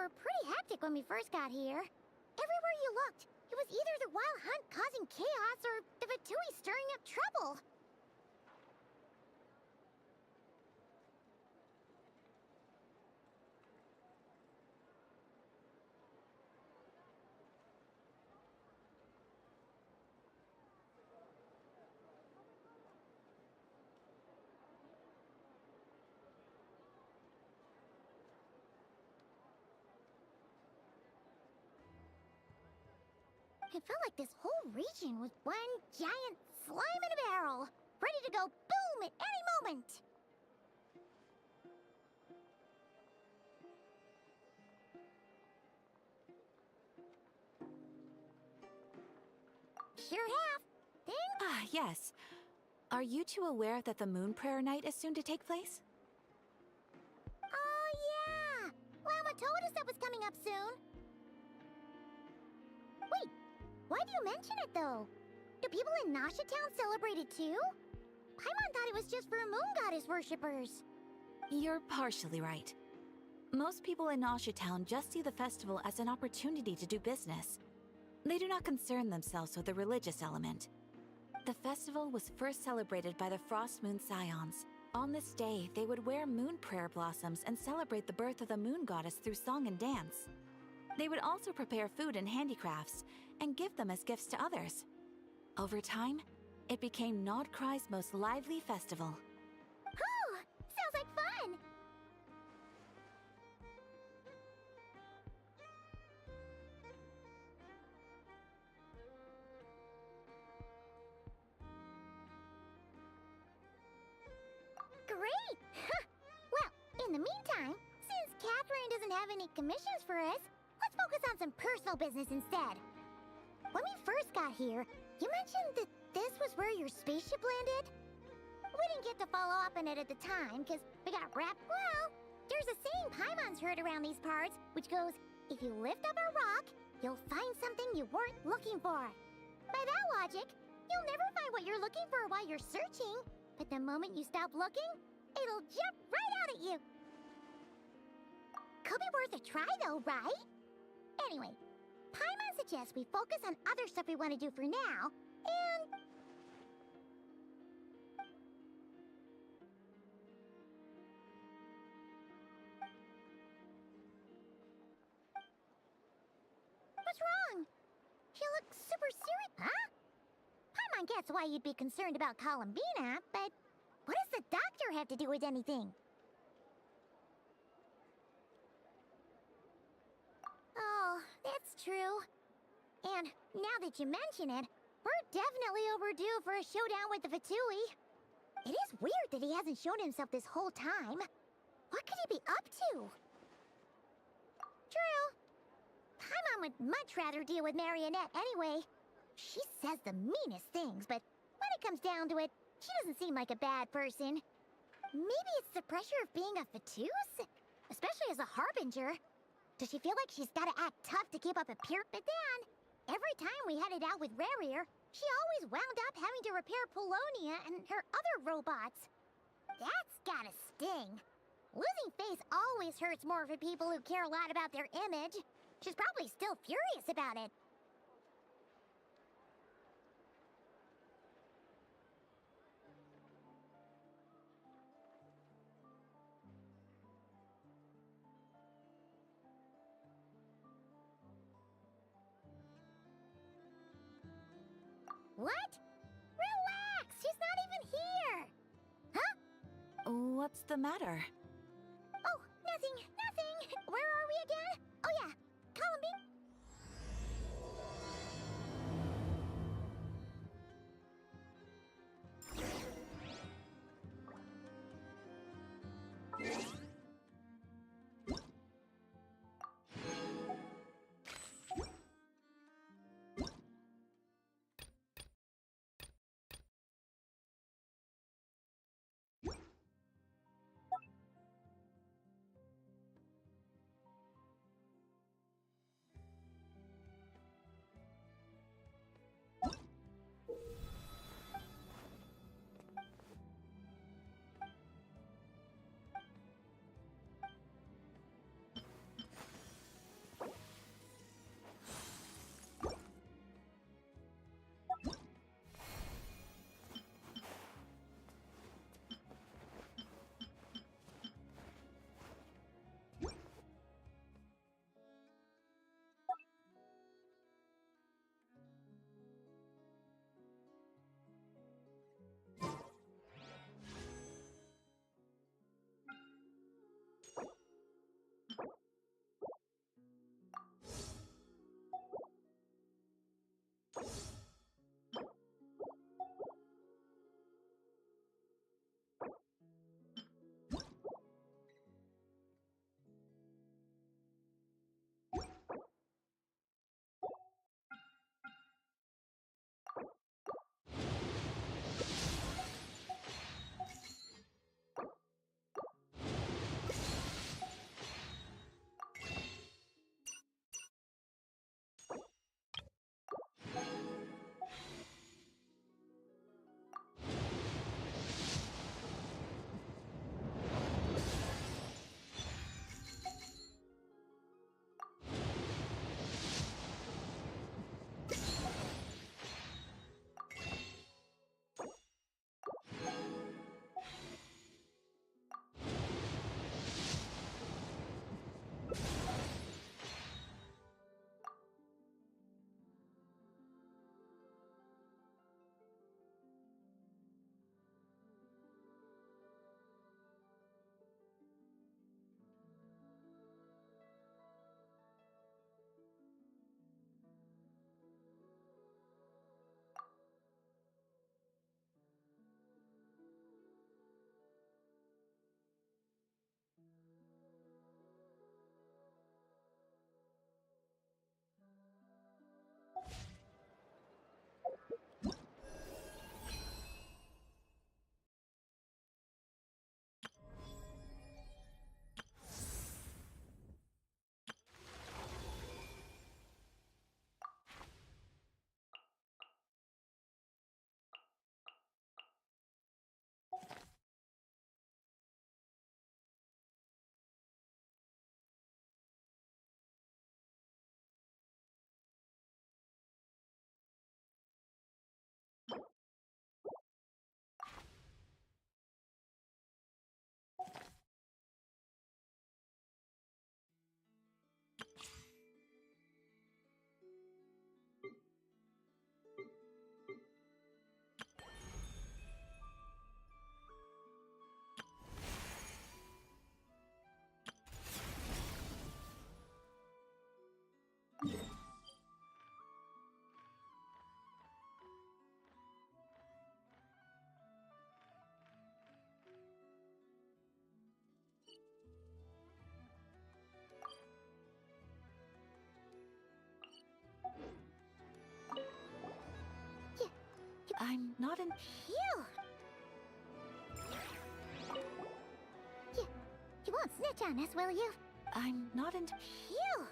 were pretty hectic when we first got here. Everywhere you looked, it was either the Wild Hunt causing chaos or the Fatui stirring up trouble. It felt like this whole region was one giant slime in a barrel, ready to go boom at any moment. Sure have. Thing? Ah, yes. Are you two aware that the Moon Prayer Night is soon to take place? Oh, yeah! Llama told us that was coming up soon. Wait, why do you mention it, though? Do people in Nasha Town celebrate it, too? Paimon thought it was just for Moon Goddess worshippers. You're partially right. Most people in Nasha Town just see the festival as an opportunity to do business. They do not concern themselves with the religious element. The festival was first celebrated by the Frost Moon Scions. On this day, they would wear moon prayer blossoms and celebrate the birth of the Moon Goddess through song and dance. They would also prepare food and handicrafts and give them as gifts to others. Over time, it became Nodcry's most lively festival. Oh, sounds like fun! Great! Well, in the meantime, since Catherine doesn't have any commissions for us, let's focus on some personal business instead. When we first got here, you mentioned that this was where your spaceship landed? We didn't get to follow up on it at the time, because we got wrapped. Well, there's a saying Paimon's heard around these parts, which goes, if you lift up a rock, you'll find something you weren't looking for. By that logic, you'll never find what you're looking for while you're searching, but the moment you stop looking, it'll jump right out at you. Could be worth a try though, right? Anyway, Paimon suggests we focus on other stuff we want to do for now, and... What's wrong? You look super serious, huh? Paimon gets why you'd be concerned about Columbina, but what does the doctor have to do with anything? Oh, that's true. And now that you mention it, we're definitely overdue for a showdown with the Fatui. It is weird that he hasn't shown himself this whole time. What could he be up to? True. Paimon would much rather deal with Marionette anyway. She says the meanest things, but when it comes down to it, she doesn't seem like a bad person. Maybe it's the pressure of being a Fatuse? Especially as a Harbinger. Does she feel like she's gotta act tough to keep up a peer? But then, every time we headed out with Rarier, she always wound up having to repair Polonia and her other robots. That's gotta sting. Losing face always hurts more for people who care a lot about their image. She's probably still furious about it. What? Relax! She's not even here! Huh? What's the matter? Oh, nothing. Where are we again? Oh yeah, Columbine. Phew! You won't snitch on us, will you? I'm not into... Phew!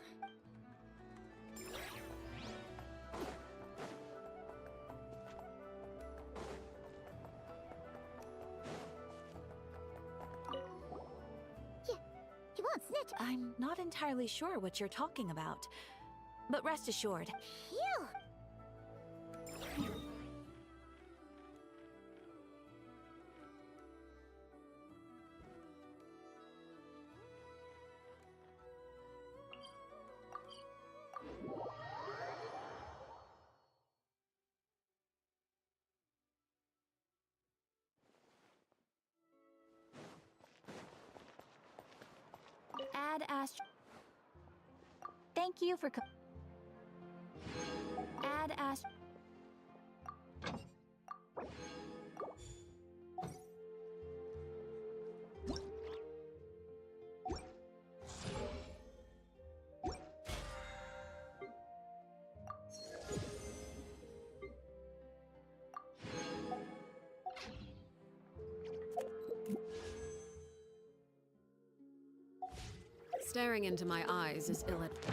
You won't snitch. I'm not entirely sure what you're talking about. But rest assured, Phew! Ad Ast... Thank you for... Ad Ast... Staring into my eyes is ill-advised.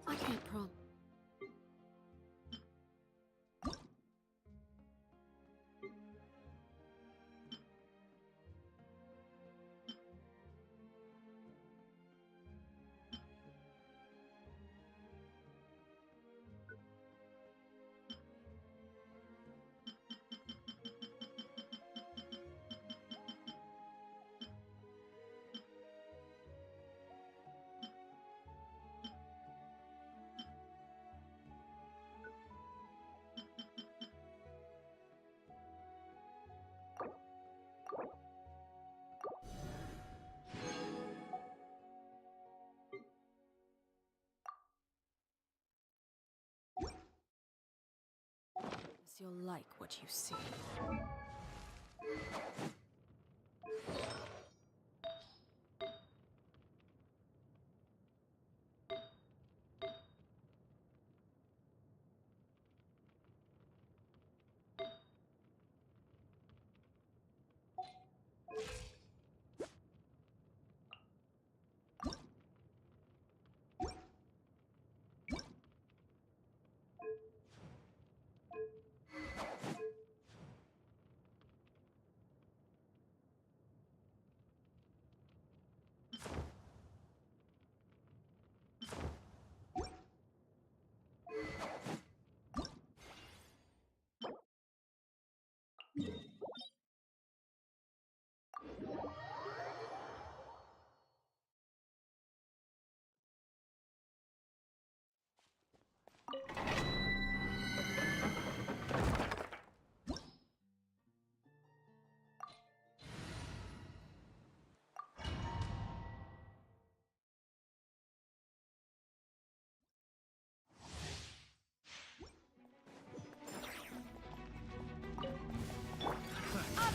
I can't prom. You'll like what you see.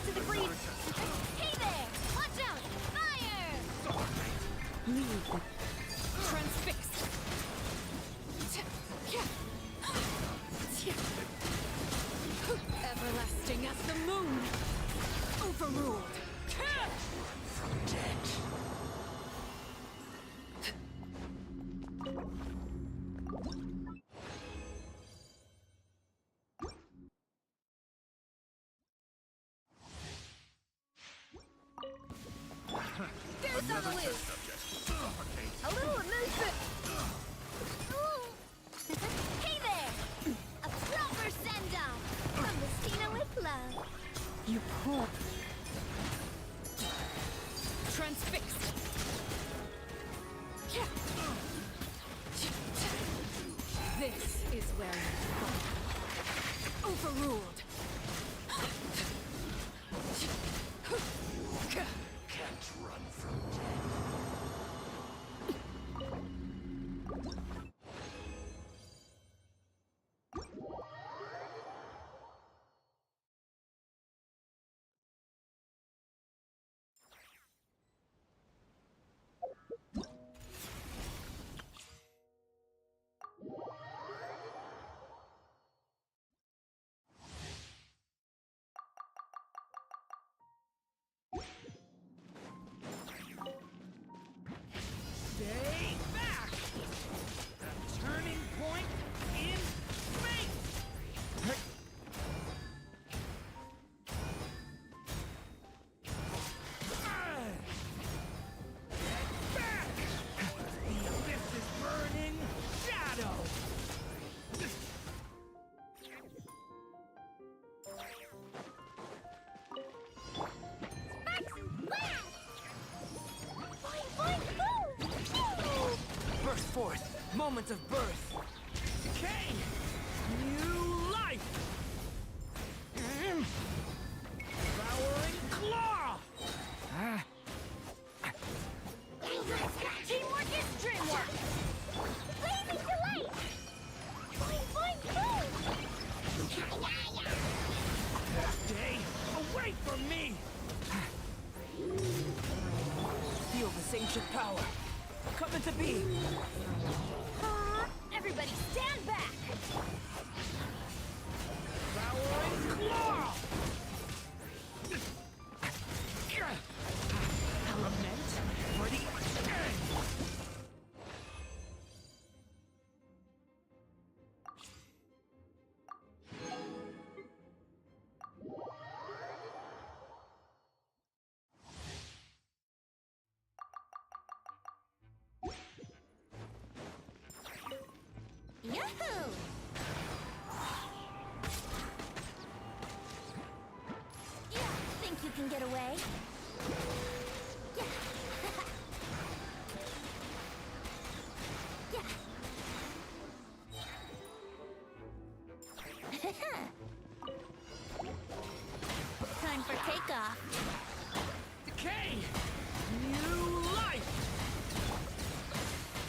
off to the breeze! Hey there! Watch out! Fire! Leave. Transfix. Everlasting as the moon. Overruled. From dead. Goose on the loose. A little amusement. Hey there! A proper send-off from Messina with love. You poor... Transfixed. This is where you fall. Overruled. Can't run from death. Moments of birth. Decay! New life! Devouring claw! Teamwork is dreamwork! Blazing delight! Boing, boing, boom! Day, away from me! Feel this ancient power. Come into being. Everybody stand back! Devouring claw! Element for the end! Yahoo! Yeah, think you can get away? Yeah. Yeah. Time for takeoff. Decay! New life!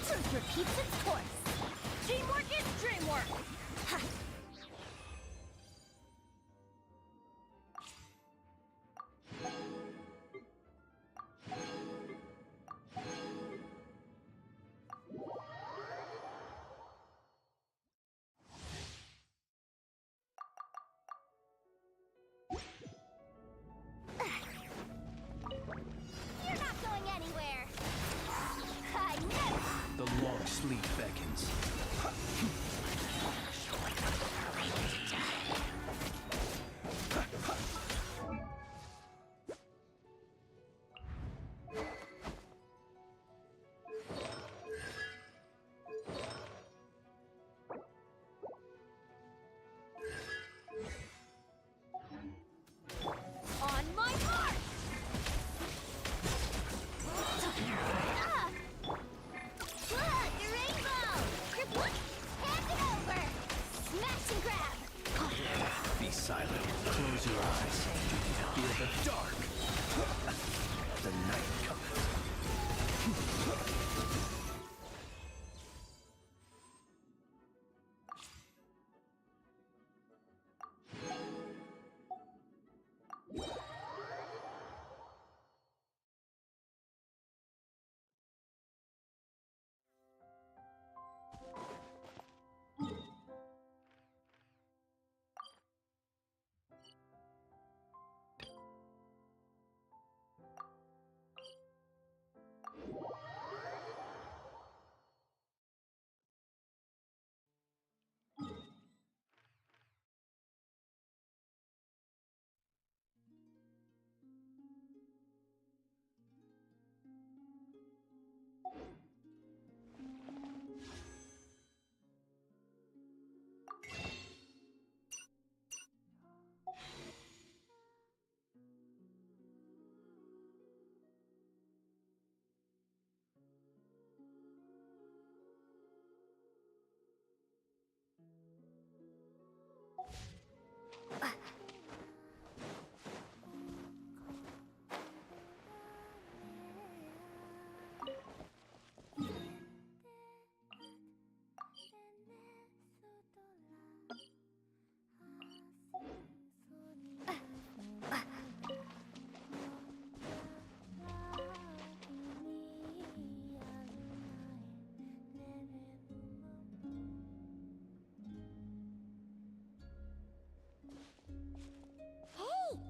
Truth repeats its course. Teamwork is dreamwork! Ha! You're not going anywhere! I knew! The long sleep beckons. On my mark! Ah! Look, a rainbow! Kerplunk! Hand it over! Smash and grab! Be silent. Close your eyes. Feel the dark. The night cometh.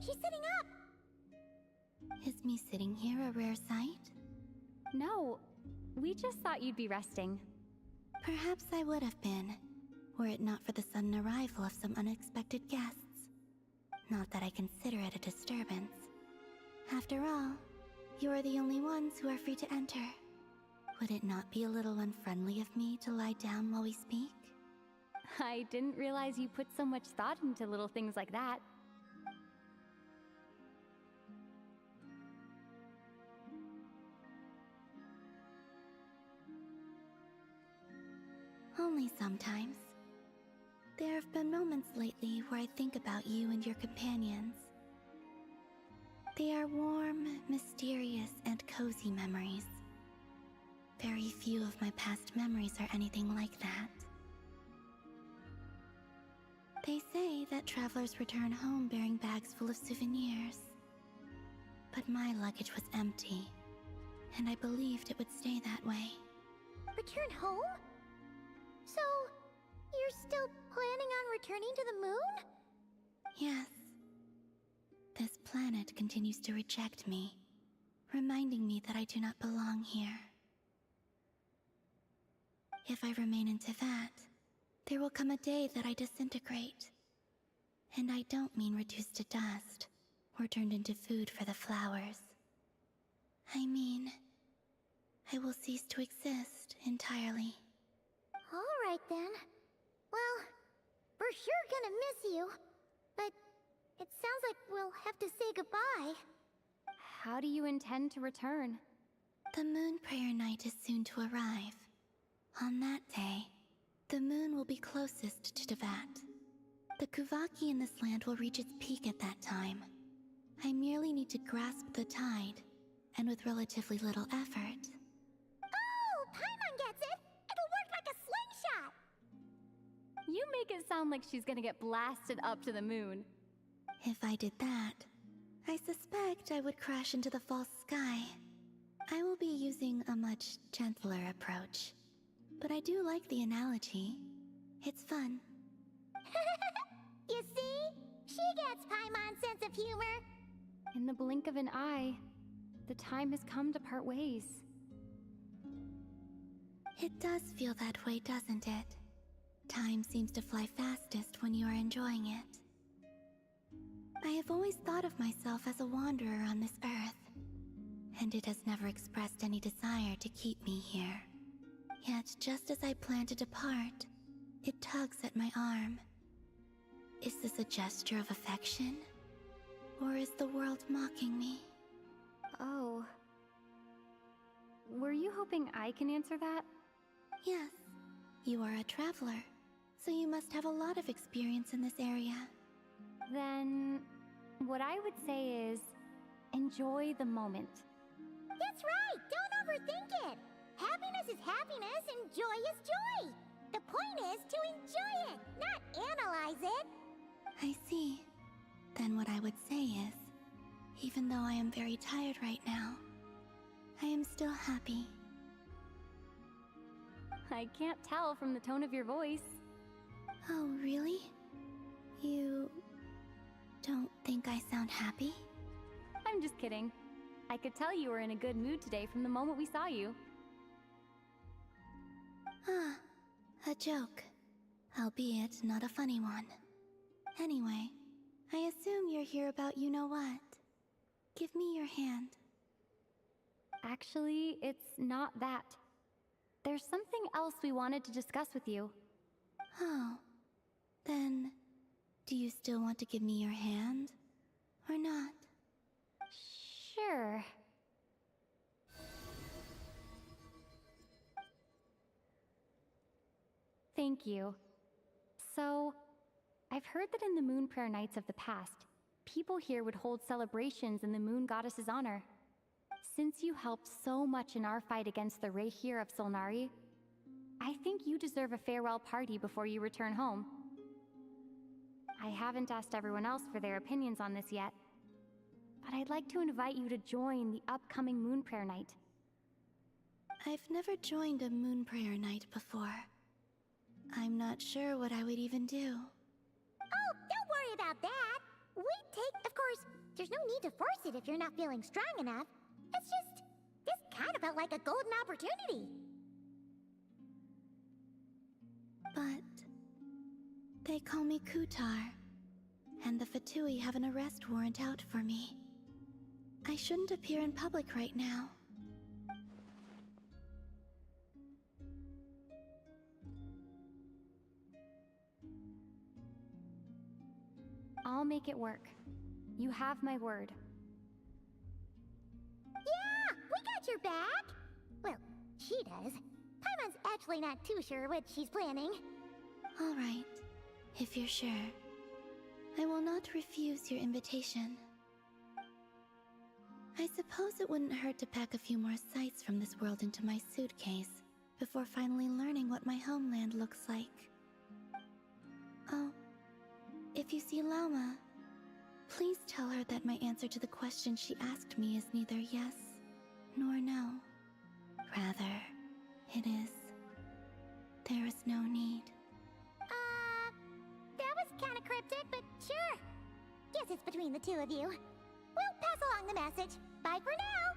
She's sitting up! Is me sitting here a rare sight? No, we just thought you'd be resting. Perhaps I would have been, were it not for the sudden arrival of some unexpected guests. Not that I consider it a disturbance. After all, you are the only ones who are free to enter. Would it not be a little unfriendly of me to lie down while we speak? I didn't realize you put so much thought into little things like that. only sometimes. There have been moments lately where I think about you and your companions. They are warm, mysterious, and cozy memories. Very few of my past memories are anything like that. They say that travelers return home bearing bags full of souvenirs. But my luggage was empty, and I believed it would stay that way. Return home? So, you're still planning on returning to the moon? Yes. This planet continues to reject me, reminding me that I do not belong here. If I remain into that, there will come a day that I disintegrate. And I don't mean reduced to dust, or turned into food for the flowers. I mean, I will cease to exist entirely. Alright then. Well, we're sure gonna miss you. But it sounds like we'll have to say goodbye. How do you intend to return? The moon prayer night is soon to arrive. On that day, the moon will be closest to Devat. The Kuvaki in this land will reach its peak at that time. I merely need to grasp the tide, and with relatively little effort. Oh, Paimon gets it! It'll work like a slingshot! You make it sound like she's gonna get blasted up to the moon. If I did that, I suspect I would crash into the false sky. I will be using a much gentler approach. But I do like the analogy. It's fun. You see? She gets Paimon's sense of humor. In the blink of an eye, the time has come to part ways. It does feel that way, doesn't it? Time seems to fly fastest when you are enjoying it. I have always thought of myself as a wanderer on this earth, and it has never expressed any desire to keep me here. Yet, just as I plan to depart, it tugs at my arm. Is this a gesture of affection? Or is the world mocking me? Oh. Were you hoping I can answer that? Yes, you are a traveler, so you must have a lot of experience in this area. Then, what I would say is, enjoy the moment. That's right! Don't overthink it! Happiness is happiness and joy is joy! The point is to enjoy it, not analyze it! I see. Then what I would say is, even though I am very tired right now, I am still happy. I can't tell from the tone of your voice. Oh, really? You don't think I sound happy? I'm just kidding. I could tell you were in a good mood today from the moment we saw you. Ah, a joke. Albeit not a funny one. Anyway, I assume you're here about you-know-what. Give me your hand. Actually, it's not that. There's something else we wanted to discuss with you. Oh. Then, do you still want to give me your hand? Or not? Sure. Thank you. So, I've heard that in the Moon Prayer Nights of the past, people here would hold celebrations in the Moon Goddess's honor. Since you helped so much in our fight against the Reihir of Solnari, I think you deserve a farewell party before you return home. I haven't asked everyone else for their opinions on this yet, but I'd like to invite you to join the upcoming Moon Prayer Night. I've never joined a Moon Prayer Night before. I'm not sure what I would even do. Oh, don't worry about that! Of course, there's no need to force it if you're not feeling strong enough. It's just, this kind of felt like a golden opportunity. But they call me Kutar, and the Fatui have an arrest warrant out for me. I shouldn't appear in public right now. I'll make it work. You have my word. Yeah, we got your back! Well, she does. Paimon's actually not too sure what she's planning. All right, if you're sure. I will not refuse your invitation. I suppose it wouldn't hurt to pack a few more sights from this world into my suitcase before finally learning what my homeland looks like. Oh, if you see Lauma, please tell her that my answer to the question she asked me is neither yes nor no. Rather, it is, there is no need. That was kinda cryptic, but sure. Guess it's between the two of you. We'll pass along the message. Bye for now!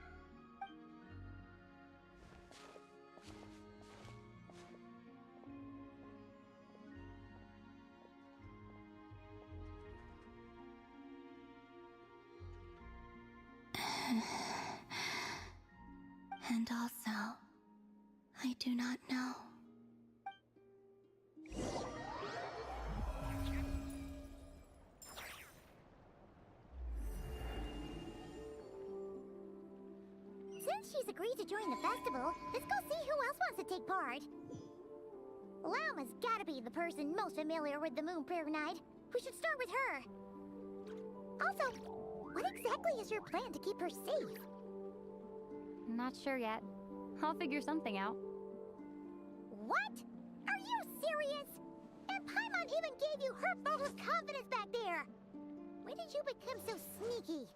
And also, I do not know. Since she's agreed to join the festival, let's go see who else wants to take part. Lauma's gotta be the person most familiar with the Moon Prayer Night. We should start with her. Also, what exactly is your plan to keep her safe? Not sure yet. I'll figure something out. What? Are you serious? And Paimon even gave you her vote of confidence back there! When did you become so sneaky?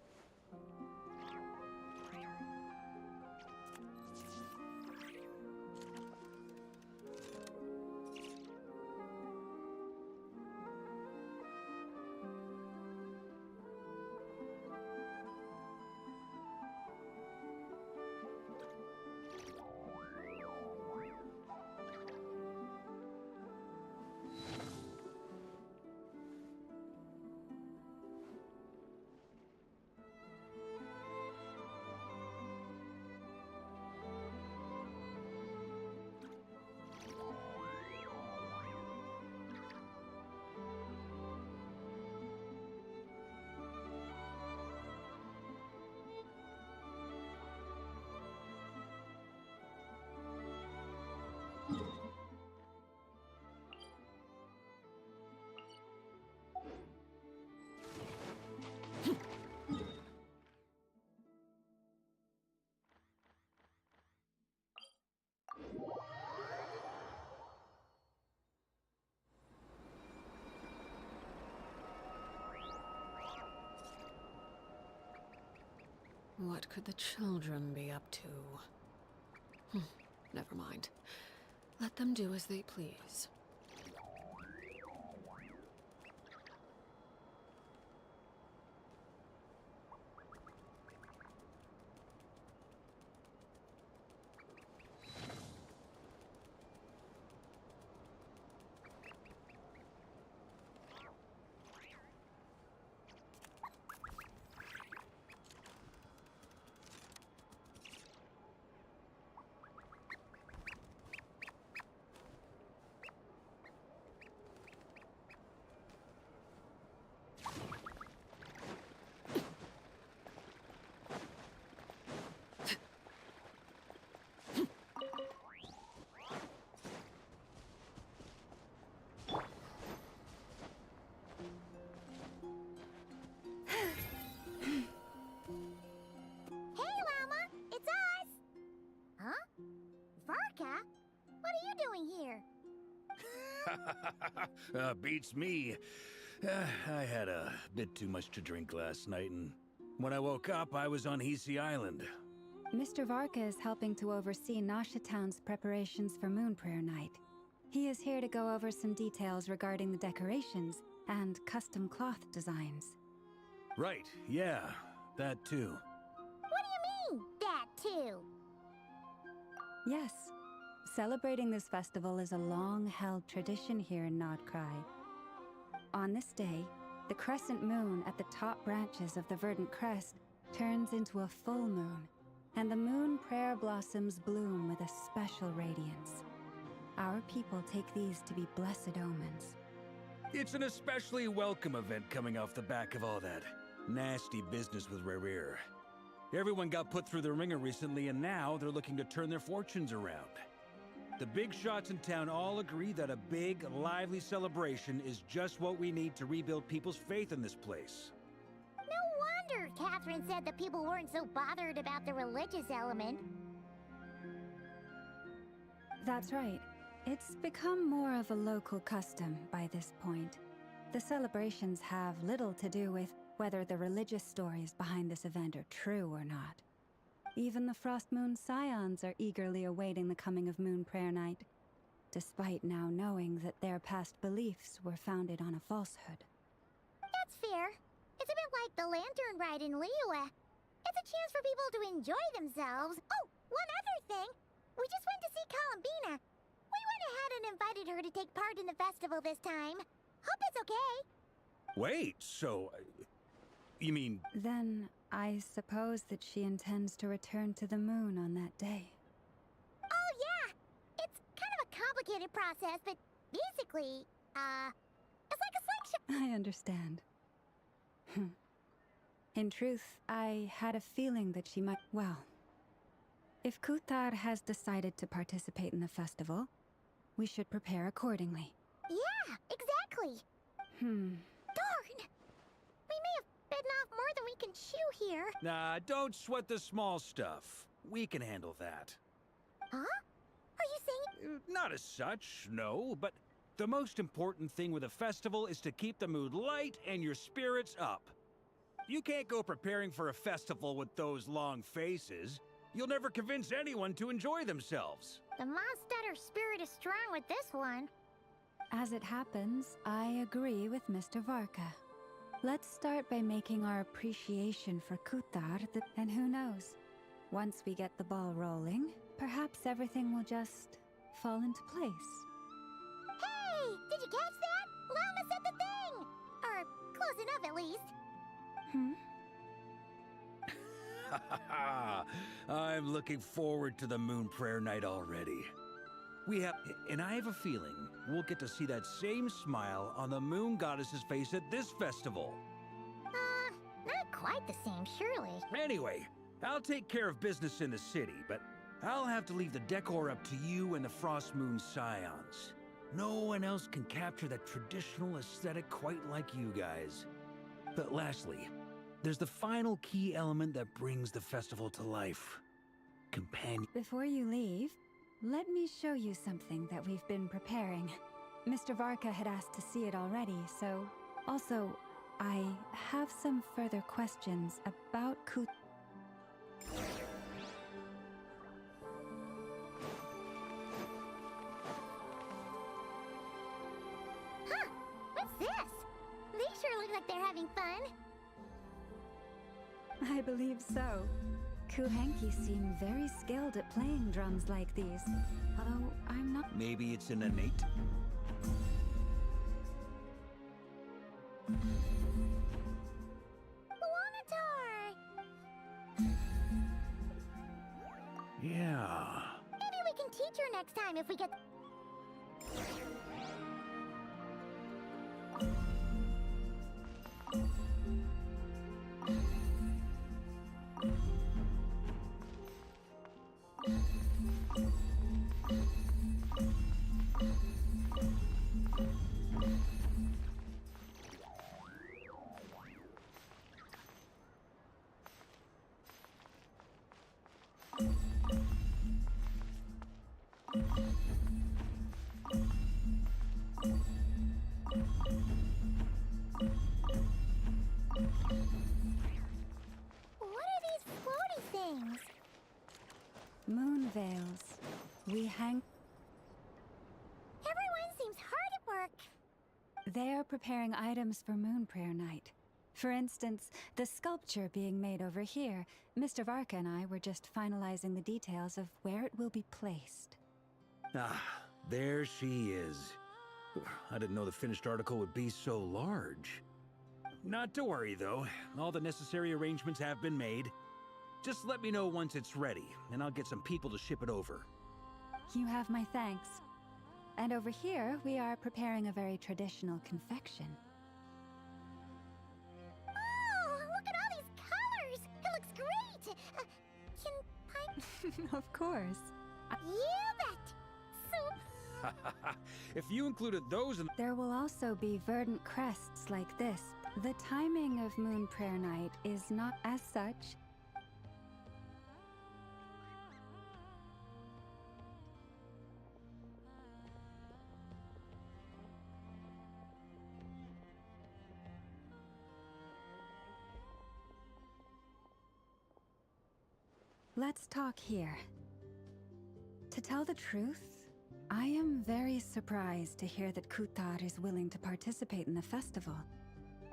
What could the children be up to? Never mind. Let them do as they please. Beats me. I had a bit too much to drink last night, and when I woke up, I was on Hisi Island. Mr. Varka is helping to oversee Nasha Town's preparations for Moon Prayer Night. He is here to go over some details regarding the decorations and custom cloth designs. Right, yeah, that too. What do you mean, that too? Yes. Celebrating this festival is a long-held tradition here in Nodcry. On this day, the crescent moon at the top branches of the verdant crest turns into a full moon, and the moon prayer blossoms bloom with a special radiance. Our people take these to be blessed omens. It's an especially welcome event coming off the back of all that nasty business with Rare. Everyone got put through the ringer recently, and now they're looking to turn their fortunes around. The big shots in town all agree that a big, lively celebration is just what we need to rebuild people's faith in this place. No wonder Catherine said that people weren't so bothered about the religious element. That's right. It's become more of a local custom by this point. The celebrations have little to do with whether the religious stories behind this event are true or not. Even the Frost Moon Scions are eagerly awaiting the coming of Moon Prayer Night, despite now knowing that their past beliefs were founded on a falsehood. That's fair. It's a bit like the Lantern Ride in Liyue. It's a chance for people to enjoy themselves. Oh, one other thing. We just went to see Columbina. We went ahead and invited her to take part in the festival this time. Hope it's okay. Wait, so... you mean... Then, I suppose that she intends to return to the moon on that day. Oh, yeah. It's kind of a complicated process, but basically, it's like a slingshot. I understand. In truth, I had a feeling that she might... Well, if Kuthar has decided to participate in the festival, we should prepare accordingly. Yeah, exactly. Darn! We may have bitten off more than we can chew here. Nah, don't sweat the small stuff. We can handle that. Huh? Are you saying... Not as such, no, but the most important thing with a festival is to keep the mood light and your spirits up. You can't go preparing for a festival with those long faces. You'll never convince anyone to enjoy themselves. The Mondstatter spirit is strong with this one. As it happens, I agree with Mr. Varka. Let's start by making our appreciation for Kuthar, and who knows? Once we get the ball rolling, perhaps everything will just fall into place. Hey! Did you catch that? Llama said the thing! Or close enough, at least. I'm looking forward to the Moon Prayer Night already. And I have a feeling we'll get to see that same smile on the Moon Goddess's face at this festival. Not quite the same, surely. Anyway, I'll take care of business in the city, but I'll have to leave the decor up to you and the Frost Moon Scions. No one else can capture that traditional aesthetic quite like you guys. But lastly, there's the final key element that brings the festival to life. Companion. Before you leave, let me show you something that we've been preparing. Mr. Varka had asked to see it already, so... Also, I have some further questions about Huh? What's this? They sure look like they're having fun. I believe so. Kuhenki seem very skilled at playing drums like these, although I'm not... Maybe it's an innate... Yeah... Maybe we can teach her next time if we get... Moon veils. We hang... Everyone seems hard at work. They are preparing items for Moon Prayer Night. For instance, the sculpture being made over here. Mr. Varka and I were just finalizing the details of where it will be placed. Ah, there she is. I didn't know the finished article would be so large. Not to worry, though. All the necessary arrangements have been made. Just let me know once it's ready, and I'll get some people to ship it over. You have my thanks. And over here, we are preparing a very traditional confection. Oh, look at all these colors! It looks great! Can I... Of course. You bet! So If you included those in... There will also be verdant crests like this. The timing of Moon Prayer Night is not as such. Let's talk here. To tell the truth, I am very surprised to hear that Kutar is willing to participate in the festival.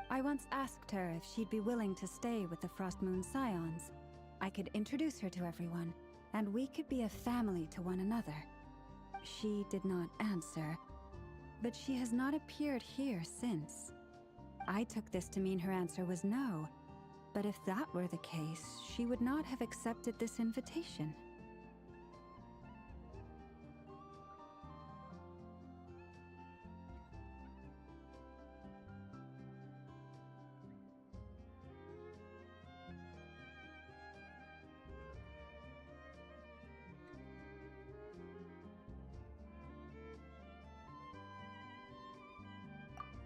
I once asked her if she'd be willing to stay with the Frost Moon Scions. I could introduce her to everyone, and we could be a family to one another. She did not answer, but she has not appeared here since. I took this to mean her answer was no, but if that were the case, she would not have accepted this invitation.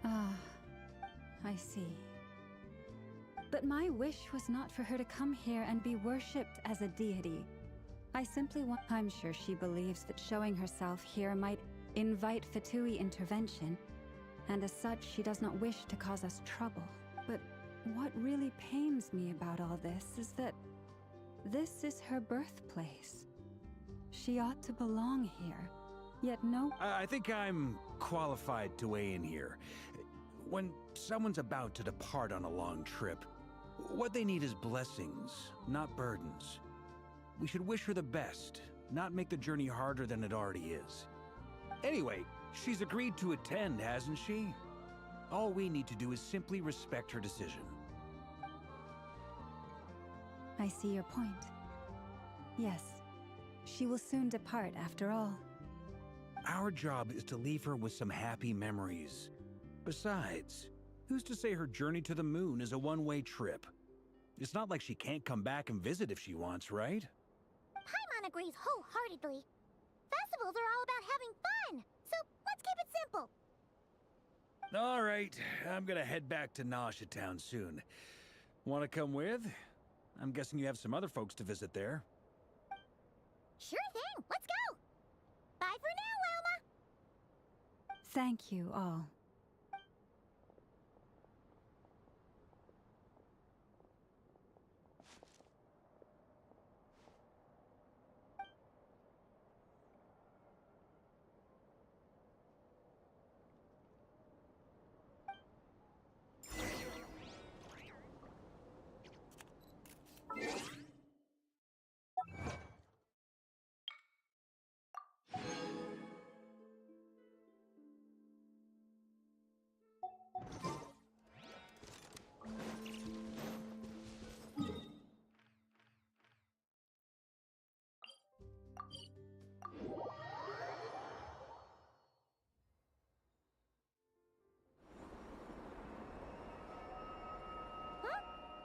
Ah, I see. But my wish was not for her to come here and be worshipped as a deity. I simply want... I'm sure she believes that showing herself here might invite Fatui intervention, and as such, she does not wish to cause us trouble. But what really pains me about all this is that this is her birthplace. She ought to belong here, yet no... I think I'm qualified to weigh in here. When someone's about to depart on a long trip, what they need is blessings, not burdens. We should wish her the best, not make the journey harder than it already is. Anyway, she's agreed to attend, hasn't she? All we need to do is simply respect her decision. I see your point. Yes, she will soon depart after all. Our job is to leave her with some happy memories. Besides, who's to say her journey to the moon is a one-way trip? It's not like she can't come back and visit if she wants, right? Paimon agrees wholeheartedly. Festivals are all about having fun, so let's keep it simple. All right, I'm gonna head back to Nausea Town soon. Want to come with? I'm guessing you have some other folks to visit there. Sure thing, let's go! Bye for now, Wilma! Thank you all.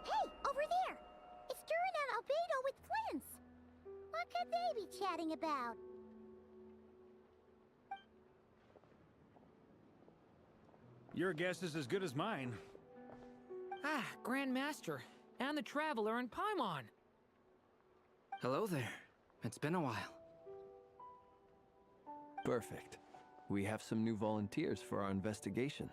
Hey, over there! It's Durin and Albedo with Flint's! What could they be chatting about? Your guess is as good as mine. Ah, Grand Master, and the Traveler and Paimon. Hello there. It's been a while. Perfect. We have some new volunteers for our investigation.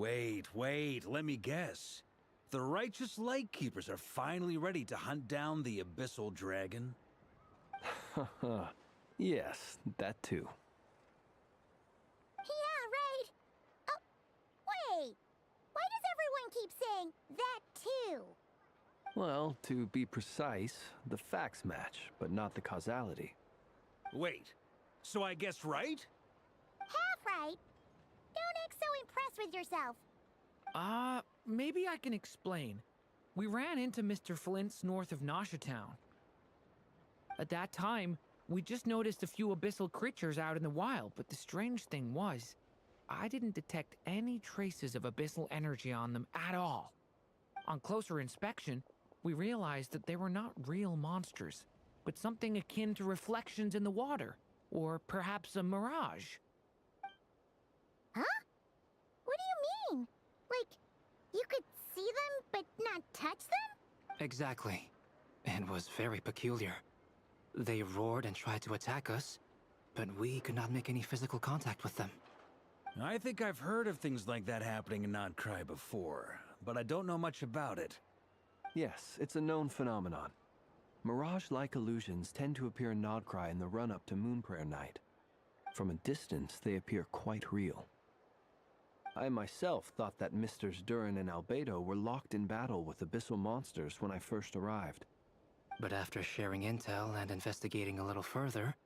Wait, let me guess. The righteous Lightkeepers are finally ready to hunt down the Abyssal Dragon? Yes, that too. Yeah, right. Oh, wait. Why does everyone keep saying that too? Well, to be precise, the facts match, but not the causality. Wait, so I guessed right? Half right. Don't act so impressed with yourself. Maybe I can explain. We ran into Mr. Flint's north of Nosha Town. At that time, we just noticed a few abyssal creatures out in the wild, but the strange thing was, I didn't detect any traces of abyssal energy on them at all. On closer inspection, we realized that they were not real monsters, but something akin to reflections in the water, or perhaps a mirage. Huh? What do you mean? Like, you could see them, but not touch them? Exactly. It was very peculiar. They roared and tried to attack us, but we could not make any physical contact with them. I think I've heard of things like that happening in Notcry before, but I don't know much about it. Yes, it's a known phenomenon. Mirage-like illusions tend to appear in Nodcry in the run-up to Moonprayer Night. From a distance, they appear quite real. I myself thought that Misters Durin and Albedo were locked in battle with abyssal monsters when I first arrived. But after sharing intel and investigating a little further,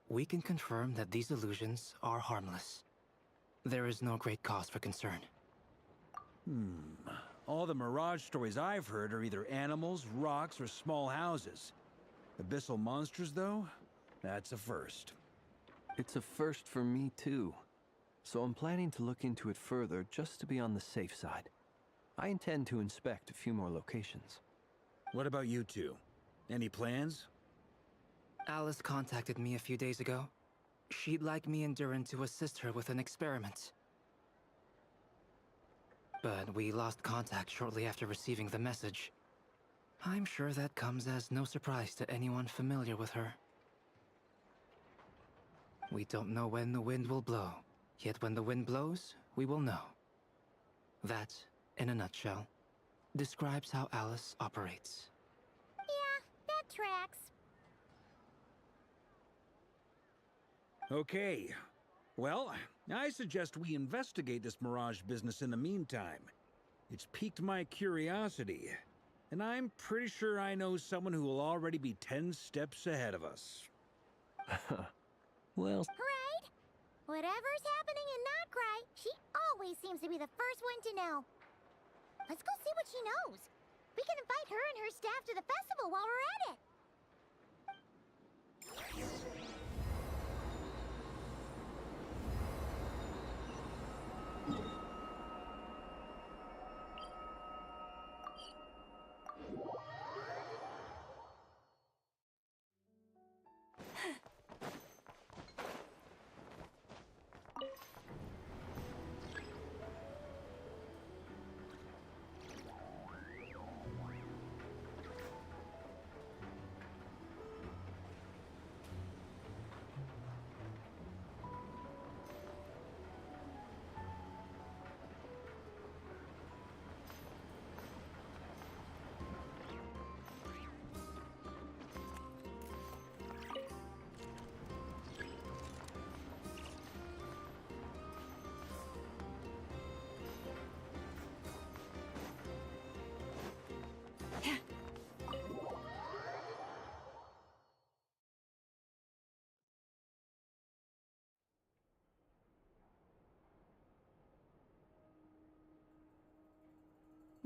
we can confirm that these illusions are harmless. There is no great cause for concern. All the Mirage stories I've heard are either animals, rocks, or small houses. Abyssal monsters, though? That's a first. It's a first for me, too. So I'm planning to look into it further just to be on the safe side. I intend to inspect a few more locations. What about you two? Any plans? Alice contacted me a few days ago. She'd like me and Durin to assist her with an experiment. But we lost contact shortly after receiving the message. I'm sure that comes as no surprise to anyone familiar with her. We don't know when the wind will blow, yet when the wind blows, we will know. That, in a nutshell, describes how Alice operates. Yeah, that tracks. Okay. Well, I suggest we investigate this Mirage business in the meantime. It's piqued my curiosity, and I'm pretty sure I know someone who will already be 10 steps ahead of us. Well, Right? Whatever's happening in Notcry, she always seems to be the first one to know. Let's go see what she knows. We can invite her and her staff to the festival while we're at it.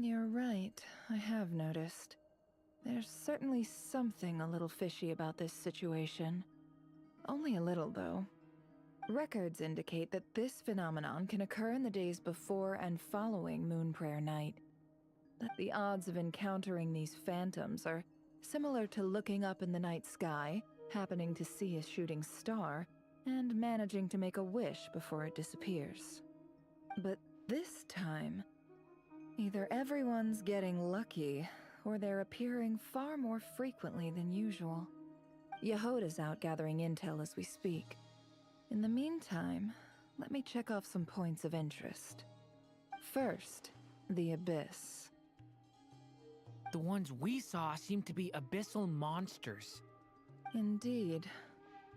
You're right, I have noticed. There's certainly something a little fishy about this situation. Only a little, though. Records indicate that this phenomenon can occur in the days before and following Moonprayer Night. That the odds of encountering these phantoms are similar to looking up in the night sky, happening to see a shooting star, and managing to make a wish before it disappears. But this time, either everyone's getting lucky, or they're appearing far more frequently than usual. Yehoda's out gathering intel as we speak. In the meantime, let me check off some points of interest. First, the Abyss. The ones we saw seem to be abyssal monsters. Indeed.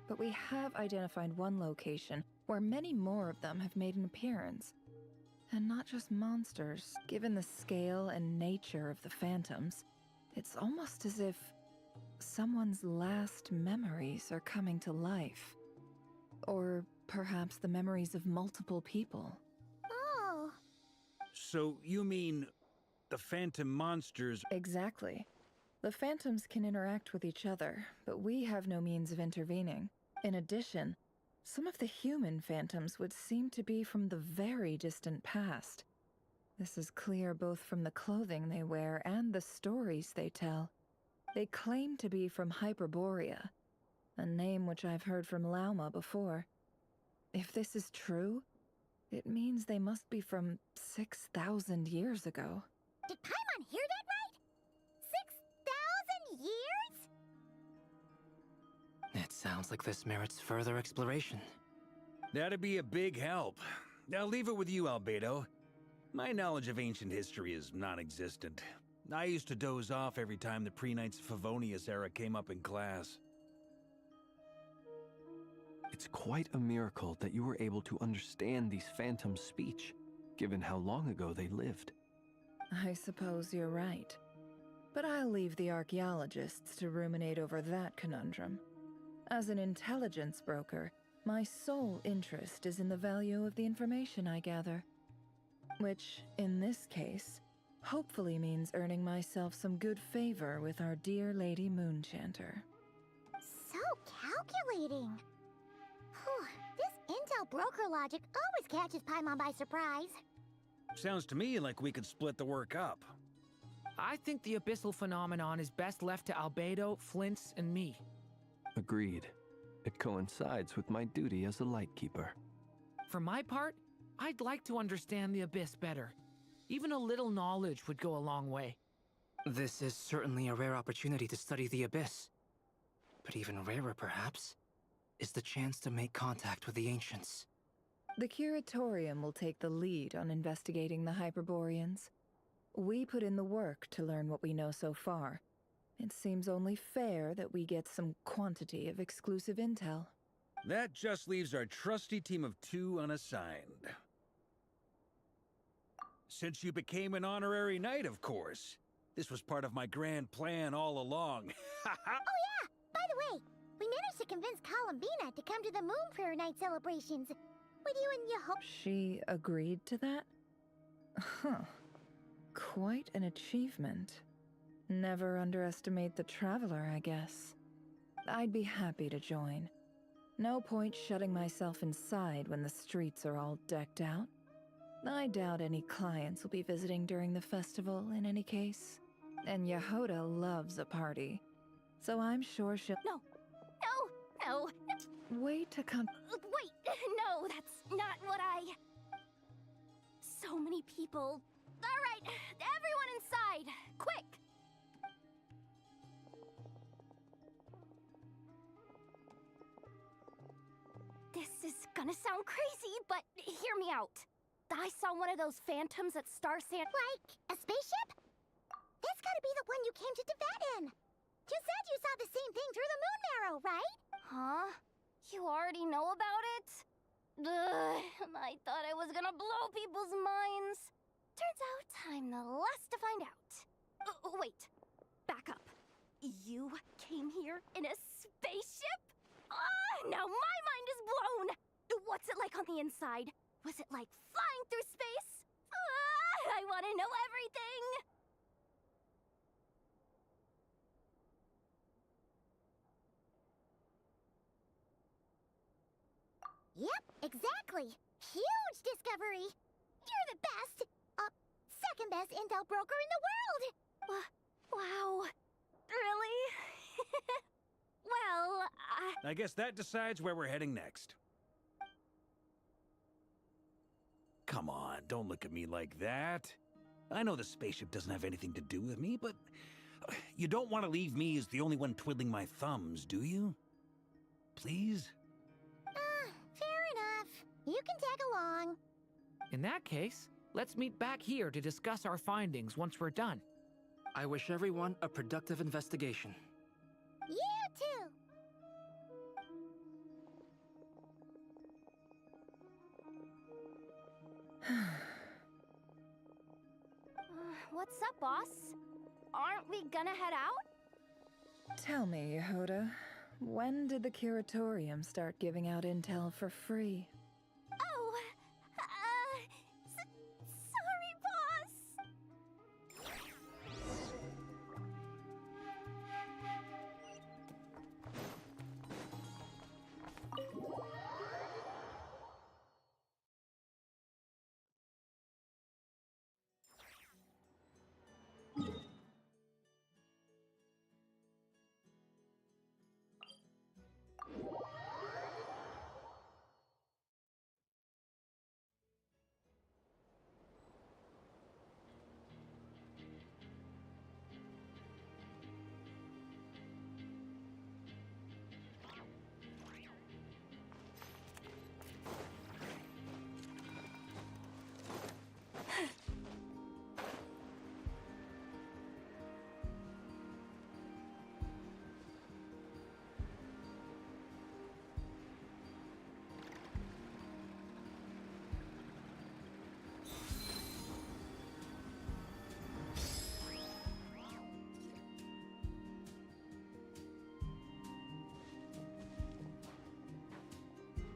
But we have identified one location where many more of them have made an appearance. And not just monsters. Given the scale and nature of the phantoms, it's almost as if someone's last memories are coming to life. Or perhaps the memories of multiple people. Oh. So you mean the phantom monsters? Exactly. The phantoms can interact with each other, but we have no means of intervening. In addition, some of the human phantoms would seem to be from the very distant past. This is clear both from the clothing they wear and the stories they tell. They claim to be from Hyperborea, a name which I've heard from Lauma before. If this is true, it means they must be from 6,000 years ago. Did Paimon hear that right? 6,000 years? It sounds like this merits further exploration. That'd be a big help. I'll leave it with you, Albedo. My knowledge of ancient history is non-existent. I used to doze off every time the pre-Knights of Favonius era came up in class. It's quite a miracle that you were able to understand these phantoms' speech, given how long ago they lived. I suppose you're right. But I'll leave the archaeologists to ruminate over that conundrum. As an intelligence broker, my sole interest is in the value of the information I gather. Which, in this case, hopefully means earning myself some good favor with our dear Lady Moonchanter. So calculating. Whew, this intel broker logic always catches Paimon by surprise. Sounds to me like we could split the work up. I think the abyssal phenomenon is best left to Albedo, Flints, and me. Agreed. It coincides with my duty as a lightkeeper. For my part, I'd like to understand the abyss better. Even a little knowledge would go a long way. This is certainly a rare opportunity to study the Abyss. But even rarer, perhaps, is the chance to make contact with the Ancients. The Curatorium will take the lead on investigating the Hyperboreans. We put in the work to learn what we know so far. It seems only fair that we get some quantity of exclusive intel. That just leaves our trusty team of 2 unassigned. Since you became an honorary knight, of course. This was part of my grand plan all along. Oh yeah! By the way, we managed to convince Columbina to come to the Moon Prayer Night celebrations. Would you and Yeho— She agreed to that? Huh. Quite an achievement. Never underestimate the traveler, I guess. I'd be happy to join. No point shutting myself inside when the streets are all decked out. I doubt any clients will be visiting during the festival in any case. And Yehoda loves a party. So I'm sure she'll— No. Wait to come— Wait, no, that's not what I... So many people. All right, everyone inside, quick! This is gonna sound crazy, but hear me out. I saw one of those phantoms at Star Sand. Like, a spaceship? That's gotta be the one you came to Tibet in. You said you saw the same thing through the moon marrow, right? Huh? You already know about it? Ugh, I thought I was gonna blow people's minds. Turns out I'm the last to find out. Wait, back up. You came here in a spaceship? Now my mind is blown! What's it like on the inside? Was it like flying through space? I want to know everything! Yep, exactly. Huge discovery. You're the best, second best intel broker in the world. Wow. Really? Well, I guess that decides where we're heading next. Come on, don't look at me like that. I know the spaceship doesn't have anything to do with me, but you don't want to leave me as the only one twiddling my thumbs, do you? Please? Fair enough. You can tag along. In that case, Let's meet back here to discuss our findings once we're done. I wish everyone a productive investigation. You too! What's up, boss? Aren't we gonna head out? Tell me, Yehoda, when did the curatorium start giving out intel for free? Oh, sorry, boss.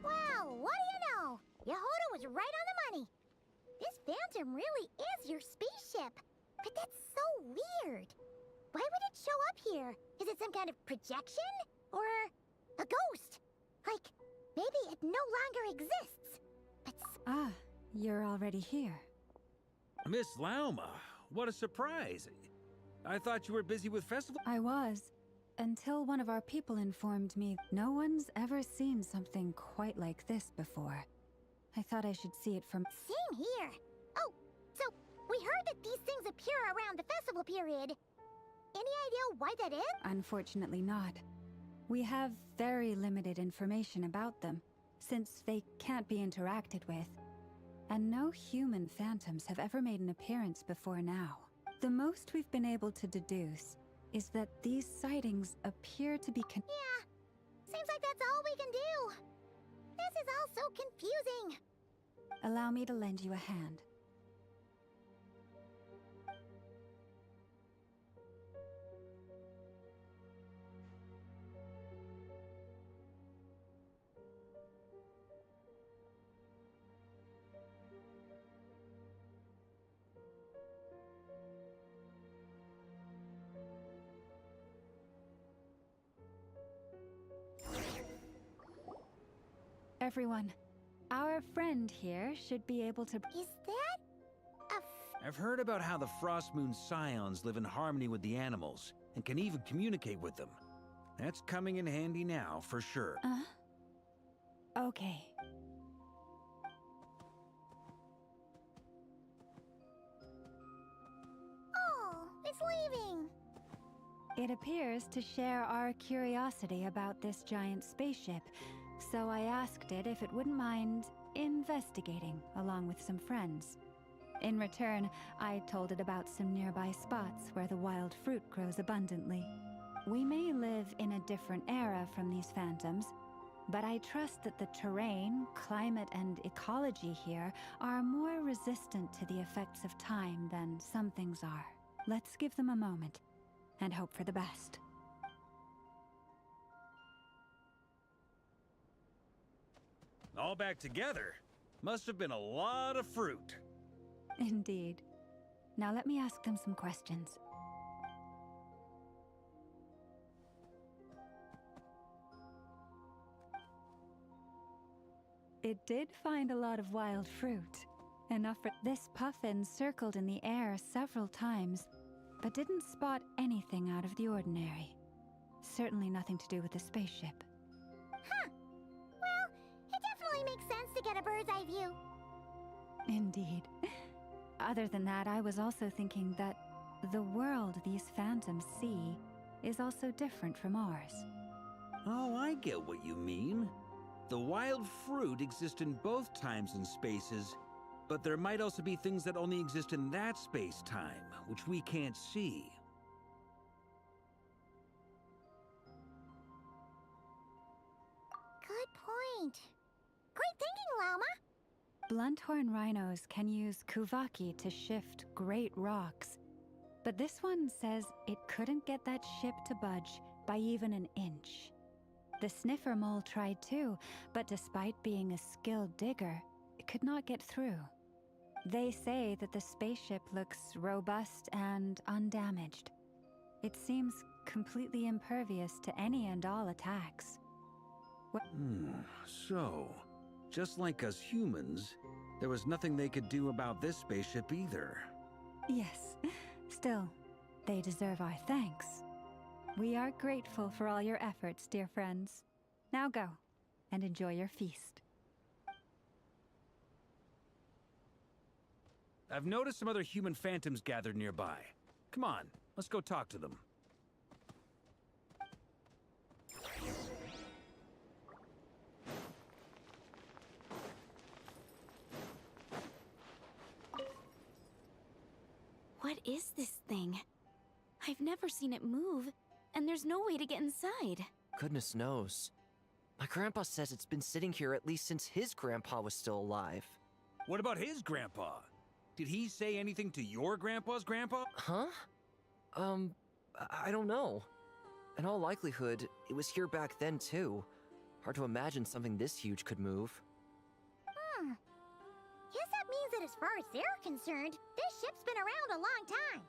Well, what do you know? Yehoda was right on the money. This Phantom really is your spaceship. But that's so weird. Why would it show up here? Is it some kind of projection? Or a ghost? Like, maybe it no longer exists. But Ah, you're already here. Miss Lauma, what a surprise. I thought you were busy with festival. I was, until one of our people informed me no one's ever seen something quite like this before. I thought I should see it from... same here. Oh, so we heard that these things appear around the festival period. Any idea why that is? Unfortunately not. We have very limited information about them, since they can't be interacted with. And no human phantoms have ever made an appearance before now. The most we've been able to deduce is that these sightings appear to be Yeah, seems like that's all we can do. This is all so confusing. Allow me to lend you a hand. Everyone, our friend here should be able to... Is that I've heard about how the Frost Moon Scions live in harmony with the animals and can even communicate with them. That's coming in handy now, for sure. Okay. Oh, it's leaving. It appears to share our curiosity about this giant spaceship, so I asked it if it wouldn't mind investigating along with some friends. In return, I told it about some nearby spots where the wild fruit grows abundantly. We may live in a different era from these phantoms, but I trust that the terrain, climate, and ecology here are more resistant to the effects of time than some things are. Let's give them a moment and hope for the best. All back together? Must have been a lot of fruit. Indeed. Now let me ask them some questions. It did find a lot of wild fruit. Enough for... This puffin circled in the air several times, but didn't spot anything out of the ordinary. Certainly nothing to do with the spaceship. Huh. Well, it definitely makes sense to get a bird's eye view. Indeed. Other than that, I was also thinking that the world these phantoms see is also different from ours. Oh, I get what you mean. The wild fruit exist in both times and spaces, But there might also be things that only exist in that space-time, which we can't see. Good point. Great thinking, Lauma. Blunthorn rhinos can use kuvaki to shift great rocks. But this one says it couldn't get that ship to budge by even an inch. The sniffer mole tried too, but despite being a skilled digger, it could not get through. They say that the spaceship looks robust and undamaged. It seems completely impervious to any and all attacks. So, just like us humans, there was nothing they could do about this spaceship either. Yes, still, they deserve our thanks. We are grateful for all your efforts, dear friends. Now go, and enjoy your feast. I've noticed some other human phantoms gathered nearby. Come on, let's go talk to them. What is this thing? I've never seen it move, and there's no way to get inside. Goodness knows. My grandpa says it's been sitting here at least since his grandpa was still alive. What about his grandpa? Did he say anything to your grandpa's grandpa? Huh? I don't know. In all likelihood, it was here back then too. Hard to imagine something this huge could move. Guess that means that as far as they're concerned, this ship's been around a long time.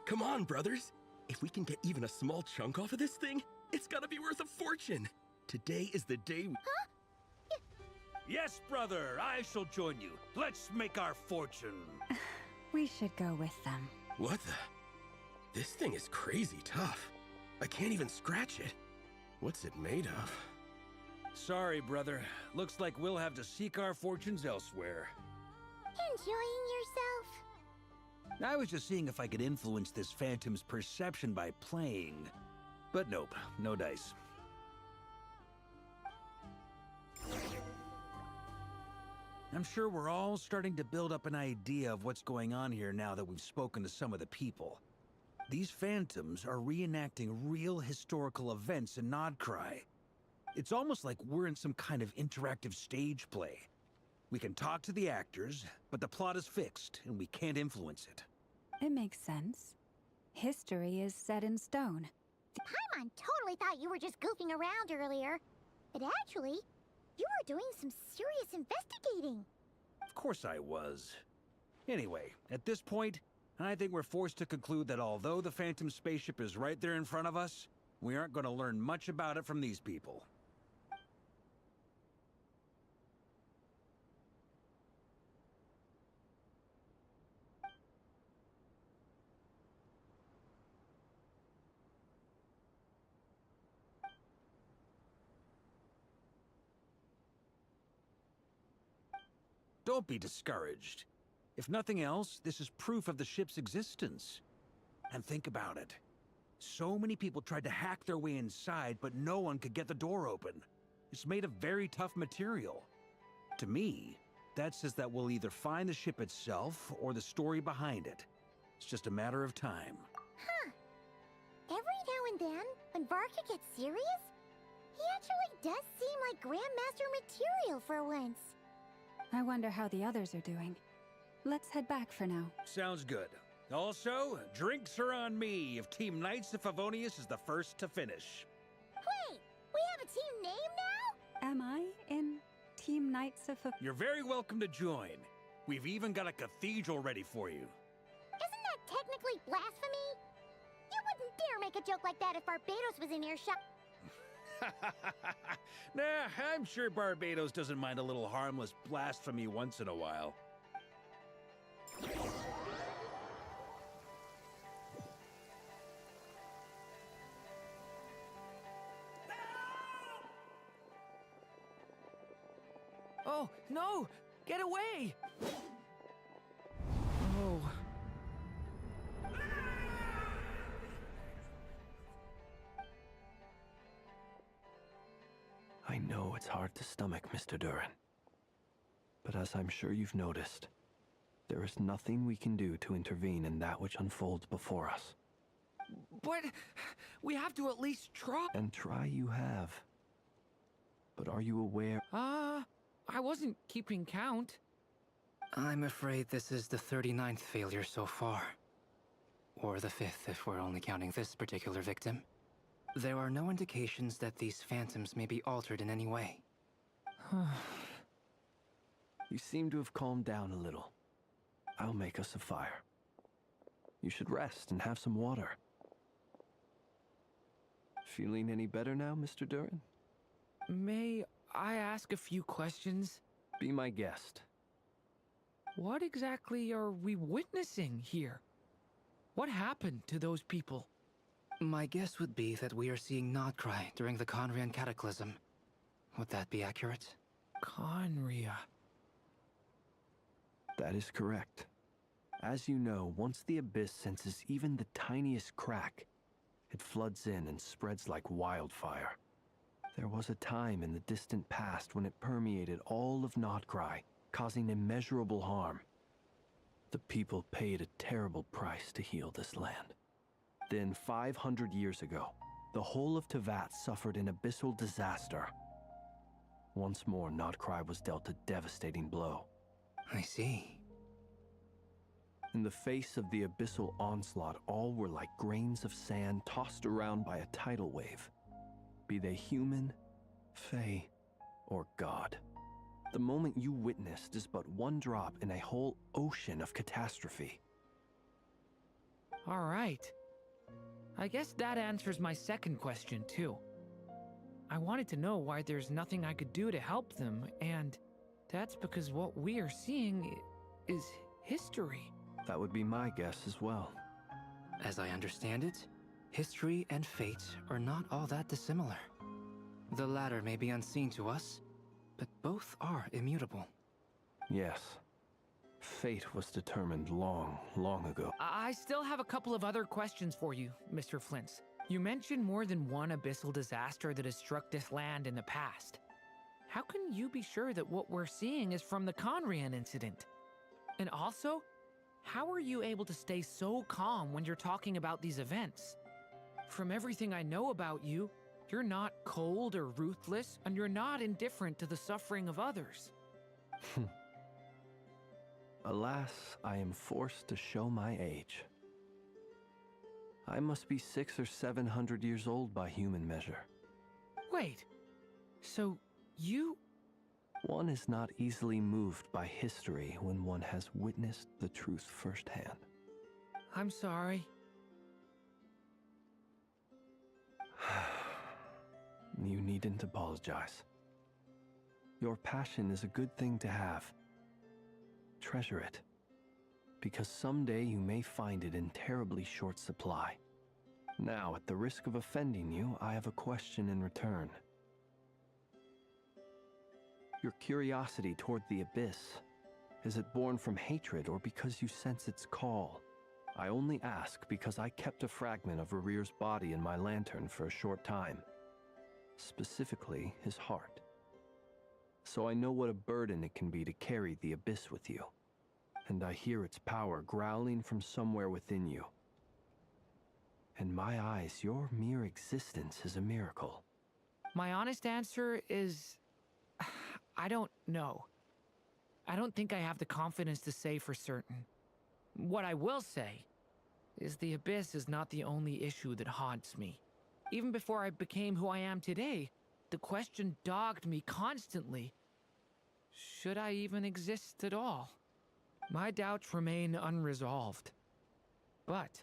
Come on, brothers. If we can get even a small chunk off of this thing, it's gotta be worth a fortune. Today is the day we... Huh? Yes, brother, I shall join you. Let's make our fortune. We should go with them. What the? This thing is crazy tough. I can't even scratch it. What's it made of? Sorry, brother. Looks like we'll have to seek our fortunes elsewhere. Enjoying yourself? I was just seeing if I could influence this phantom's perception by playing. But nope, no dice. I'm sure we're all starting to build up an idea of what's going on here now that we've spoken to some of the people. These phantoms are reenacting real historical events in Nodcry. It's almost like we're in some kind of interactive stage play. We can talk to the actors, but the plot is fixed, and we can't influence it. It makes sense. History is set in stone. Paimon totally thought you were just goofing around earlier. But actually, you were doing some serious investigating. Of course I was. Anyway, at this point, I think we're forced to conclude that although the Phantom spaceship is right there in front of us, we aren't going to learn much about it from these people. Don't be discouraged. If nothing else, this is proof of the ship's existence. And think about it. So many people tried to hack their way inside, but no one could get the door open. It's made of very tough material. To me, that says that we'll either find the ship itself or the story behind it. It's just a matter of time. Huh. Every now and then, when Varka gets serious, he actually does seem like Grandmaster material for once. I wonder how the others are doing. Let's head back for now. Sounds good. Also, drinks are on me if Team Knights of Favonius is the first to finish. Wait, we have a team name now? Am I in Team Knights of You're very welcome to join. We've even got a cathedral ready for you. Isn't that technically blasphemy? You wouldn't dare make a joke like that if Barbados was in earshot. Nah, I'm sure Barbados doesn't mind a little harmless blasphemy once in a while. Oh, no! Get away! Oh. hard to stomach, Mr. Durin. But as I'm sure you've noticed, there is nothing we can do to intervene in that which unfolds before us. But we have to at least try. And try you have. But are you aware? I wasn't keeping count. I'm afraid this is the 39th failure so far. Or the 5th if we're only counting this particular victim. There are no indications that these phantoms may be altered in any way. You seem to have calmed down a little. I'll make us a fire. You should rest and have some water. Feeling any better now, Mr. Durin? May I ask a few questions? Be my guest. What exactly are we witnessing here? What happened to those people? My guess would be that we are seeing Nodcry during the Conrian Cataclysm. Would that be accurate? Conria. That is correct. As you know, once the Abyss senses even the tiniest crack, it floods in and spreads like wildfire. There was a time in the distant past when it permeated all of Nodcry, causing immeasurable harm. The people paid a terrible price to heal this land. Then, 500 years ago, the whole of Teyvat suffered an abyssal disaster. Once more, Nodcry was dealt a devastating blow. I see. In the face of the abyssal onslaught, all were like grains of sand tossed around by a tidal wave. Be they human, fae, or god. The moment you witnessed is but one drop in a whole ocean of catastrophe. All right. I guess that answers my second question, too. I wanted to know why there's nothing I could do to help them, and that's because what we are seeing is history. That would be my guess as well. As I understand it, history and fate are not all that dissimilar. The latter may be unseen to us, but both are immutable. Yes. Fate was determined long, long ago. I still have a couple of other questions for you, Mr. Flint's. You mentioned more than one abyssal disaster that has struck this land in the past. How can you be sure that what we're seeing is from the Conrian incident? And also, how are you able to stay so calm when you're talking about these events? From everything I know about you, you're not cold or ruthless, and you're not indifferent to the suffering of others. Alas, I am forced to show my age. I must be 600 or 700 years old by human measure. Wait, so you... One is not easily moved by history when one has witnessed the truth firsthand. I'm sorry. You needn't apologize. Your passion is a good thing to have. Treasure it, because someday you may find it in terribly short supply. Now, at the risk of offending you, I have a question in return. Your curiosity toward the Abyss, is it born from hatred or because you sense its call? I only ask because I kept a fragment of Rarir's body in my lantern for a short time. Specifically, his heart. So I know what a burden it can be to carry the Abyss with you. And I hear its power growling from somewhere within you. In my eyes, your mere existence is a miracle. My honest answer is... I don't know. I don't think I have the confidence to say for certain. What I will say is the Abyss is not the only issue that haunts me. Even before I became who I am today, the question dogged me constantly. Should I even exist at all? My doubts remain unresolved. But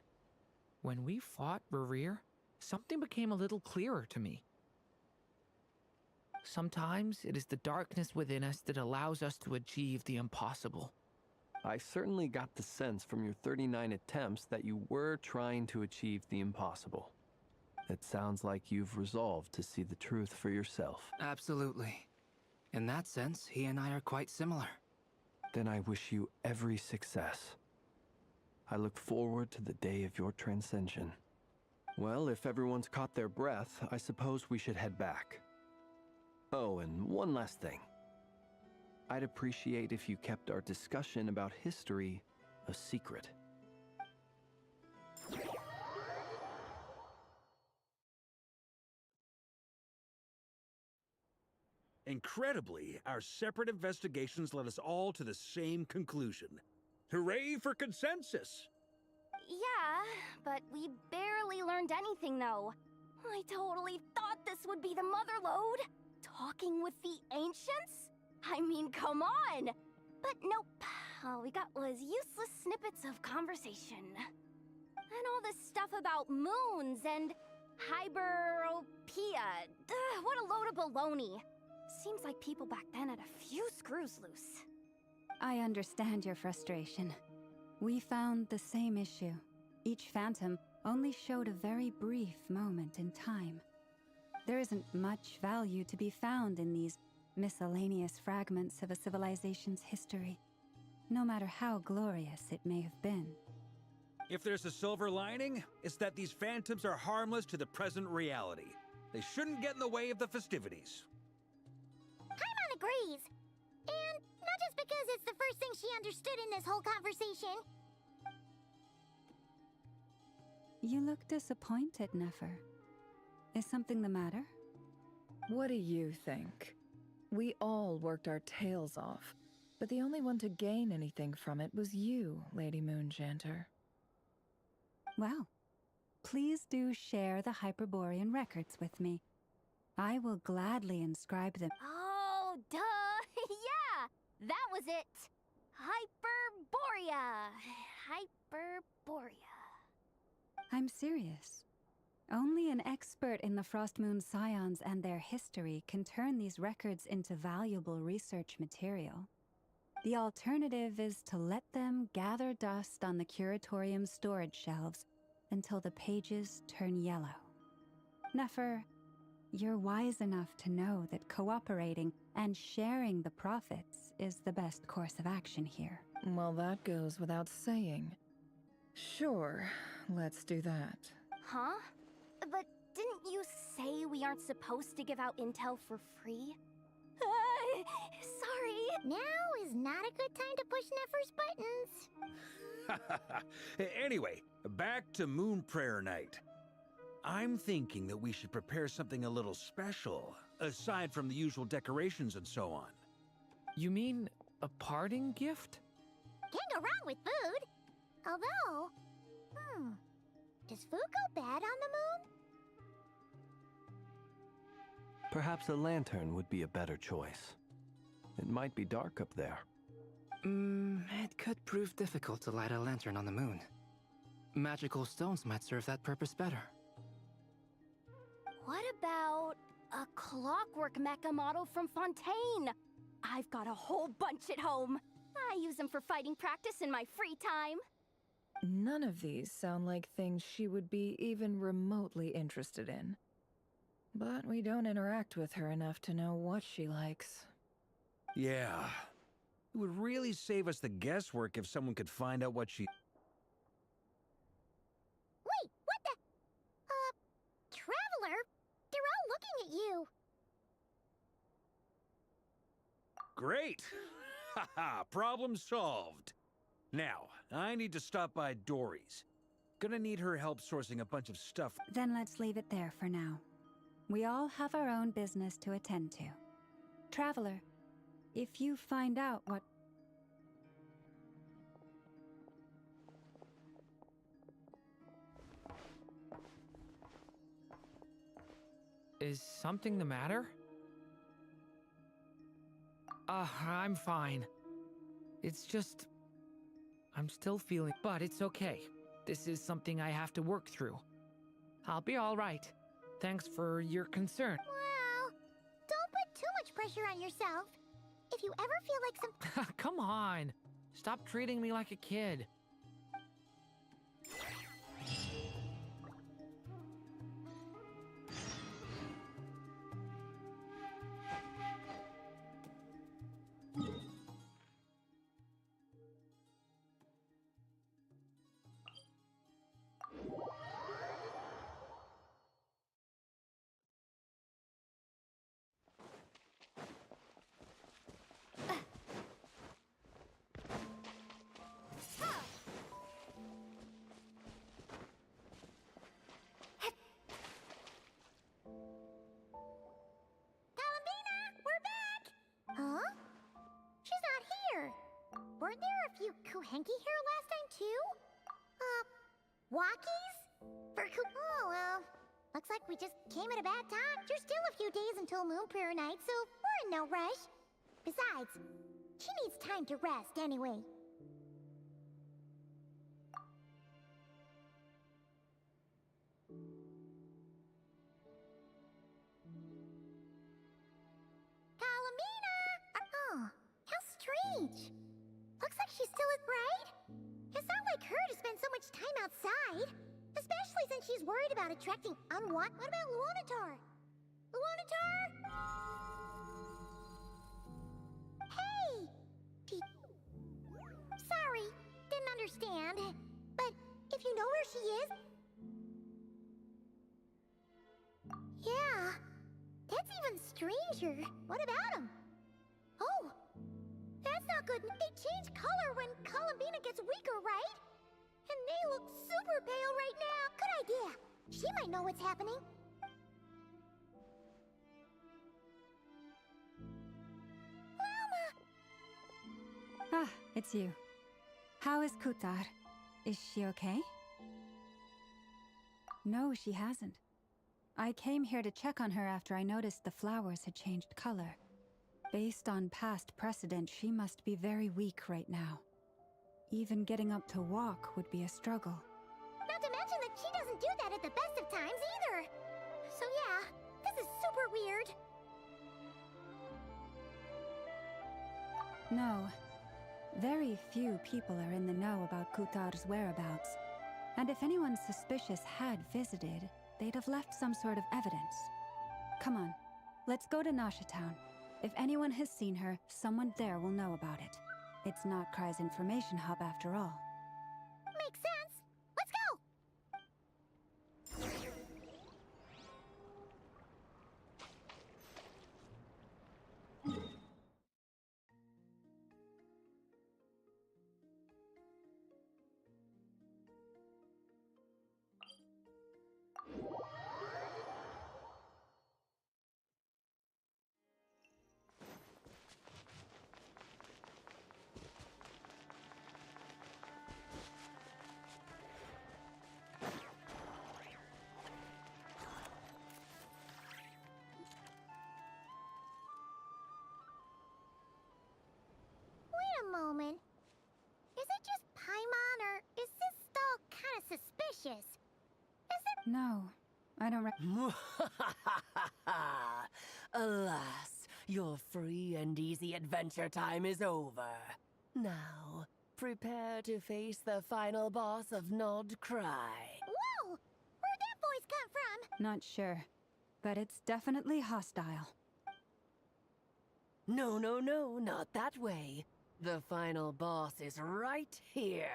when we fought Rarir, something became a little clearer to me. Sometimes it is the darkness within us that allows us to achieve the impossible. I certainly got the sense from your 39 attempts that you were trying to achieve the impossible. It sounds like you've resolved to see the truth for yourself. Absolutely. In that sense, he and I are quite similar. Then I wish you every success. I look forward to the day of your transcension. Well, if everyone's caught their breath, I suppose we should head back. Oh, and one last thing. I'd appreciate if you kept our discussion about history a secret. Incredibly, our separate investigations led us all to the same conclusion. Hooray for consensus! Yeah, but we barely learned anything, though. I totally thought this would be the mother lode. Talking with the ancients? I mean, come on! But nope. All we got was useless snippets of conversation. And all this stuff about moons and hyperopia. What a load of baloney. Seems like people back then had a few screws loose. I understand your frustration. We found the same issue. Each phantom only showed a very brief moment in time. There isn't much value to be found in these miscellaneous fragments of a civilization's history, no matter how glorious it may have been. If there's a silver lining, it's that these phantoms are harmless to the present reality. They shouldn't get in the way of the festivities. Paimon agrees. And not just because it's the first thing she understood in this whole conversation. You look disappointed, Nefer. Is something the matter? What do you think? We all worked our tails off, but the only one to gain anything from it was you, Lady Moonjanter. Well, please do share the Hyperborean records with me. I will gladly inscribe them. Oh, duh! Yeah! That was it! Hyperborea! Hyperborea. I'm serious. Only an expert in the Frost Moon Scions and their history can turn these records into valuable research material. The alternative is to let them gather dust on the Curatorium's storage shelves until the pages turn yellow. Nefer, you're wise enough to know that cooperating and sharing the profits is the best course of action here. Well, that goes without saying. Sure, let's do that. Huh? But didn't you say we aren't supposed to give out intel for free? Sorry. Now is not a good time to push Nefer's buttons. Anyway, back to Moon Prayer Night. I'm thinking that we should prepare something a little special, aside from the usual decorations and so on. You mean a parting gift? Can't go wrong with food. Although, does food go bad on the moon? Perhaps a lantern would be a better choice. It might be dark up there. It could prove difficult to light a lantern on the moon. Magical stones might serve that purpose better. What about a clockwork mecha model from Fontaine? I've got a whole bunch at home. I use them for fighting practice in my free time. None of these sound like things she would be even remotely interested in. But we don't interact with her enough to know what she likes. Yeah. It would really save us the guesswork if someone could find out what she... Wait, what the? Traveler? They're all looking at you. Great! Haha, problem solved. Now, I need to stop by Dory's. Gonna need her help sourcing a bunch of stuff. Then let's leave it there for now. We all have our own business to attend to. Traveler, if you find out what... Is something the matter? I'm fine. It's just... I'm still feeling... But it's okay. This is something I have to work through. I'll be all right. Thanks for your concern. Well, don't put too much pressure on yourself. If you ever feel like some... Come on. Stop treating me like a kid. Weren't there a few Kuhenki here last time, too? Walkies? Oh, well. Looks like we just came at a bad time. There's still a few days until Moon Prayer Night, so we're in no rush. Besides, she needs time to rest anyway. Calamina! Oh, how strange. Looks like she's still at right? It's not like her to spend so much time outside. Especially since she's worried about attracting unwanted. What about Luonatar? Luonatar? Hey! Sorry, didn't understand. But if you know where she is... Yeah, that's even stranger. What about him? Oh, that's not good. They change color when Columbina gets weaker, right? And they look super pale right now. Good idea. She might know what's happening. Wilma! Ah, it's you. How is Kutar? Is she okay? No, she hasn't. I came here to check on her after I noticed the flowers had changed color. Based on past precedent, she must be very weak right now. Even getting up to walk would be a struggle. Not to mention that she doesn't do that at the best of times either. So yeah, this is super weird. No. Very few people are in the know about Kutar's whereabouts. And if anyone suspicious had visited, they'd have left some sort of evidence. Come on, let's go to Nasha Town. If anyone has seen her, someone there will know about it. It's not Cry's information hub after all. Makes sense. Let's go! Moment. Is it just Paimon, or is this stall kind of suspicious? Is it? No, I don't Alas, your free and easy adventure time is over. Now, prepare to face the final boss of Nod Cry. Whoa! Where'd that voice come from? Not sure, but it's definitely hostile. No, not that way. The final boss is right here.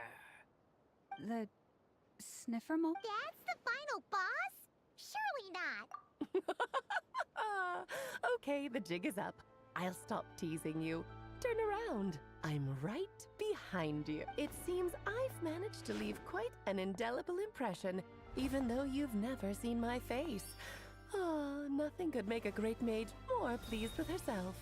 The Sniffermo? That's the final boss? Surely not. Okay, the jig is up. I'll stop teasing you. Turn around. I'm right behind you. It seems I've managed to leave quite an indelible impression, even though you've never seen my face. Ah, nothing could make a great mage more pleased with herself.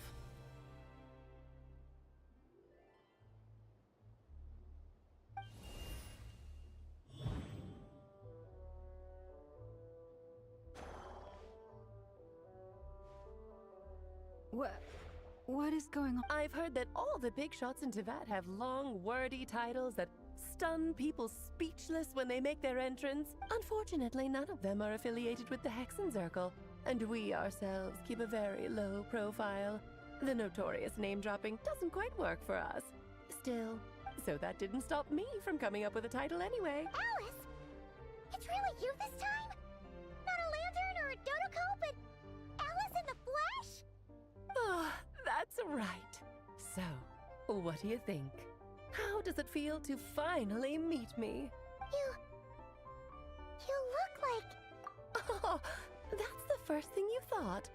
What is going on? I've heard that all the big shots in Teyvat have long, wordy titles that stun people speechless when they make their entrance. Unfortunately, none of them are affiliated with the Hexenzirkel, and we ourselves keep a very low profile. The notorious name-dropping doesn't quite work for us. Still, so that didn't stop me from coming up with a title anyway. Alice? It's really you this time? Not a lantern or a Dodoko, but Alice in the flesh? Oh, that's right. So, what do you think? How does it feel to finally meet me? You look like... Oh, that's the first thing you thought.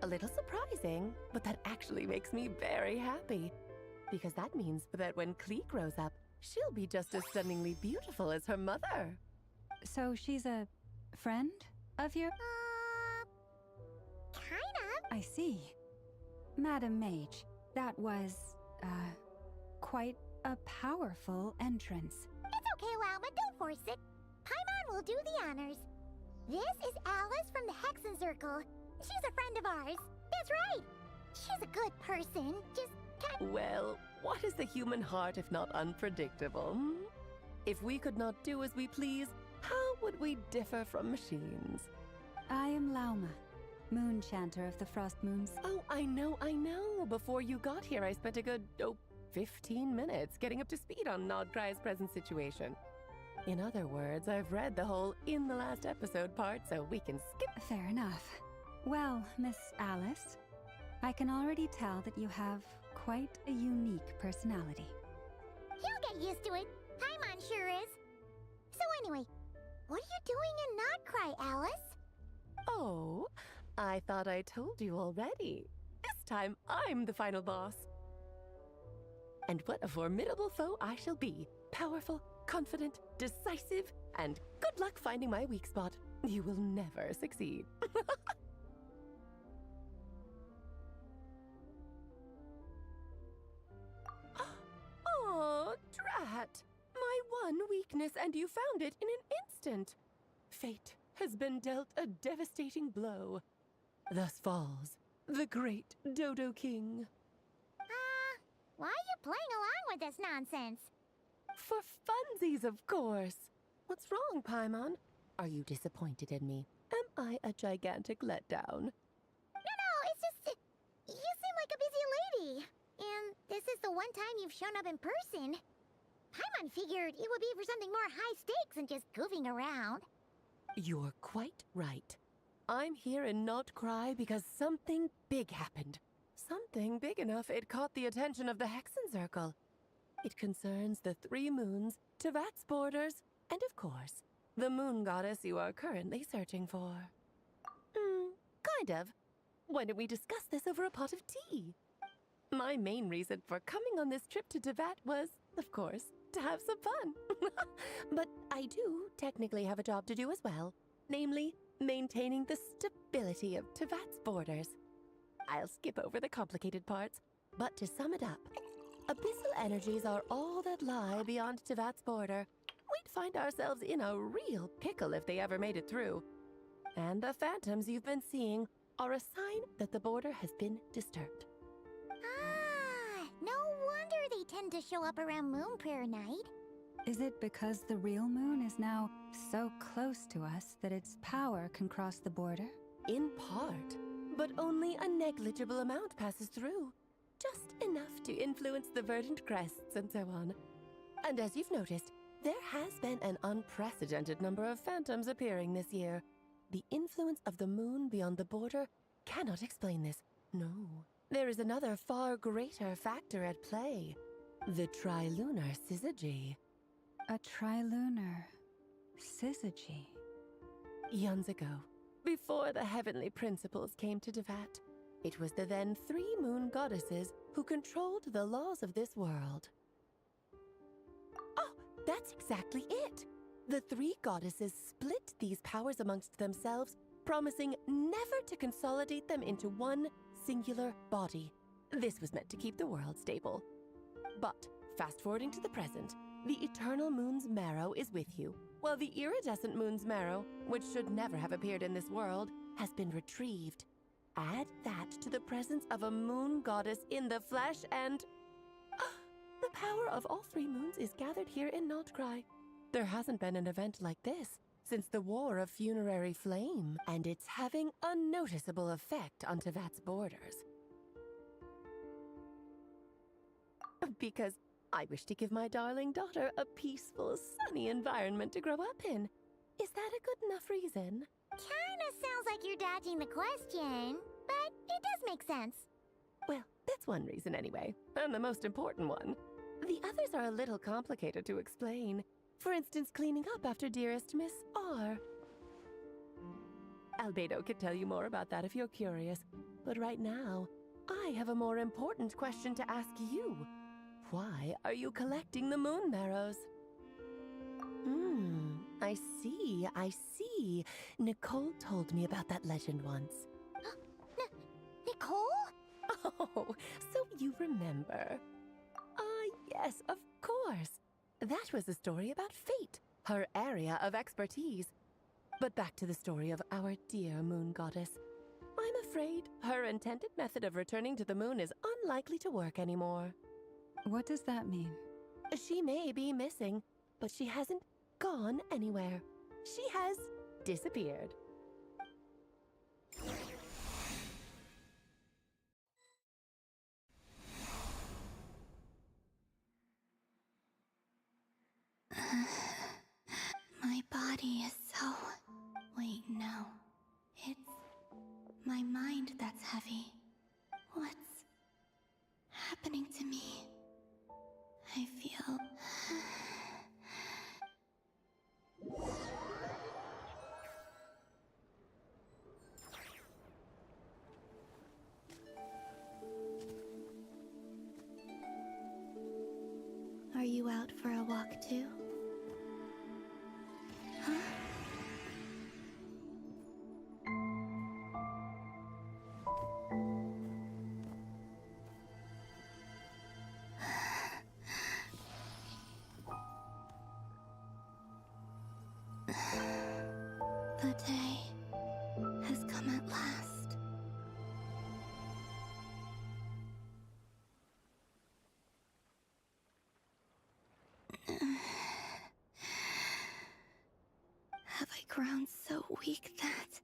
A little surprising, but that actually makes me very happy. Because that means that when Klee grows up, she'll be just as stunningly beautiful as her mother. So she's a friend of your... kind of. I see. Madam Mage, that was, quite a powerful entrance. It's okay, Lauma, don't force it. Paimon will do the honors. This is Alice from the Hexen Circle. She's a friend of ours. That's right. She's a good person. Just Well, what is the human heart if not unpredictable? Hmm? If we could not do as we please, how would we differ from machines? I am Lauma, Moon Chanter of the Frost Moons. Oh, I know. Before you got here, I spent a good, 15 minutes getting up to speed on Nodcry's present situation. In other words, I've read the whole in the last episode part, so we can skip. Fair enough. Well, Miss Alice, I can already tell that you have quite a unique personality. He'll get used to it. Paimon sure is. So anyway, what are you doing in Nodcry, Alice? Oh, I thought I told you already. This time, I'm the final boss. And what a formidable foe I shall be. Powerful, confident, decisive, and good luck finding my weak spot. You will never succeed. Oh, drat! My one weakness, and you found it in an instant. Fate has been dealt a devastating blow. Thus falls the great Dodo King. Why are you playing along with this nonsense? For funsies, of course. What's wrong, Paimon? Are you disappointed in me? Am I a gigantic letdown? No, it's just... You seem like a busy lady. And this is the one time you've shown up in person. Paimon figured it would be for something more high stakes than just goofing around. You're quite right. I'm here in Nodcry because something big happened. Something big enough it caught the attention of the Hexen Circle. It concerns the 3 moons, Tevat's borders, and of course, the moon goddess you are currently searching for. Kind of. Why don't we discuss this over a pot of tea? My main reason for coming on this trip to Tevat was, of course, to have some fun. But I do technically have a job to do as well, namely, maintaining the stability of Tevat's borders. I'll skip over the complicated parts, but to sum it up, abyssal energies are all that lie beyond Tevat's border. We'd find ourselves in a real pickle if they ever made it through. And the phantoms you've been seeing are a sign that the border has been disturbed. No wonder they tend to show up around Moon Prayer Night. Is it because the real moon is now so close to us that its power can cross the border? In part, but only a negligible amount passes through. Just enough to influence the verdant crests and so on. And as you've noticed, there has been an unprecedented number of phantoms appearing this year. The influence of the moon beyond the border cannot explain this. No. There is another far greater factor at play. The trilunar syzygy. A trilunar syzygy. Eons ago, before the heavenly principles came to Tevat, it was the then 3 moon goddesses who controlled the laws of this world. Oh, that's exactly it! The 3 goddesses split these powers amongst themselves, promising never to consolidate them into one singular body. This was meant to keep the world stable. But, fast-forwarding to the present, the eternal moon's marrow is with you, while the iridescent moon's marrow, which should never have appeared in this world, has been retrieved. Add that to the presence of a moon goddess in the flesh and... the power of all 3 moons is gathered here in Nodcry. There hasn't been an event like this since the War of Funerary Flame, and it's having a noticeable effect on Tevat's borders. Because I wish to give my darling daughter a peaceful, sunny environment to grow up in. Is that a good enough reason? Kinda sounds like you're dodging the question, but it does make sense. Well, that's one reason anyway, and the most important one. The others are a little complicated to explain. For instance, cleaning up after dearest Miss R. Albedo could tell you more about that if you're curious, but right now, I have a more important question to ask you. Why are you collecting the moon marrows? I see. Nicole told me about that legend once. Nicole? Oh, so you remember. Yes, of course. That was a story about fate, her area of expertise. But back to the story of our dear moon goddess. I'm afraid her intended method of returning to the moon is unlikely to work anymore. What does that mean? She may be missing, but she hasn't gone anywhere. She has disappeared. My body is so... Wait, no. It's my mind that's heavy. What's happening to me? I feel... Are you out for a walk too? Huh? The day has come at last. Have I grown so weak that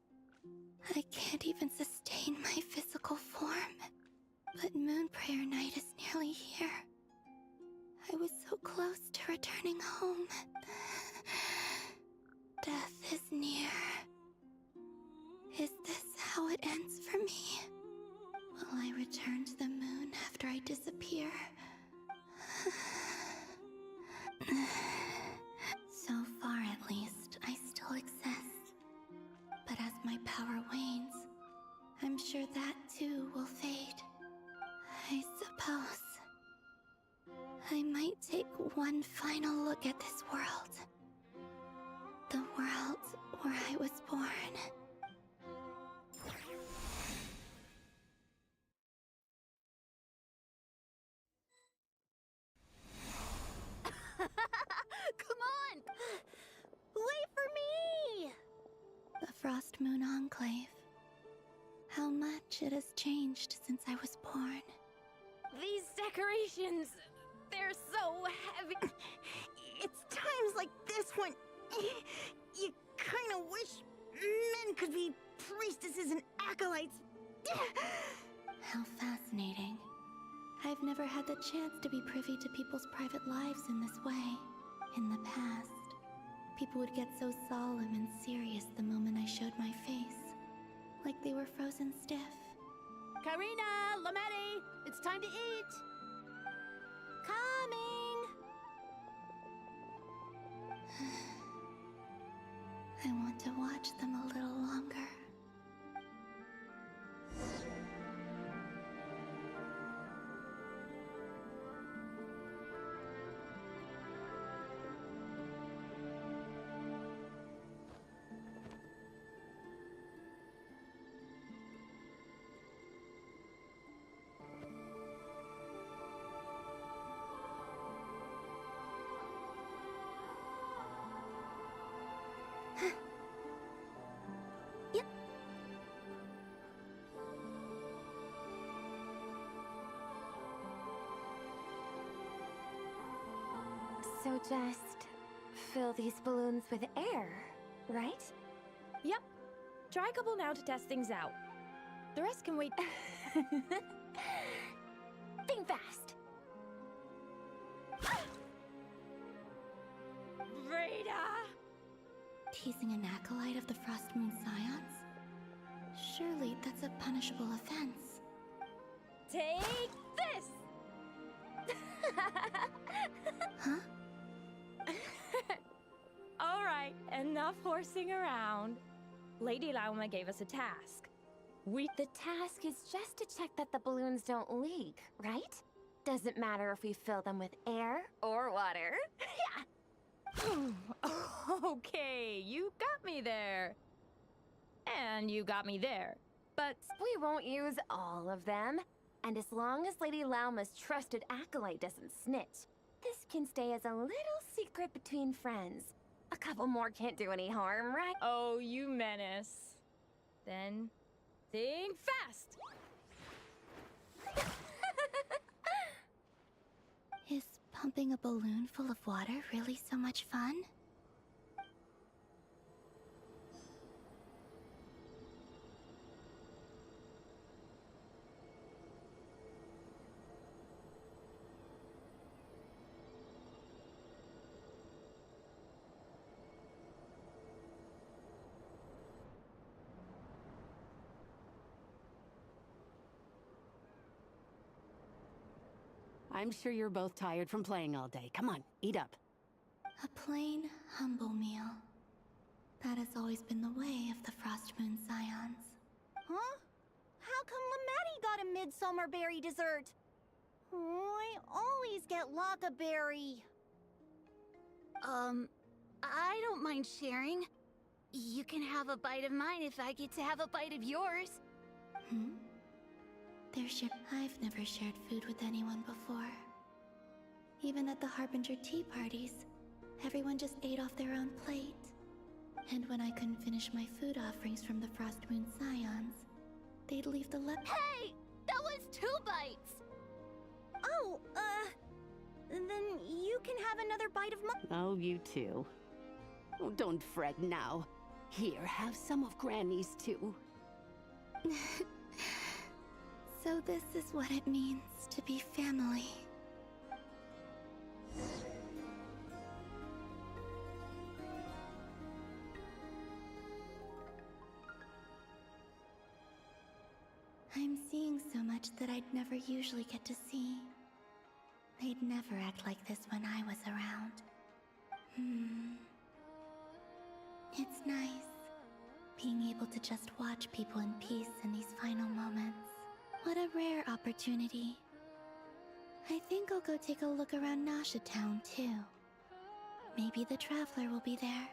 I can't even sustain my physical form? But Moon Prayer Night is nearly here. I was so close to returning home. Death is near. Is this how it ends for me? Will I return to the moon after I disappear? So far, at least, I still exist. But as my power wanes, I'm sure that too will fade. I suppose I might take one final look at this world. The world where I was born. Come on! Wait for me! The Frost Moon Enclave. How much it has changed since I was born. These decorations, they're so heavy. It's times like this when you kind of wish men could be priestesses and acolytes. How fascinating. I've never had the chance to be privy to people's private lives in this way. In the past, people would get so solemn and serious the moment I showed my face. Like they were frozen stiff. Karina, Lametti, it's time to eat. Coming. I want to watch them a little longer. Yep. So just fill these balloons with air, right? Yep. Try a couple now to test things out. The rest can wait. Think fast. Rita! Teasing an acolyte of the Frost Moon Scions? Surely that's a punishable offense. Take this! Huh? All right, enough horsing around. Lady Lauma gave us a task. The task is just to check that the balloons don't leak, right? Doesn't matter if we fill them with air or water. Yeah. Okay, you got me there. And you got me there. But we won't use all of them. And as long as Lady Lauma's trusted acolyte doesn't snitch, can stay as a little secret between friends. A couple more can't do any harm, right? Oh, you menace. Then, think fast! Is pumping a balloon full of water really so much fun? I'm sure you're both tired from playing all day. Come on, eat up. A plain, humble meal. That has always been the way of the Frost Moon Scions. Huh? How come Lamatti got a midsummer berry dessert? Oh, I always get Lockaberry. I don't mind sharing. You can have a bite of mine if I get to have a bite of yours. I've never shared food with anyone before. Even at the Harbinger tea parties, everyone just ate off their own plate. And when I couldn't finish my food offerings from the Frost Moon Scions, they'd leave the Hey! That was 2 bites! Oh, then you can have another bite of mine. Oh, you too. Oh, don't fret now. Here, have some of Granny's too. So this is what it means to be family. I'm seeing so much that I'd never usually get to see. They'd never act like this when I was around. It's nice, being able to just watch people in peace in these final moments. What a rare opportunity. I think I'll go take a look around Nasha Town, too. Maybe the Traveler will be there.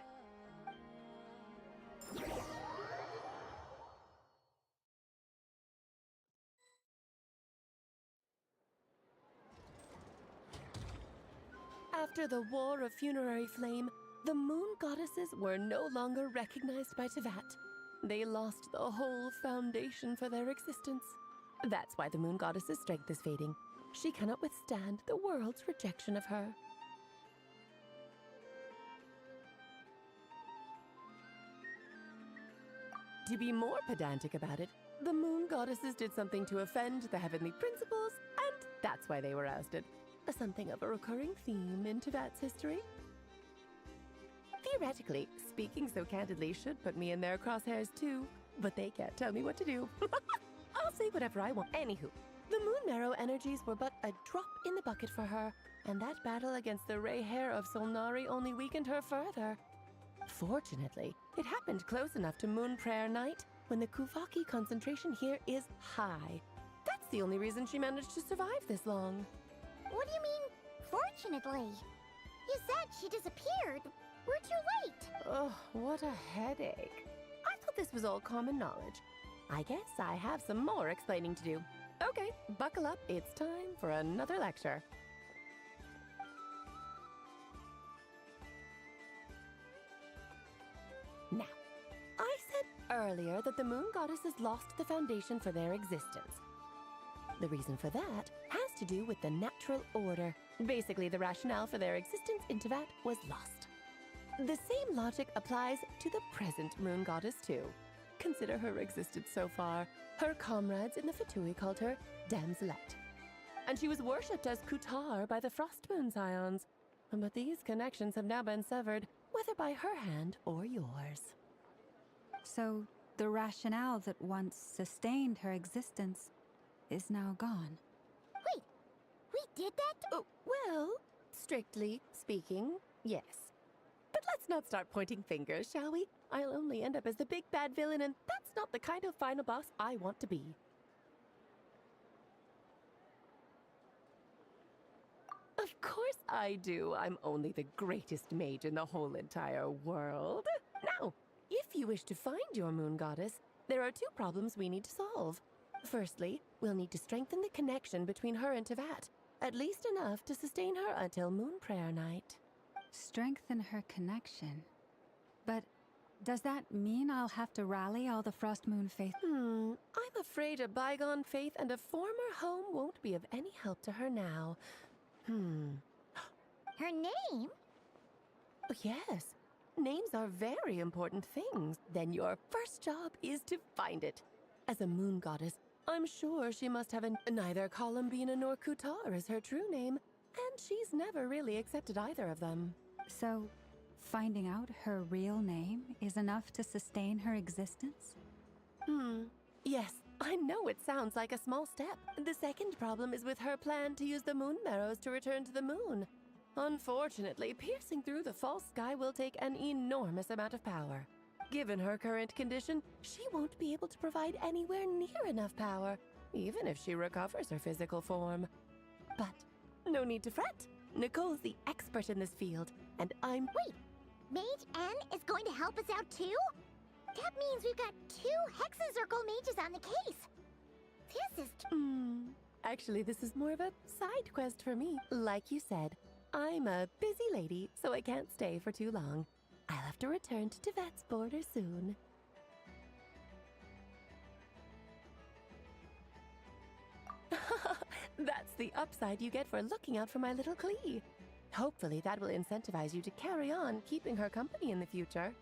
After the War of Funerary Flame, the Moon Goddesses were no longer recognized by Teyvat. They lost the whole foundation for their existence. That's why the Moon Goddess's strength is fading. She cannot withstand the world's rejection of her. To be more pedantic about it, the Moon Goddesses did something to offend the Heavenly Principles, and that's why they were ousted. Something of a recurring theme in Teyvat's history. Theoretically, speaking so candidly should put me in their crosshairs too, but they can't tell me what to do. I'll say whatever I want. Anywho, the Moon Marrow energies were but a drop in the bucket for her, and that battle against the Ray Hair of Solnari only weakened her further. Fortunately, it happened close enough to Moon Prayer Night when the Kuvaki concentration here is high. That's the only reason she managed to survive this long. What do you mean, fortunately? You said she disappeared. We're too late. Oh, what a headache. I thought this was all common knowledge. I guess I have some more explaining to do. Okay, buckle up. It's time for another lecture. Now, I said earlier that the Moon Goddesses lost the foundation for their existence. The reason for that has to do with the natural order. Basically, the rationale for their existence in Teyvat was lost. The same logic applies to the present Moon Goddess too. Consider her existence so far. Her comrades in the Fatui called her Damselette. And she was worshipped as Kutar by the Frost Moon Scions. But these connections have now been severed, whether by her hand or yours. So, the rationale that once sustained her existence is now gone. Wait, we did that? Oh, well, strictly speaking, yes. But let's not start pointing fingers, shall we? I'll only end up as the big bad villain, and that's not the kind of final boss I want to be. Of course I do. I'm only the greatest mage in the whole entire world. Now, if you wish to find your Moon Goddess, there are 2 problems we need to solve. Firstly, we'll need to strengthen the connection between her and Teyvat, At least enough to sustain her until Moon Prayer Night. Strengthen her connection. But does that mean I'll have to rally all the Frost Moon faith? I'm afraid a bygone faith and a former home won't be of any help to her now. Her name? Oh, yes. Names are very important things. Then your first job is to find it. As a moon goddess, I'm sure she must have neither Columbina nor Kutar as her true name, and she's never really accepted either of them. So, finding out her real name is enough to sustain her existence? Yes, I know it sounds like a small step. The second problem is with her plan to use the moon marrows to return to the moon. Unfortunately, piercing through the false sky will take an enormous amount of power. Given her current condition, she won't be able to provide anywhere near enough power, even if she recovers her physical form. But no need to fret. Nicole's the expert in this field, and I'm... Wait, Mage N is going to help us out too? That means we've got 2 Hexencircle mages on the case. This is... Actually, this is more of a side quest for me. Like you said, I'm a busy lady, so I can't stay for too long. I'll have to return to Tibet's border soon. That's the upside you get for looking out for my little Klee. Hopefully that will incentivize you to carry on keeping her company in the future.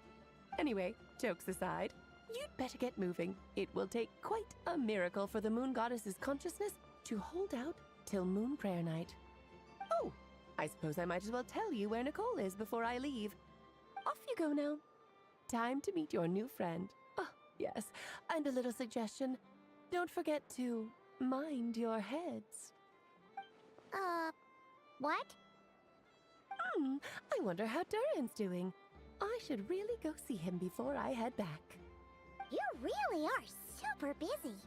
Anyway, jokes aside, you'd better get moving. It will take quite a miracle for the moon goddess's consciousness to hold out till Moon Prayer Night. Oh, I suppose I might as well tell you where Nicole is before I leave. Off you go now. Time to meet your new friend. Oh, yes, and a little suggestion. Don't forget to mind your heads. What? I wonder how Durin's doing. I should really go see him before I head back. You really are super busy.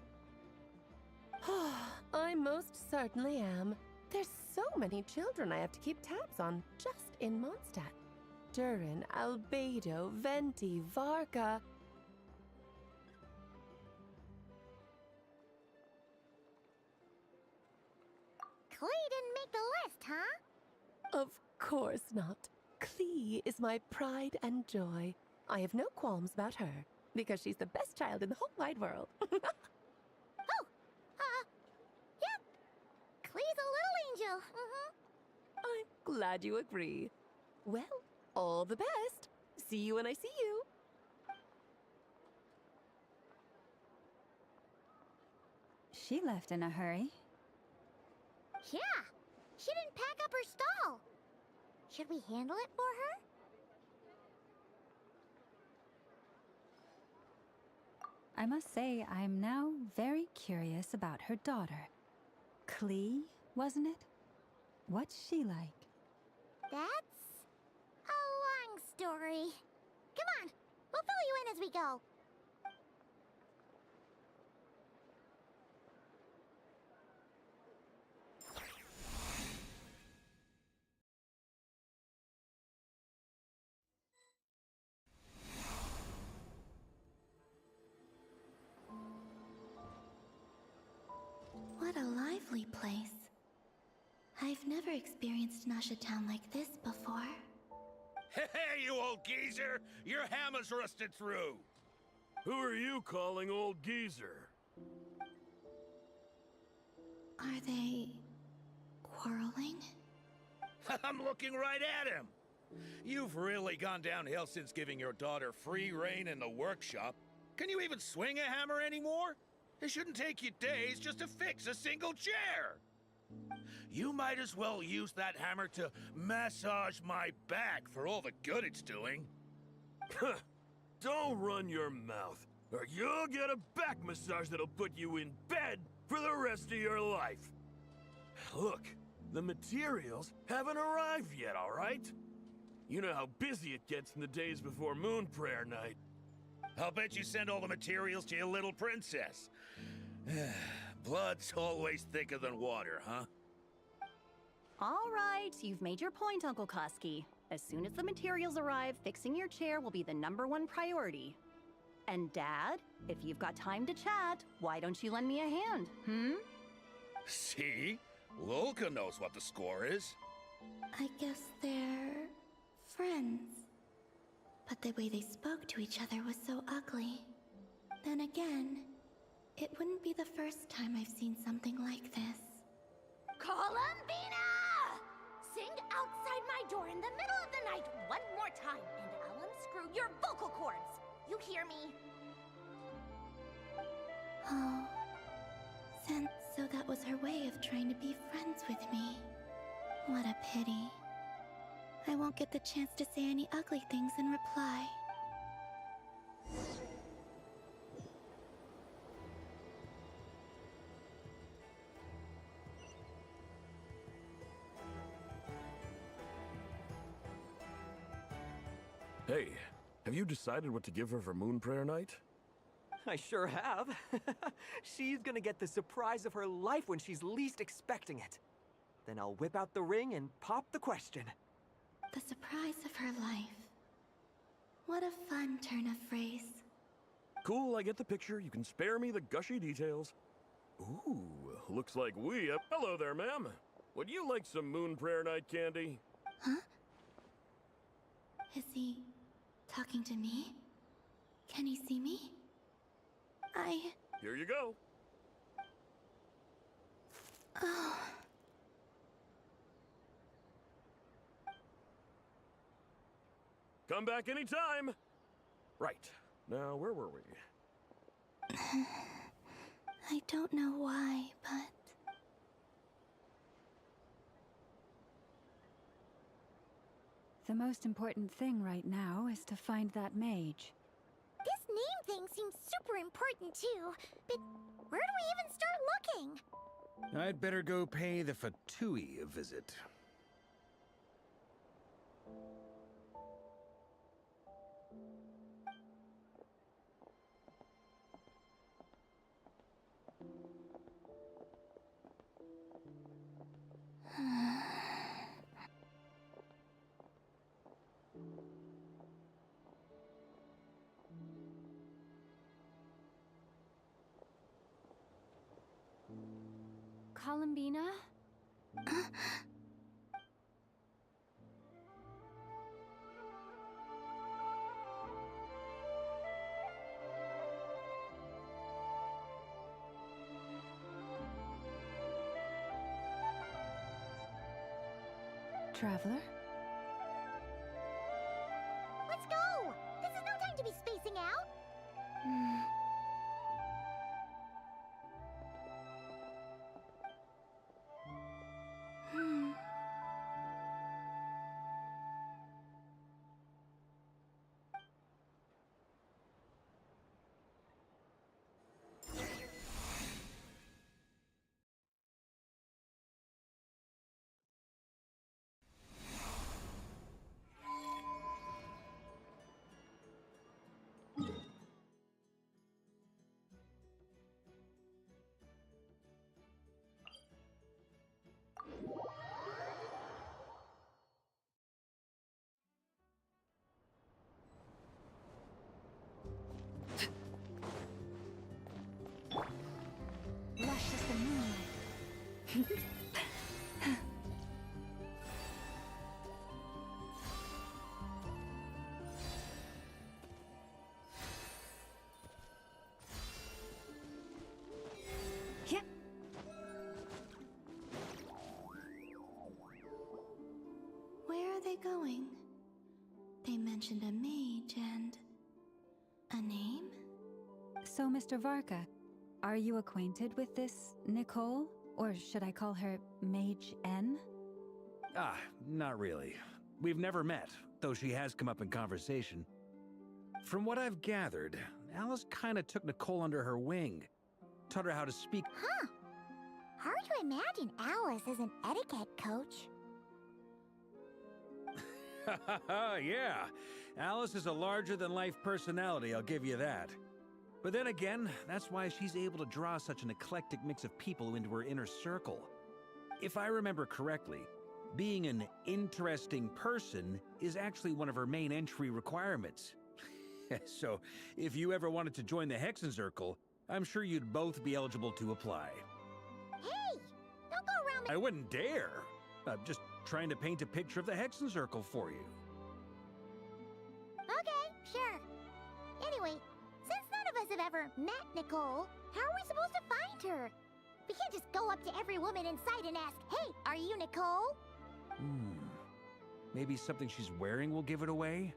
I most certainly am. There's so many children I have to keep tabs on just in Mondstadt. Durin, Albedo, Venti, Varka. Klee didn't make the list, huh? Of course not. Klee is my pride and joy. I have no qualms about her, because she's the best child in the whole wide world. Yep. Klee's a little angel. I'm glad you agree. Well, all the best. See you when I see you. She left in a hurry. Yeah, she didn't pack up her stall. Should we handle it for her? I must say, I'm now very curious about her daughter. Klee, wasn't it? What's she like? That's a long story. Come on, we'll fill you in as we go. What a lively place. I've never experienced Nasha Town like this before. Hey, you old geezer! Your hammer's rusted through! Who are you calling old geezer? Are they quarreling? I'm looking right at him! You've really gone downhill since giving your daughter free rein in the workshop. Can you even swing a hammer anymore? It shouldn't take you days just to fix a single chair! You might as well use that hammer to massage my back for all the good it's doing. Don't run your mouth, or you'll get a back massage that'll put you in bed for the rest of your life. Look, the materials haven't arrived yet, all right? You know how busy it gets in the days before Moon Prayer Night. I'll bet you send all the materials to your little princess. Blood's always thicker than water, huh? All right, you've made your point, Uncle Koski. As soon as the materials arrive, fixing your chair will be the #1 priority. And Dad, if you've got time to chat, why don't you lend me a hand, See? Lolka knows what the score is. I guess they're friends. But the way they spoke to each other was so ugly. Then again, it wouldn't be the first time I've seen something like this. Columbina! Sing outside my door in the middle of the night one more time, and I'll unscrew your vocal cords. You hear me? Oh. So that was her way of trying to be friends with me. What a pity. I won't get the chance to say any ugly things in reply. Hey, have you decided what to give her for Moon Prayer Night? I sure have. She's gonna get the surprise of her life when she's least expecting it. Then I'll whip out the ring and pop the question. The surprise of her life. What a fun turn of phrase. Cool, I get the picture. You can spare me the gushy details. Ooh, looks like we have... Hello there, ma'am. Would you like some Moon Prayer Night candy? Huh? Is he talking to me? Can he see me? Here you go. Oh. Come back anytime. Right. Now, where were we? I don't know why, but... The most important thing right now is to find that mage. This name thing seems super important too, but where do we even start looking? I'd better go pay the Fatui a visit. Columbina? Traveler? Let's go! This is no time to be spacing out! Lush as the moonlight. Yeah. Where are they going? They mentioned a mage and... a name? So, Mr. Varka, are you acquainted with this Nicole? Or should I call her Mage N? Ah, not really. We've never met, though she has come up in conversation. From what I've gathered, Alice kinda took Nicole under her wing. Taught her how to speak. Huh. Hard to imagine Alice as an etiquette coach. Yeah, Alice is a larger-than-life personality, I'll give you that. But then again, that's why she's able to draw such an eclectic mix of people into her inner circle. If I remember correctly, being an interesting person is actually one of her main entry requirements. So, if you ever wanted to join the Hexenzirkel, I'm sure you'd both be eligible to apply. Hey! Don't go around I wouldn't dare. I'm just trying to paint a picture of the Hexencircle for you. Okay, sure. Anyway, since none of us have ever met Nicole, how are we supposed to find her? We can't just go up to every woman in sight and ask, "Hey, are you Nicole?" Maybe something she's wearing will give it away?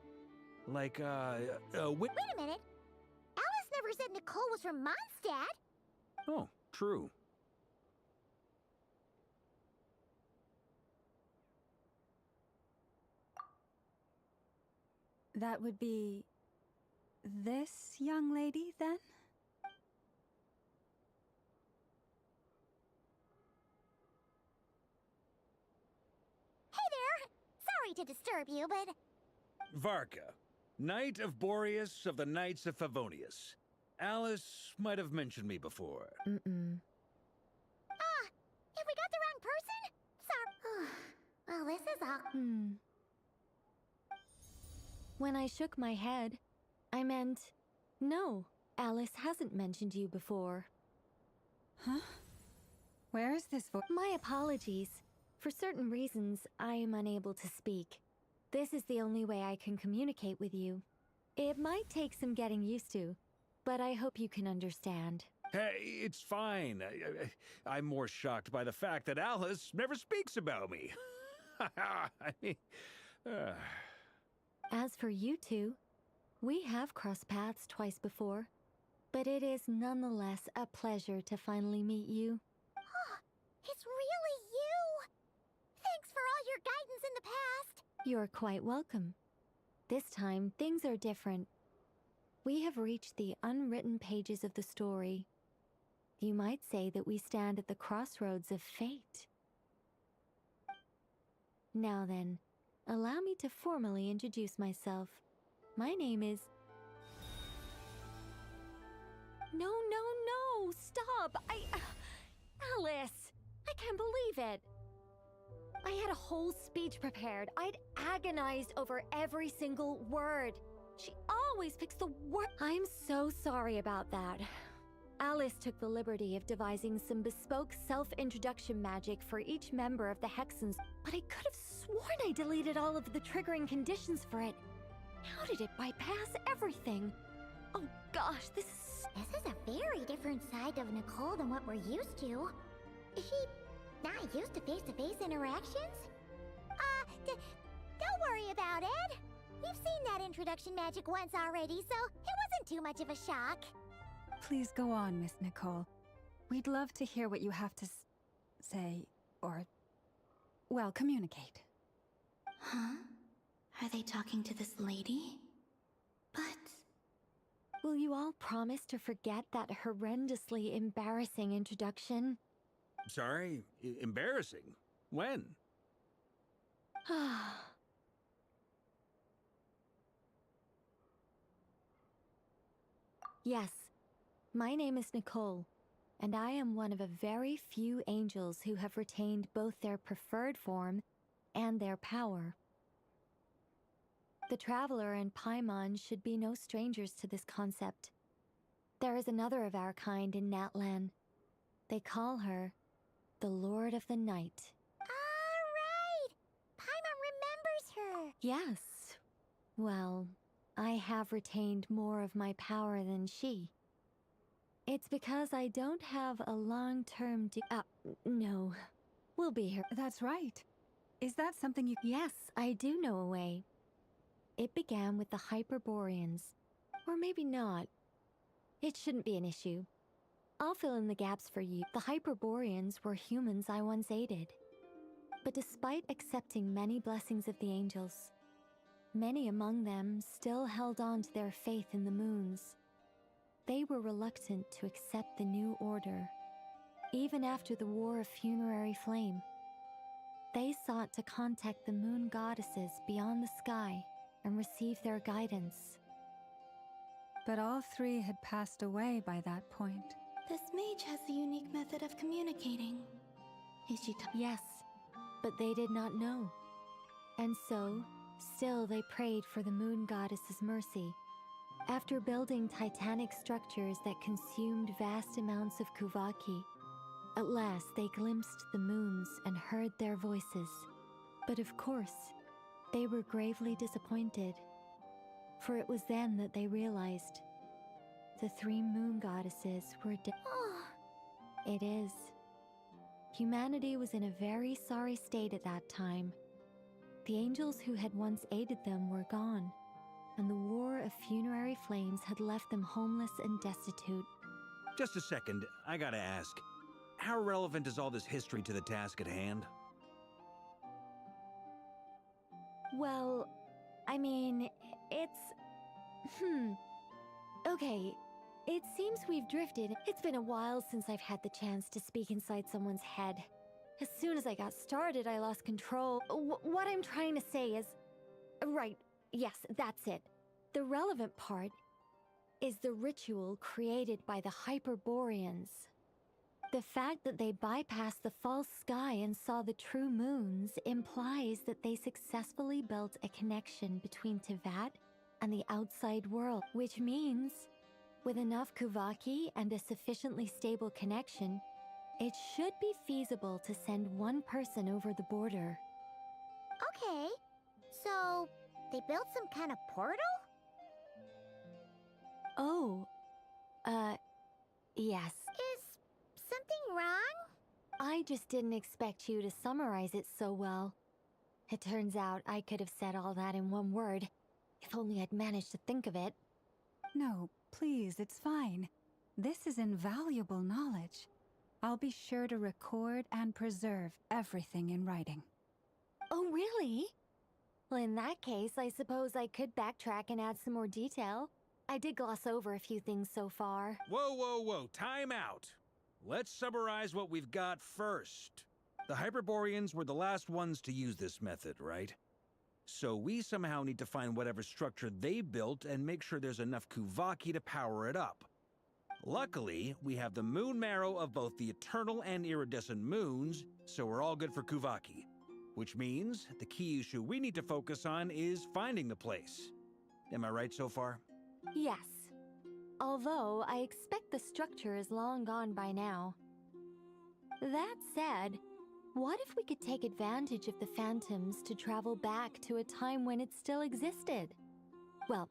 Like, Wait a minute. Alice never said Nicole was from Mondstadt. Oh, true. That would be this young lady, then? Hey there! Sorry to disturb you, but... Varka, Knight of Boreas of the Knights of Favonius. Alice might have mentioned me before. Have we got the wrong person? Sorry. Well, this is all... When I shook my head, I meant, no, Alice hasn't mentioned you before. Huh? Where is this voice? My apologies. For certain reasons, I am unable to speak. This is the only way I can communicate with you. It might take some getting used to, but I hope you can understand. Hey, it's fine. I'm more shocked by the fact that Alice never speaks about me. I mean, As for you two, we have crossed paths twice before, but it is nonetheless a pleasure to finally meet you. It's really you! Thanks for all your guidance in the past! You're quite welcome. This time, things are different. We have reached the unwritten pages of the story. You might say that we stand at the crossroads of fate. Now then, allow me to formally introduce myself. My name is... No, stop! Alice! I can't believe it! I had a whole speech prepared. I'd agonized over every single word. She always picks the word. I'm so sorry about that. Alice took the liberty of devising some bespoke self-introduction magic for each member of the Hexens, but I could have sworn I deleted all of the triggering conditions for it. How did it bypass everything? Oh gosh, this is a very different side of Nicole than what we're used to. Is she not used to face-to-face interactions? Don't worry about it. We've seen that introduction magic once already, so it wasn't too much of a shock. Please go on, Miss Nicole. We'd love to hear what you have to say, or, well, communicate. Huh? Are they talking to this lady? But... Will you all promise to forget that horrendously embarrassing introduction? sorry, embarrassing. When? Yes, my name is Nicole, and I am one of a very few angels who have retained both their preferred form and their power. The Traveler and Paimon should be no strangers to this concept. There is another of our kind in Natlan. They call her the Lord of the Night. Right! Paimon remembers her! Yes. Well, I have retained more of my power than she. It's because I don't have a long-term no. We'll be here. That's right. Is that something you... Yes, I do know a way. It began with the Hyperboreans. Or maybe not. It shouldn't be an issue. I'll fill in the gaps for you. The Hyperboreans were humans I once aided. But despite accepting many blessings of the angels, many among them still held on to their faith in the moons. They were reluctant to accept the new order. Even after the War of Funerary Flame, they sought to contact the moon goddesses beyond the sky and receive their guidance. But all three had passed away by that point. This mage has a unique method of communicating. Is she Yes, but they did not know. And so, still they prayed for the moon goddess's mercy. After building titanic structures that consumed vast amounts of Kuvaki, At last, they glimpsed the moons and heard their voices. But of course, they were gravely disappointed. For it was then that they realized the 3 moon goddesses were dead. It is. Humanity was in a very sorry state at that time. The angels who had once aided them were gone, and the war of funerary flames had left them homeless and destitute. Just a second, I gotta ask. How relevant is all this history to the task at hand? Well, I mean, it's... Okay, it seems we've drifted. It's been a while since I've had the chance to speak inside someone's head. As soon as I got started, I lost control. What I'm trying to say is... Right, yes, that's it. The relevant part is the ritual created by the Hyperboreans. The fact that they bypassed the false sky and saw the true moons implies that they successfully built a connection between Tivat and the outside world, which means, with enough Kuvaki and a sufficiently stable connection, it should be feasible to send one person over the border. Okay, so they built some kind of portal? Oh, yes. Is something wrong? I just didn't expect you to summarize it so well. It turns out I could have said all that in one word, if only I'd managed to think of it. No, please, it's fine. This is invaluable knowledge. I'll be sure to record and preserve everything in writing. Oh, really? Well, in that case, I suppose I could backtrack and add some more detail. I did gloss over a few things so far. Whoa, whoa, whoa, time out! Let's summarize what we've got first. The Hyperboreans were the last ones to use this method, right? So we somehow need to find whatever structure they built and make sure there's enough Kuvaki to power it up. Luckily, we have the moon marrow of both the eternal and iridescent moons, so we're all good for Kuvaki. Which means the key issue we need to focus on is finding the place. Am I right so far? Yes. Although, I expect the structure is long gone by now. That said, what if we could take advantage of the phantoms to travel back to a time when it still existed? Well,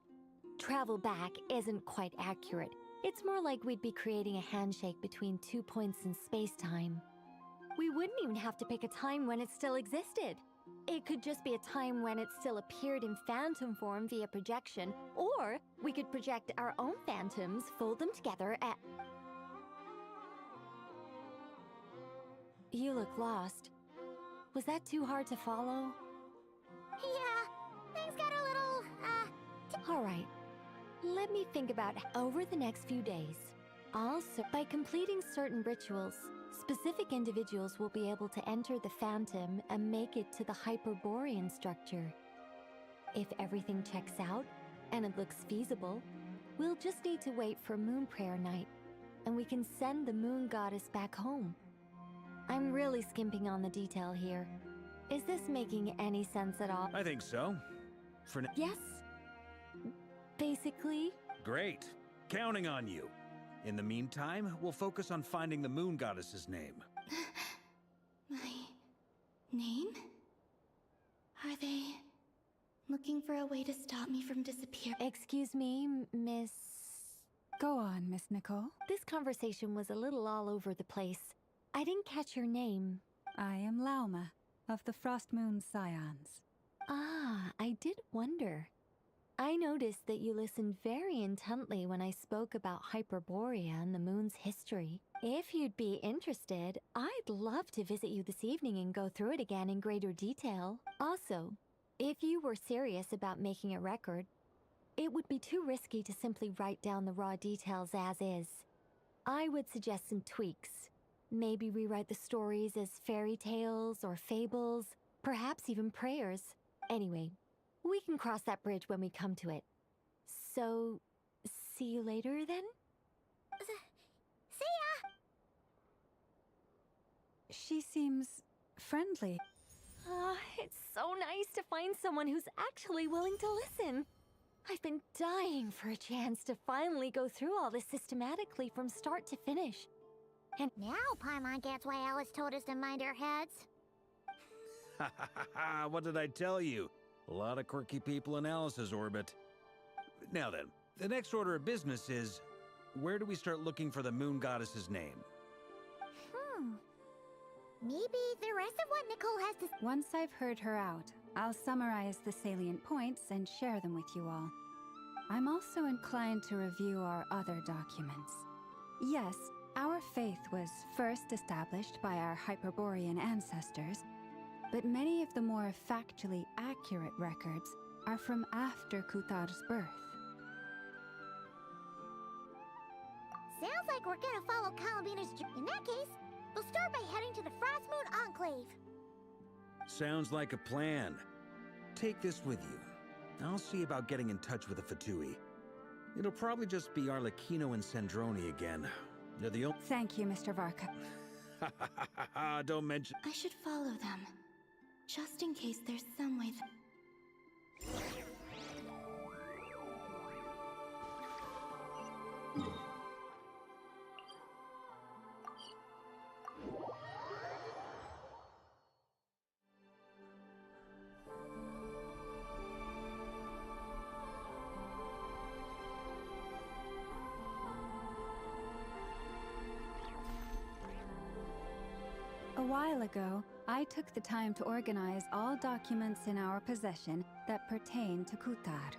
travel back isn't quite accurate. It's more like we'd be creating a handshake between 2 points in space-time. We wouldn't even have to pick a time when it still existed. It could just be a time when it still appeared in phantom form via projection, or we could project our own phantoms, fold them together, and... You look lost. Was that too hard to follow? Yeah, things got a little, All right. Let me think about over the next few days. Also, by completing certain rituals, specific individuals will be able to enter the Phantom and make it to the Hyperborean structure. If everything checks out, and it looks feasible, we'll just need to wait for Moon Prayer Night, and we can send the Moon Goddess back home. I'm really skimping on the detail here. Is this making any sense at all? I think so. For now. Yes. Basically. Great. Counting on you. In the meantime, we'll focus on finding the Moon Goddess's name. My name? Are they looking for a way to stop me from disappearing? Excuse me, Miss... Go on, Miss Nicole. This conversation was a little all over the place. I didn't catch your name. I am Lauma, of the Frost Moon Scions. Ah, I did wonder. I noticed that you listened very intently when I spoke about Hyperborea and the moon's history. If you'd be interested, I'd love to visit you this evening and go through it again in greater detail. Also, if you were serious about making a record, it would be too risky to simply write down the raw details as is. I would suggest some tweaks. Maybe rewrite the stories as fairy tales or fables, perhaps even prayers. Anyway, we can cross that bridge when we come to it. So, see you later then? See ya! She seems friendly. It's so nice to find someone who's actually willing to listen. I've been dying for a chance to finally go through all this systematically from start to finish. And now Paimon gets why Alice told us to mind our heads. Ha ha ha ha! What did I tell you? A lot of quirky people in Alice's orbit. Now then, the next order of business is, where do we start looking for the moon goddess's name? Maybe the rest of what Nicole has to... Once I've heard her out, I'll summarize the salient points and share them with you all. I'm also inclined to review our other documents. Yes, our faith was first established by our Hyperborean ancestors, but many of the more factually accurate records are from after Kuthar's birth. Sounds like we're gonna follow Columbina's... In that case, we'll start by heading to the Frost Moon Enclave. Sounds like a plan. Take this with you. I'll see about getting in touch with the Fatui. It'll probably just be Arlecchino and Sandroni again. They're the only... Thank you, Mr. Varka. Don't mention... I should follow them, just in case there's some way that... A while ago, I took the time to organize all documents in our possession that pertain to Kuthar.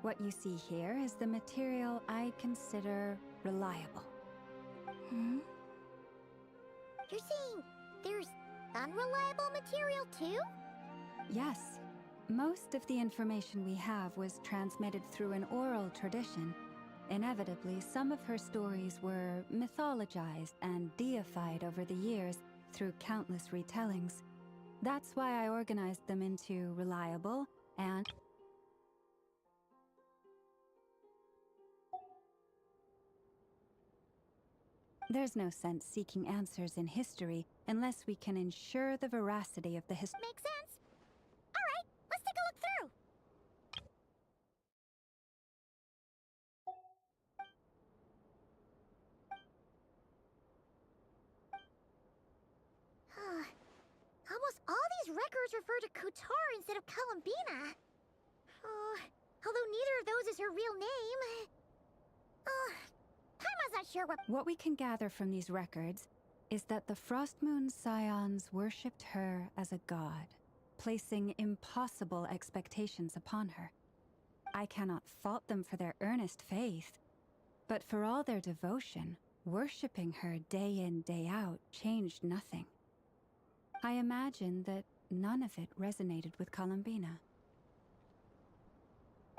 What you see here is the material I consider reliable. You're saying there's unreliable material too? Yes. Most of the information we have was transmitted through an oral tradition. Inevitably, some of her stories were mythologized and deified over the years through countless retellings. That's why I organized them into reliable and... There's no sense seeking answers in history unless we can ensure the veracity of the history. Makes sense. All right, let's take a look through. Almost all these records refer to Kutar instead of Columbina. Although neither of those is her real name. Paimon's not sure What we can gather from these records is that the Frost Moon Scions worshipped her as a god, placing impossible expectations upon her. I cannot fault them for their earnest faith, but for all their devotion, worshipping her day in, day out changed nothing. I imagine that none of it resonated with Columbina.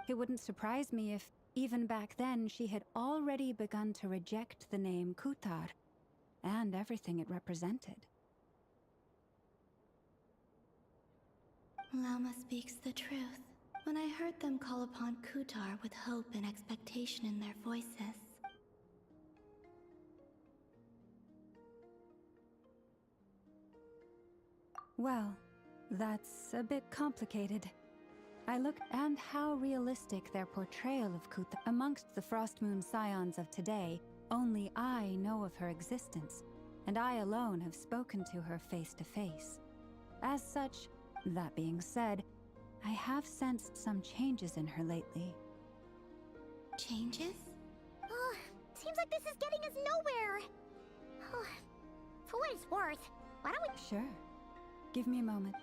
It wouldn't surprise me if, even back then, she had already begun to reject the name Kuthar and everything it represented. Lama speaks the truth. When I heard them call upon Kutar with hope and expectation in their voices. Well, that's a bit complicated. I looked and how realistic their portrayal of Kuthar. Amongst the Frost Moon Scions of today, only I know of her existence, and I alone have spoken to her face to face. As such, that being said, I have sensed some changes in her lately. Changes? Seems like this is getting us nowhere. For what it's worth, why don't we... Sure. Give me a moment.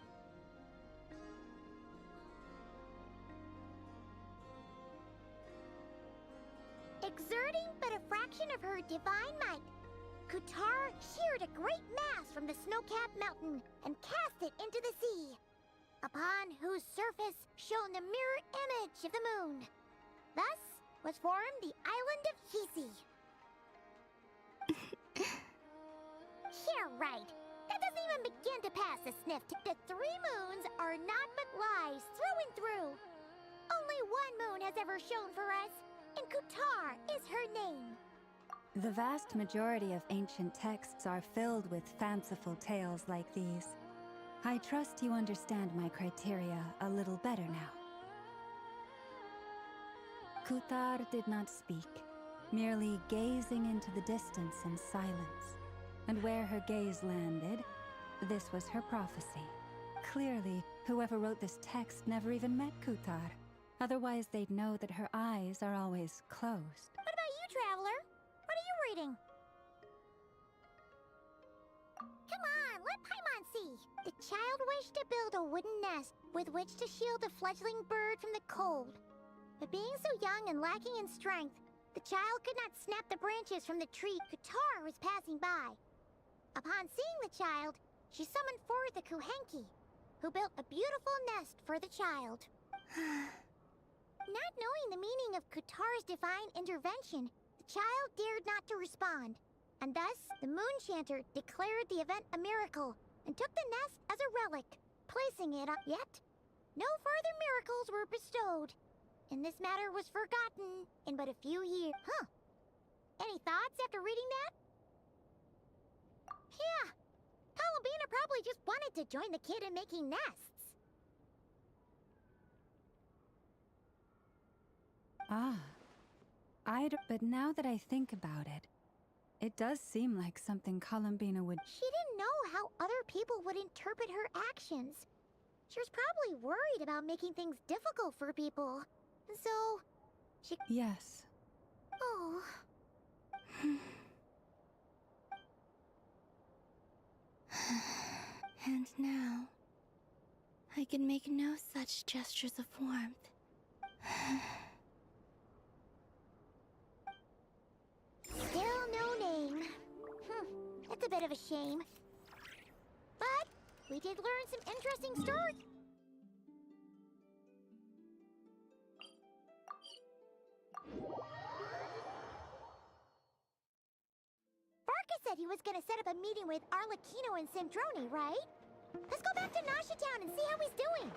Exerting but a fraction of her divine might, Kutar sheared a great mass from the snow-capped mountain and cast it into the sea, upon whose surface shone the mirror image of the moon. Thus was formed the island of Hisi. Yeah, right. That doesn't even begin to pass the sniff. The three moons are not but lies through and through. Only one moon has ever shone for us, and Kutar is her name. The vast majority of ancient texts are filled with fanciful tales like these. I trust you understand my criteria a little better now. Kuthar did not speak, merely gazing into the distance in silence. And where her gaze landed, this was her prophecy. Clearly, whoever wrote this text never even met Kutar. Otherwise, they'd know that her eyes are always closed. What about you, Traveler? What are you reading? Come on, let Paimon see. The child wished to build a wooden nest with which to shield the fledgling bird from the cold. But being so young and lacking in strength, the child could not snap the branches from the tree Kutar was passing by. Upon seeing the child, she summoned forth the Kuhenki, who built a beautiful nest for the child. Not knowing the meaning of Kutar's divine intervention, the child dared not to respond, and thus the Moon Chanter declared the event a miracle and took the nest as a relic, placing it on. Yet, no further miracles were bestowed, and this matter was forgotten in but a few years. Huh. Any thoughts after reading that? Yeah. Columbina probably just wanted to join the kid in making nests. Ah. But now that I think about it, it does seem like something Columbina would... She didn't know how other people would interpret her actions. She was probably worried about making things difficult for people. And so, she... Yes. Oh... And now, I can make no such gestures of warmth. Still no name. It's a bit of a shame. But we did learn some interesting stories. Varka said he was gonna set up a meeting with Arlecchino and Sandrone, right? Let's go back to Nasha Town and see how he's doing.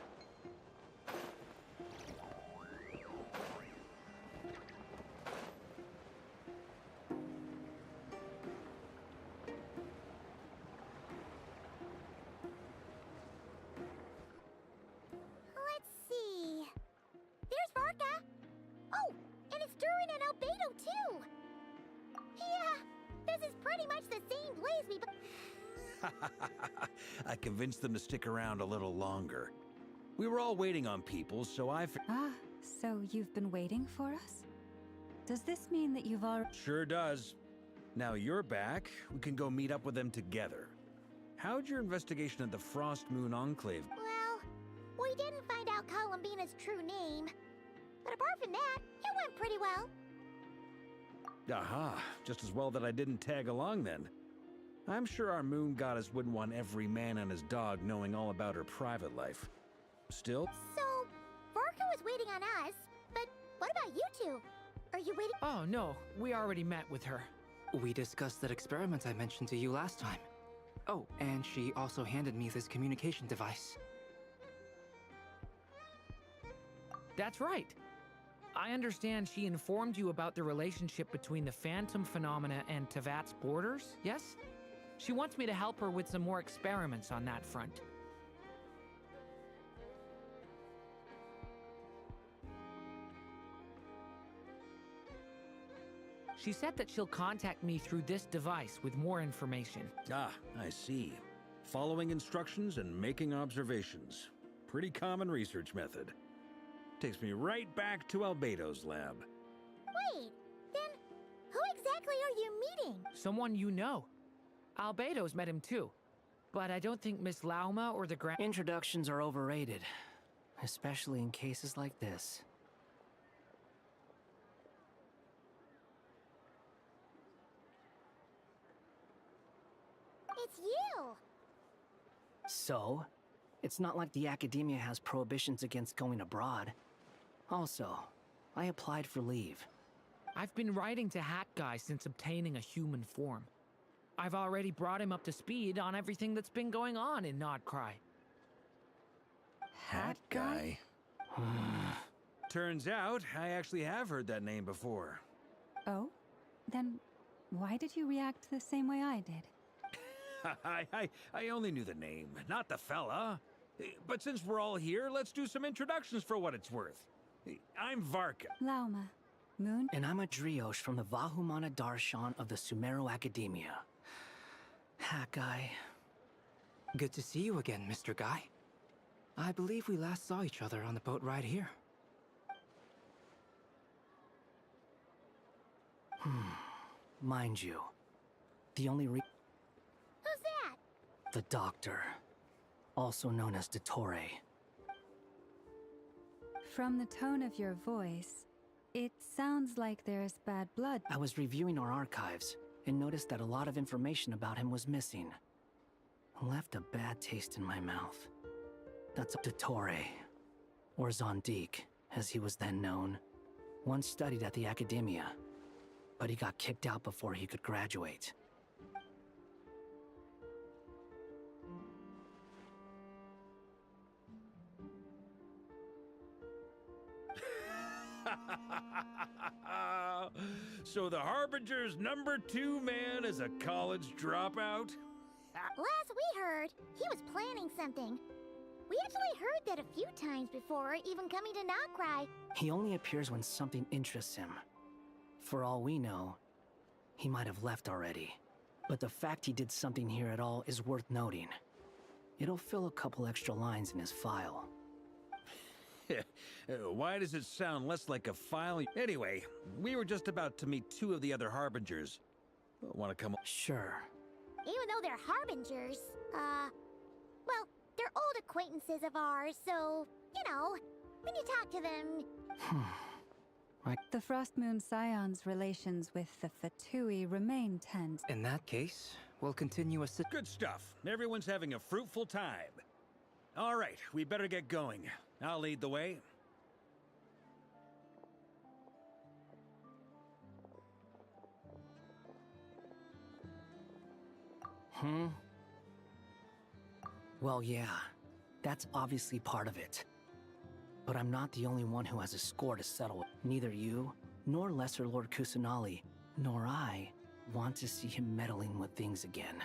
Let's see. There's Varka. Oh, and it's Durin and Albedo too. Yeah, this is pretty much the same place we... I convinced them to stick around a little longer. We were all waiting on people, so Ah, so you've been waiting for us? Does this mean that you've already... Sure does. Now you're back, we can go meet up with them together. How'd your investigation of the Frost Moon Enclave? Well, we didn't find out Columbina's true name. But apart from that, it went pretty well. Aha, just as well that I didn't tag along then. I'm sure our moon goddess wouldn't want every man and his dog knowing all about her private life. Still? So, Varka was waiting on us, but what about you two? Are you waiting? Oh, no. We already met with her. We discussed that experiment I mentioned to you last time. Oh, and she also handed me this communication device. That's right. I understand she informed you about the relationship between the phantom phenomena and Tevat's borders, yes? She wants me to help her with some more experiments on that front. She said that she'll contact me through this device with more information. Ah, I see. Following instructions and making observations. Pretty common research method. Takes me right back to Albedo's lab. Wait, then who exactly are you meeting? Someone you know. Albedo's met him too. But I don't think Miss Lauma or the Grand... Introductions are overrated. Especially in cases like this. It's you! So? It's not like the academia has prohibitions against going abroad. Also, I applied for leave. I've been writing to Hat Guy since obtaining a human form. I've already brought him up to speed on everything that's been going on in Nodcry. Hat Guy? Turns out, I actually have heard that name before. Oh? Then why did you react the same way I did? I only knew the name, not the fella. But since we're all here, let's do some introductions for what it's worth. I'm Varka. Lauma. Moon? And I'm a Drioche from the Vahumana Darshan of the Sumero Academia. Hat guy. Good to see you again, Mr. Guy. I believe we last saw each other on the boat ride here. Mind you, the only Who's that? the doctor, also known as Dottore. From the tone of your voice, it sounds like there's bad blood. I was reviewing our archives and noticed that a lot of information about him was missing. Left a bad taste in my mouth. That's Dottore, or Zondique, as he was then known. Once studied at the Academia, but he got kicked out before he could graduate. So the Harbinger's #2 man is a college dropout? Last we heard, he was planning something. We actually heard that a few times before, even coming to Notcry. He only appears when something interests him. For all we know, he might have left already. But the fact he did something here at all is worth noting. It'll fill a couple extra lines in his file. Why does it sound less like a file? Anyway, we were just about to meet 2 of the other Harbingers. Want to come? Sure. Even though they're Harbingers, well, they're old acquaintances of ours, so, you know, when you talk to them... The Frost Moon Scion's relations with the Fatui remain tense. In that case, we'll continue a Good stuff. Everyone's having a fruitful time. All right, we better get going. I'll lead the way. Well, yeah, that's obviously part of it. But I'm not the only one who has a score to settle with. Neither you, nor Lesser Lord Kusanali, nor I want to see him meddling with things again.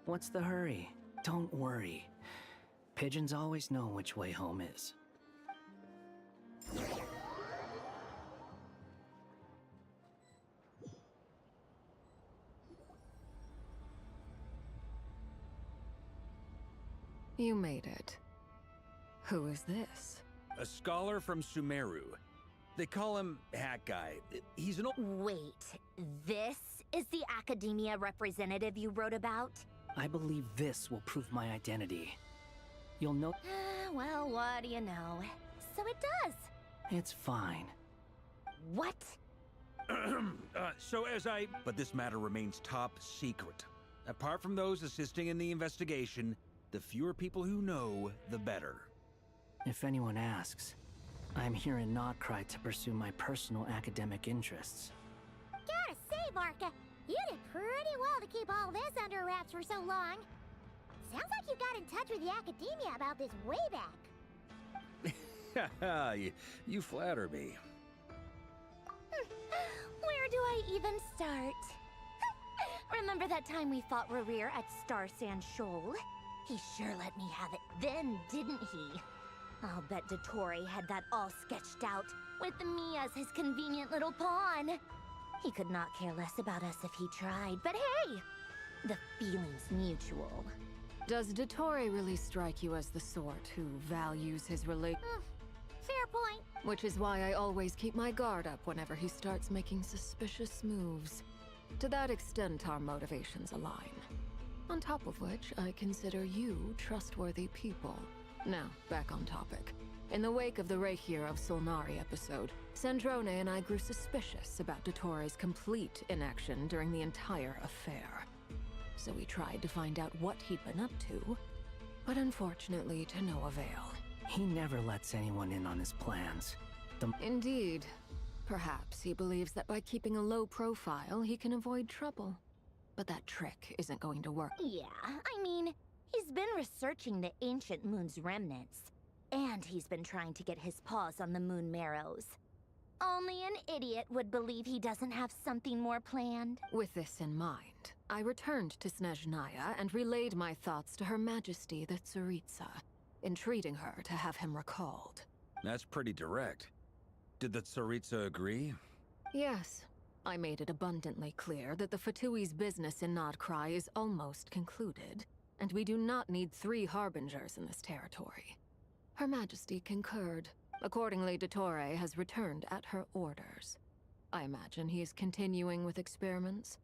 What's the hurry? Don't worry. Pigeons always know which way home is. You made it. Who is this? A scholar from Sumeru. They call him Hat Guy. He's an old... Wait, this is the Academia representative you wrote about? I believe this will prove my identity. You'll know... Well, what do you know? So it does. It's fine. What? But this matter remains top secret. Apart from those assisting in the investigation, the fewer people who know, the better. If anyone asks, I'm here in Notcry to pursue my personal academic interests. Gotta say, Varka, you did pretty well to keep all this under wraps for so long. Sounds like you got in touch with the Academia about this way back. You flatter me. Where do I even start? Remember that time we fought Rerir at Star Sand Shoal? He sure let me have it then, didn't he? I'll bet Dottore had that all sketched out, with me as his convenient little pawn. He could not care less about us if he tried, but hey! The feeling's mutual. Does Dottore really strike you as the sort who values his Fair point. Which is why I always keep my guard up whenever he starts making suspicious moves. To that extent, our motivations align. On top of which, I consider you trustworthy people. Now, back on topic. In the wake of the Reikir of Solnari episode, Sandrone and I grew suspicious about Dottore's complete inaction during the entire affair. So we tried to find out what he'd been up to, but unfortunately to no avail. He never lets anyone in on his plans. Indeed. Perhaps he believes that by keeping a low profile, he can avoid trouble. But that trick isn't going to work. Yeah, I mean, he's been researching the ancient moon's remnants. And he's been trying to get his paws on the moon marrows. Only an idiot would believe he doesn't have something more planned. With this in mind, I returned to Snezhnaya and relayed my thoughts to Her Majesty the Tsaritsa, entreating her to have him recalled. That's pretty direct. Did the Tsaritsa agree? Yes. I made it abundantly clear that the Fatui's business in Nodcry is almost concluded, and we do not need 3 harbingers in this territory. Her Majesty concurred. Accordingly, Dottore has returned at her orders. I imagine he is continuing with experiments,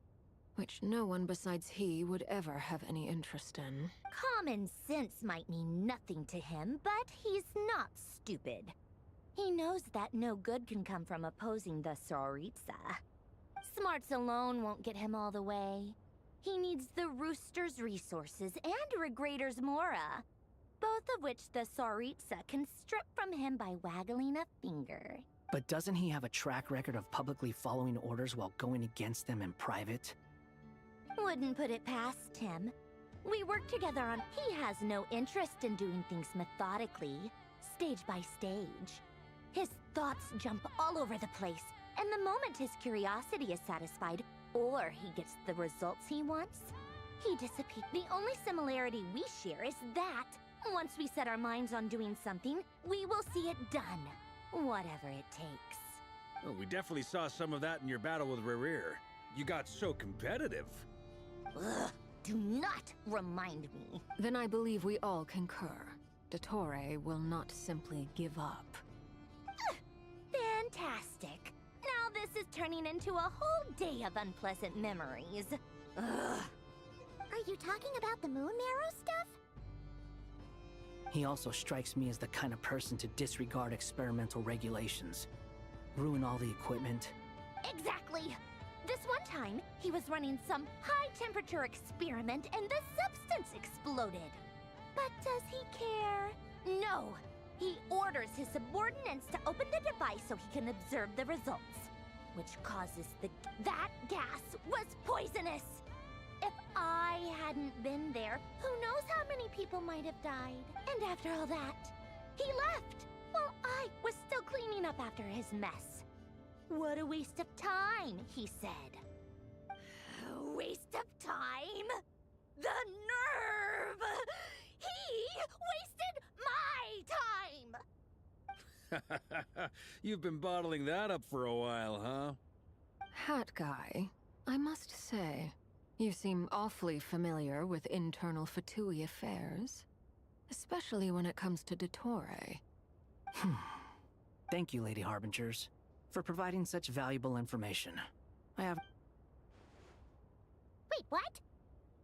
which no one besides he would ever have any interest in. Common sense might mean nothing to him, but he's not stupid. He knows that no good can come from opposing the Tsaritsa. Smarts alone won't get him all the way. He needs the Rooster's resources and Regrator's Mora, both of which the Tsaritsa can strip from him by waggling a finger. But doesn't he have a track record of publicly following orders while going against them in private? Wouldn't put it past him. We work together on... He has no interest in doing things methodically, stage by stage. His thoughts jump all over the place, and the moment his curiosity is satisfied, or he gets the results he wants, he dissipates. The only similarity we share is that, once we set our minds on doing something, we will see it done, whatever it takes. Oh, we definitely saw some of that in your battle with Rerir. You got so competitive. Ugh, do not remind me. Then I believe we all concur. Dottore will not simply give up. Fantastic. Now this is turning into a whole day of unpleasant memories. Ugh. Are you talking about the moon marrow stuff? He also strikes me as the kind of person to disregard experimental regulations. Ruin all the equipment. Exactly. This one time, he was running some high-temperature experiment and the substance exploded. But does he care? No. He orders his subordinates to open the device so he can observe the results, which causes that gas was poisonous. If I hadn't been there, who knows how many people might have died. And after all that, he left while I was still cleaning up after his mess. What a waste of time, he said. A waste of time? The nerve! He wasted my time! You've been bottling that up for a while, huh? Hat guy, I must say, you seem awfully familiar with internal Fatui affairs. Especially when it comes to Dottore. Thank you, Lady Harbingers, for providing such valuable information. I have... Wait, what?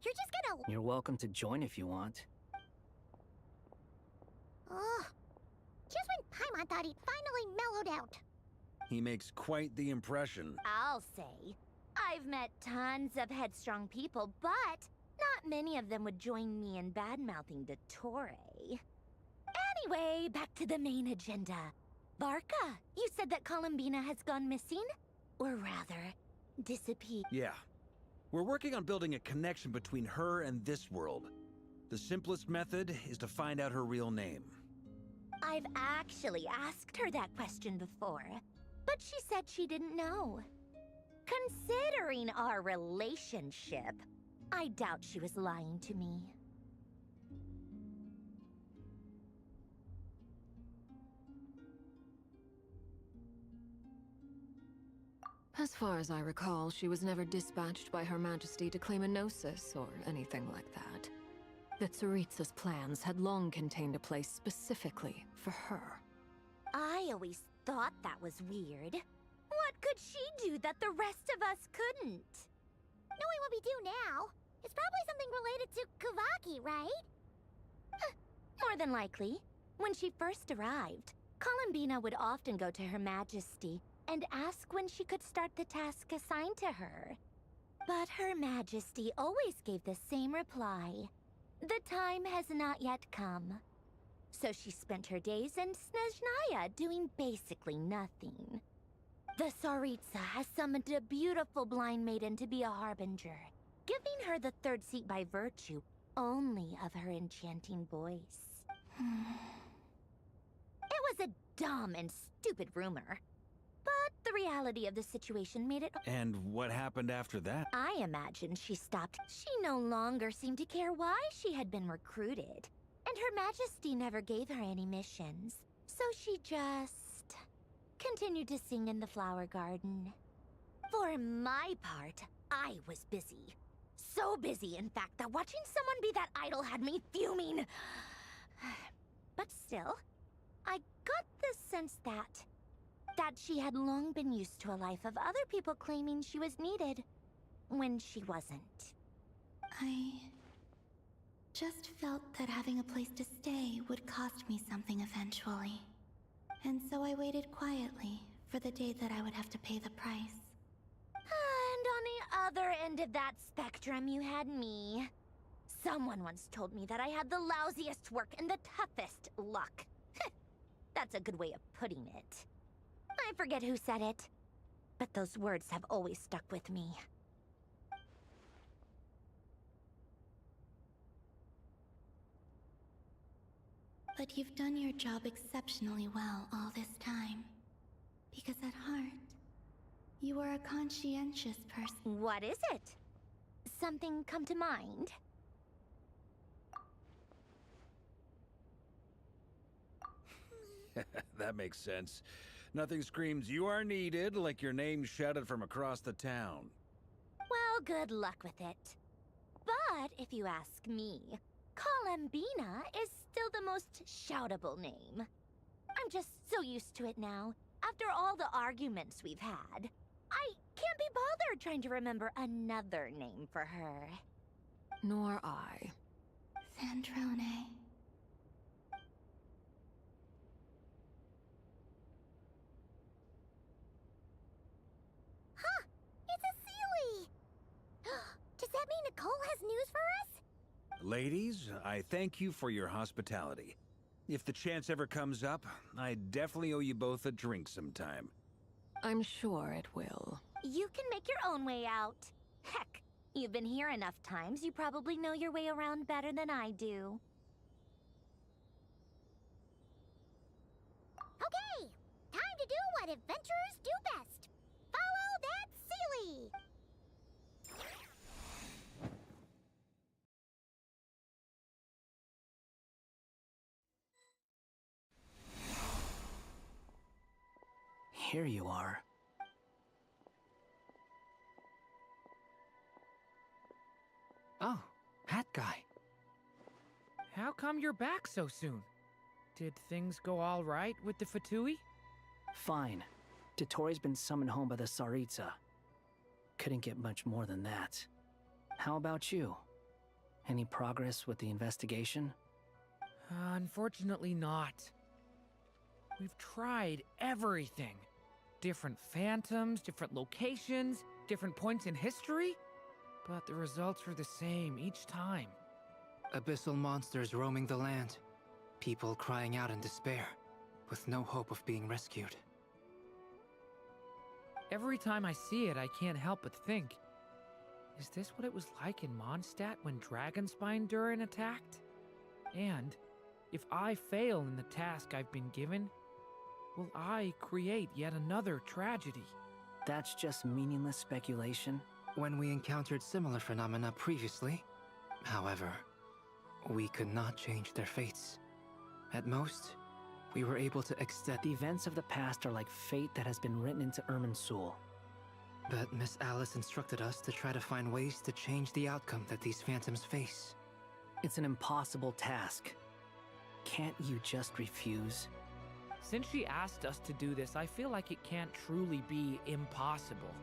You're just gonna... You're welcome to join if you want. Ugh. Just when Paimon thought he'd finally mellowed out. He makes quite the impression. I'll say. I've met tons of headstrong people, but not many of them would join me in bad-mouthing Dottore. Anyway, back to the main agenda. Barca, you said that Columbina has gone missing? Or rather, disappeared. Yeah. We're working on building a connection between her and this world. The simplest method is to find out her real name. I've actually asked her that question before, but she said she didn't know. Considering our relationship, I doubt she was lying to me. As far as I recall, she was never dispatched by Her Majesty to claim a gnosis or anything like that. The Tsaritsa's plans had long contained a place specifically for her. I always thought that was weird. What could she do that the rest of us couldn't? Knowing what we do now, it's probably something related to Kavaki, right? More than likely. When she first arrived, Columbina would often go to Her Majesty and ask when she could start the task assigned to her. But Her Majesty always gave the same reply. The time has not yet come. So she spent her days in Snezhnaya doing basically nothing. The Tsaritsa has summoned a beautiful blind maiden to be a harbinger, giving her the third seat by virtue only of her enchanting voice. It was a dumb and stupid rumor. But the reality of the situation made it... And what happened after that? I imagine she stopped. She no longer seemed to care why she had been recruited. And Her Majesty never gave her any missions. So she just... continued to sing in the flower garden. For my part, I was busy. So busy, in fact, that watching someone be that idol had me fuming. But still, I got the sense that she had long been used to a life of other people claiming she was needed when she wasn't. I just felt that having a place to stay would cost me something eventually. And so I waited quietly for the day that I would have to pay the price. And on the other end of that spectrum, you had me. Someone once told me that I had the lousiest work and the toughest luck. That's a good way of putting it. I forget who said it, but those words have always stuck with me. But you've done your job exceptionally well all this time. Because at heart, you are a conscientious person. What is it? Something come to mind? That makes sense. Nothing screams you are needed like your name shouted from across the town. Well, good luck with it. But if you ask me, Colambina is still the most shoutable name. I'm just so used to it now. After all the arguments we've had, I can't be bothered trying to remember another name for her. Nor I. Sandrone. Huh! It's a Sealy! Does that mean Nicole has news for us? Ladies, I thank you for your hospitality. If the chance ever comes up, I definitely owe you both a drink sometime. I'm sure it will. You can make your own way out. Heck, you've been here enough times, you probably know your way around better than I do. Okay, time to do what adventurers do best. Follow that Sealy! Here you are. Oh, Hat Guy. How come you're back so soon? Did things go all right with the Fatui? Fine. Dottore been summoned home by the Tsaritsa. Couldn't get much more than that. How about you? Any progress with the investigation? Unfortunately not. We've tried everything. Different phantoms, different locations, different points in history. But the results were the same each time. Abyssal monsters roaming the land. People crying out in despair, with no hope of being rescued. Every time I see it, I can't help but think, is this what it was like in Mondstadt when Dragonspine Durin attacked? And if I fail in the task I've been given, will I create yet another tragedy? That's just meaningless speculation. When we encountered similar phenomena previously, however, we could not change their fates. At most, we were able to extend. The events of the past are like fate that has been written into Irminsul. But Miss Alice instructed us to try to find ways to change the outcome that these phantoms face. It's an impossible task. Can't you just refuse? Since she asked us to do this, I feel like it can't truly be impossible.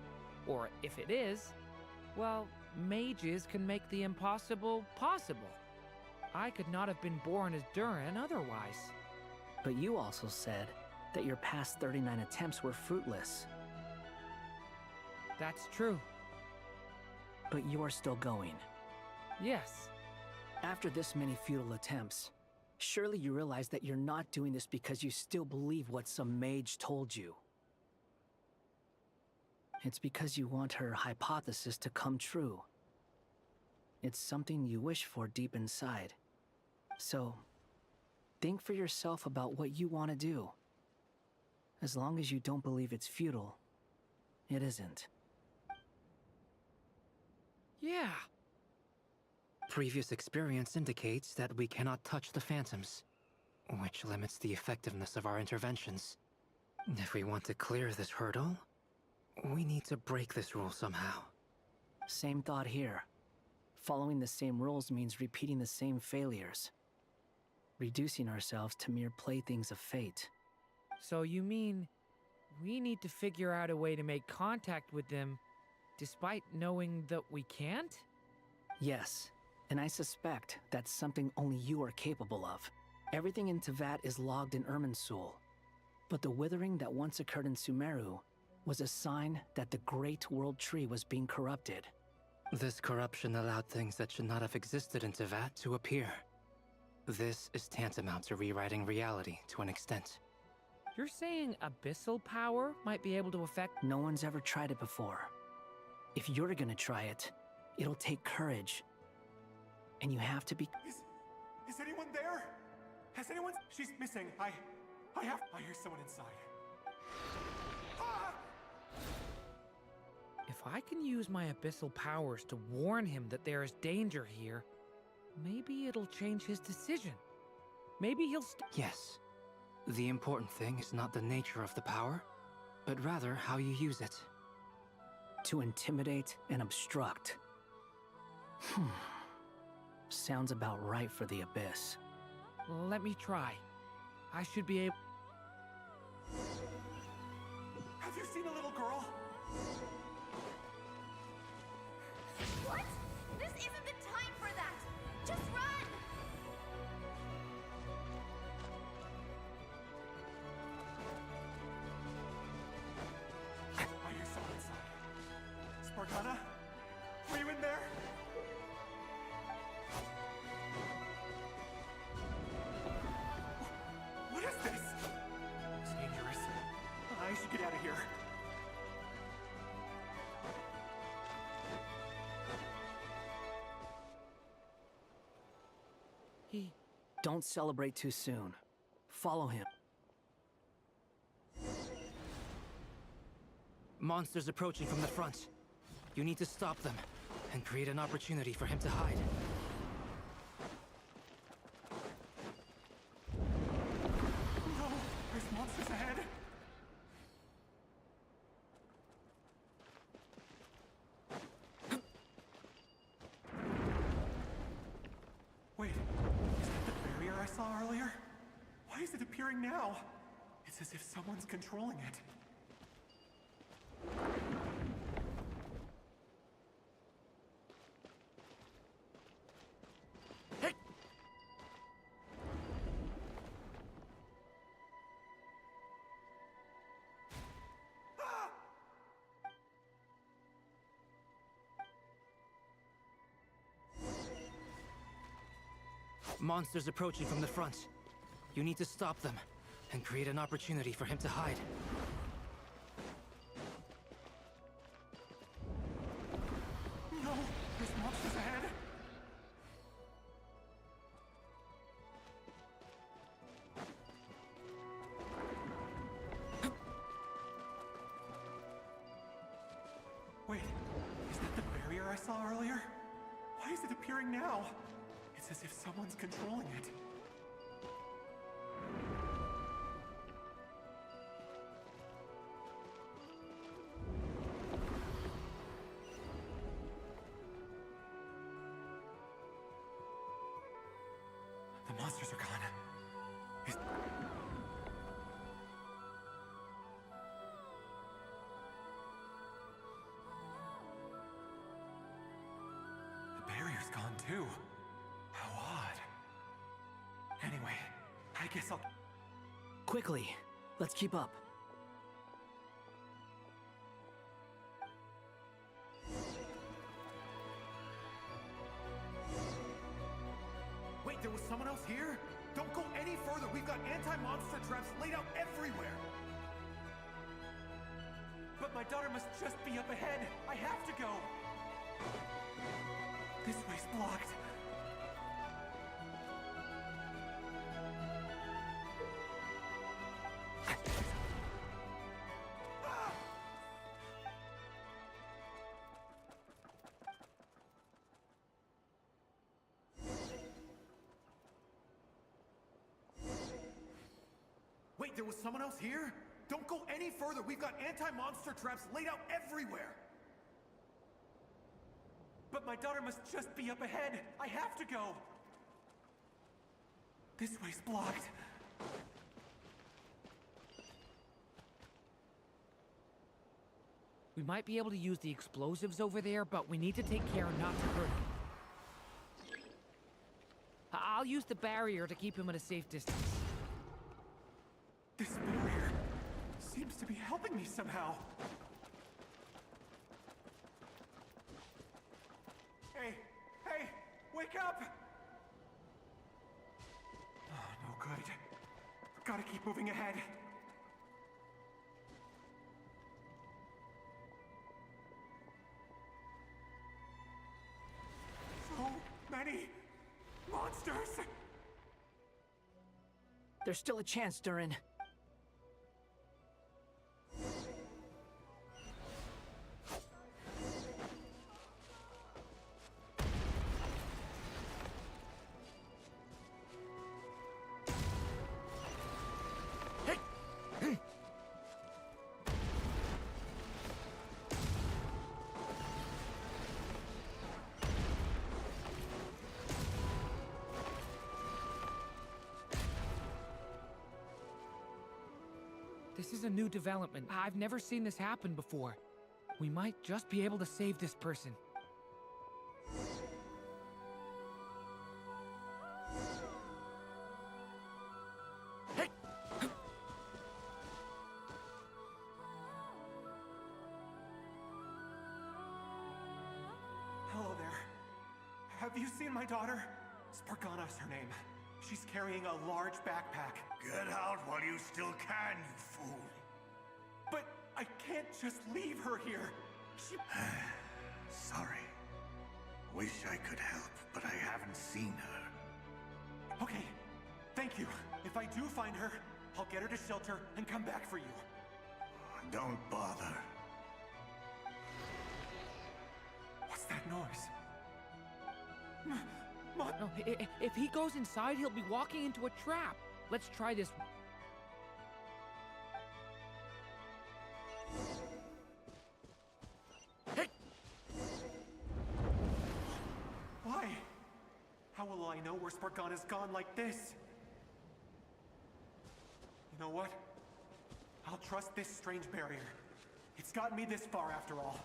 Or if it is, well, mages can make the impossible possible. I could not have been born as Durin otherwise. But you also said that your past 39 attempts were fruitless. That's true. But you are still going. Yes. After this many futile attempts, surely you realize that you're not doing this because you still believe what some mage told you. It's because you want her hypothesis to come true. It's something you wish for deep inside. So, think for yourself about what you want to do. As long as you don't believe it's futile, it isn't. Yeah. Previous experience indicates that we cannot touch the phantoms, which limits the effectiveness of our interventions. If we want to clear this hurdle, we need to break this rule somehow. Same thought here. Following the same rules means repeating the same failures. Reducing ourselves to mere playthings of fate. So you mean we need to figure out a way to make contact with them despite knowing that we can't? Yes, and I suspect that's something only you are capable of. Everything in Tevat is logged in Irminsul, but the withering that once occurred in Sumeru was a sign that the Great World Tree was being corrupted. This corruption allowed things that should not have existed in Tevat to appear. This is tantamount to rewriting reality to an extent. You're saying abyssal power might be able to affect... No one's ever tried it before. If you're gonna try it, it'll take courage. And you have to be... Is anyone there? Has anyone... She's missing. I hear someone inside. If I can use my abyssal powers to warn him that there is danger here, maybe it'll change his decision. Maybe he'll Yes. The important thing is not the nature of the power, but rather how you use it. To intimidate and obstruct. Sounds about right for the Abyss. Let me try. I should be able... Have you seen a little girl? What? This isn't the time for that! Just run! I hear someone inside. Spartana? Were you in there? What is this? It's dangerous. I should get out of here. Don't celebrate too soon. Follow him. Monsters approaching from the front. You need to stop them and create an opportunity for him to hide. No! There's monsters ahead! Wait, is that the barrier I saw earlier? Why is it appearing now? It's as if someone's controlling it. Monsters approaching from the front. You need to stop them and create an opportunity for him to hide. No! There's monsters ahead! Wait, is that the barrier I saw earlier? Why is it appearing now? It's as if someone's controlling it. The monsters are gone. The barrier's gone too. How odd. Anyway, I guess I'll... Quickly, let's keep up. Wait, there was someone else here? Don't go any further. We've got anti-monster traps laid out everywhere. But my daughter must just be up ahead. I have to go. This way's blocked. Wait, there was someone else here? Don't go any further. We've got anti-monster traps laid out everywhere. But my daughter must just be up ahead. I have to go. This way's blocked. We might be able to use the explosives over there, but we need to take care not to hurt him. I'll use the barrier to keep him at a safe distance. This barrier seems to be helping me somehow. Hey! Hey! Wake up! Oh, no good. Gotta keep moving ahead. So many monsters! There's still a chance, Durin. This is a new development. I've never seen this happen before. We might just be able to save this person. Hello there. Have you seen my daughter? Spargana's her name. She's carrying a large backpack. Get out while you still can, you fool. But I can't just leave her here. She... Sorry. Wish I could help, but I haven't seen her. Okay, thank you. If I do find her, I'll get her to shelter and come back for you. Don't bother. What's that noise? No, if he goes inside, he'll be walking into a trap. Let's try this. Why? How will I know where Spargana's gone like this? You know what? I'll trust this strange barrier. It's gotten me this far after all.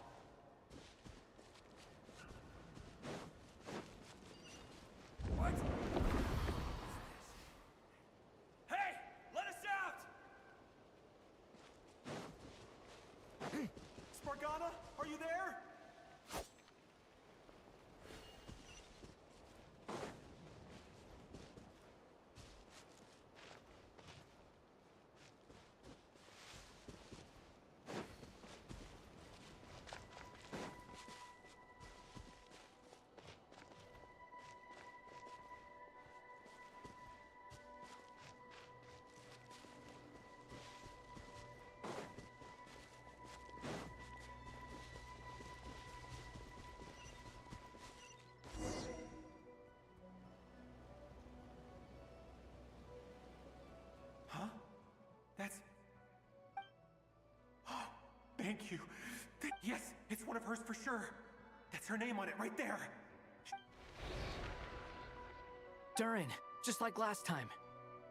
What? Hey! Let us out! Spargana, are you there? That's... Oh, thank you. Yes, it's one of hers for sure. That's her name on it right there. Durin, just like last time.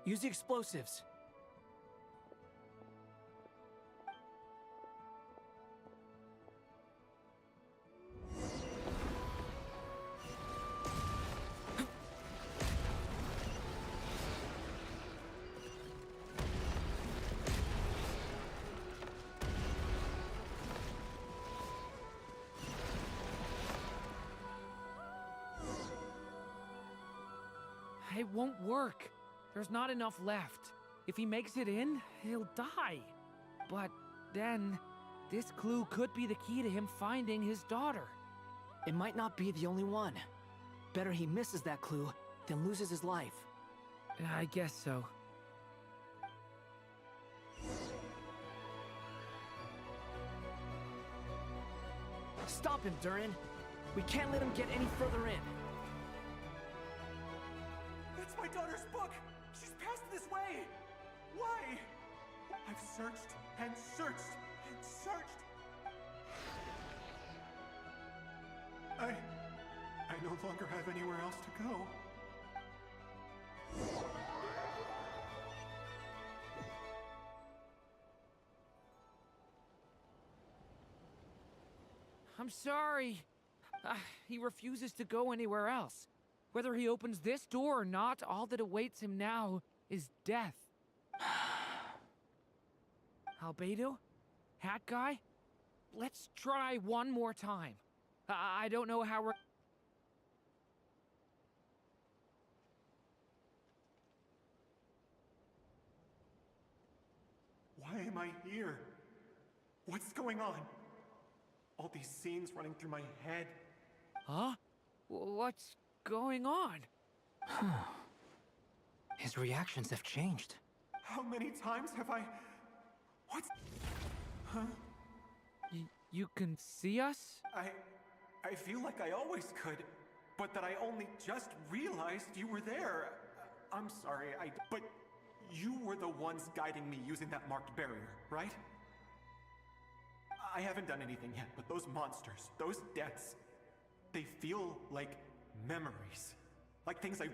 Use the explosives. It won't work. There's not enough left. If he makes it in, he'll die. But then, this clue could be the key to him finding his daughter. It might not be the only one. Better he misses that clue than loses his life. I guess so. Stop him, Durin. We can't let him get any further in. That's my daughter's book! She's passed this way! Why? I've searched and searched and searched. I no longer have anywhere else to go. I'm sorry. He refuses to go anywhere else. Whether he opens this door or not, all that awaits him now is death. Albedo? Hat guy? Let's try one more time. I don't know how we're... Why am I here? What's going on? All these scenes running through my head. Huh? What's going on? His reactions have changed. How many times have I... What's... Huh? You can see us? I feel like I always could, but that I only just realized you were there. I'm sorry, but you were the ones guiding me using that marked barrier, right? I haven't done anything yet, but those monsters, those deaths, they feel like memories. Like things I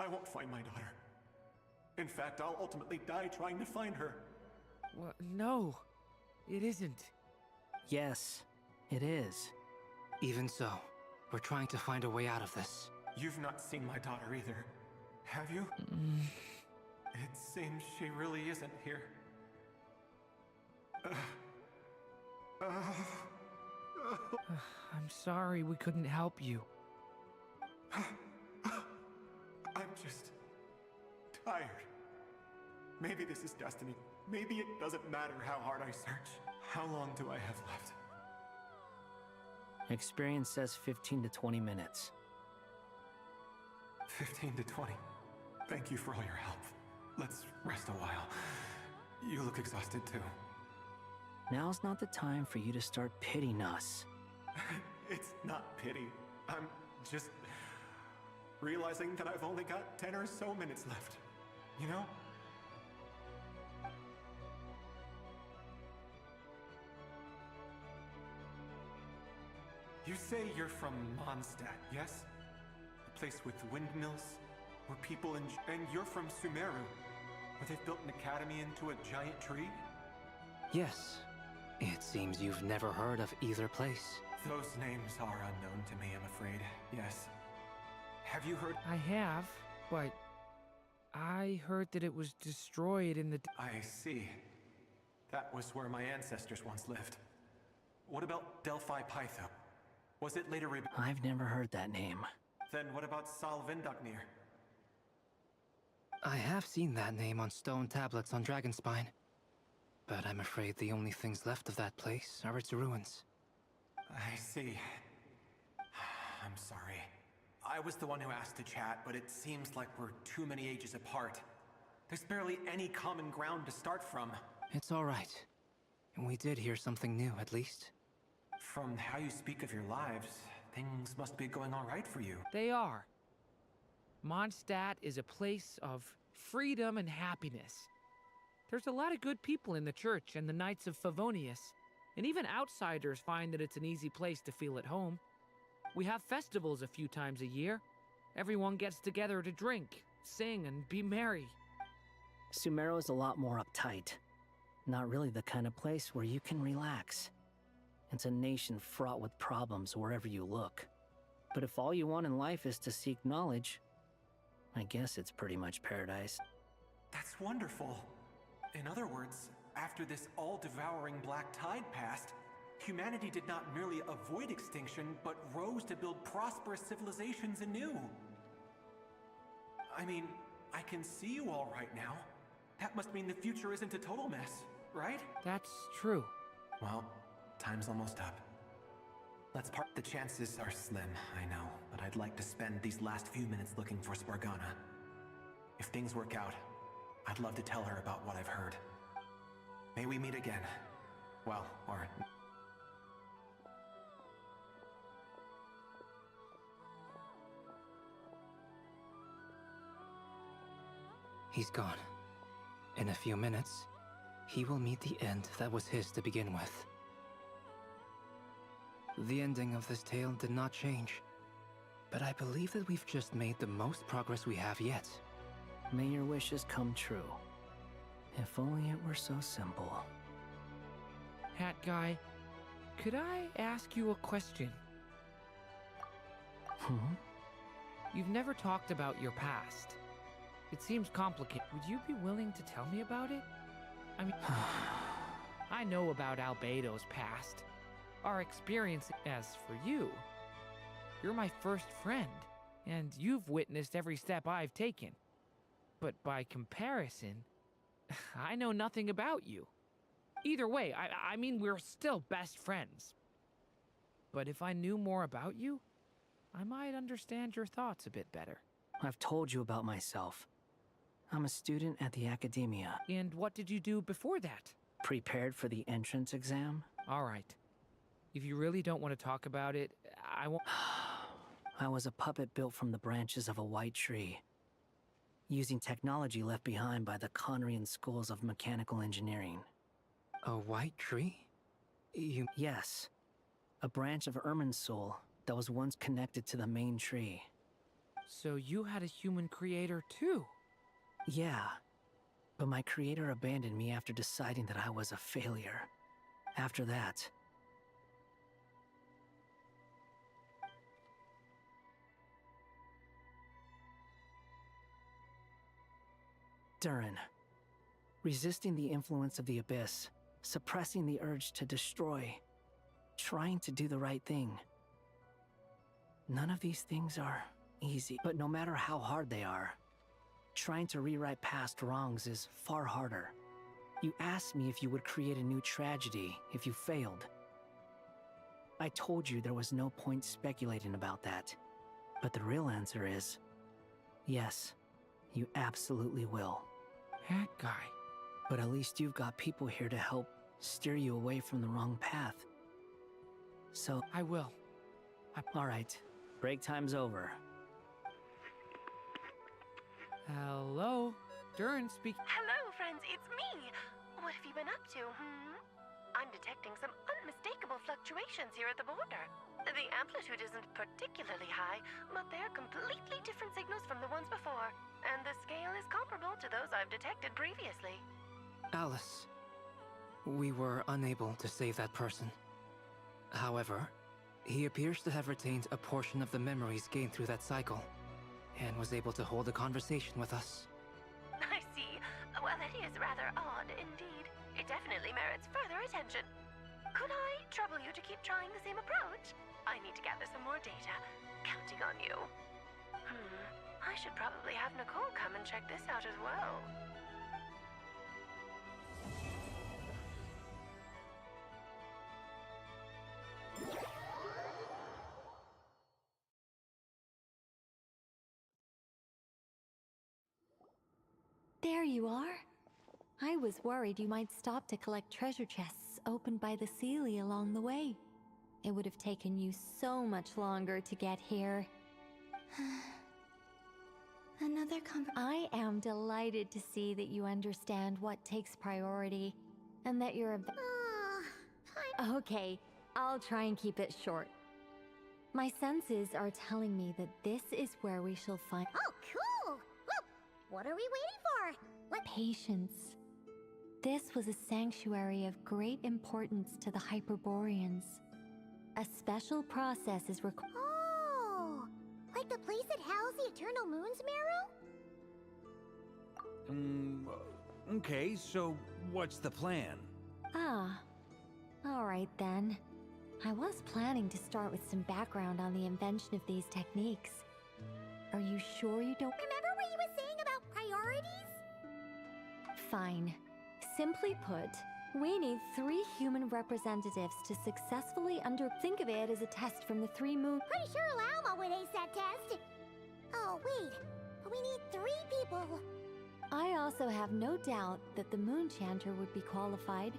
won't find my daughter. In fact, I'll ultimately die trying to find her. Well, no, it isn't. Yes, it is. Even so, we're trying to find a way out of this. You've not seen my daughter either, have you? It seems she really isn't here. I'm sorry we couldn't help you. I'm just tired. Maybe this is destiny. Maybe it doesn't matter how hard I search. How long do I have left? Experience says 15 to 20 minutes. 15 to 20. Thank you for all your help. Let's rest a while. You look exhausted too. Now's not the time for you to start pitying us. It's not pity. I'm just realizing that I've only got 10 or so minutes left. You know? You say you're from Mondstadt, yes? A place with windmills, where people and you're from Sumeru, where they've built an academy into a giant tree? Yes. It seems you've never heard of either place. Those names are unknown to me, I'm afraid. Yes. Have you heard? I have, but I heard that it was destroyed in the... I see. That was where my ancestors once lived. What about Delphi Pytho? Was it later rebuilt? I've never heard that name. Then what about Sal Vindaknir? I have seen that name on stone tablets on Dragonspine. But I'm afraid the only things left of that place are its ruins. I see. I'm sorry. I was the one who asked to chat, but it seems like we're too many ages apart. There's barely any common ground to start from. It's all right. We did hear something new, at least. From how you speak of your lives, things must be going all right for you. They are. Mondstadt is a place of freedom and happiness. There's a lot of good people in the church and the Knights of Favonius, and even outsiders find that it's an easy place to feel at home. We have festivals a few times a year. Everyone gets together to drink, sing, and be merry. Sumeru is a lot more uptight. Not really the kind of place where you can relax. It's a nation fraught with problems wherever you look. But if all you want in life is to seek knowledge, I guess it's pretty much paradise. That's wonderful. In other words, after this all-devouring black tide passed, humanity did not merely avoid extinction, but rose to build prosperous civilizations anew. I mean, I can see you all right now. That must mean the future isn't a total mess, right? That's true. Well, time's almost up. Let's part. The chances are slim, I know, but I'd like to spend these last few minutes looking for Spargana. If things work out, I'd love to tell her about what I've heard. May we meet again. Well, or... He's gone. In a few minutes, he will meet the end that was his to begin with. The ending of this tale did not change, but I believe that we've just made the most progress we have yet. May your wishes come true. If only it were so simple. Hat guy, could I ask you a question? You've never talked about your past. It seems complicated. Would you be willing to tell me about it? I mean, I know about Albedo's past. Our experience. As for you, you're my first friend, and you've witnessed every step I've taken. But by comparison, I know nothing about you. Either way, I mean, we're still best friends. But if I knew more about you, I might understand your thoughts a bit better. I've told you about myself. I'm a student at the academia. And what did you do before that? Prepared for the entrance exam? All right. If you really don't want to talk about it, I won't. I was a puppet built from the branches of a white tree, using technology left behind by the Conrian schools of mechanical engineering. A white tree? Yes. A branch of Irminsul that was once connected to the main tree. So you had a human creator too? Yeah. But my creator abandoned me after deciding that I was a failure. After that, Durin. Resisting the influence of the Abyss, suppressing the urge to destroy, trying to do the right thing. None of these things are easy, but no matter how hard they are, trying to rewrite past wrongs is far harder. You asked me if you would create a new tragedy if you failed. I told you there was no point speculating about that. But the real answer is, yes, you absolutely will. That guy. But at least you've got people here to help steer you away from the wrong path. So... I will. Alright, break time's over. Hello? Durin speak. Hello, friends, it's me! What have you been up to, I'm detecting some unmistakable fluctuations here at the border. The amplitude isn't particularly high, but they're completely different signals from the ones before, and the scale is comparable to those I've detected previously. Alice, we were unable to save that person. However, he appears to have retained a portion of the memories gained through that cycle, and was able to hold a conversation with us. I see. Well, that is rather odd indeed. It definitely merits further attention. Could I trouble you to keep trying the same approach? I need to gather some more data. Counting on you. I should probably have Nicole come and check this out as well. There you are. I was worried you might stop to collect treasure chests opened by the Seelie along the way. It would have taken you so much longer to get here. Another I am delighted to see that you understand what takes priority, and that you're Okay, I'll try and keep it short. My senses are telling me that this is where we shall find— Oh, cool! Well, what are we waiting for? Patience. This was a sanctuary of great importance to the Hyperboreans. A special process is required. Oh! Like the place that housed the Eternal Moon's marrow? Okay, so what's the plan? Alright then. I was planning to start with some background on the invention of these techniques. Are you sure you don't— Remember what you were saying about priorities? Fine. Simply put, we need 3 human representatives to successfully think of it as a test from the 3 moon— Pretty sure Alma would ace that test. Oh, wait. But we need 3 people. I also have no doubt that the Moon Chanter would be qualified.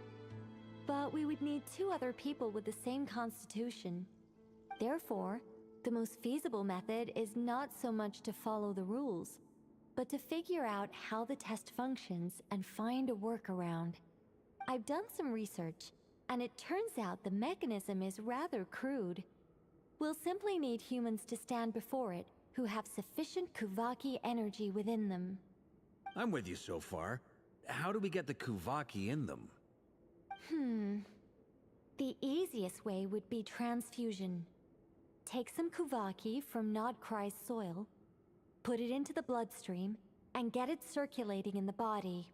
But we would need 2 other people with the same constitution. Therefore, the most feasible method is not so much to follow the rules, but to figure out how the test functions and find a workaround. I've done some research, and it turns out the mechanism is rather crude. We'll simply need humans to stand before it who have sufficient Kuvaki energy within them. I'm with you so far. How do we get the Kuvaki in them? The easiest way would be transfusion. Take some Kuvaki from Nodcry's soil, put it into the bloodstream, and get it circulating in the body.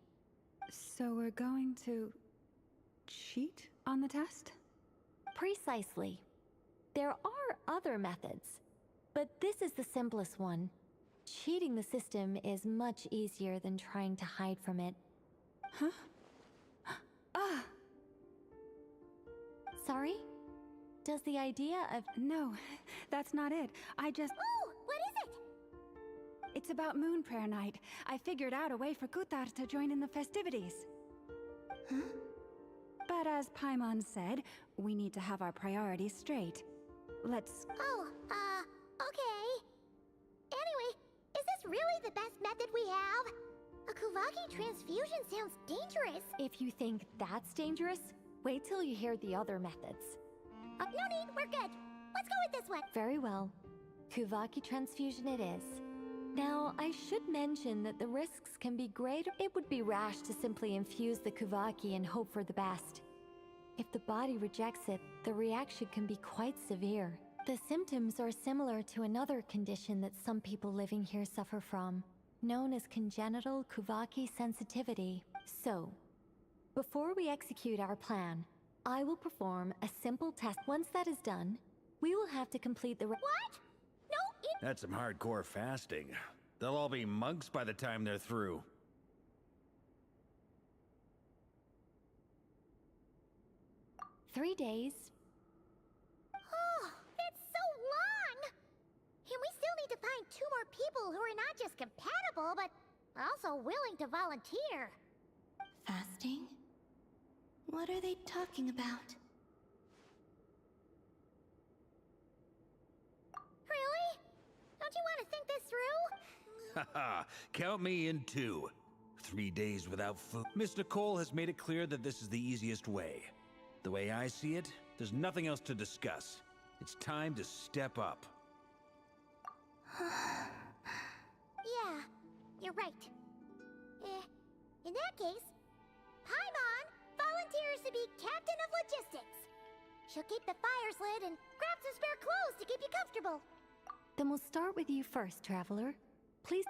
So we're going to cheat on the test? Precisely. There are other methods, but this is the simplest one. Cheating the system is much easier than trying to hide from it. Huh? Ah! Sorry? Does the idea of... No, that's not it. I just... Oh, what is it? It's about Moon Prayer Night. I figured out a way for Kutar to join in the festivities. Huh? But as Paimon said, we need to have our priorities straight. Let's... Oh, okay. Anyway, is this really the best method we have? A Kuvaki transfusion sounds dangerous. If you think that's dangerous, wait till you hear the other methods. No need, we're good. Let's go with this one. Very well. Kuvaki transfusion it is. Now, I should mention that the risks can be greater. It would be rash to simply infuse the Kuvaki and hope for the best. If the body rejects it, the reaction can be quite severe. The symptoms are similar to another condition that some people living here suffer from, known as congenital Kuvaki sensitivity. So, before we execute our plan, I will perform a simple test. Once that is done, we will have to complete the... What? No, That's some hardcore fasting. They'll all be monks by the time they're through. "3 days. Oh, that's so long! And we still need to find 2 more people who are not just compatible, but also willing to volunteer. Fasting? What are they talking about? Really? Don't you want to think this through? Haha, count me in too. 3 days without food. Miss Nicole has made it clear that this is the easiest way. The way I see it, there's nothing else to discuss. It's time to step up. Yeah, you're right. In that case, Paimon volunteers to be Captain of Logistics. She'll keep the fires lit and grab some spare clothes to keep you comfortable. Then we'll start with you first, Traveler. Please...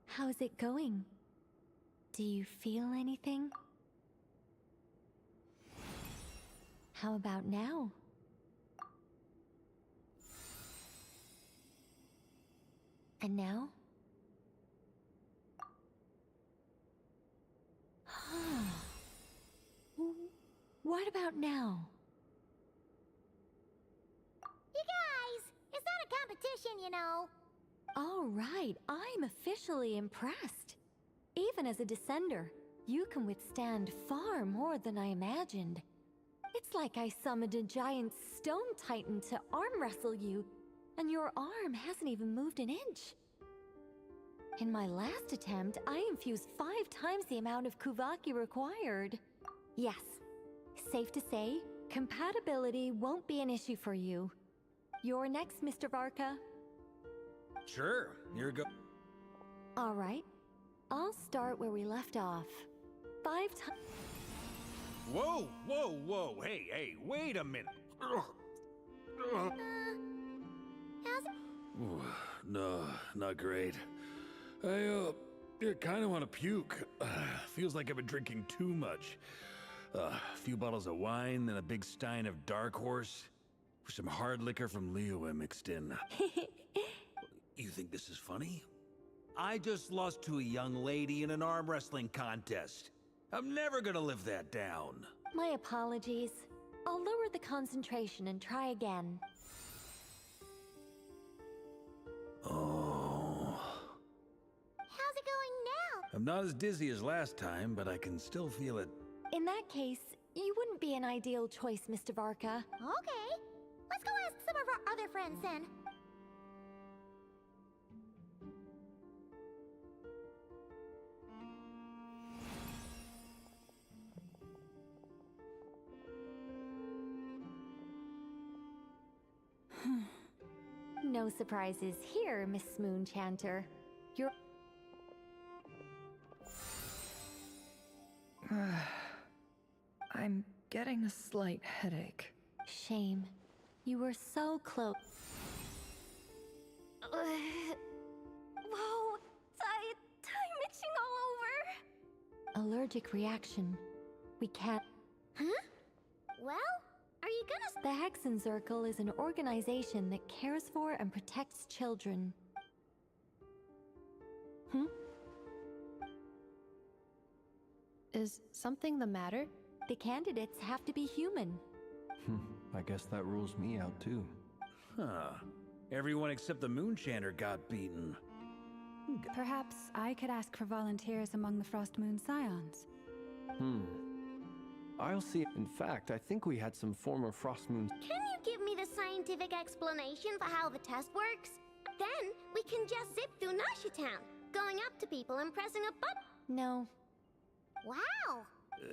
How's it going? Do you feel anything? How about now? And now? What about now? You guys, it's not a competition, you know. All right, I'm officially impressed. Even as a descender, you can withstand far more than I imagined. It's like I summoned a giant stone titan to arm wrestle you, and your arm hasn't even moved an inch. In my last attempt, I infused 5 times the amount of Kuvaki required. Yes, safe to say, compatibility won't be an issue for you. You're next, Mr. Varka. Sure, here go. All right, I'll start where we left off. 5 times. Whoa, whoa, whoa, hey, wait a minute. How's it? Ooh, no, not great. I kind of want to puke. Feels like I've been drinking too much. A few bottles of wine, then a big stein of Dark Horse. With some hard liquor from Liyue mixed in. You think this is funny? I just lost to a young lady in an arm wrestling contest. I'm never gonna live that down. My apologies. I'll lower the concentration and try again. Oh. How's it going now? I'm not as dizzy as last time, but I can still feel it In that case, you wouldn't be an ideal choice, Mr. Varka. Okay. Let's go ask some of our other friends then. No surprises here, Miss Moonchanter. You're... I'm getting a slight headache. Shame. You were so close. Whoa, I'm itching all over. Allergic reaction. We can't... Huh? Well, are you gonna... The Hexenzirkel is an organization that cares for and protects children. Is something the matter? The candidates have to be human. I guess that rules me out too. Huh. Everyone except the Moonchanter got beaten. Perhaps I could ask for volunteers among the Frost Moon Scions. I'll see. In fact, I think we had some former Frost Moon... Can you give me the scientific explanation for how the test works? Then we can just zip through Nasha Town, going up to people and pressing a button. No. Wow!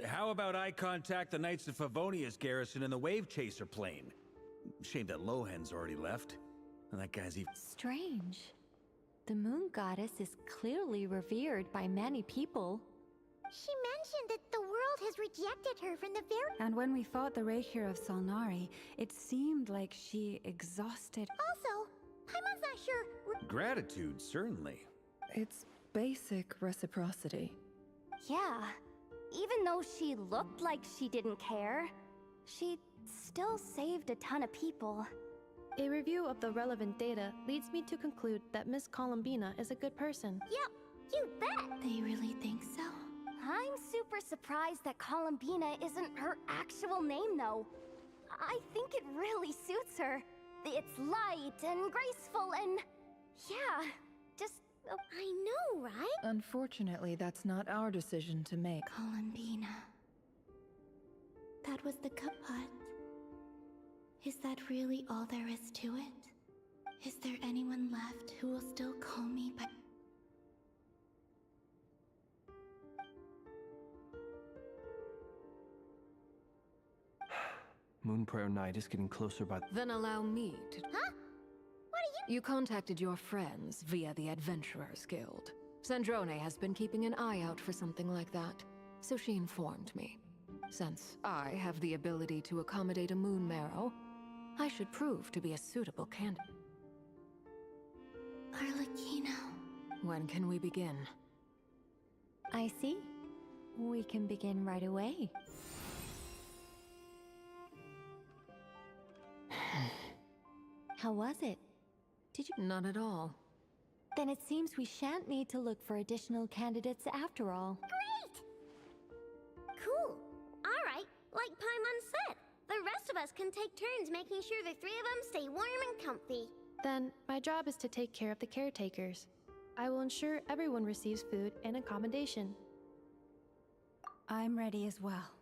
How about I contact the Knights of Favonia's garrison in the Wave Chaser plane? Shame that Lohan's already left. And that guy's even... Strange. The Moon Goddess is clearly revered by many people. She mentioned that the world has rejected her from the very... And when we fought the Reikir of Solnari, it seemed like she exhausted... Also, Paimon's not sure... Gratitude, certainly. It's basic reciprocity. Yeah. Even though she looked like she didn't care, she still saved a ton of people. A review of the relevant data leads me to conclude that Miss Columbina is a good person. Yep, you bet! They really think so? I'm super surprised that Columbina isn't her actual name, though. I think it really suits her. It's light and graceful and... yeah, just... I know, right? Unfortunately, that's not our decision to make. Columbina. That was the Cuppot. Is that really all there is to it? Is there anyone left who will still call me by... Moonprayer Night is getting closer by... Then allow me to... Huh? What are you... You contacted your friends via the Adventurers Guild. Sandrone has been keeping an eye out for something like that, so she informed me. Since I have the ability to accommodate a moon marrow, I should prove to be a suitable candidate. Arlecchino. When can we begin? I see. We can begin right away. How was it? Did you... Not at all. Then it seems we shan't need to look for additional candidates after all. Great! Cool. Alright, like Paimon said, the rest of us can take turns making sure the three of them stay warm and comfy. Then, my job is to take care of the caretakers. I will ensure everyone receives food and accommodation. I'm ready as well.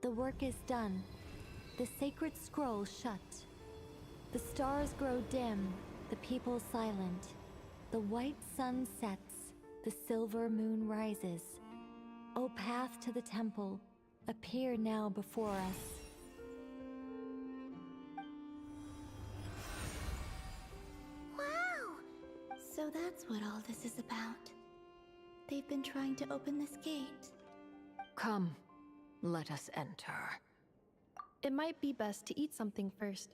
The work is done. The sacred scroll shut. The stars grow dim, the people silent. The white sun sets, the silver moon rises. O path to the temple, appear now before us. Wow! So that's what all this is about. They've been trying to open this gate. Come, let us enter. It might be best to eat something first.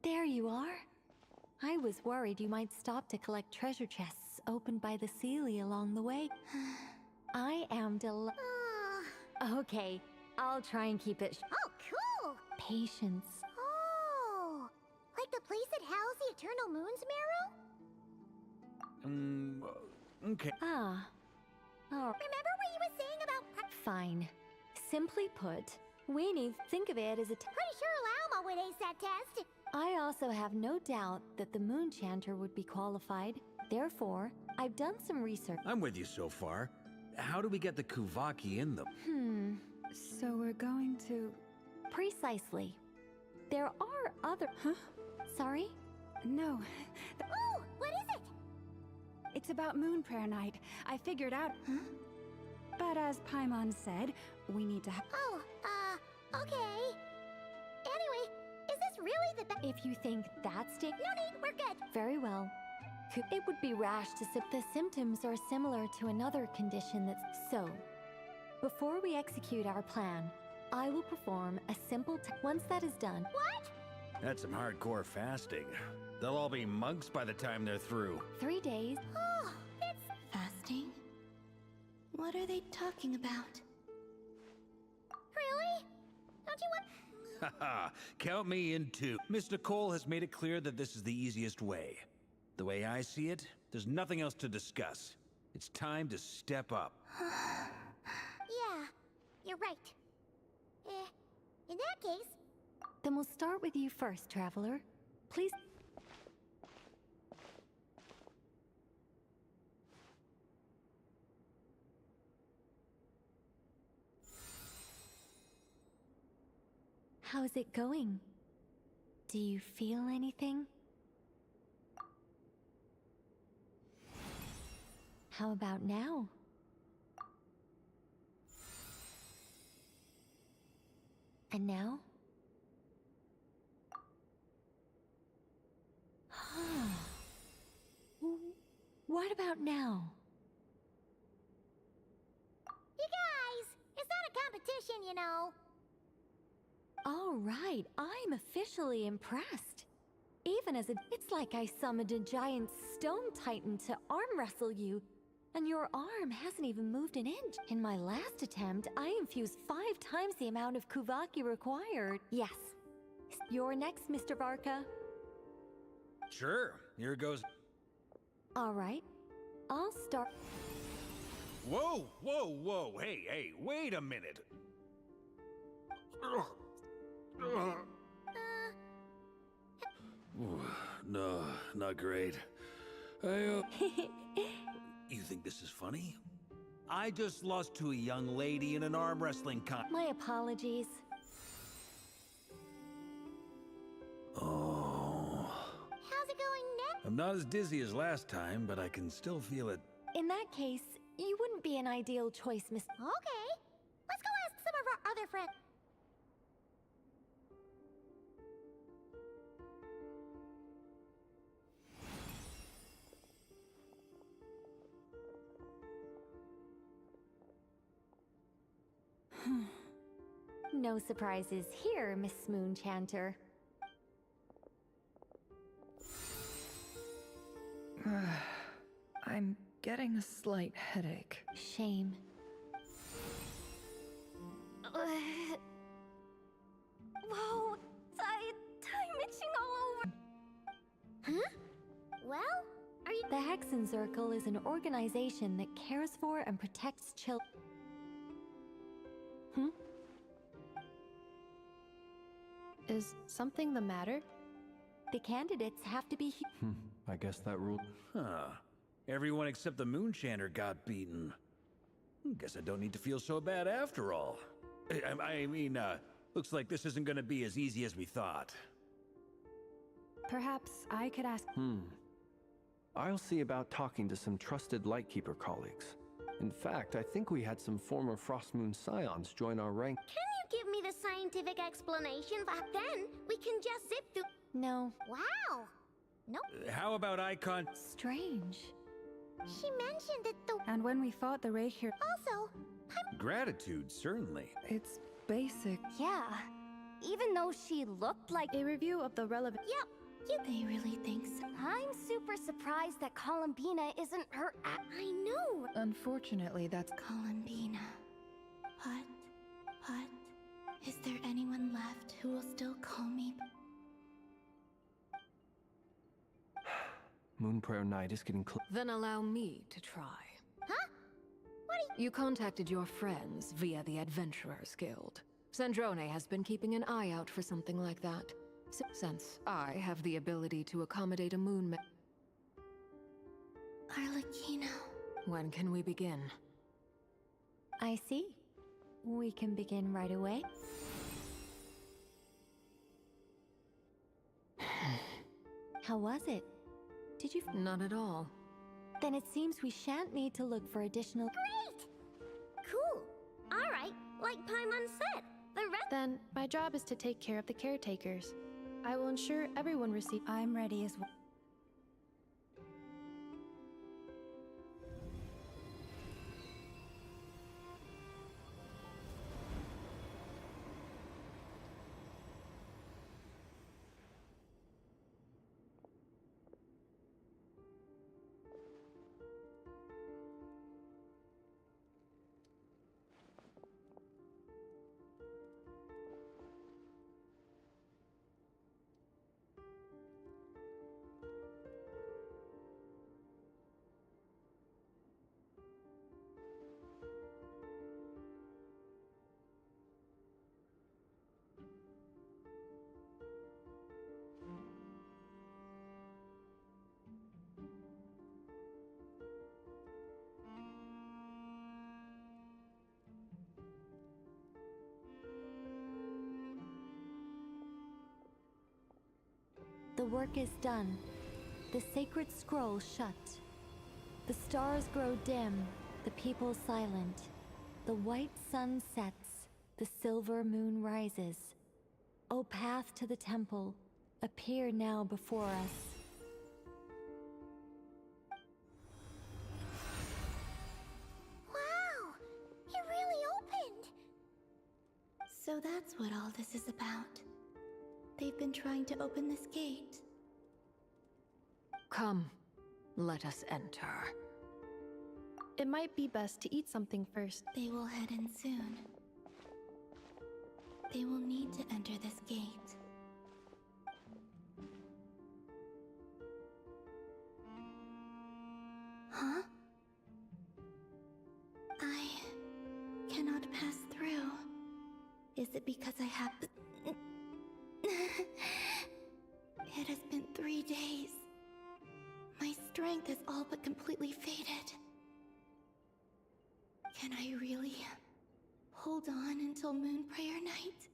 There you are. I was worried you might stop to collect treasure chests opened by the Seelie along the way. I am Okay, I'll try and keep it Oh, cool! patience. Oh! Like the place that housed the Eternal Moon's Marrow? Okay. Ah. Oh. Remember what you were saying about... Fine. Simply put, we need to think of it as a Pretty sure Lauma would ace that test. I also have no doubt that the Moon Chanter would be qualified. Therefore, I've done some research. I'm with you so far. How do we get the Kuvaki in them? So we're going to... Precisely. There are other... Huh? Sorry? No. Ooh, what is it? It's about Moon Prayer Night. I figured out... Huh? But as Paimon said, we need to... Oh, okay. Anyway, is this really the best? If you think that's... No need, we're good. Very well. It would be rash to say the symptoms are similar to another condition that's... So, before we execute our plan, I will perform a simple... Once that is done... What? That's some hardcore fasting. They'll all be monks by the time they're through. 3 days. Oh, it's... Fasting? What are they talking about? Really? Don't you want... Haha, count me in too. Miss Nicole has made it clear that this is the easiest way. The way I see it, there's nothing else to discuss. It's time to step up. Yeah, you're right. In that case... Then we'll start with you first, Traveler. Please... How's it going? Do you feel anything? How about now? And now? What about now? You guys, it's not a competition, you know. All right, I'm officially impressed. Even as it's like I summoned a giant stone titan to arm wrestle you, and your arm hasn't even moved an inch. In my last attempt, I infused 5 times the amount of Kuvaki required. Yes. You're next, Mr. Varka. Sure, here goes. All right, I'll start. Whoa, whoa, whoa, hey, wait a minute. No, not great. You think this is funny? I just lost to a young lady in an arm wrestling My apologies. Oh. How's it going next? I'm not as dizzy as last time, but I can still feel it. In that case, You wouldn't be an ideal choice, Miss. Okay. Let's go ask some of our other friends. No surprises here, Miss Moonchanter. I'm getting a slight headache. Shame. Whoa, I'm itching all over. Huh? Well, are you... The Hexenzirkel is an organization that cares for and protects children. Is something the matter? The candidates have to be... I guess that rule. Huh. Everyone except the Moonchanter got beaten. Guess I don't need to feel so bad after all. I mean, looks like this isn't gonna be as easy as we thought. Perhaps I could ask... I'll see about talking to some trusted Lightkeeper colleagues. In fact, I think we had some former Frostmoon Scions join our rank. Can you give me the scientific explanation? Then we can just zip through... No. Wow. Nope. How about Icon? Strange. She mentioned that the... And when we fought the Wraith here... Also, Gratitude, certainly. It's basic. Yeah. Even though she looked like... A review of the relevant... Yep. They really think so. I'm super surprised that Columbina isn't her... I know. Unfortunately, that's... Columbina. But... Is there anyone left who will still call me... Moonprayer Night is getting close. Then allow me to try. Huh? What are you... You contacted your friends via the Adventurers Guild. Sandrone has been keeping an eye out for something like that. Since I have the ability to accommodate a moon Arlecchino. When can we begin? I see. We can begin right away. How was it? Did you... Not at all. Then it seems we shan't need to look for additional... Great! Cool. All right, like Paimon said, the rest... Then, my job is to take care of the caretakers. I will ensure everyone receives... I'm ready as well. The work is done. The sacred scroll shut. The stars grow dim, the people silent. The white sun sets, the silver moon rises. O path to the temple, appear now before us. Wow! It really opened! So that's what all this is about. They've been trying to open this gate. Come, let us enter. It might be best to eat something first. They will head in soon. They will need to enter this gate. Huh? I cannot pass through. Is it because I have... It has been 3 days. My strength is all but completely faded. Can I really hold on until Moonprayer Night?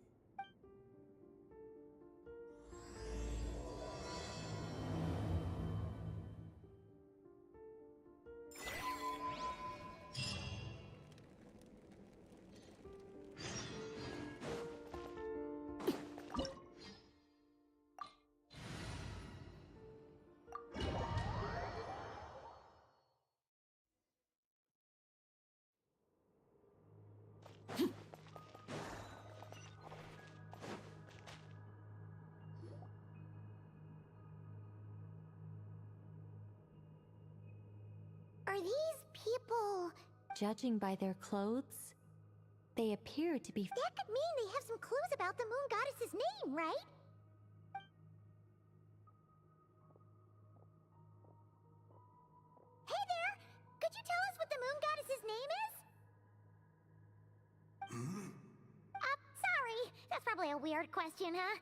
Are these people... Judging by their clothes, they appear to be... That could mean they have some clues about the moon goddess's name, right? Hey there! Could you tell us what the moon goddess's name is? Sorry. That's probably a weird question, huh?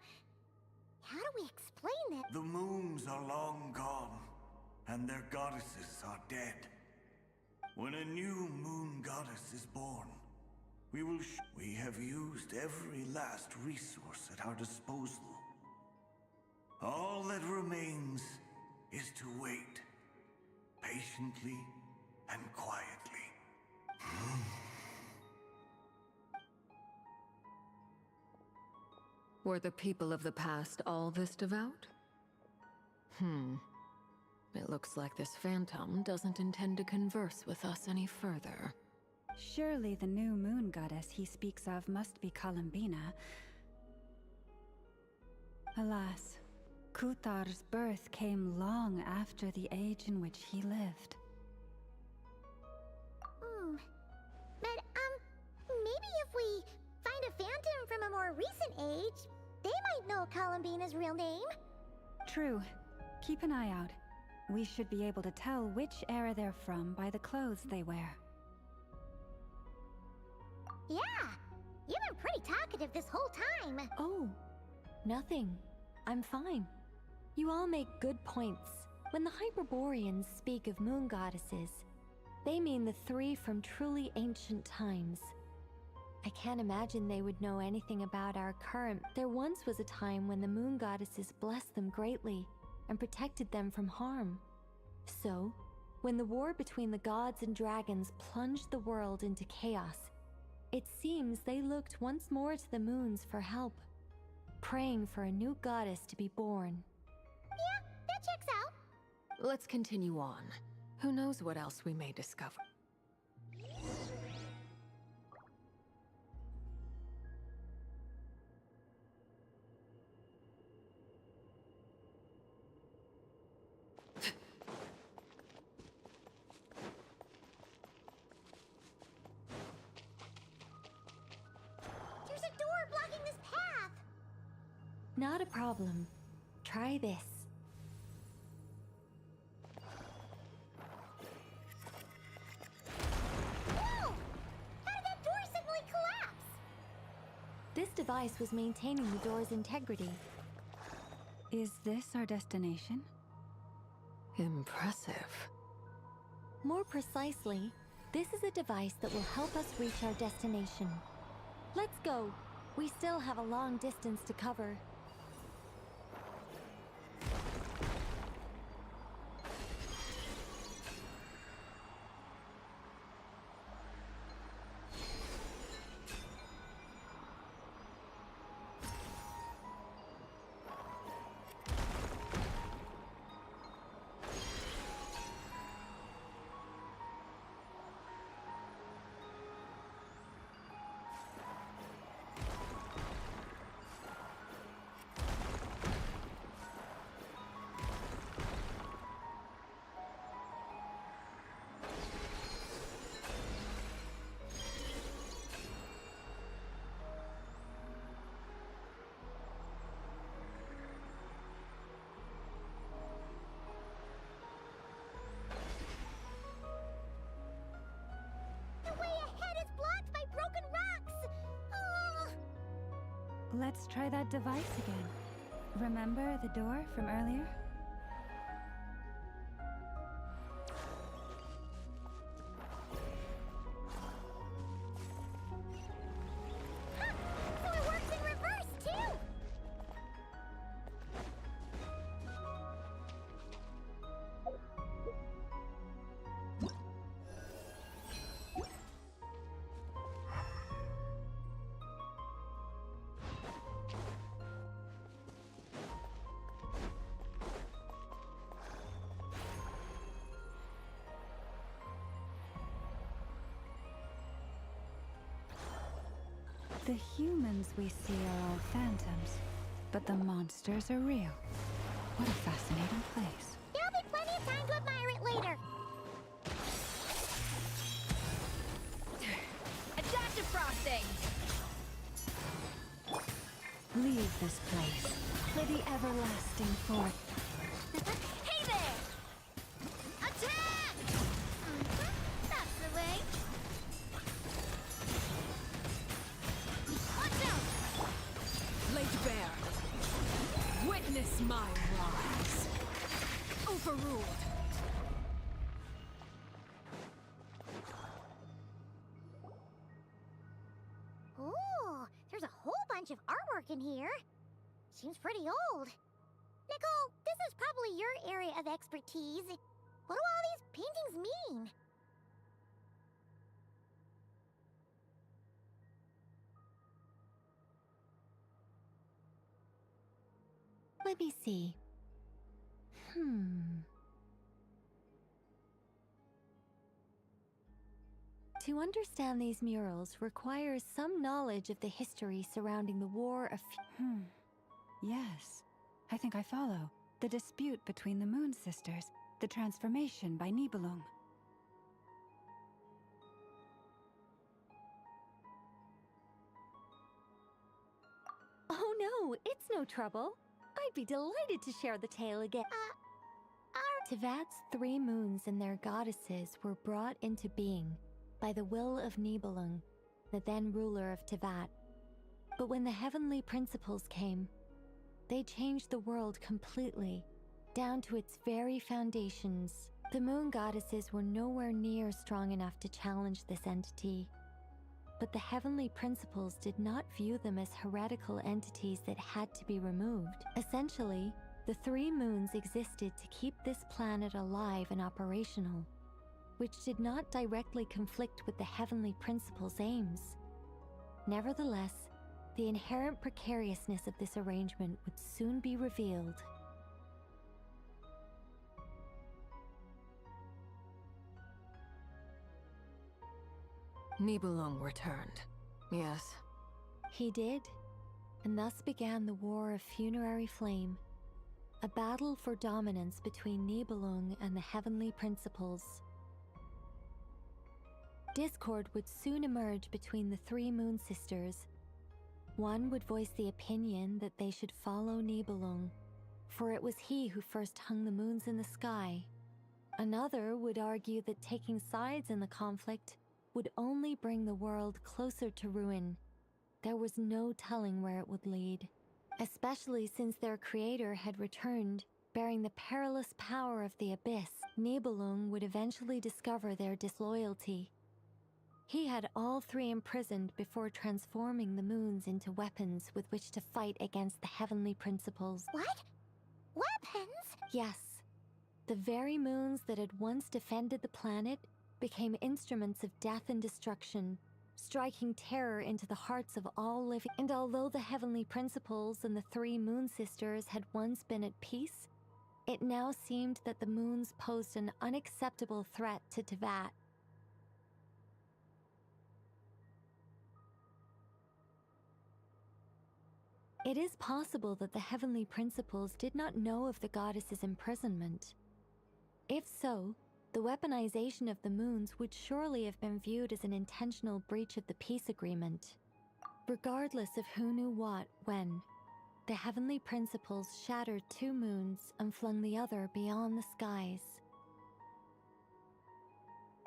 How do we explain that? The moons are long gone, and their goddesses are dead. When a new moon goddess is born, we have used every last resource at our disposal. All that remains is to wait, patiently and quietly. Were the people of the past all this devout? It looks like this phantom doesn't intend to converse with us any further. Surely the new moon goddess he speaks of must be Columbina. Alas, Kutar's birth came long after the age in which he lived. But, maybe if we find a phantom from a more recent age, they might know Columbina's real name. True. Keep an eye out. We should be able to tell which era they're from by the clothes they wear. Yeah, you've been pretty talkative this whole time. Oh, nothing. I'm fine. You all make good points. When the Hyperboreans speak of moon goddesses, they mean the three from truly ancient times. I can't imagine they would know anything about our current. There once was a time when the moon goddesses blessed them greatly and protected them from harm. So, when the war between the gods and dragons plunged the world into chaos, it seems they looked once more to the moons for help, praying for a new goddess to be born. Yeah, that checks out. Let's continue on. Who knows what else we may discover? There's a door blocking this path. Not a problem. Try this. Whoa! How did that door suddenly collapse? This device was maintaining the door's integrity. Is this our destination? Impressive. More precisely, this is a device that will help us reach our destination. Let's go. We still have a long distance to cover. The way ahead is blocked by broken rocks. Let's try that device again. Remember the door from earlier? So it works in reverse, too! The humans we see are all phantoms, but the monsters are real. What a fascinating place. There'll be plenty of time to admire it later. leave this place for the everlasting forth. Hey there! Attack! That's the way. Watch out! Laid bare. Witness my rise. Overruled. Ooh, there's a whole bunch of artwork in here. Seems pretty old. Nicole, this is probably your area of expertise. What do all these paintings mean? Let me see. To understand these murals requires some knowledge of the history surrounding the War of... Yes, I think I follow. The dispute between the Moon Sisters, the transformation by Nibelung. Oh no, it's no trouble. I'd be delighted to share the tale again. Tevat's 3 moons and their goddesses were brought into being by the will of Nibelung, the then ruler of Tevat. But when the heavenly principles came, they changed the world completely, down to its very foundations. The moon goddesses were nowhere near strong enough to challenge this entity. But the heavenly principles did not view them as heretical entities that had to be removed. Essentially, the 3 moons existed to keep this planet alive and operational, which did not directly conflict with the heavenly principles' aims. Nevertheless, the inherent precariousness of this arrangement would soon be revealed. Nibelung returned. Yes. He did, and thus began the War of Funerary Flame, a battle for dominance between Nibelung and the heavenly principles. Discord would soon emerge between the 3 Moon Sisters. One would voice the opinion that they should follow Nibelung, for it was he who first hung the moons in the sky. Another would argue that taking sides in the conflict would only bring the world closer to ruin. There was no telling where it would lead, especially since their creator had returned, bearing the perilous power of the abyss. Nibelung would eventually discover their disloyalty. He had all 3 imprisoned before transforming the moons into weapons with which to fight against the heavenly principles. What? Weapons? Yes. The very moons that had once defended the planet became instruments of death and destruction, striking terror into the hearts of all living. And although the heavenly principles and the 3 Moon Sisters had once been at peace, it now seemed that the moons posed an unacceptable threat to Tevat. It is possible that the heavenly principles did not know of the goddess's imprisonment. If so, the weaponization of the moons would surely have been viewed as an intentional breach of the peace agreement. Regardless of who knew what, when, the heavenly principles shattered 2 moons and flung the other beyond the skies.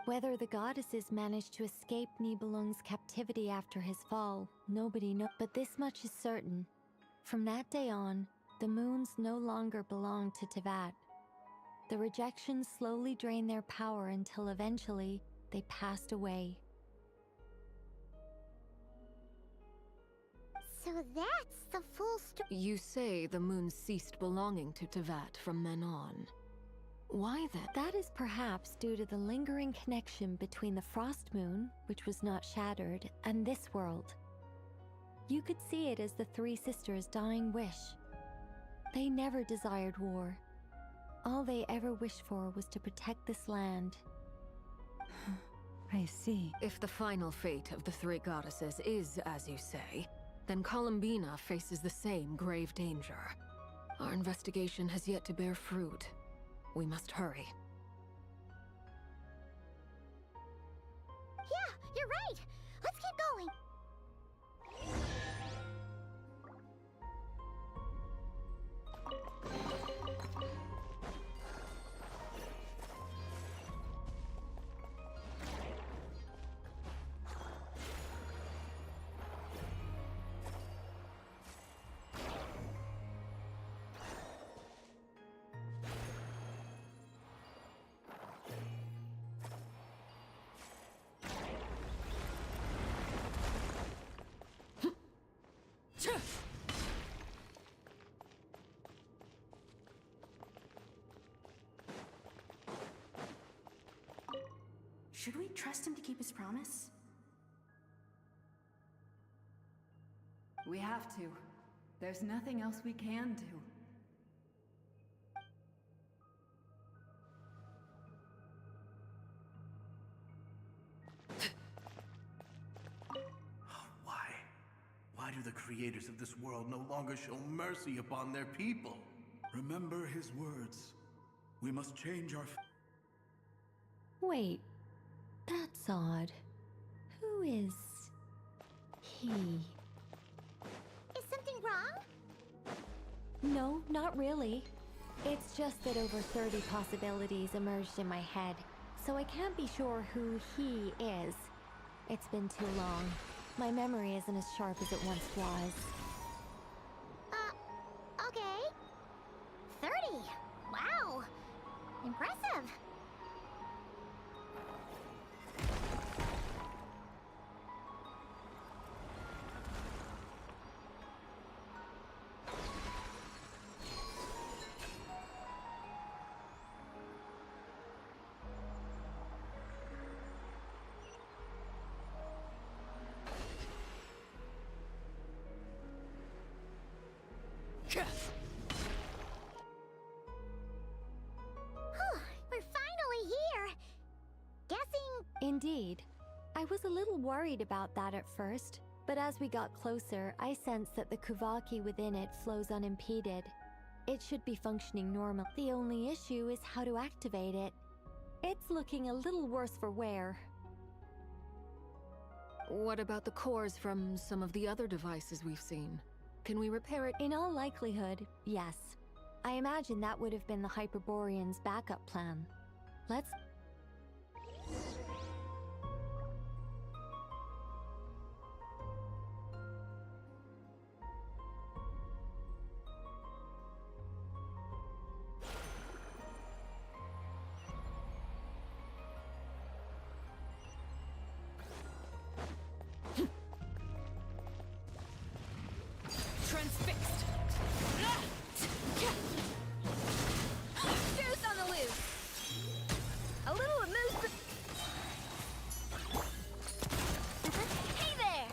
Whether the goddesses managed to escape Nibelung's captivity after his fall, nobody knows. But this much is certain. From that day on, the moons no longer belonged to Tevat. The rejections slowly drained their power until eventually they passed away. So that's the full story. You say the moon ceased belonging to Tevat from then on. Why then? That is perhaps due to the lingering connection between the Frost Moon, which was not shattered, and this world. You could see it as the 3 sisters' dying wish. They never desired war. All they ever wished for was to protect this land. I see. If the final fate of the 3 goddesses is as you say, then Columbina faces the same grave danger. Our investigation has yet to bear fruit. We must hurry. Yeah, you're right. Let's keep going. Should we trust him to keep his promise? We have to. There's nothing else we can do. Why do the creators of this world no longer show mercy upon their people? Remember his words. We must change our... Wait, that's odd. Who is he? Is something wrong? No, not really. It's just that over 30 possibilities emerged in my head, so I can't be sure who he is. It's been too long. My memory isn't as sharp as it once was. Okay. 30. Wow. Impressive. We're finally here. Guessing... Indeed. I was a little worried about that at first, but as we got closer, I sensed that the Kuvaki within it flows unimpeded. It should be functioning normal. The only issue is how to activate it. It's looking a little worse for wear. What about the cores from some of the other devices we've seen? Can we repair it? In all likelihood, yes. I imagine that would have been the Hyperborean's backup plan. Let's... Transfixed! Goose on the loose! A little amusement. Hey there!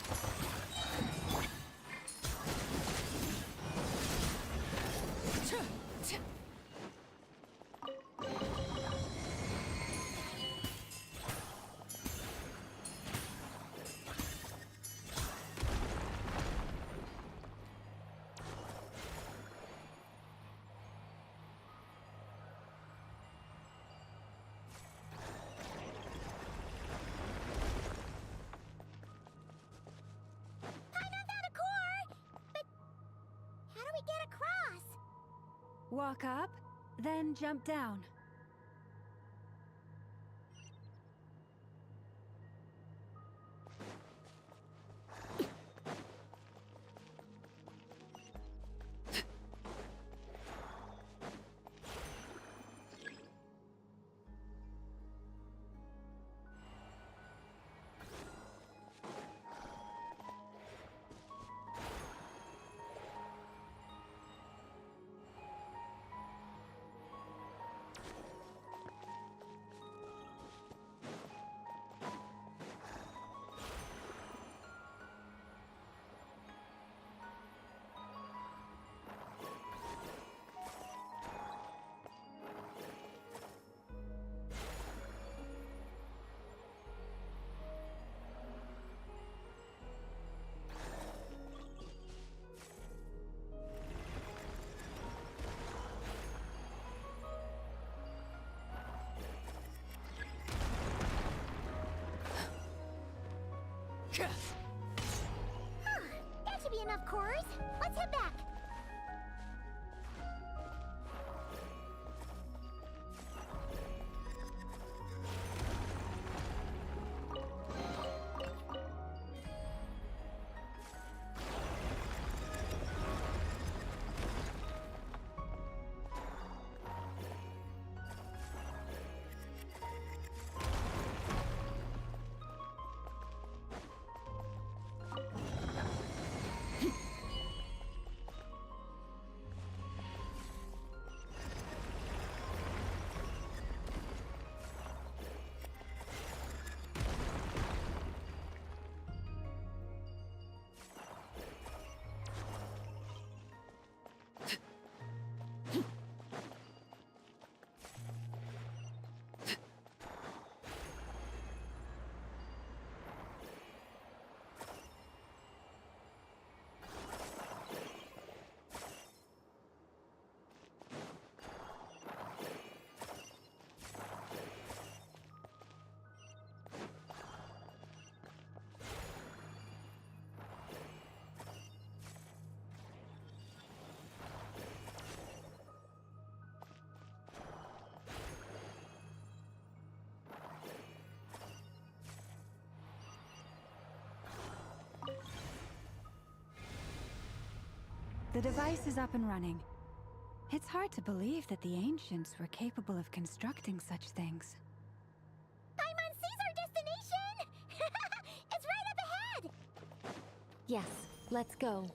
Get across. Walk up, then jump down. That should be enough cores. Let's head back. The device is up and running. It's hard to believe that the ancients were capable of constructing such things. Paimon sees our destination! It's right up ahead! Yes, let's go.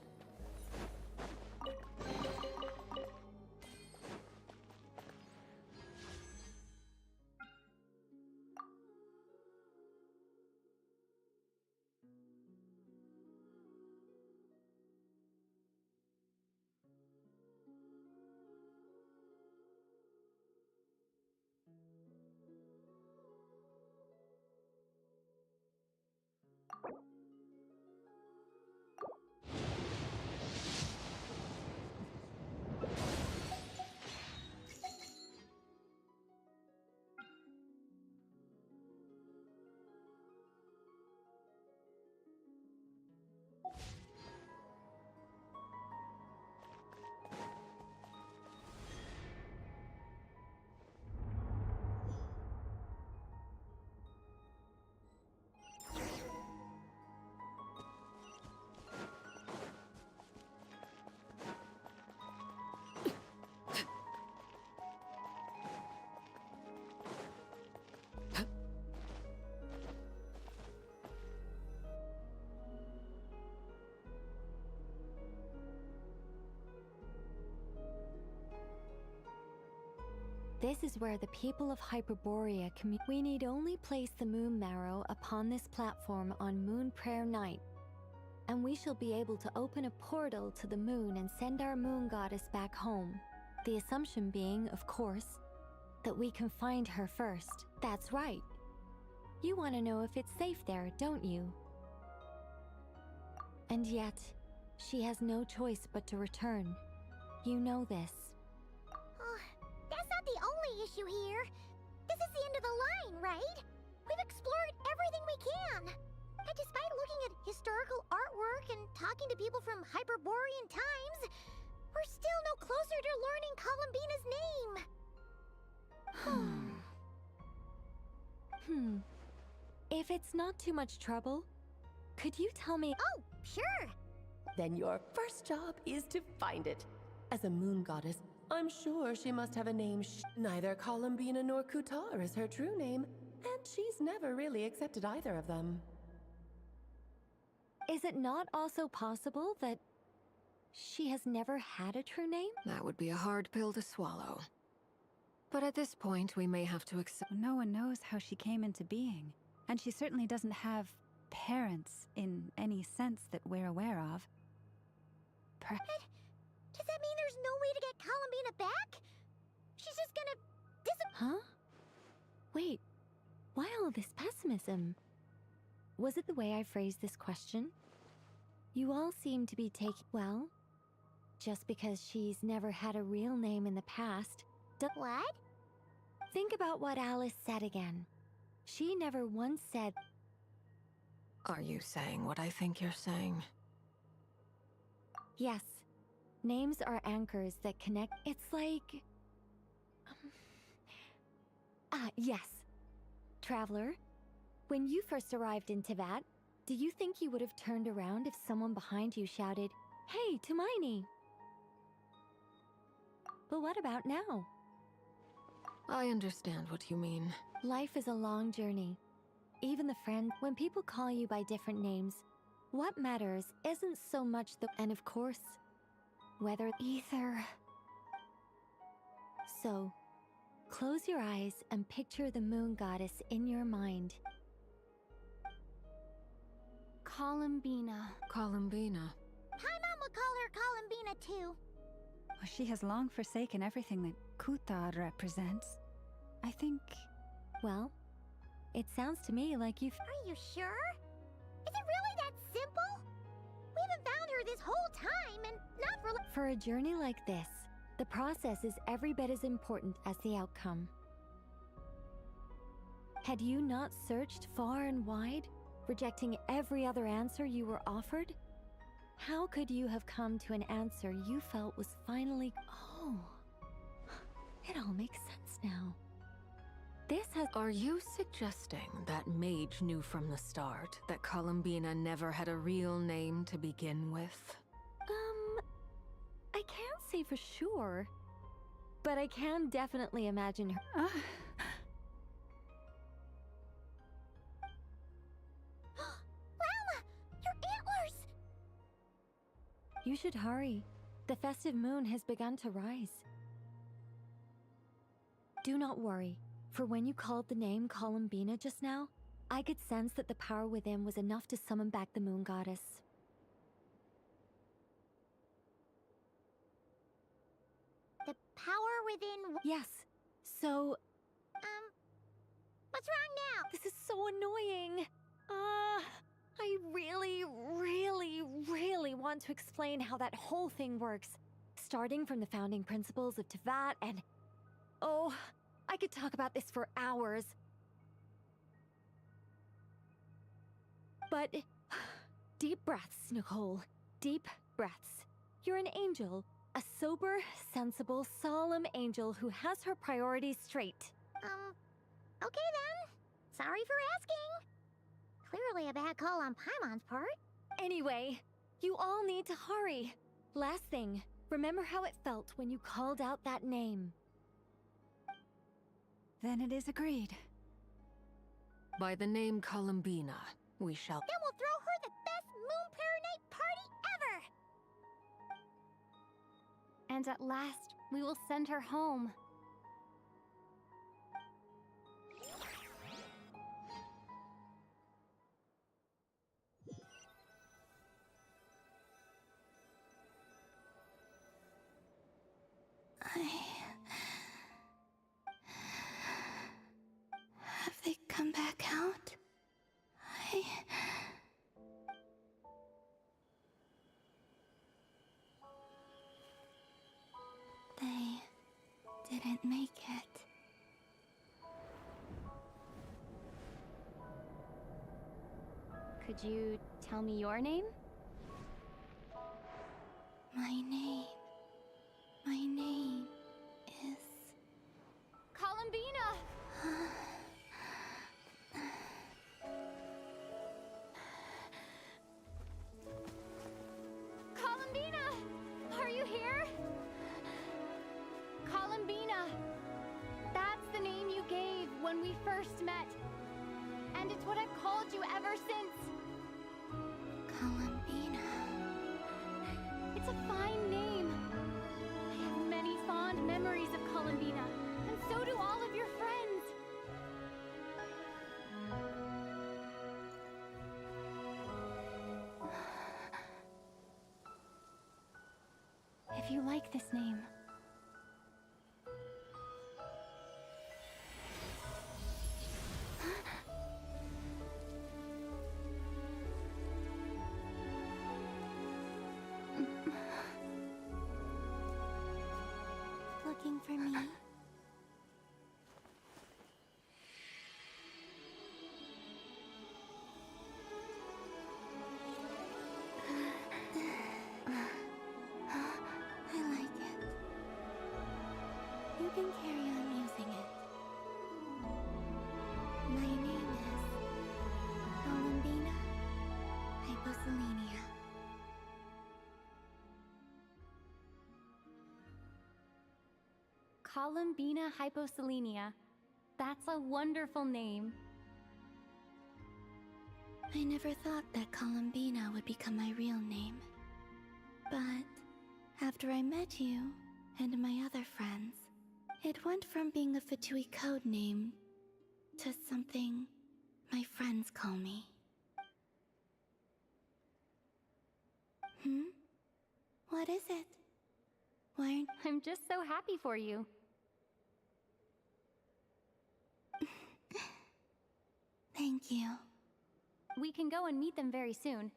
This is where the people of Hyperborea commune. We need only place the moon marrow upon this platform on Moon Prayer Night, and we shall be able to open a portal to the moon and send our moon goddess back home. The assumption being, of course, that we can find her first. That's right. You want to know if it's safe there, don't you? And yet, she has no choice but to return. You know this. That's not the only issue here. This is the end of the line, right? We've explored everything we can. And despite looking at historical artwork and talking to people from Hyperborean times, we're still no closer to learning Columbina's name. If it's not too much trouble, could you tell me— Oh, sure! Then your first job is to find it. As a moon goddess, I'm sure she must have a name. Neither Columbina nor Kutar is her true name, and she's never really accepted either of them. Is it not also possible that she has never had a true name? That would be a hard pill to swallow. But at this point, we may have to accept— No one knows how she came into being, and she certainly doesn't have parents in any sense that we're aware of. Does that mean there's no way to get Columbina back? She's just gonna Huh? Wait, why all this pessimism? Was it the way I phrased this question? You all seem to be taking— Well, just because she's never had a real name in the past— What? Think about what Alice said again. She never once said— Are you saying what I think you're saying? Yes. Names are anchors that connect— It's like— yes. Traveler, when you first arrived in Teyvat, do you think you would have turned around if someone behind you shouted, "Hey, Tumaini"? But what about now? I understand what you mean. Life is a long journey. Even the friends— When people call you by different names, what matters isn't so much the— And of course, whether— Ether. So, close your eyes and picture the moon goddess in your mind. Columbina. Columbina. Paimon would call her Columbina too. Well, she has long forsaken everything that Kutar represents. I think— Well, it sounds to me like you've— Are you sure? Is it really that simple? We haven't found her this whole time, and not for— For a journey like this, the process is every bit as important as the outcome. Had you not searched far and wide, rejecting every other answer you were offered? How could you have come to an answer you felt was finally— Oh, it all makes sense now. This has— Are you suggesting that Mage knew from the start that Columbina never had a real name to begin with? I can't say for sure, but I can definitely imagine her. Llama, your antlers! You should hurry. The festive moon has begun to rise. Do not worry, for when you called the name Columbina just now, I could sense that the power within was enough to summon back the moon goddess. The power within... Yes, so... What's wrong now? This is so annoying. I really want to explain how that whole thing works. Starting from the founding principles of Teyvat and... Oh, I could talk about this for hours. But... Deep breaths, Nicole. Deep breaths. You're an angel. A sober, sensible, solemn angel who has her priorities straight. Okay then. Sorry for asking. Clearly a bad call on Paimon's part. Anyway, you all need to hurry. Last thing, remember how it felt when you called out that name. Then it is agreed. By the name Columbina, we shall... Then we'll throw her the best Moon Paranite party ever! And at last, we will send her home. Have they come back out? They didn't make it. Could you tell me your name? My name is... Columbina! Columbina! Are you here? Columbina! That's the name you gave when we first met. And it's what I've called you ever since. Columbina. It's a fine name. I have many fond memories of Columbina, and so do all of your friends. If you like this name, Looking for me? I like it. You can carry on using it. My name is Columbina Hyposelenia. Columbina Hyposelenia. That's a wonderful name. I never thought that Columbina would become my real name. But after I met you and my other friends, it went from being a Fatui code name to something my friends call me. What is it? Why aren't... I'm just so happy for you. Thank you. We can go and meet them very soon.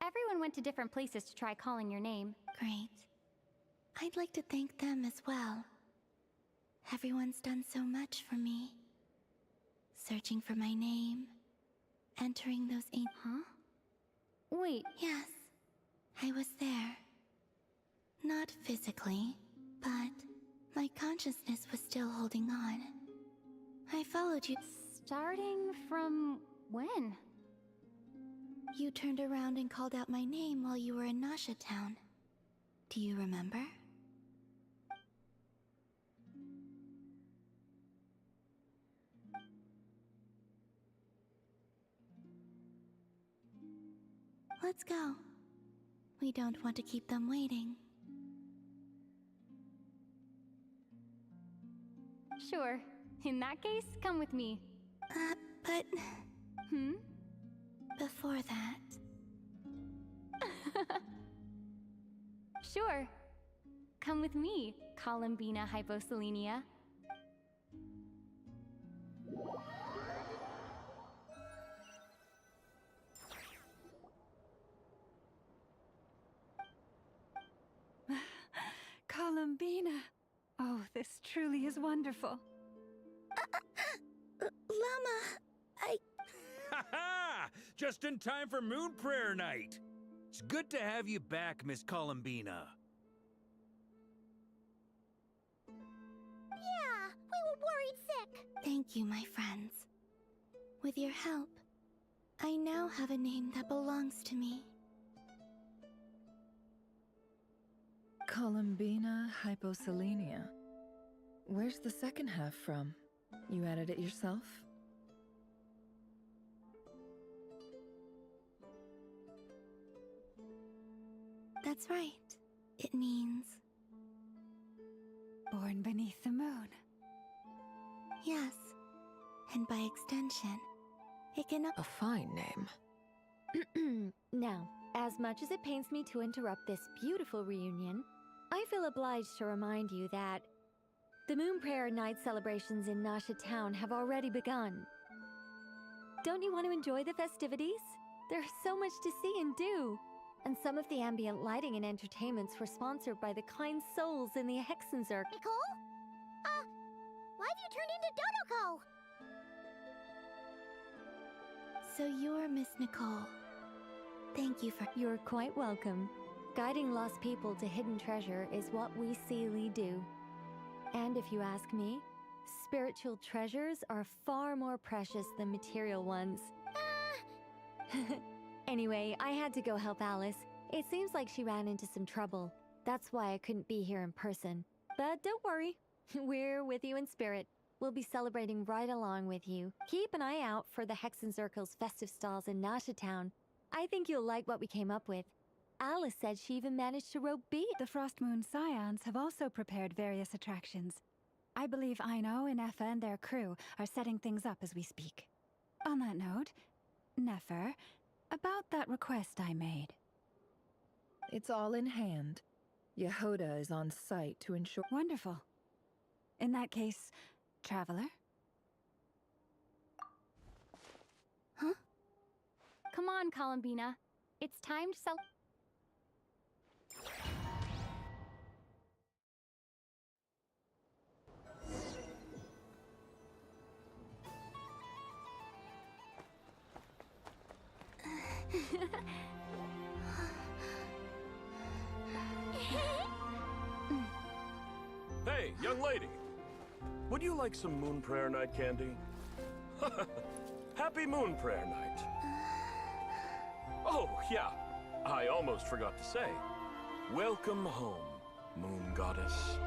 Everyone went to different places to try calling your name. Great. I'd like to thank them as well. Everyone's done so much for me. Searching for my name, entering those Huh? Wait. Yes, I was there. Not physically, but my consciousness was still holding on. I followed you. Starting from when? You turned around and called out my name while you were in Nasha Town. Do you remember? Let's go. We don't want to keep them waiting. Sure. In that case, come with me. But... Hmm? Before that... Sure. Come with me, Columbina Hyposelenia. Columbina! Oh, this truly is wonderful. Llama, Ha ha! Just in time for Moon Prayer Night! It's good to have you back, Miss Columbina. Yeah, we were worried sick. Thank you, my friends. With your help, I now have a name that belongs to me. Columbina Hyposelenia. Where's the second half from? You added it yourself? That's right. It means... Born beneath the moon. Yes. And by extension, it can... A fine name. Now, as much as it pains me to interrupt this beautiful reunion, I feel obliged to remind you that the Moon Prayer Night celebrations in Nasha Town have already begun. Don't you want to enjoy the festivities? There's so much to see and do. And some of the ambient lighting and entertainments were sponsored by the kind souls in the Hexenzerk. Nicole? Why have you turned into Dodoko? So you're Miss Nicole. Thank you for... You're quite welcome. Guiding lost people to hidden treasure is what we Seelie do. And if you ask me, spiritual treasures are far more precious than material ones. Anyway, I had to go help Alice. It seems like she ran into some trouble. That's why I couldn't be here in person. But don't worry, we're with you in spirit. We'll be celebrating right along with you. Keep an eye out for the Hexenzirkel's festive stalls in Nasha Town. I think you'll like what we came up with. Alice said she even managed to rope Bee. The Frost Moon Scions have also prepared various attractions. I believe Aino, Nefer, and their crew are setting things up as we speak. On that note, Nefer, about that request I made. It's all in hand. Yehoda is on site to ensure... Wonderful. In that case, Traveler? Huh? Come on, Columbina. It's time to sell... Hey, young lady. Would you like some Moon Prayer Night candy? Happy Moon Prayer Night. Oh, yeah. I almost forgot to say. Welcome home, Moon Goddess.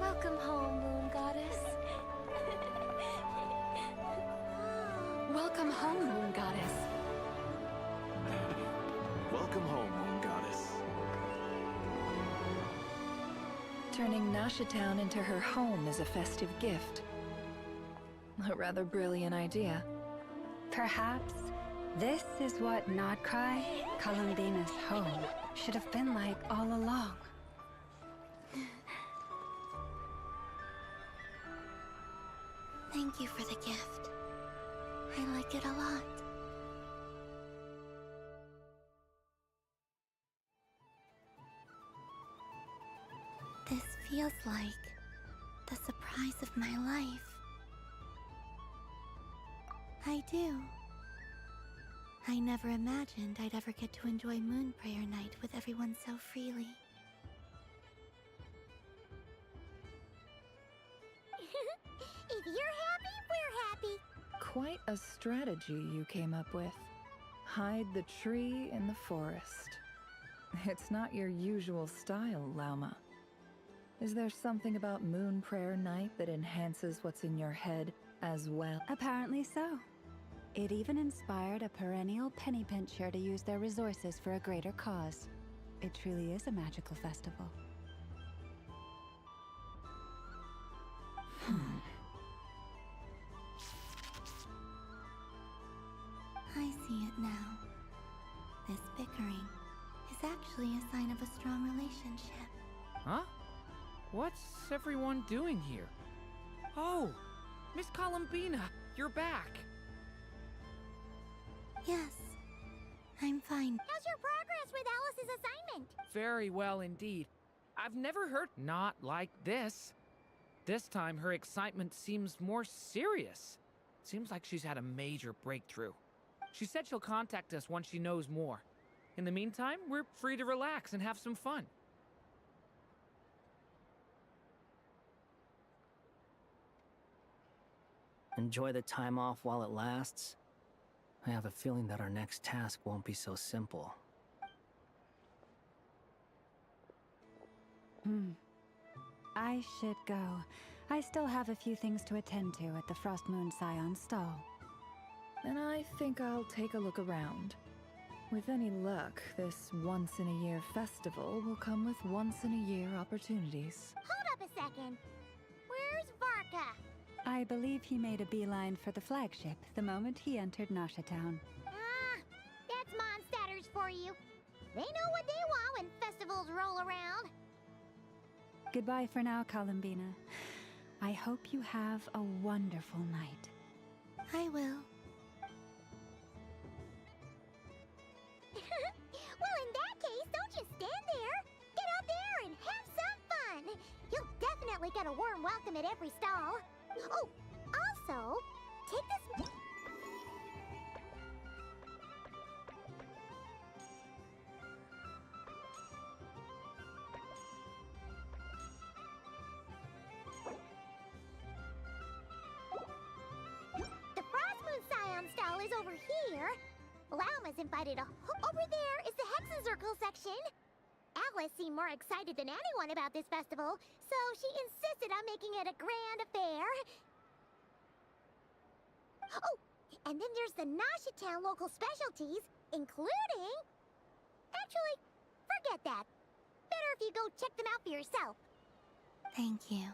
Welcome home, Moon Goddess. Welcome home, Moon Goddess. Welcome home, Moon Goddess. Turning Nasha Town into her home is a festive gift. A rather brilliant idea. Perhaps this is what Nodcry, Columbina's home, should have been like all along. Thank you for the gift. I like it a lot. This feels like the surprise of my life. I do. I never imagined I'd ever get to enjoy Moon Prayer Night with everyone so freely. If you're happy, we're happy. Quite a strategy you came up with. Hide the tree in the forest. It's not your usual style, Lauma. Is there something about Moon Prayer Night that enhances what's in your head as well? Apparently so. It even inspired a perennial penny pincher to use their resources for a greater cause. It truly is a magical festival. I see it now. This bickering is actually a sign of a strong relationship. Huh? What's everyone doing here? Oh, Miss Columbina, you're back. Yes, I'm fine. How's your progress with Alice's assignment? Very well indeed. I've never heard not like this. This time her excitement seems more serious. Seems like she's had a major breakthrough. She said she'll contact us once she knows more. In the meantime, we're free to relax and have some fun. Enjoy the time off while it lasts. I have a feeling that our next task won't be so simple. I should go. I still have a few things to attend to at the Frost Moon Scion stall. Then I think I'll take a look around. With any luck, this once-in-a-year festival will come with once-in-a-year opportunities. Hold up a second. Where's Varka? I believe he made a beeline for the flagship the moment he entered Nasha Town. Ah, that's Mondstadters for you. They know what they want when festivals roll around. Goodbye for now, Columbina. I hope you have a wonderful night. I will. Well, in that case, don't just stand there. Get out there and have some fun. You'll definitely get a warm welcome at every stall. Oh, also, take this... The Frost Moon Scion stall is over here. Lauma's invited over there is the Hexen Circle section. Alice seemed more excited than anyone about this festival, so she insisted on making it a grand affair. Oh, and then there's the Nasha Town local specialties, including... Actually, forget that. Better if you go check them out for yourself. Thank you.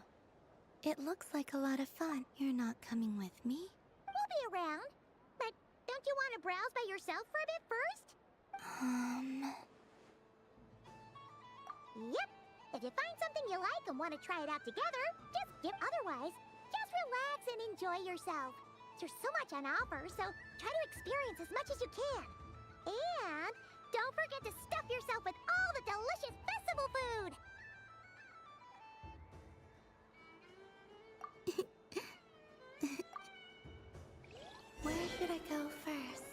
It looks like a lot of fun. You're not coming with me? We'll be around. But don't you want to browse by yourself for a bit first? Yep. If you find something you like and want to try it out together, just give. Otherwise, just relax and enjoy yourself. There's so much on offer, so try to experience as much as you can. And don't forget to stuff yourself with all the delicious festival food! Where should I go first?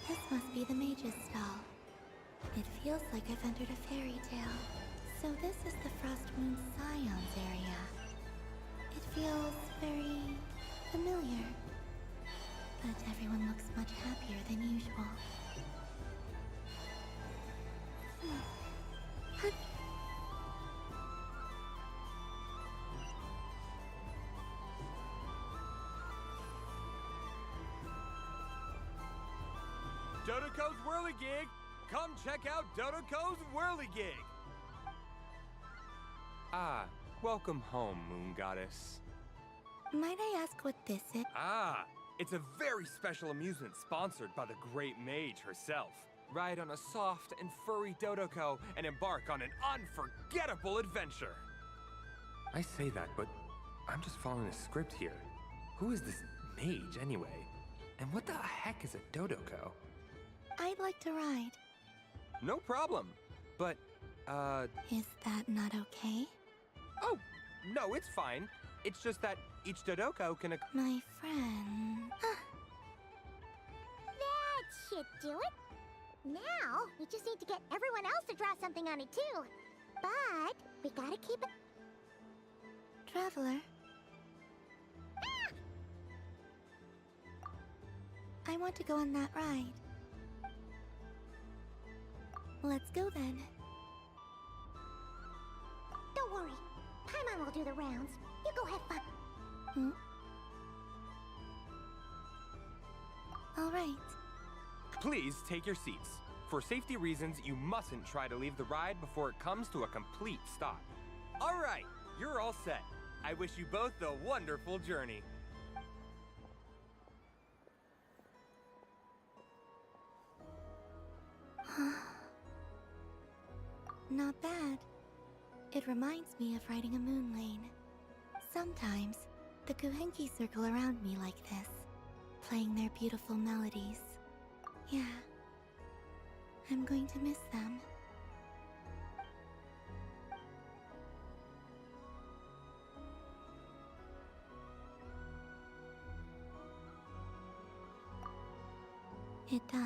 This must be the mage's stall. It feels like I've entered a fairy tale. So this is the Frost Moon Scions area. It feels very familiar. But everyone looks much happier than usual. Dodoco's Whirligig! Come check out Dodoco's Whirligig! Ah, welcome home, Moon Goddess. Might I ask what this is? Ah, it's a very special amusement sponsored by the great mage herself. Ride on a soft and furry Dodoco and embark on an unforgettable adventure. I say that, but I'm just following a script here. Who is this mage, anyway? And what the heck is a Dodoco? I'd like to ride. No problem. But, Is that not okay? Oh, no, it's fine. It's just that each Dodoco can... My friend... That should do it. Now, we just need to get everyone else to draw something on it too. But we gotta keep it. Traveler. I want to go on that ride. Let's go then. Don't worry. Paimon will do the rounds. You go have fun. Hmm? All right. Please take your seats. For safety reasons, you mustn't try to leave the ride before it comes to a complete stop. All right, you're all set. I wish you both a wonderful journey. Not bad. It reminds me of riding a moon lane. Sometimes, the Kuhenki circle around me like this, playing their beautiful melodies. Yeah, I'm going to miss them. It does.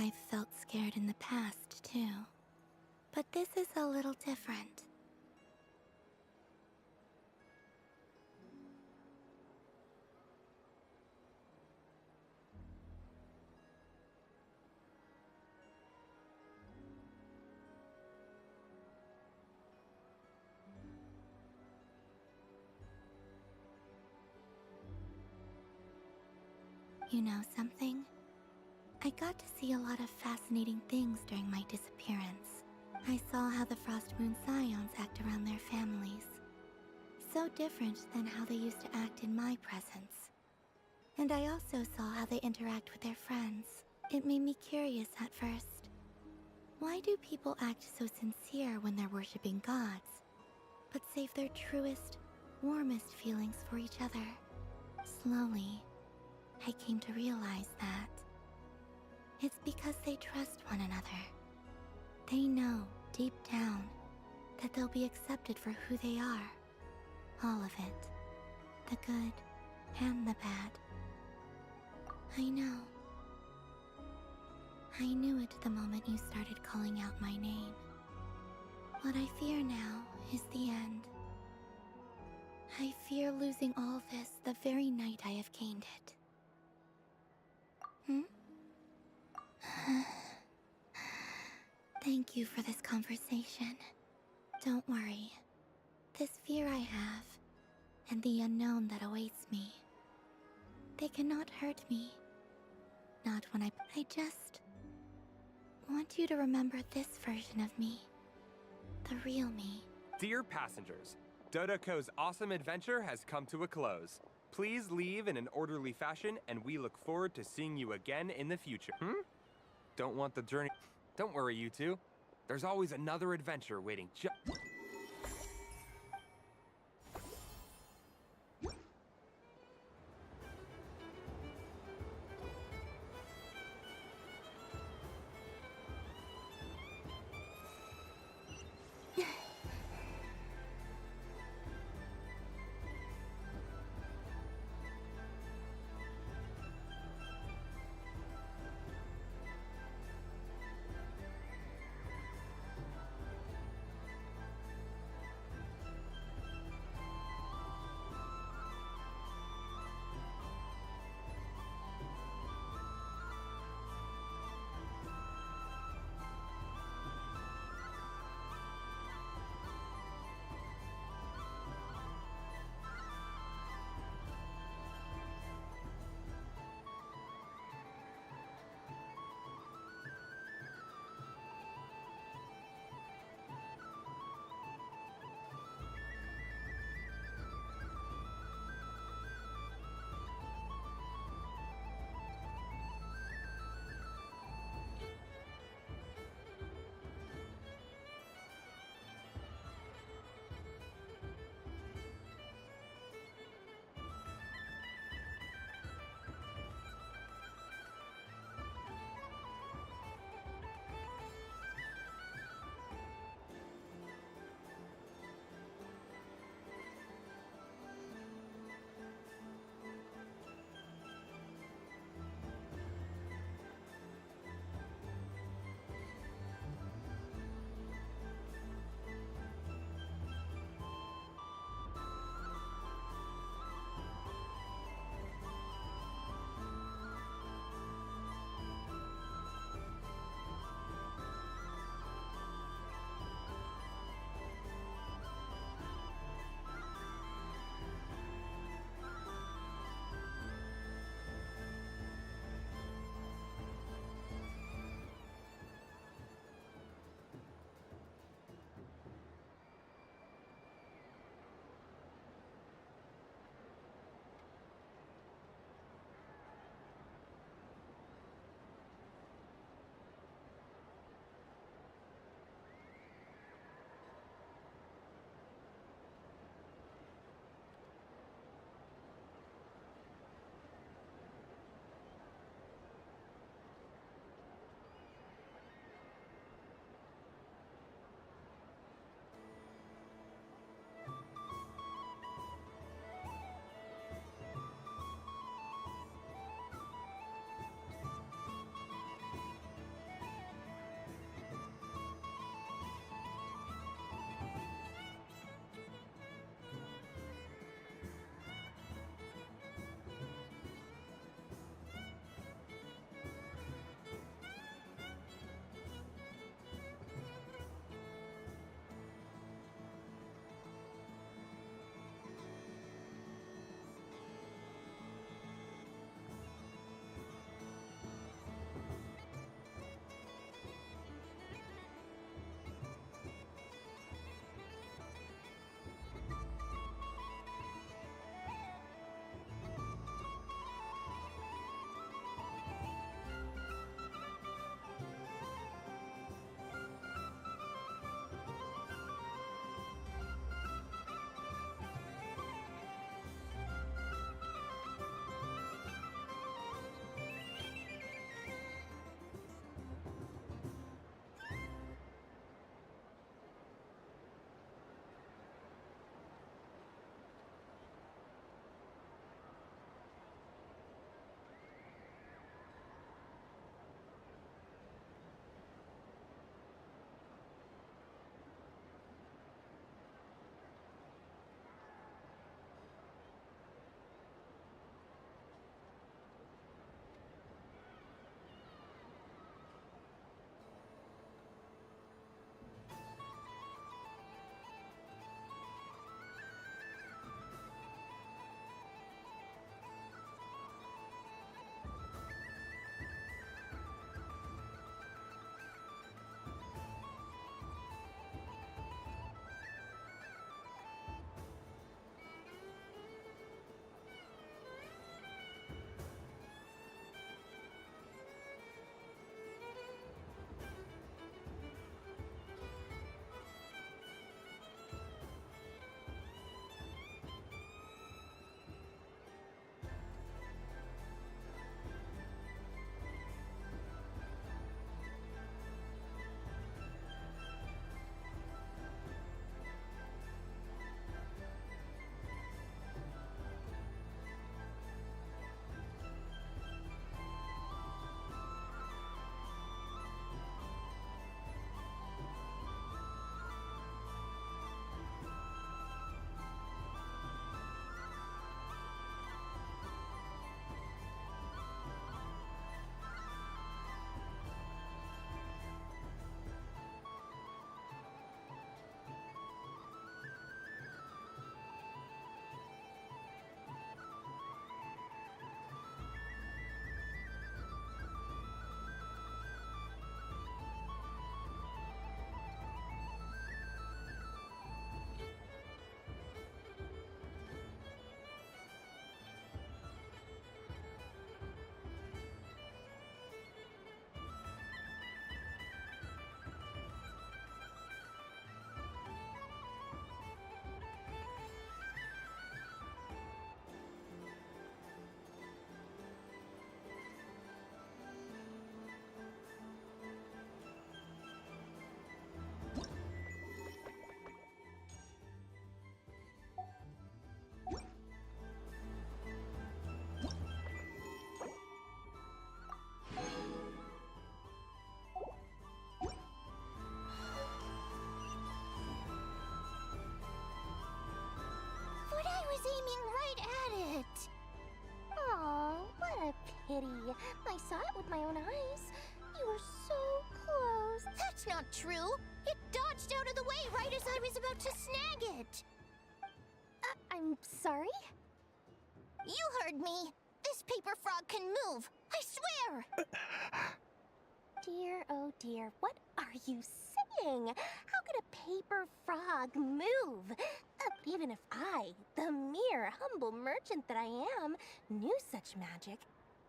I've felt scared in the past, too. But this is a little different. You know something? I got to see a lot of fascinating things during my disappearance. I saw how the Frost Moon Scions act around their families. So different than how they used to act in my presence. And I also saw how they interact with their friends. It made me curious at first. Why do people act so sincere when they're worshipping gods, but save their truest, warmest feelings for each other? Slowly, I came to realize that it's because they trust one another. They know, deep down, that they'll be accepted for who they are. All of it. The good and the bad. I know. I knew it the moment you started calling out my name. What I fear now is the end. I fear losing all this the very night I have gained it. Thank you for this conversation. Don't worry. This fear I have, and the unknown that awaits me, they cannot hurt me. Not when I just want you to remember this version of me. The real me. Dear passengers, Dodoko's awesome adventure has come to a close. Please leave in an orderly fashion, and we look forward to seeing you again in the future. Don't want the journey? Don't worry, you two. There's always another adventure waiting was aiming right at it. Aw, what a pity. I saw it with my own eyes. You were so close. That's not true. It dodged out of the way right as I was about to snag it. I'm sorry? You heard me. This paper frog can move. I swear. Dear, oh dear, what are you saying? How could a paper frog move? Even if I, the mere humble merchant that I am, knew such magic,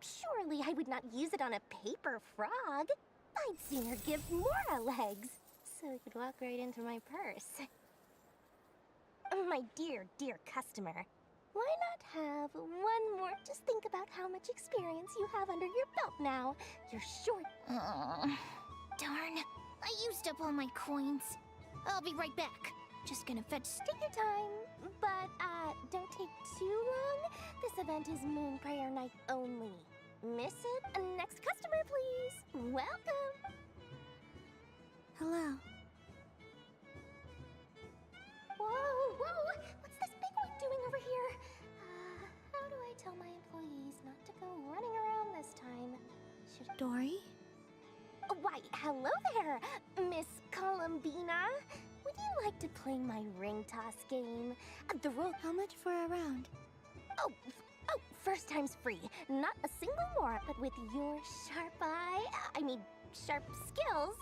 surely I would not use it on a paper frog. I'd sooner give Mora legs, so it could walk right into my purse. My dear, dear customer, why not have one more? Just think about how much experience you have under your belt now. You're sure. Darn. I used up all my coins. I'll be right back. Just gonna fetch. Take your time, but don't take too long. This event is Moon Prayer Night only. Miss it? Next customer, please. Welcome. Hello. Whoa, whoa! What's this big one doing over here? How do I tell my employees not to go running around this time? Dory? Why, hello there, Miss Columbina. Would you like to play my ring toss game? The rule. How much for a round? Oh, first time's free. Not a single more, but with your sharp eye, sharp skills,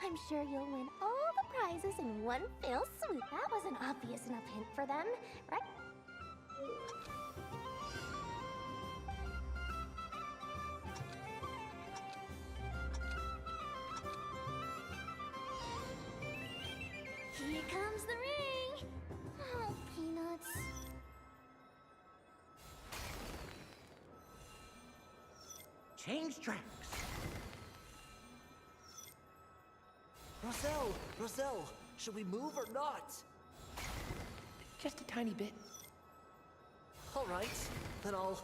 I'm sure you'll win all the prizes in one fell swoop. That was an obvious enough hint for them, right? Here comes the ring. Oh, peanuts. Change tracks. Roselle, should we move or not? Just a tiny bit. All right, then I'll...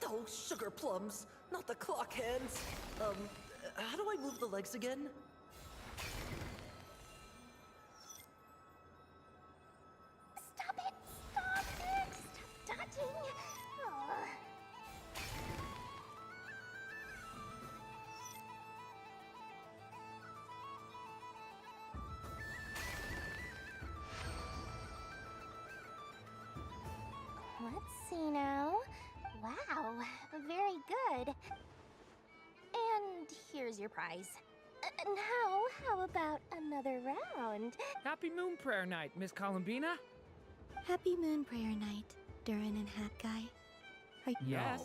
Oh, sugar plums, not the clock hands. How do I move the legs again? Stop it! Stop dodging! Let's see now. Wow, very good. And here's your prize. Now, how about another round? Happy Moon Prayer Night, Miss Columbina. Happy Moon Prayer Night, Durin and Hat Guy. Yes.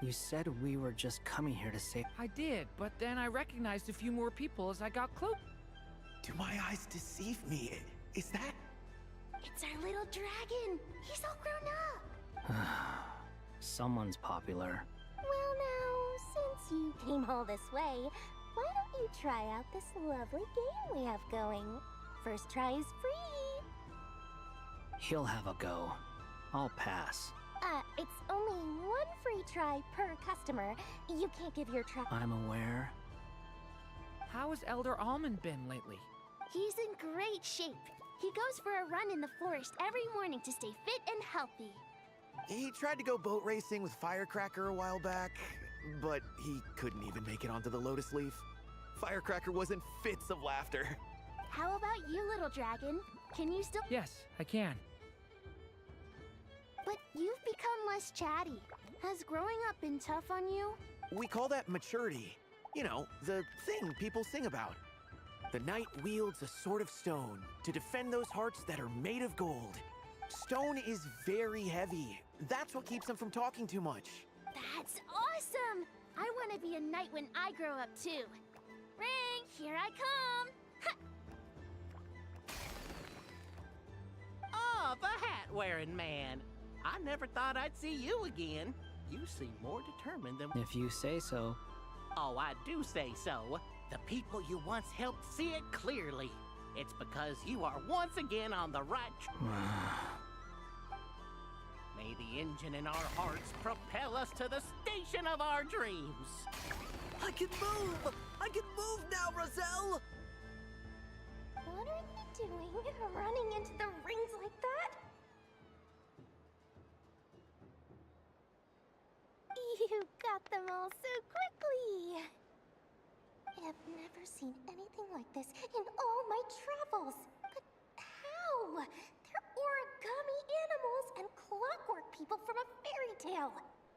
You said we were just coming here to say. I did, but then I recognized a few more people as I got close. Do my eyes deceive me? Is that... It's our little dragon. He's all grown up. Someone's popular. Well now, since you came all this way, why don't you try out this lovely game we have going? First try is free. He'll have a go. I'll pass. It's only one free try per customer. You can't give your try. I'm aware. How has Elder Almond been lately? He's in great shape. He goes for a run in the forest every morning to stay fit and healthy. He tried to go boat racing with Firecracker a while back, but he couldn't even make it onto the Lotus Leaf. Firecracker was in fits of laughter. How about you, little dragon? Can you still... Yes, I can. But you've become less chatty. Has growing up been tough on you? We call that maturity. You know, the thing people sing about. The knight wields a sword of stone to defend those hearts that are made of gold. Stone is very heavy. That's what keeps them from talking too much. That's awesome! I want to be a knight when I grow up too. Ring, here I come! Oh, the hat-wearing man. I never thought I'd see you again. You seem more determined than... If you say so. Oh, I do say so. The people you once helped see it clearly. It's because you are once again on the right May the engine in our hearts propel us to the station of our dreams. I can move! I can move now, Roselle! What are they doing? Running into the rings like that? You got them all so quickly! I've never seen anything like this in all my travels. But how? They're origami animals and clockwork people from a fairy tale.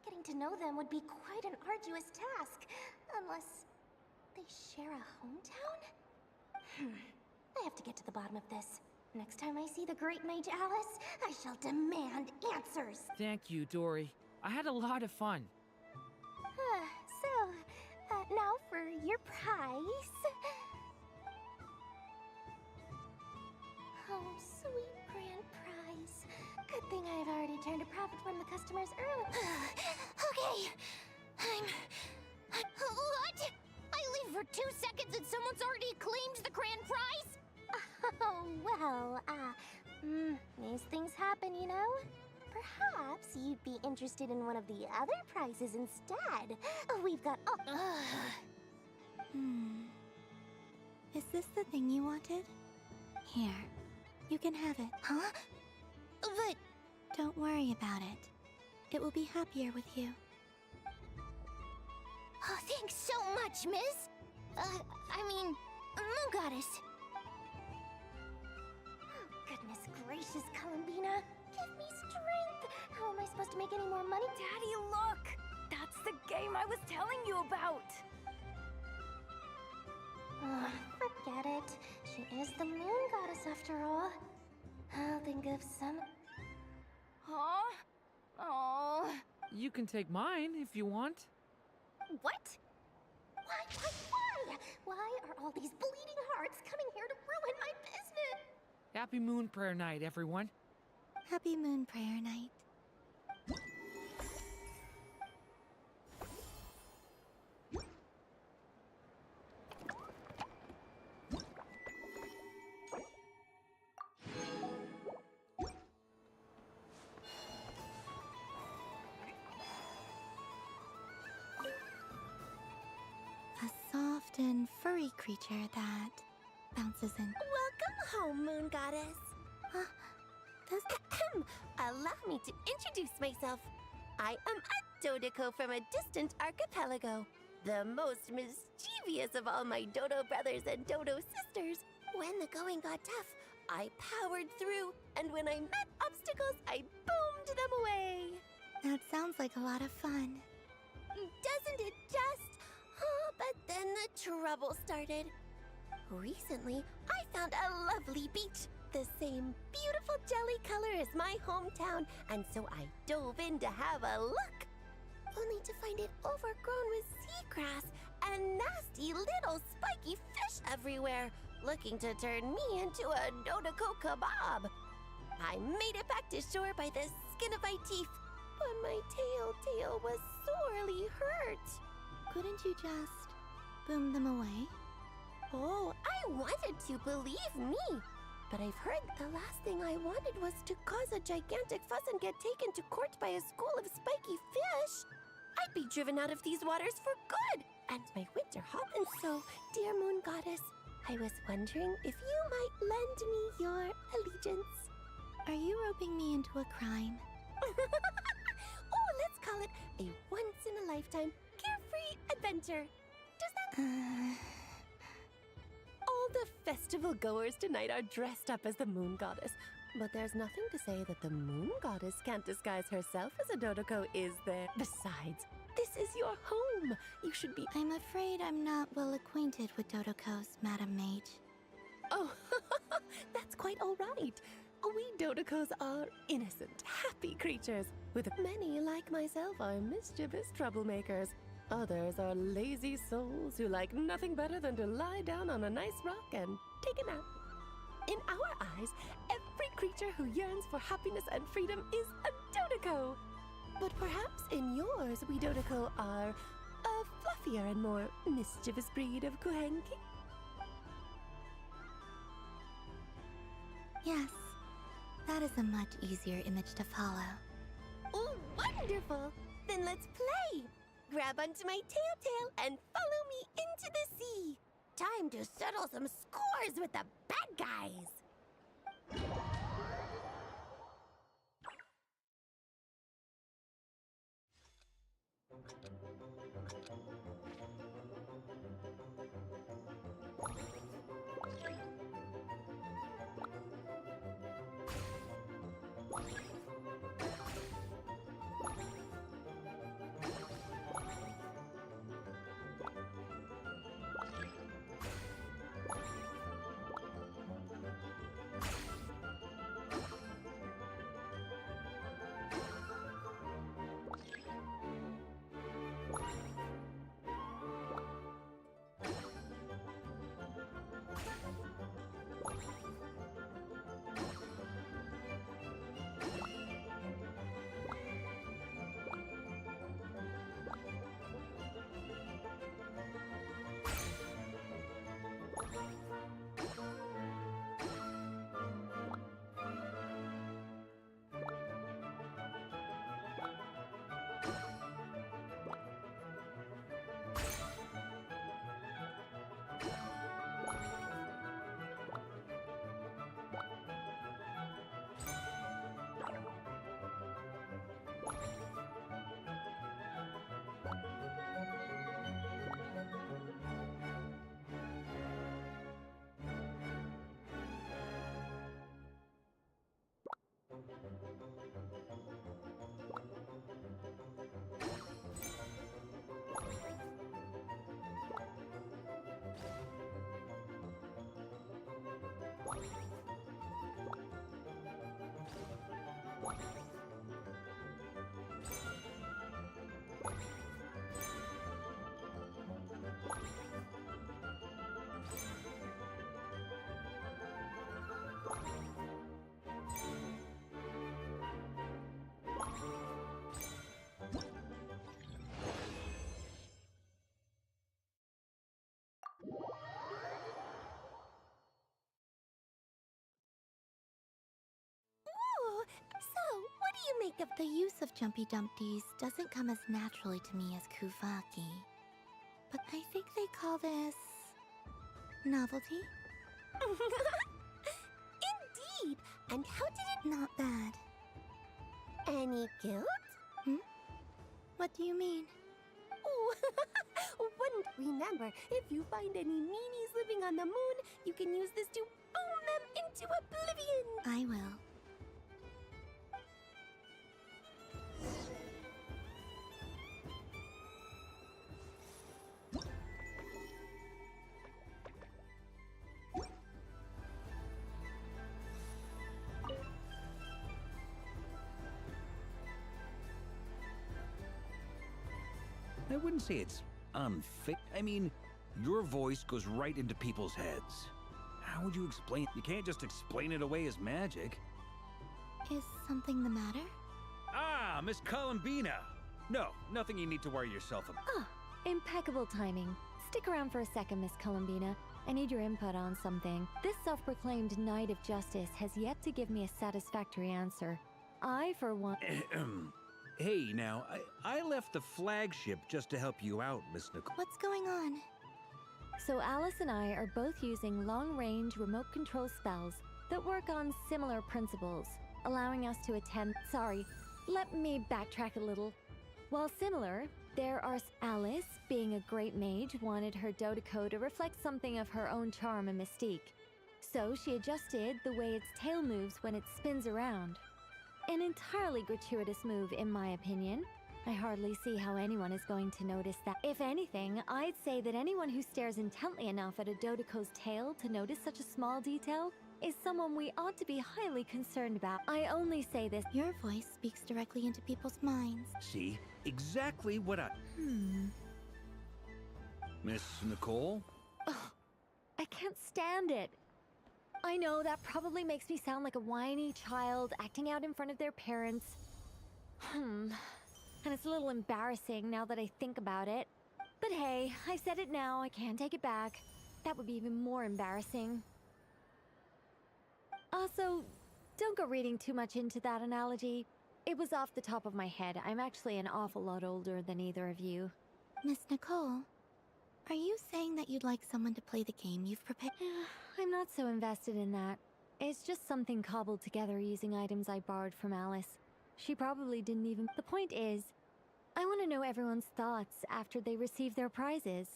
Getting to know them would be quite an arduous task, unless they share a hometown? I have to get to the bottom of this. Next time I see the Great Mage Alice, I shall demand answers. Thank you, Dory. I had a lot of fun. Now for your prize. Oh, sweet grand prize. Good thing I've already turned a profit from the customers early. Okay. What? I leave for 2 seconds and someone's already claimed the grand prize? Oh, well, these things happen, you know? Perhaps you'd be interested in one of the other prizes instead. We've got Is this the thing you wanted? Here. You can have it. Huh? But... Don't worry about it. It will be happier with you. Oh, thanks so much, miss. Moon Goddess. Goodness gracious, Columbina. Give me strength. How am I supposed to make any more money? Daddy, look! That's the game I was telling you about! Forget it. She is the moon goddess after all. I'll think of some... Huh? Oh... You can take mine if you want. What? Why? Why are all these bleeding hearts coming here to ruin my business? Happy Moon Prayer Night, everyone. Happy Moon Prayer Night. A soft and furry creature that bounces in. Welcome home, Moon Goddess. Allow me to introduce myself. I am a Dodoko from a distant archipelago, the most mischievous of all my Dodo brothers and Dodo sisters. When the going got tough, I powered through, and when I met obstacles, I boomed them away. That sounds like a lot of fun. Doesn't it just? Oh, but then the trouble started. Recently, I found a lovely beach, the same beautiful jelly color as my hometown, and so I dove in to have a look. Only to find it overgrown with seagrass and nasty little spiky fish everywhere, looking to turn me into a Dodoko kebab. I made it back to shore by the skin of my teeth, but my tail was sorely hurt. Couldn't you just boom them away? Oh, I wanted to, believe me. But I've heard the last thing I wanted was to cause a gigantic fuss and get taken to court by a school of spiky fish. I'd be driven out of these waters for good, and my wits are hot. And so, dear Moon Goddess, I was wondering if you might lend me your allegiance. Are you roping me into a crime? Oh, let's call it a once-in-a-lifetime carefree adventure. Does that... All the festival goers tonight are dressed up as the Moon Goddess, but there's nothing to say that the Moon Goddess can't disguise herself as a Dodoko, is there? Besides, this is your home. You should be... I'm afraid I'm not well acquainted with Dodokos, Madam Mage. Oh, that's quite all right. We Dodokos are innocent, happy creatures, with many, like myself, are mischievous troublemakers. Others are lazy souls who like nothing better than to lie down on a nice rock and take a nap. In our eyes, every creature who yearns for happiness and freedom is a Dodoko. But perhaps in yours, we Dodoko are a fluffier and more mischievous breed of Kuhenki. Yes, that is a much easier image to follow. Oh, wonderful! Then let's play! Grab onto my tail and follow me into the sea. time to settle some scores with the bad guys. Ooh, so what do you make of The use of Jumpy Dumpties doesn't come as naturally to me as Kuvaki. But I think they call this... novelty? Indeed! And how did it... Not bad. Any guilt? What do you mean? Oh, wouldn't remember, if you find any meanies living on the moon, you can use this to boom them into oblivion! I will. I wouldn't say it's unfit. I mean, your voice goes right into people's heads. How would you explain? You can't just explain it away as magic. Is something the matter? Ah, Miss Columbina! No, nothing you need to worry yourself about. Ah, impeccable timing. Stick around for a second, Miss Columbina. I need your input on something. This self-proclaimed Knight of Justice has yet to give me a satisfactory answer. I, for one... Hey, now, I left the flagship just to help you out, Miss Nicole. What's going on? So Alice and I are both using long-range remote control spells that work on similar principles, allowing us to attend... Sorry, let me backtrack a little. While similar, there are... Alice, being a great mage, wanted her Dodeko to reflect something of her own charm and mystique. So she adjusted the way its tail moves when it spins around. An entirely gratuitous move, in my opinion. I hardly see how anyone is going to notice that. If anything, I'd say that anyone who stares intently enough at a Dodeko's tail to notice such a small detail is someone we ought to be highly concerned about. I only say this... Your voice speaks directly into people's minds. See? Exactly what I... Miss Nicole? Ugh, I can't stand it. I know that probably makes me sound like a whiny child acting out in front of their parents. And it's a little embarrassing now that I think about it. But hey, I said it now, I can't take it back. That would be even more embarrassing. Also, don't go reading too much into that analogy. It was off the top of my head. I'm actually an awful lot older than either of you. Miss Nicole, Are you saying that you'd like someone to play the game you've prepared? I'm not so invested in that. It's just something cobbled together using items I borrowed from Alice. She probably didn't even... The point is, I want to know everyone's thoughts after they receive their prizes.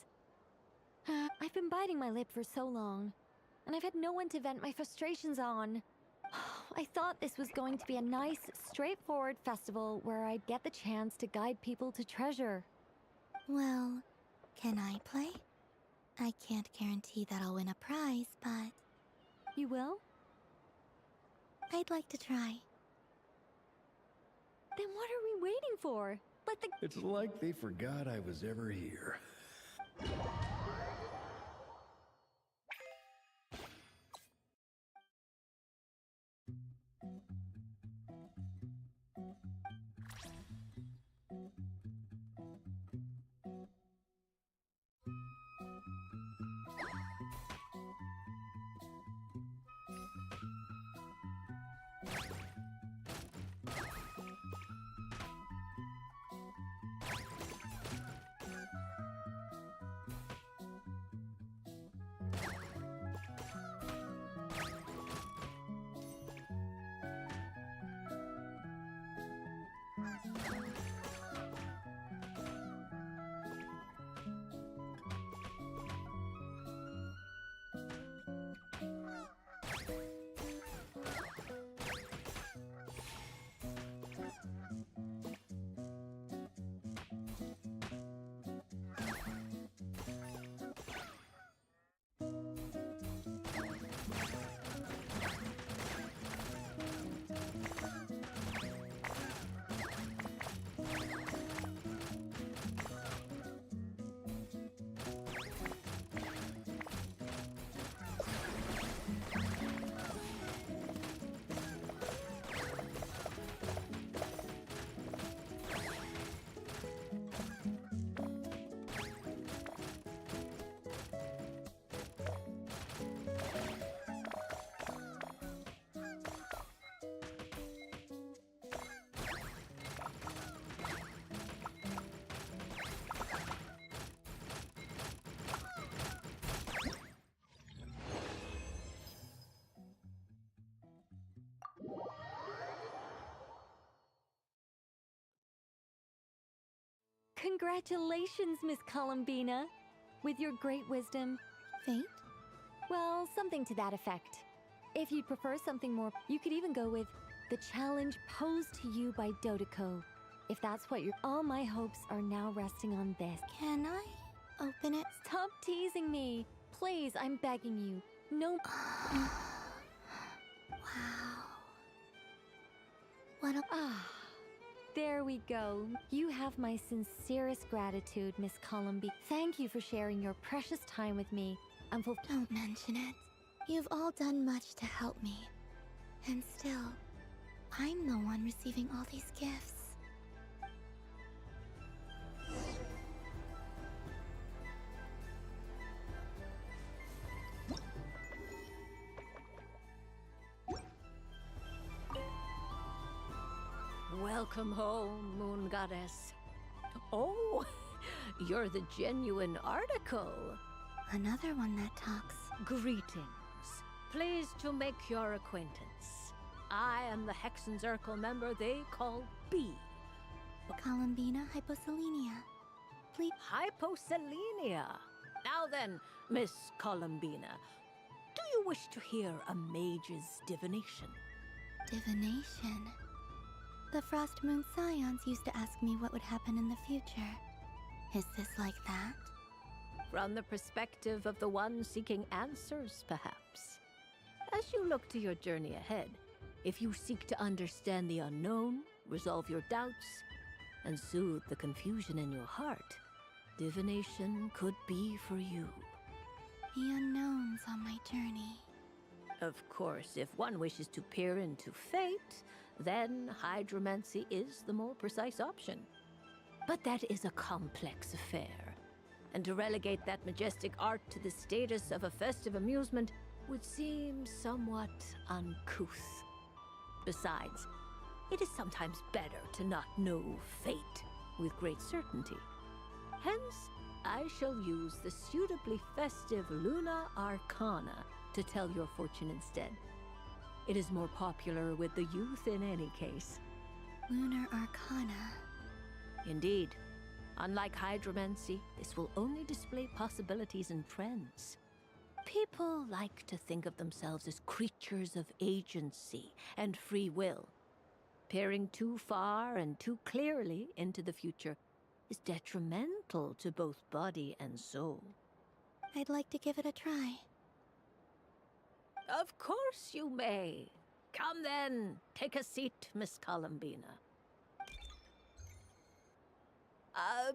I've been biting my lip for so long, and I've had no one to vent my frustrations on. I thought this was going to be a nice, straightforward festival where I'd get the chance to guide people to treasure. Well, can I play? I can't guarantee that I'll win a prize, but... You will? I'd like to try. Then what are we waiting for? Let the... It's like they forgot I was ever here. Congratulations, Miss Columbina. With your great wisdom. Fate? Well, something to that effect. If you'd prefer something more, you could even go with the challenge posed to you by Dodeko. If that's what you're... All my hopes are now resting on this. Can I open it? Stop teasing me. Please, I'm begging you. No... Wow. What a... There we go. You have my sincerest gratitude, Miss Columby. Thank you for sharing your precious time with me. Don't mention it. You've all done much to help me. And still, I'm the one receiving all these gifts. Welcome home, Moon Goddess. Oh, you're the genuine article. Another one that talks. Greetings. Pleased to make your acquaintance. I am the Hexenzirkel member they call B. Columbina Hyposelenia. Please. Hyposelenia. Now then, Miss Columbina, do you wish to hear a mage's divination? Divination? The Frost Moon Scions used to ask me what would happen in the future. Is this like that? From the perspective of the one seeking answers, perhaps. As you look to your journey ahead, if you seek to understand the unknown, resolve your doubts, and soothe the confusion in your heart, divination could be for you. The unknowns on my journey. Of course, if one wishes to peer into fate, then hydromancy is the more precise option. But that is a complex affair, and to relegate that majestic art to the status of a festive amusement would seem somewhat uncouth. Besides, it is sometimes better to not know fate with great certainty. Hence, I shall use the suitably festive Luna Arcana to tell your fortune instead. It is more popular with the youth in any case. Lunar Arcana. Indeed. Unlike hydromancy, this will only display possibilities and trends. People like to think of themselves as creatures of agency and free will. Peering too far and too clearly into the future is detrimental to both body and soul. I'd like to give it a try. Of course you may. Come then, take a seat, Miss Columbina.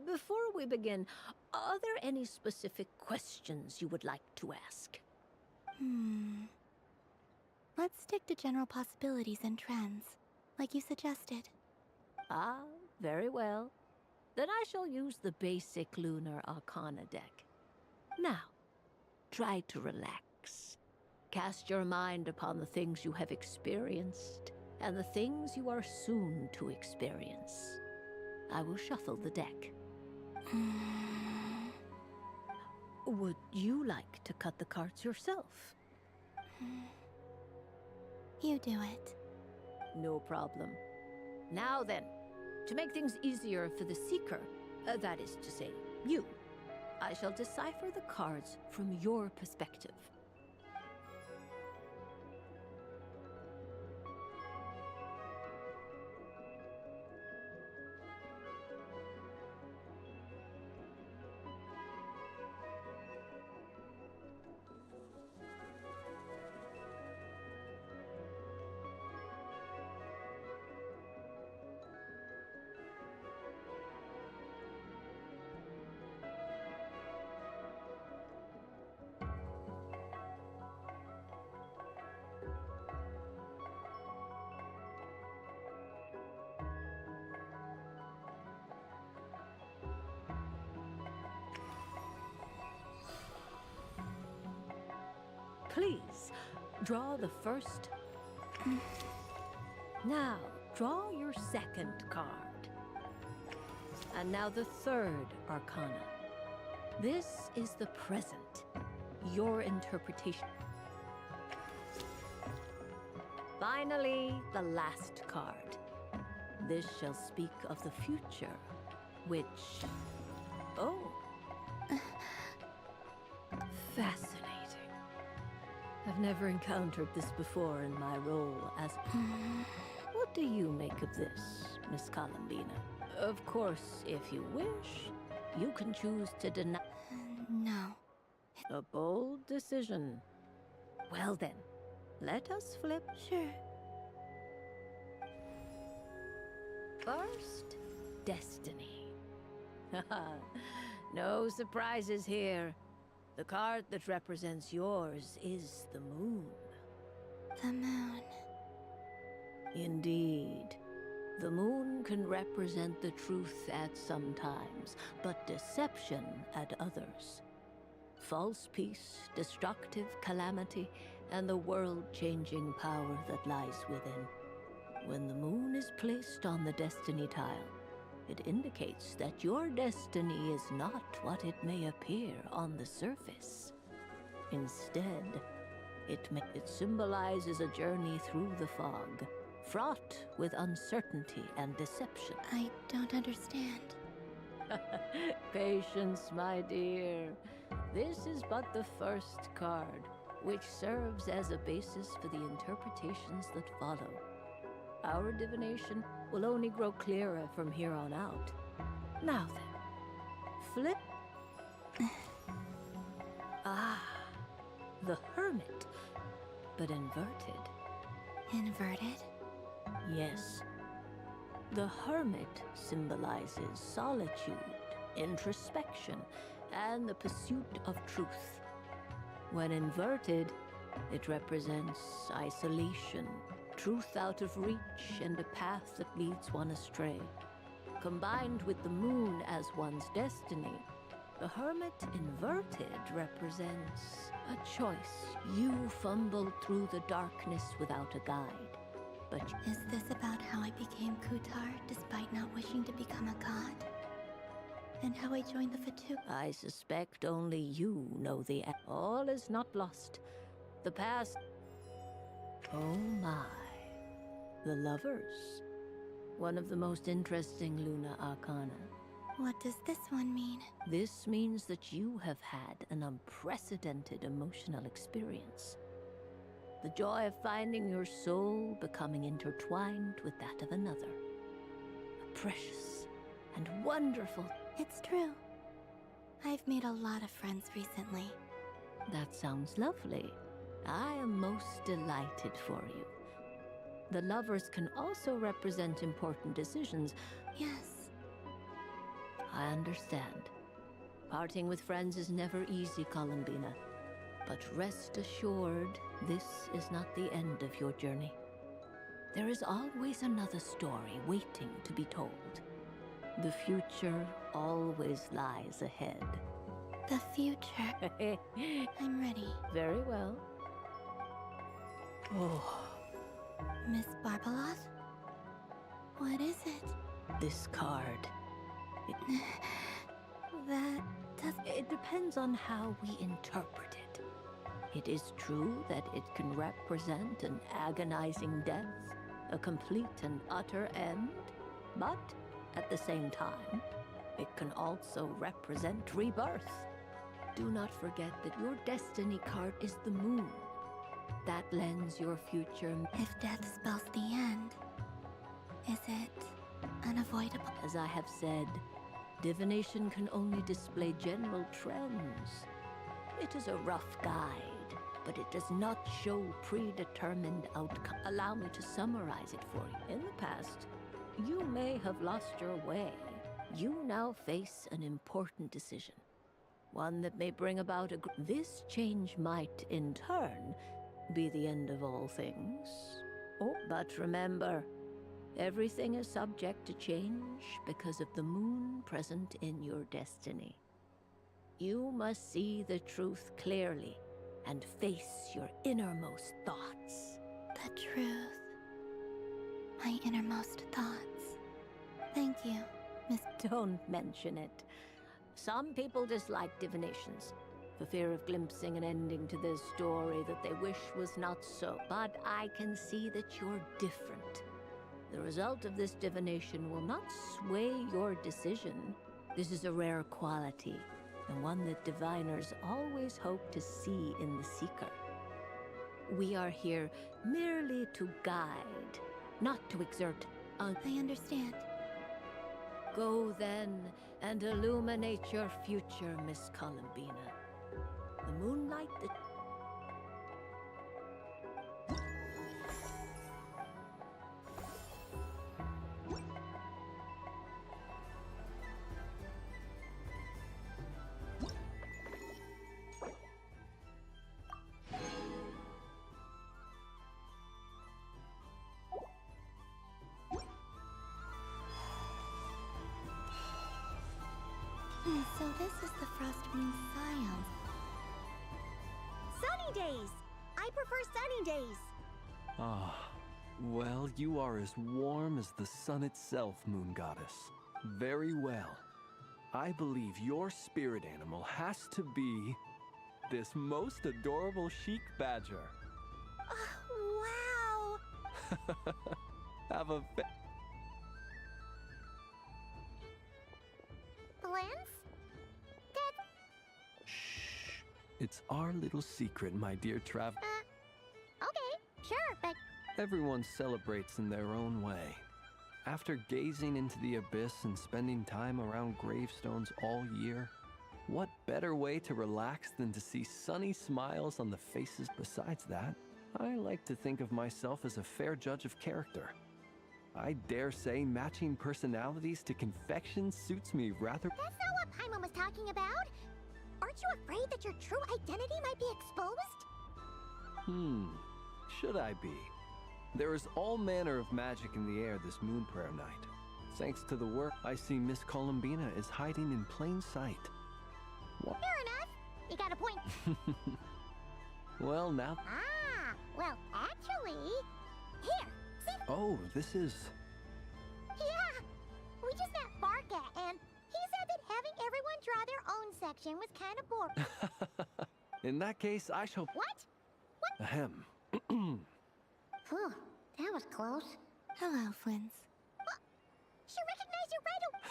Before we begin, are there any specific questions you would like to ask? Let's stick to general possibilities and trends, like you suggested. Ah, very well. Then I shall use the basic Lunar Arcana deck. Now, try to relax. Cast your mind upon the things you have experienced and the things you are soon to experience. I will shuffle the deck. Would you like to cut the cards yourself? You do it. No problem. Now then, to make things easier for the Seeker, that is to say, you, I shall decipher the cards from your perspective. Please, draw the first. Now, draw your second card. And now the third Arcana. This is the present, your interpretation. Finally, the last card. This shall speak of the future, which... Oh. Fascinating. I've never encountered this before in my role as... What do you make of this, Miss Columbina? Of course, if you wish, you can choose to deny... No. A bold decision. Well then, let us flip. Sure. First, destiny. No surprises here. The card that represents yours is the moon. The moon. Indeed. The moon can represent the truth at some times, but deception at others. False peace, destructive calamity, and the world-changing power that lies within. When the moon is placed on the destiny tile, it indicates that your destiny is not what it may appear on the surface. Instead, it symbolizes a journey through the fog, fraught with uncertainty and deception. I don't understand. Patience, my dear. This is but the first card, which serves as a basis for the interpretations that follow. Our divination will only grow clearer from here on out. Now then, flip. Ah, the Hermit, but inverted. Inverted? Yes. The Hermit symbolizes solitude, introspection, and the pursuit of truth. When inverted, it represents isolation, truth out of reach, and a path that leads one astray. Combined with the moon as one's destiny, the Hermit inverted represents a choice. You fumble through the darkness without a guide. But is this about how I became Kutar despite not wishing to become a god? and how I joined the Fatu. I suspect only you know the all is not lost. The past. Oh my. The lovers. One of the most interesting Luna Arcana. What does this one mean? This means that you have had an unprecedented emotional experience. The joy of finding your soul becoming intertwined with that of another. A precious and wonderful. It's true. I've made a lot of friends recently. That sounds lovely. I am most delighted for you. The lovers can also represent important decisions. Yes. I understand. Parting with friends is never easy, Columbina. But rest assured, this is not the end of your journey. There is always another story waiting to be told. The future always lies ahead. The future. I'm ready. Very well. Oh. Miss Barbeloth? What is it? This card. That does... It depends on how we interpret it. It is true that it can represent an agonizing death, a complete and utter end, but at the same time, it can also represent rebirth. Do not forget that your destiny card is the moon. That lends your future. If death spells the end, is it unavoidable? As I have said, divination can only display general trends. It is a rough guide, but it does not show predetermined outcome. Allow me to summarize it for you. In the past, you may have lost your way. You now face an important decision. One that may bring about a... This change might, in turn, be the end of all things. Oh, but remember, everything is subject to change because of the moon present in your destiny. You must see the truth clearly and face your innermost thoughts. The truth. My innermost thoughts. Thank you, Miss... Don't mention it. Some people dislike divinations, for fear of glimpsing an ending to their story that they wish was not so. But I can see that you're different. The result of this divination will not sway your decision. This is a rare quality, and one that diviners always hope to see in the seeker. We are here merely to guide, not to exert. I understand. Go then and illuminate your future, Miss Columbina. The moonlight that... So this is the Frost Moon Scions. Sunny days! I prefer sunny days. Ah, well, you are as warm as the sun itself, Moon Goddess. Very well. I believe your spirit animal has to be this most adorable chic badger. Wow! Have a... Blends? Shh. It's our little secret, my dear Trav. Okay, sure, but... Everyone celebrates in their own way. After gazing into the abyss and spending time around gravestones all year, what better way to relax than to see sunny smiles on the faces? Besides that, I like to think of myself as a fair judge of character. I dare say matching personalities to confection suits me rather... That's not what Paimon was talking about. Aren't you afraid that your true identity might be exposed? Should I be? There is all manner of magic in the air this moon prayer night. Thanks to the work, I see Miss Columbina is hiding in plain sight. What? Fair enough. You got a point. Well, now... Ah, well, actually... Here, see? Oh, this is... Yeah, we just met Barca, and he said that having draw their own section was kind of boring. In that case, I shall... What? Ahem. Phew, that was close. Hello, Flins. She recognized you right away.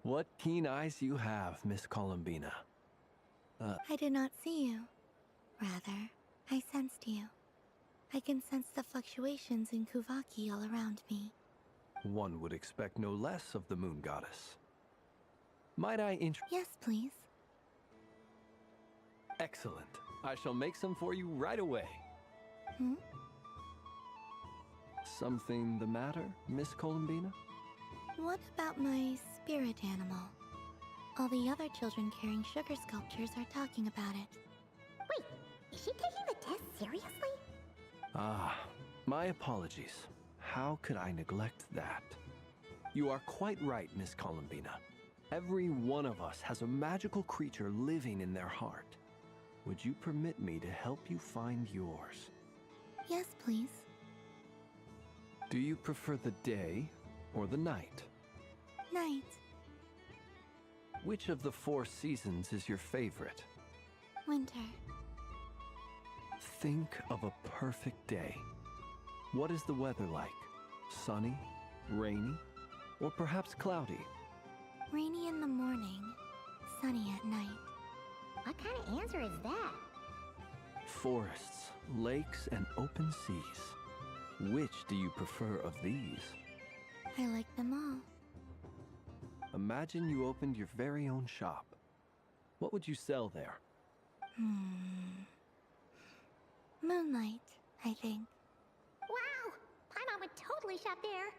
What keen eyes you have, Miss Columbina. I did not see you. Rather, I sensed you. I can sense the fluctuations in Kuvaki all around me. One would expect no less of the moon goddess. Might I Yes, please. Excellent. I shall make some for you right away. Hmm? Something the matter, Miss Columbina? What about my spirit animal? All the other children carrying sugar sculptures are talking about it. Wait, is she taking the test seriously? Ah, my apologies. How could I neglect that? You are quite right, Miss Columbina. Every one of us has a magical creature living in their heart. Would you permit me to help you find yours? Yes, please. Do you prefer the day or the night? Night. Which of the 4 seasons is your favorite? Winter. Think of a perfect day. What is the weather like? Sunny, rainy, or perhaps cloudy? Rainy in the morning, sunny at night. What kind of answer is that? Forests, lakes, and open seas. Which do you prefer of these? I like them all. Imagine you opened your very own shop. What would you sell there? Moonlight, I think. Wow! Paimon would totally shop there.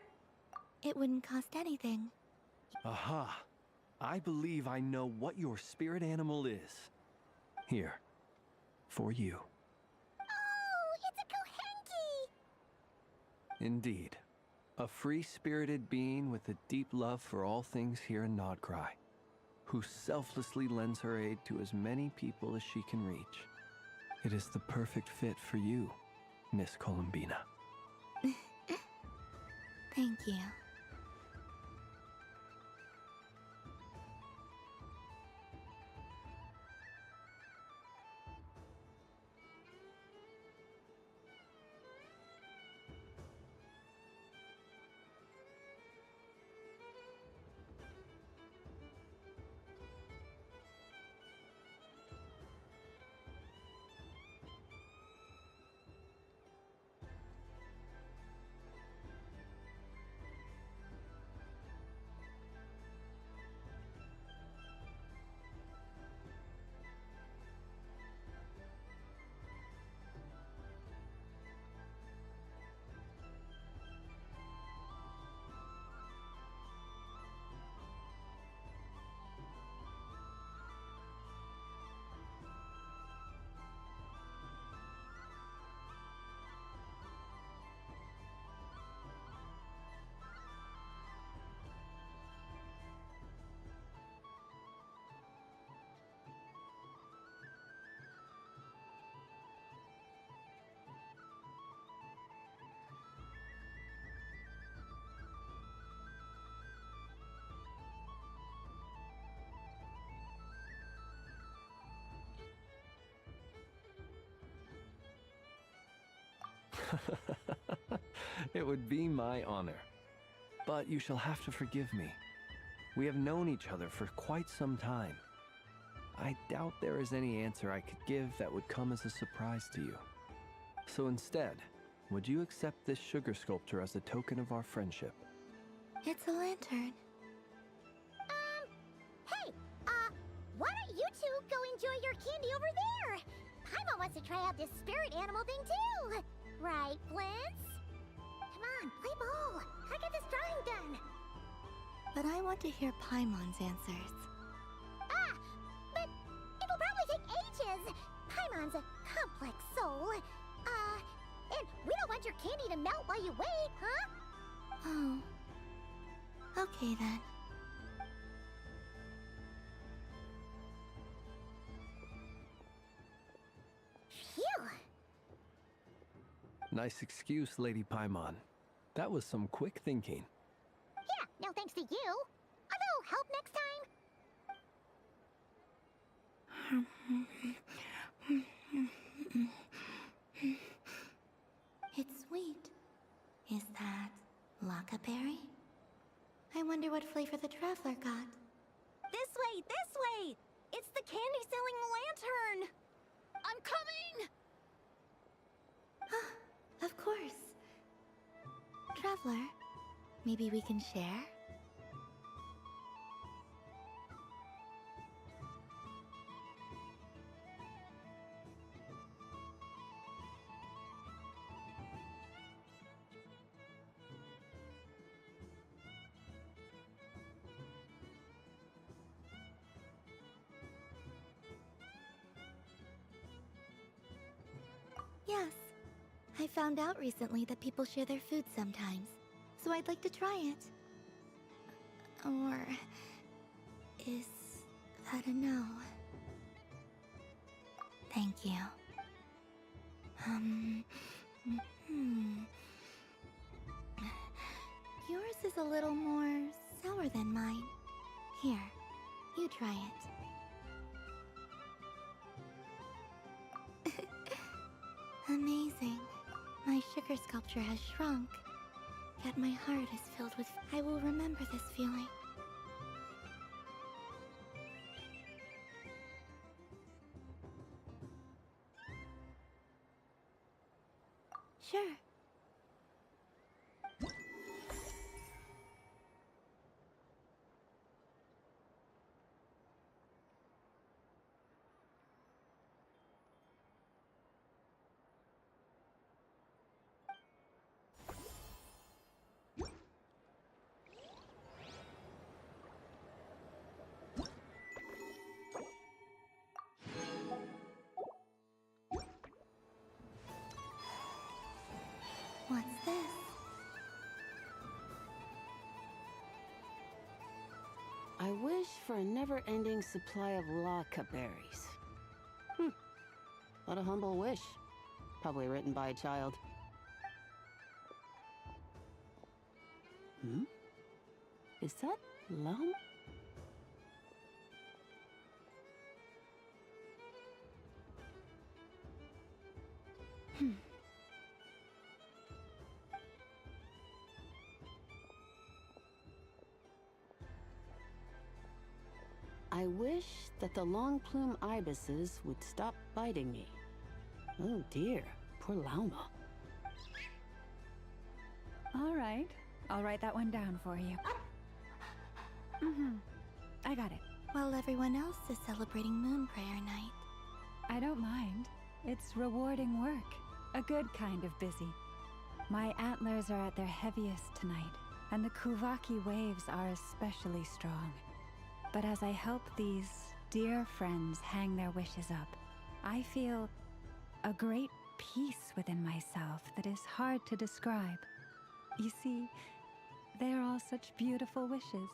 It wouldn't cost anything. Aha! I believe I know what your spirit animal is. Here, for you. Oh, it's a Kohenki! Indeed. A free-spirited being with a deep love for all things here in Nodcry, who selflessly lends her aid to as many people as she can reach. It is the perfect fit for you, Miss Columbina. Thank you. It would be my honor. But you shall have to forgive me. We have known each other for quite some time. I doubt there is any answer I could give that would come as a surprise to you. So instead, would you accept this sugar sculpture as a token of our friendship? It's a lantern. Hey, why don't you two go enjoy your candy over there? Paimon wants to try out this spirit animal thing too. Right, Flint's? Come on, play ball. I got this drawing done. But I want to hear Paimon's answers. But it'll probably take ages. Paimon's a complex soul. And we don't want your candy to melt while you wait, huh? Oh. Okay then. Phew. Nice excuse, Lady Paimon. That was some quick thinking. Yeah, no thanks to you. A little help next time? It's sweet. Is that Lockaberry? I wonder what flavor the traveler got. This way, this way! It's the candy-selling lantern! I'm coming! Of course. Traveler, maybe we can share? Yes. I found out recently that people share their food sometimes, so I'd like to try it. Or... is that a no? Thank you. Yours is a little more sour than mine. Here, you try it. Amazing. My sugar sculpture has shrunk, yet my heart is filled with... I will remember this feeling. Sure. What's this? I wish for a never-ending supply of Laka berries. What a humble wish. Probably written by a child. Is that Lum? I wish that the long plume ibises would stop biting me. Oh dear, poor Lauma. All right, I'll write that one down for you. I got it. While everyone else is celebrating Moon Prayer Night. I don't mind. It's rewarding work. A good kind of busy. My antlers are at their heaviest tonight, and the Kuvaki waves are especially strong. But as I help these dear friends hang their wishes up, I feel a great peace within myself that is hard to describe. You see, they are all such beautiful wishes,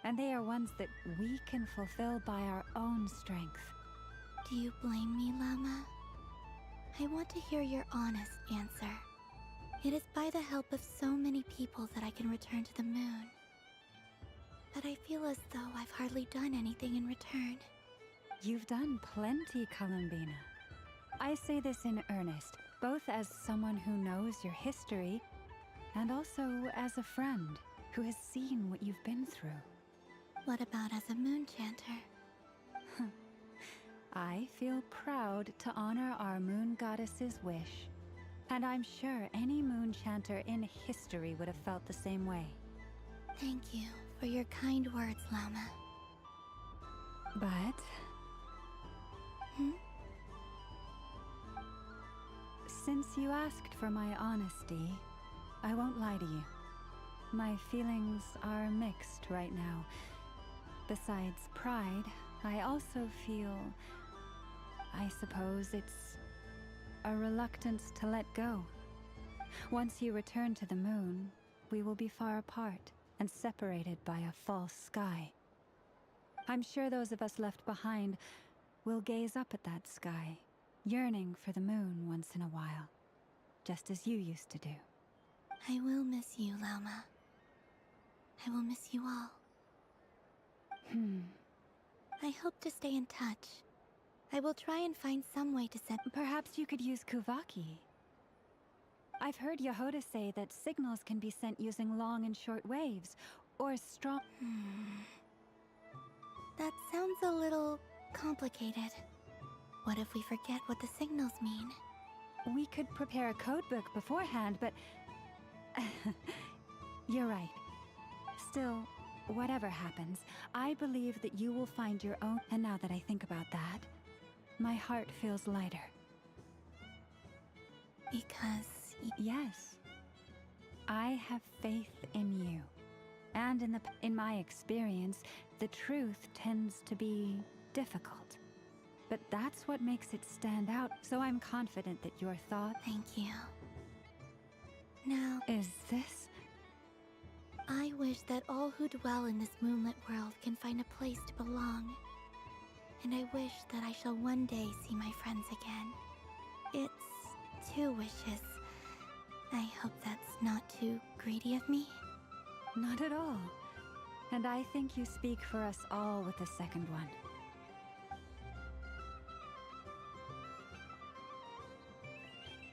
and they are ones that we can fulfill by our own strength. Do you blame me, Llama? I want to hear your honest answer. It is by the help of so many people that I can return to the moon. But I feel as though I've hardly done anything in return. You've done plenty, Columbina. I say this in earnest, both as someone who knows your history, and also as a friend who has seen what you've been through. What about as a moon chanter? I feel proud to honor our moon goddess's wish, and I'm sure any moon chanter in history would have felt the same way. Thank you for your kind words, Llama. But... since you asked for my honesty, I won't lie to you. My feelings are mixed right now. Besides pride, I also feel... I suppose it's a reluctance to let go. Once you return to the moon, we will be far apart and separated by a false sky. I'm sure those of us left behind will gaze up at that sky, yearning for the moon once in a while, just as you used to do. I will miss you, Llama. I will miss you all. I hope to stay in touch, I will try and find some way to set. Perhaps you could use Kuvaki. I've heard Yehoda say that signals can be sent using long and short waves, or strong. That sounds a little complicated. What if we forget what the signals mean? We could prepare a codebook beforehand, but... You're right. Still, whatever happens, I believe that you will find your own... And now that I think about that, my heart feels lighter. Because... Yes. I have faith in you. And in my experience, the truth tends to be difficult. But that's what makes it stand out, so I'm confident that your thought... Thank you. Now... Is this... I wish that all who dwell in this moonlit world can find a place to belong. And I wish that I shall one day see my friends again. It's 2 wishes. I hope that's not too greedy of me. Not at all. And I think you speak for us all with the second one.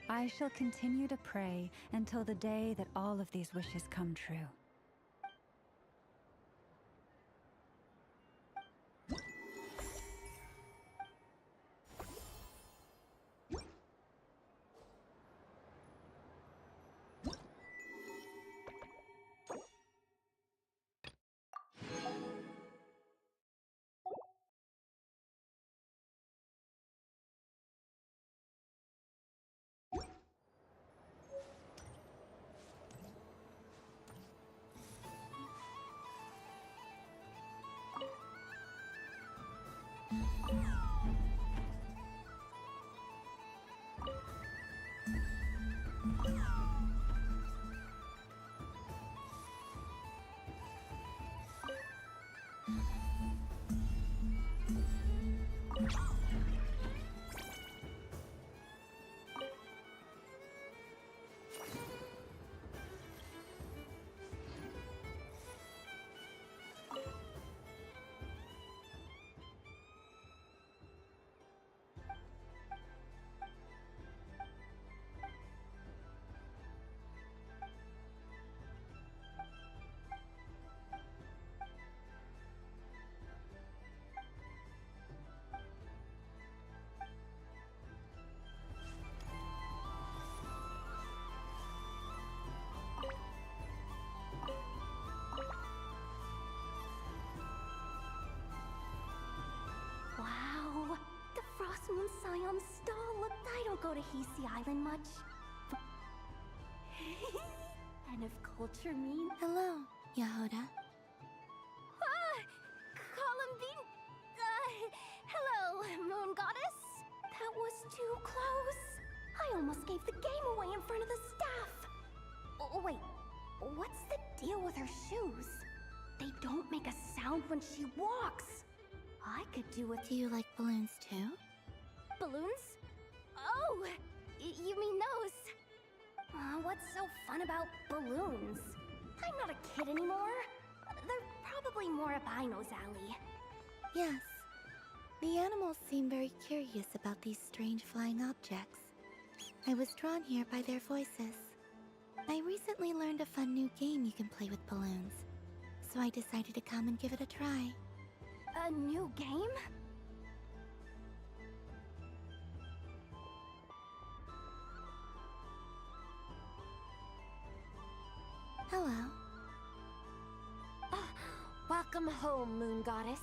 I shall continue to pray until the day that all of these wishes come true. Wow, the Frost Moon Scion stall. Look, I don't go to Hisi Island much. And if culture means... Hello, Yehoda. Ah! Columbine... hello, Moon Goddess. That was too close. I almost gave the game away in front of the staff. Oh, wait, what's the deal with her shoes? They don't make a sound when she walks. I could do with... Do you like balloons too? Balloons? Oh, you mean those? What's so fun about balloons? I'm not a kid anymore. They're probably more up Aino's alley. Yes. The animals seem very curious about these strange flying objects. I was drawn here by their voices. I recently learned a fun new game you can play with balloons, so I decided to come and give it a try. A new game? Hello. Welcome home, Moon Goddess.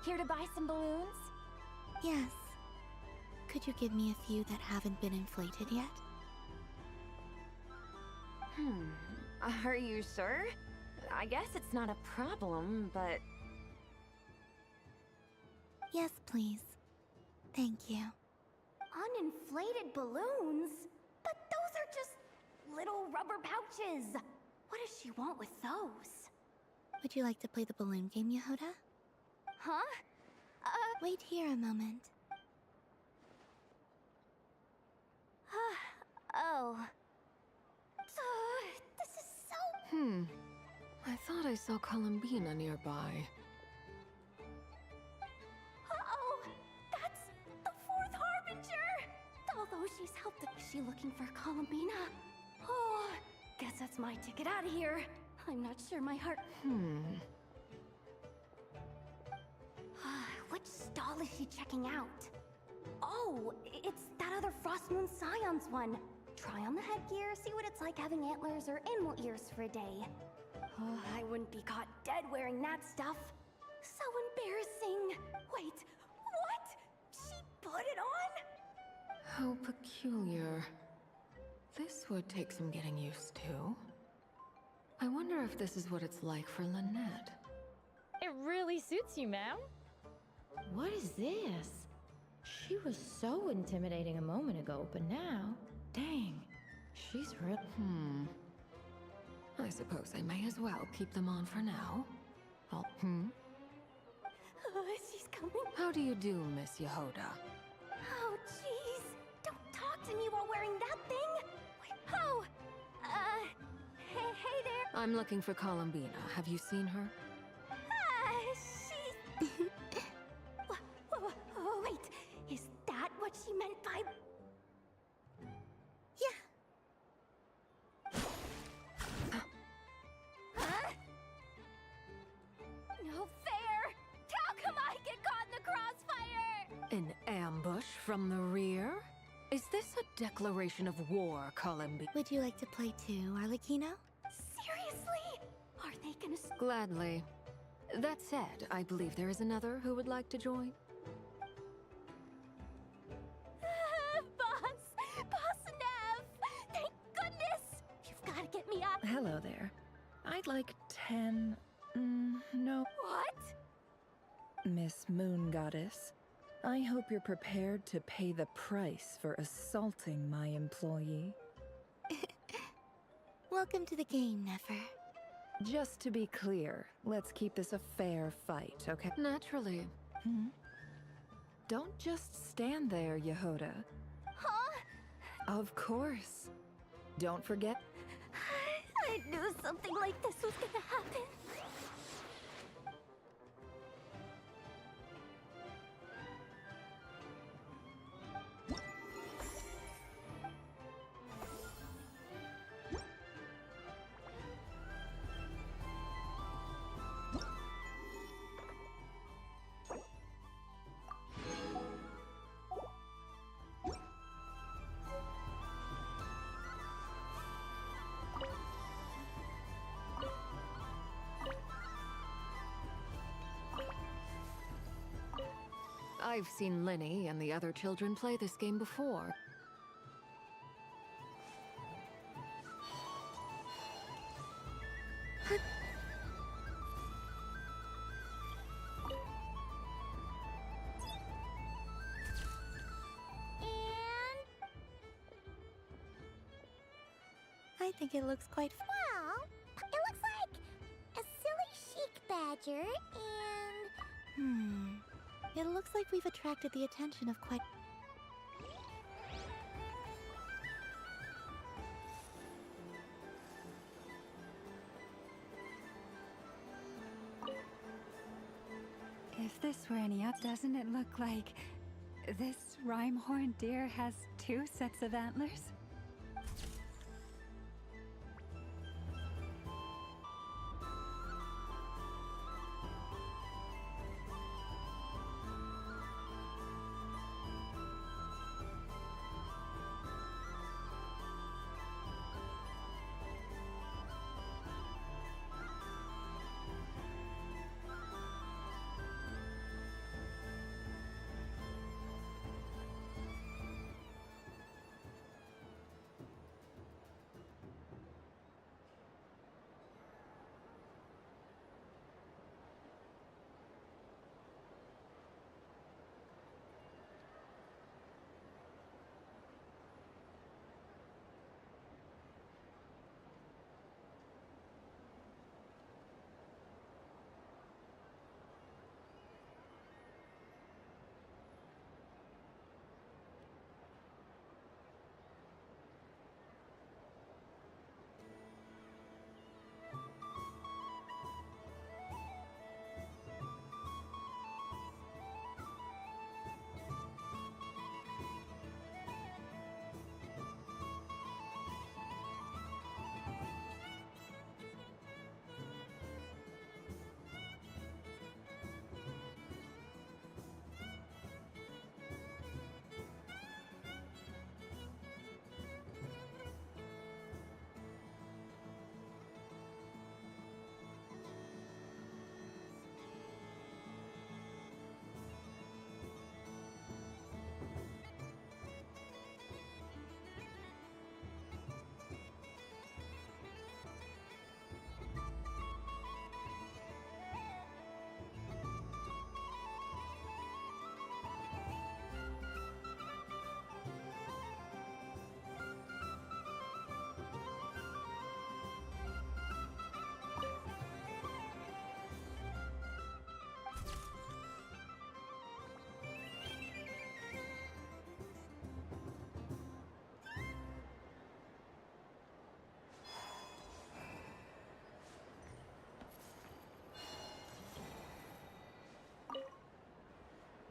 Here to buy some balloons? Yes. Could you give me a few that haven't been inflated yet? Are you sure? I guess it's not a problem, but... Yes, please. Thank you. Uninflated balloons? But those are just little rubber pouches. What does she want with those? Would you like to play the balloon game, Yehoda? Huh? Wait here a moment. Oh. This is so... I thought I saw Columbina nearby. Uh-oh! That's the looking for Columbina? Oh, guess that's my ticket out of here. I'm not sure my heart. Which stall is she checking out? Oh, it's that other Frost Moon Scions one. Try on the headgear, see what it's like having antlers or animal ears for a day. Oh, I wouldn't be caught dead wearing that stuff. So embarrassing. Wait, what? She put it on? How peculiar. This would take some getting used to. I wonder if this is what it's like for Lynette. It really suits you, ma'am. What is this? She was so intimidating a moment ago, but now, dang, she's real. I suppose I may as well keep them on for now. She's coming. How do you do, Miss Yehoda? Oh, jeez. Don't talk to me while wearing that thing. Wait, oh, hey there. I'm looking for Columbina. Have you seen her? She's... Wait, is that what she meant by... Huh? No fair! How come I get caught in the crossfire? An ambush from the rear? Is this a declaration of war, Columbina? Would you like to play too, Arlecchino? Seriously? Are they gonna... Gladly. That said, I believe there is another who would like to join. Boss Nev! Thank goodness! You've got to get me up. Hello there. I'd like 10... no. What? Miss Moon Goddess, I hope you're prepared to pay the price for assaulting my employee. Welcome to the game, Nefer. Just to be clear, let's keep this a fair fight, okay? Naturally. Don't just stand there, Yehoda. Huh? Of course. Don't forget... I knew something like this was gonna happen. I've seen Linny and the other children play this game before. I think it looks quite... Well, it looks like a silly chic badger and... It looks like we've attracted the attention of quite... If this were any up, doesn't it look like this rhyme-horned deer has 2 sets of antlers?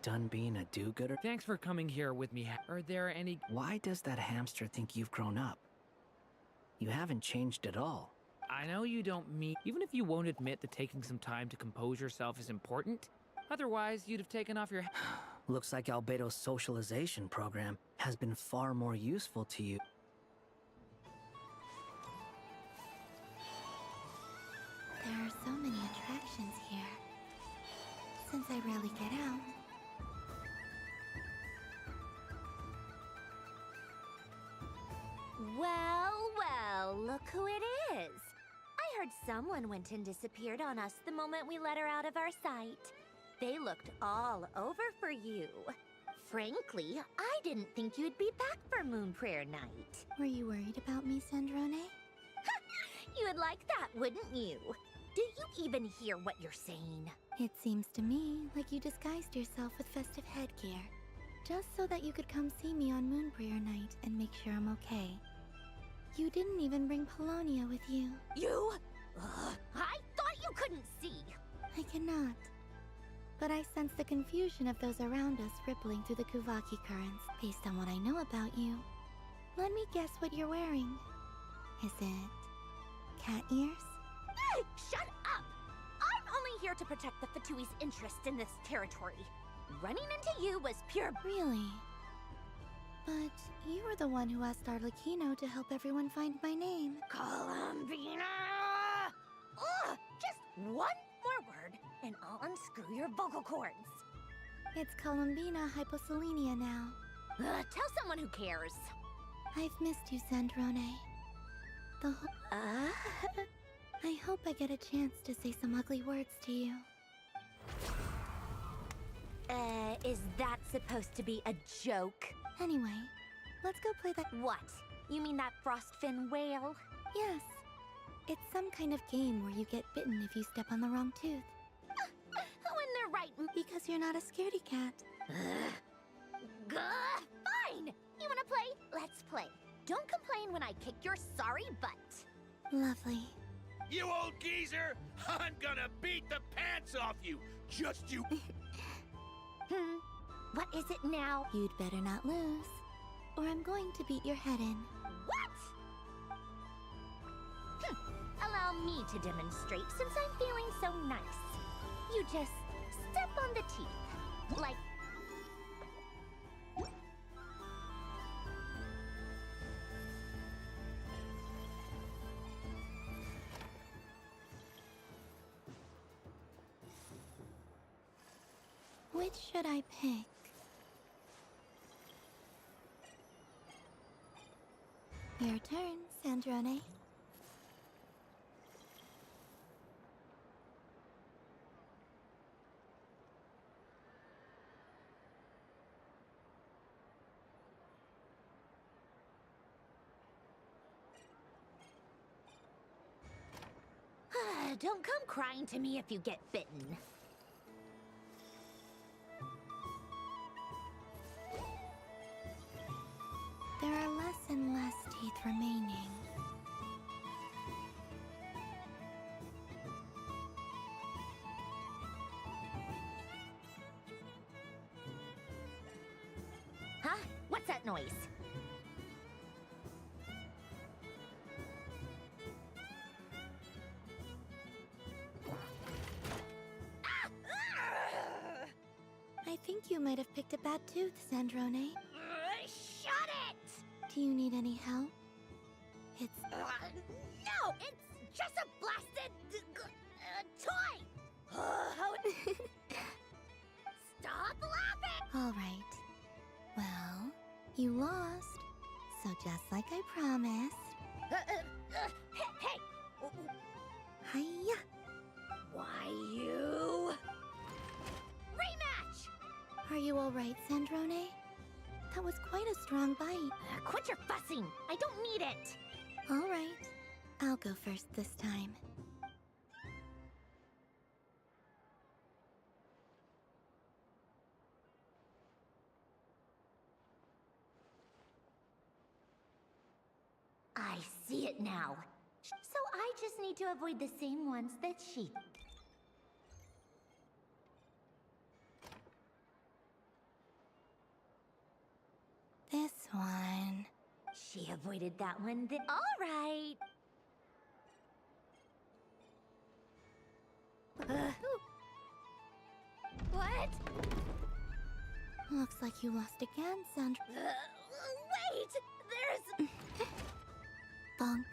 done being a do-gooder? Thanks for coming here with me. Are there any... Why does that hamster think you've grown up? You haven't changed at all. I know you don't mean... Even if you won't admit that taking some time to compose yourself is important, otherwise you'd have taken off your... Looks like Albedo's socialization program has been far more useful to you. There are so many attractions here. Since I rarely get out. Well, look who it is. I heard someone went and disappeared on us the moment we let her out of our sight. They looked all over for you. Frankly, I didn't think you'd be back for Moon Prayer Night. Were you worried about me, Sandrone? You would like that, wouldn't you? Do you even hear what you're saying? It seems to me like you disguised yourself with festive headgear, just so that you could come see me on Moon Prayer Night and make sure I'm okay. You didn't even bring Polonia with you. You? I thought you couldn't see. I cannot. But I sense the confusion of those around us rippling through the Kuvaki currents based on what I know about you. Let me guess what you're wearing. Is it cat ears? Shut up! I'm only here to protect the Fatui's interest in this territory. Running into you was pure... Really? But you were the one who asked Arlecchino to help everyone find my name. Columbina! Ugh! Just one more word, and I'll unscrew your vocal cords. It's Columbina Hyposelenia now. Tell someone who cares. I've missed you, Sandrone. The whole... I hope I get a chance to say some ugly words to you. Is that supposed to be a joke? Anyway, let's go play that... What? You mean that frostfin whale? Yes. It's some kind of game where you get bitten if you step on the wrong tooth. Who in their right... Because you're not a scaredy cat. Fine! You wanna play? Let's play. Don't complain when I kick your sorry butt. Lovely. You old geezer! I'm gonna beat the pants off you! Just you... What is it now? You'd better not lose, or I'm going to beat your head in. What? Allow me to demonstrate since I'm feeling so nice. You just step on the teeth, like... Which should I pick? Your turn, Sandrone. Don't come crying to me if you get bitten. There are less and less teeth remaining. Huh? What's that noise? I think you might have picked a bad tooth, Sandrone. Shut it! Do you need any help? It's... no! It's just a blasted... toy! Stop laughing! All right. Well, you lost. So just like I promised... Hey! Hiya! Why you... Rematch! Are you all right, Sandrone? That was quite a strong bite. Quit your fussing! I don't need it! All right. I'll go first this time. I see it now. So I just need to avoid the same ones that she... one. She avoided that one. All right. What? Looks like you lost again, Sandra. Wait! There's... Bonk.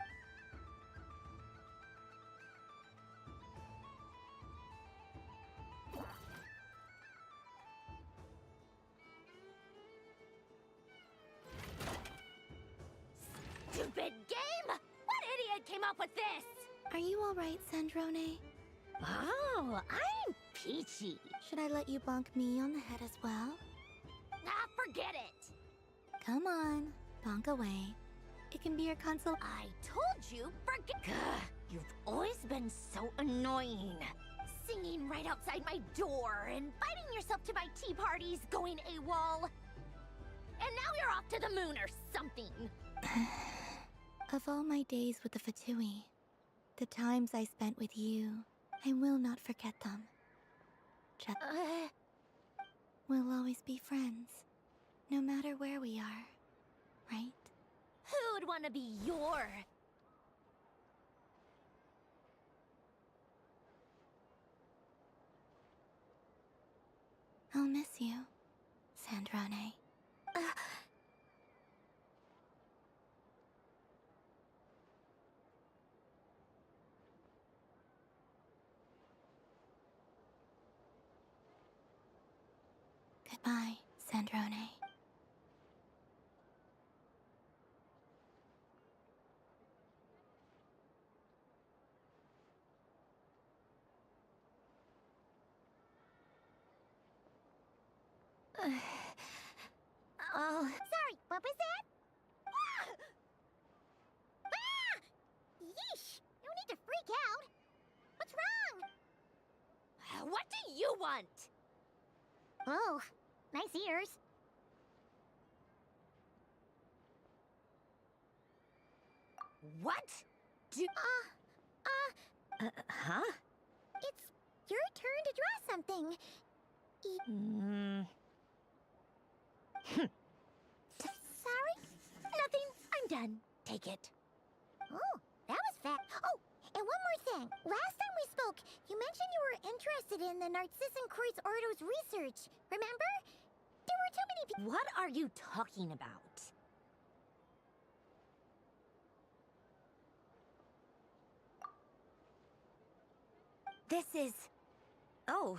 Stupid game! What idiot came up with this? Are you alright, Sandrone? Oh, I'm peachy. Should I let you bonk me on the head as well? Ah, forget it. Come on, bonk away. It can be your console. I told you, forget. Gah, you've always been so annoying. Singing right outside my door, inviting yourself to my tea parties, going AWOL. And now you're off to the moon or something. Of all my days with the Fatui, the times I spent with you, I will not forget them. Just we'll always be friends, no matter where we are, right? Who'd want to be your... I'll miss you, Sandrone. Goodbye, Sandrone. Oh. Sorry, what was that? Ah! Ah! Yeesh! No need to freak out. What's wrong? What do you want? Oh, nice ears. What? Huh? It's your turn to draw something. Sorry? Nothing. I'm done. Take it. Oh, that was fast. Oh, and one more thing. Last time we spoke, you mentioned you were interested in the Narcissan Kreuz Ordo's research. Remember? There were too many people. What are you talking about? This is... Oh.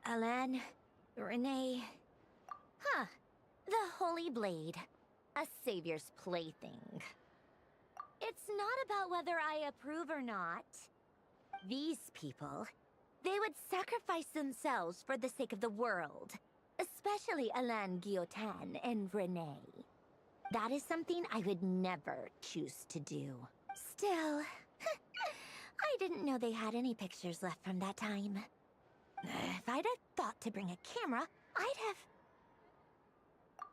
Alan, Renee... Huh. The Holy Blade. A savior's plaything. It's not about whether I approve or not. These people, they would sacrifice themselves for the sake of the world. Especially Alain Guillotin and Renee. That is something I would never choose to do. Still, I didn't know they had any pictures left from that time. If I'd have thought to bring a camera, I'd have...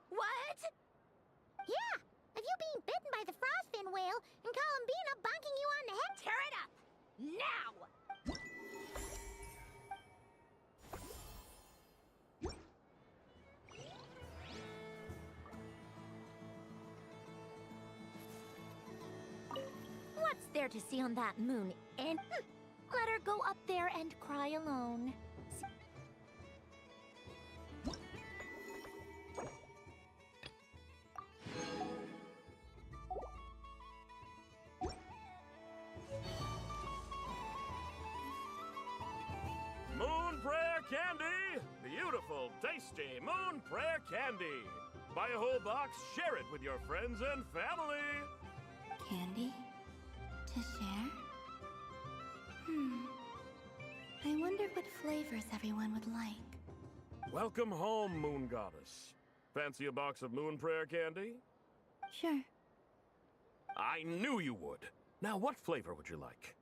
What? Yeah, of you being bitten by the frostfin whale and Columbina bonking you on the head. Tear it up! Now! What's there to see on that moon? And let her go up there and cry alone. Moon Prayer Candy! Beautiful, tasty Moon Prayer Candy! Buy a whole box, share it with your friends and family! Candy? To share? I wonder what flavors everyone would like. Welcome home, Moon Goddess. Fancy a box of Moon Prayer Candy? Sure. I knew you would. Now, what flavor would you like?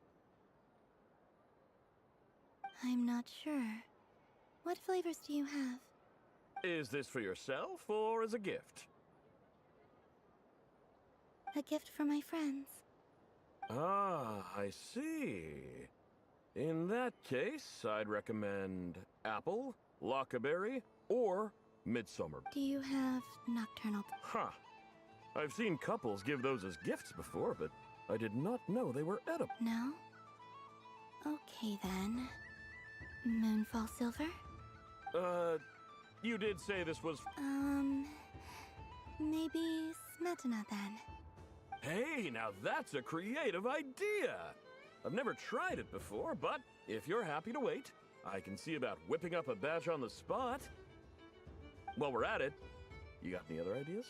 I'm not sure. What flavors do you have? Is this for yourself or as a gift? A gift for my friends. Ah, I see. In that case, I'd recommend apple, lockaberry, or Midsummer. Do you have nocturnal? Huh. I've seen couples give those as gifts before, but I did not know they were edible. No? Okay then. Moonfall silver? You did say this was... Maybe smetana then. Hey, now that's a creative idea! I've never tried it before, but if you're happy to wait, I can see about whipping up a batch on the spot. While we're at it, you got any other ideas?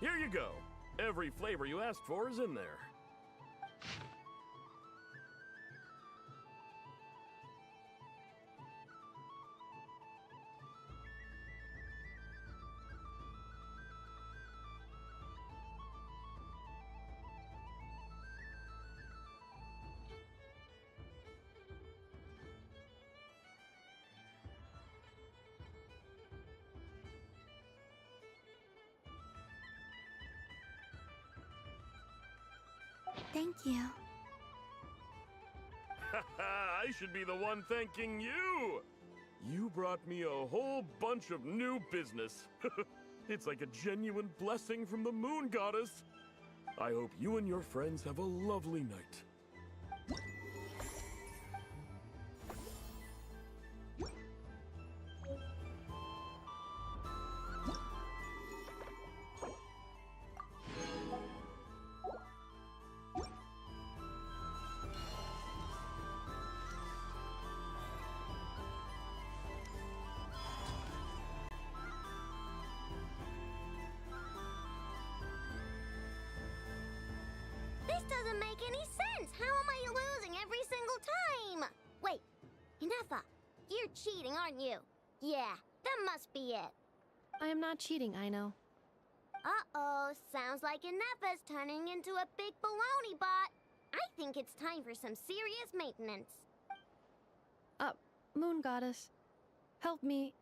Here you go. Every flavor you asked for is in there. Thank you. I should be the one thanking you! You brought me a whole bunch of new business. It's like a genuine blessing from the moon goddess. I hope you and your friends have a lovely night. This doesn't make any sense! How am I losing every single time? Wait, Inefa, you're cheating, aren't you? Yeah, that must be it. I am not cheating, Aino. Uh-oh, sounds like Inefa's turning into a big baloney bot. I think it's time for some serious maintenance. Moon Goddess, help me.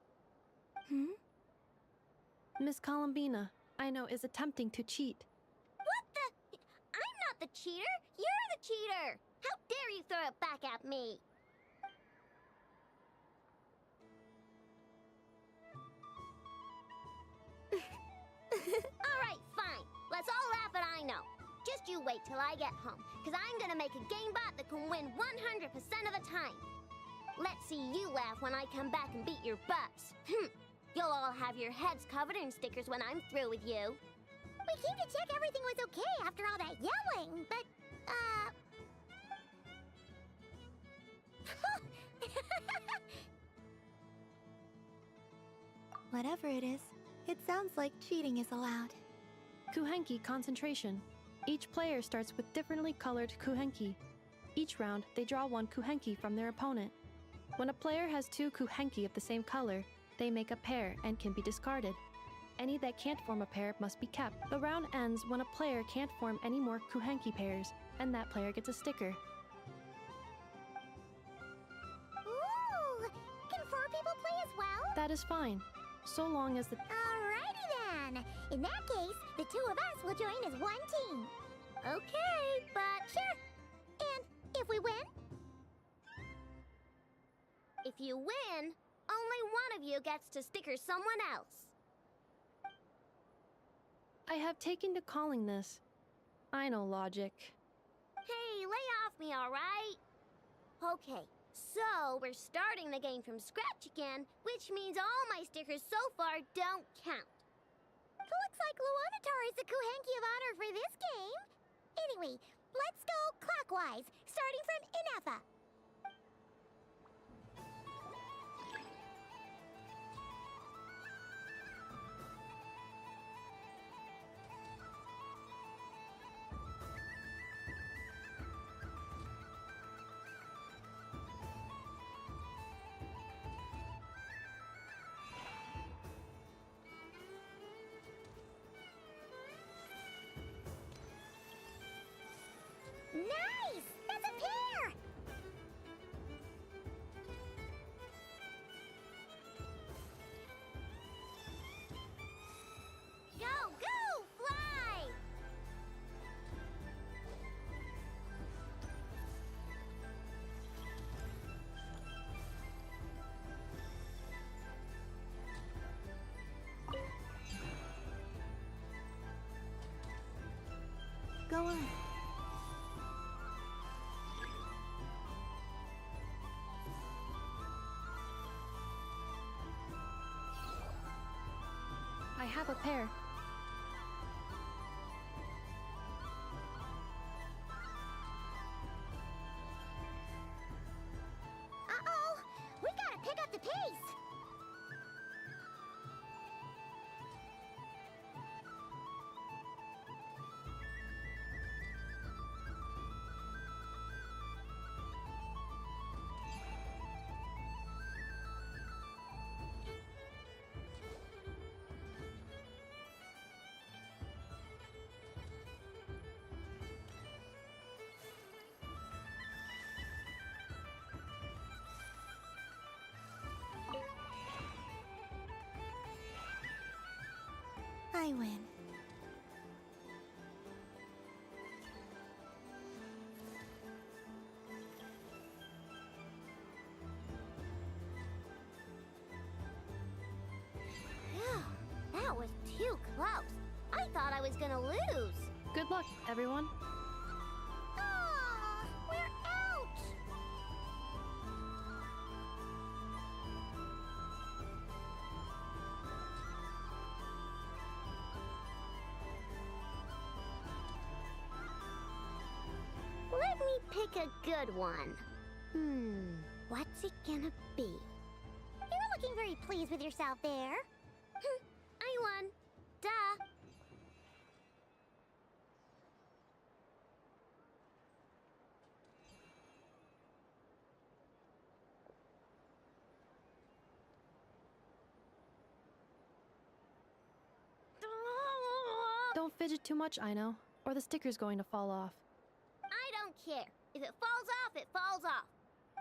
Miss Columbina, Aino is attempting to cheat. What the? I'm not the cheater! You're the cheater! How dare you throw it back at me? Alright, fine. Let's all laugh at Aino. Just you wait till I get home, because I'm gonna make a game bot that can win 100% of the time. Let's see you laugh when I come back and beat your butts. You'll all have your heads covered in stickers when I'm through with you. We came to check everything was okay after all that yelling, but, Whatever it is, it sounds like cheating is allowed. Kuhenki concentration. Each player starts with differently colored Kuhenki. Each round, they draw one Kuhenki from their opponent. When a player has two Kuhenki of the same color, they make a pair and can be discarded. Any that can't form a pair must be kept. The round ends when a player can't form any more Kuhenki pairs, and that player gets a sticker. Ooh! Can 4 people play as well? That is fine, so long as the... Alrighty then! In that case, the 2 of us will join as one team. Okay, but sure. And if we win? If you win, only one of you gets to sticker someone else. I have taken to calling this. I know logic. Hey, lay off me, alright? Okay, so we're starting the game from scratch again, which means all my stickers so far don't count. Looks like Luonatar is the Kuhenki of honor for this game. Anyway, let's go clockwise, starting from Inefa. have a pair. Uh-oh! We gotta pick up the pace! I win. Phew, that was too close. I thought I was gonna lose. Good luck, everyone. Aw, we're out! Let me pick a good one. What's it gonna be? You're looking very pleased with yourself there. I won. Duh. Don't fidget too much, I know, or the sticker's going to fall off. I don't care. If it falls off, it falls off.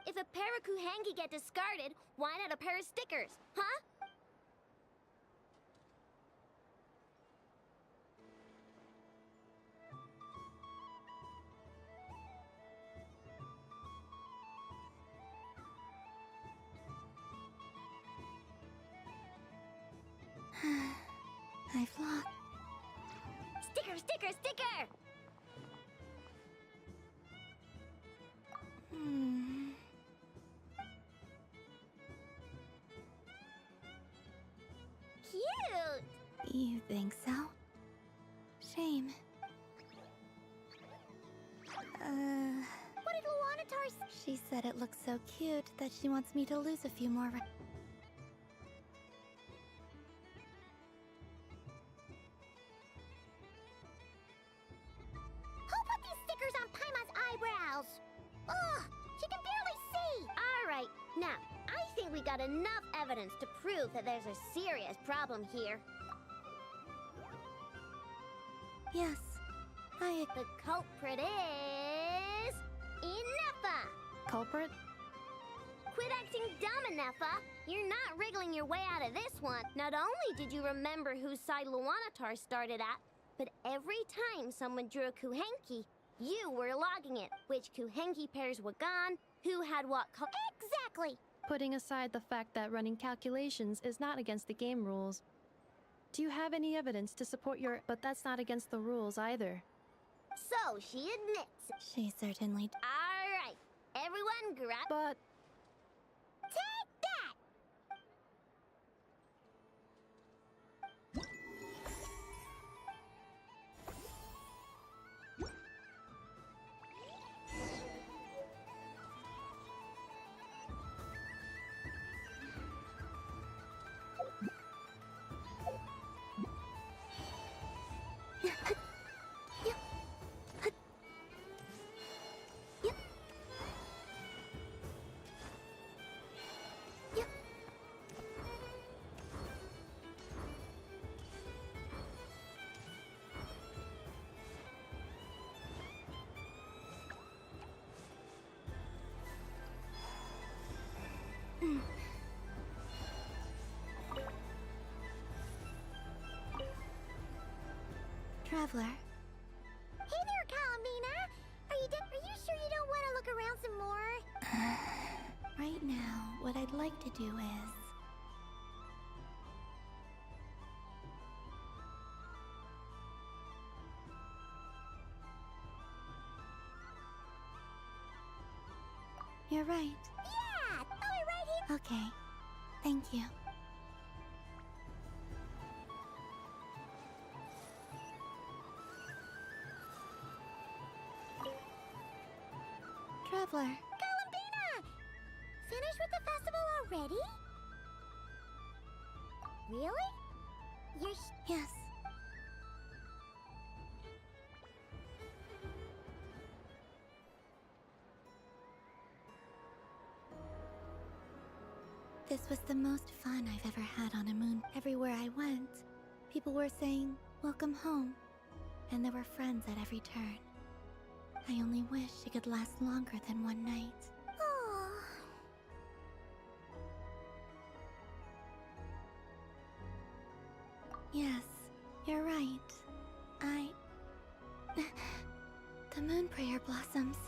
If a pair of Kuhengi get discarded, why not a pair of stickers, huh? I've lost. Sticker, sticker, sticker! Cute! You think so? Shame. What did Luanatar say? She said it looks so cute that she wants me to lose a few more. Who put these stickers on Paimon's eyebrows? Ugh, she can barely see! Alright, now, I think we got enough evidence to prove that there's a serious problem here. Yes, The culprit is... Ineffa! Culprit? Quit acting dumb, Ineffa! You're not wriggling your way out of this one. Not only did you remember whose side Luanatar started at, but every time someone drew a Kuhenki, you were logging it. Which Kuhenki pairs were gone, who had what Exactly! Putting aside the fact that running calculations is not against the game rules. Do you have any evidence to support your... But that's not against the rules either. So, she admits. She certainly... Alright, everyone grab... But... Take that! Traveler. Hey there, Kalamina! Are you sure you don't want to look around some more? Right now, what I'd like to do is... You're right. Yeah! I'll be right here! Okay. Thank you. the festival already? Really? Yes. This was the most fun I've ever had on a moon. Everywhere I went, people were saying, "Welcome home." And there were friends at every turn. I only wish it could last longer than one night. Oh. Yes, you're right. The moon prayer blossoms.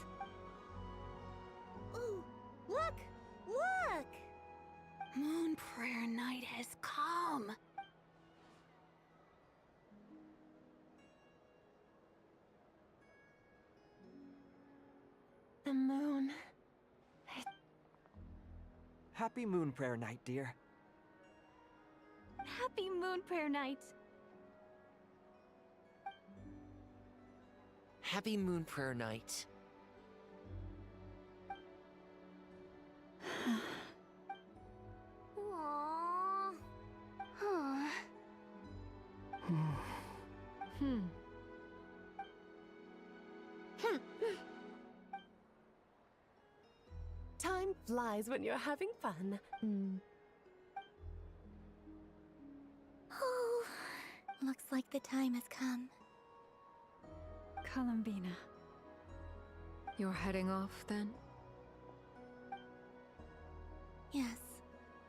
Ooh, look! Look! Moon prayer night has come. The moon. Happy Moon Prayer Night, dear. Happy Moon Prayer Night. Happy Moon Prayer Night. Aww. Huh. Time flies when you're having fun. Oh, looks like the time has come. Columbina. You're heading off then? Yes,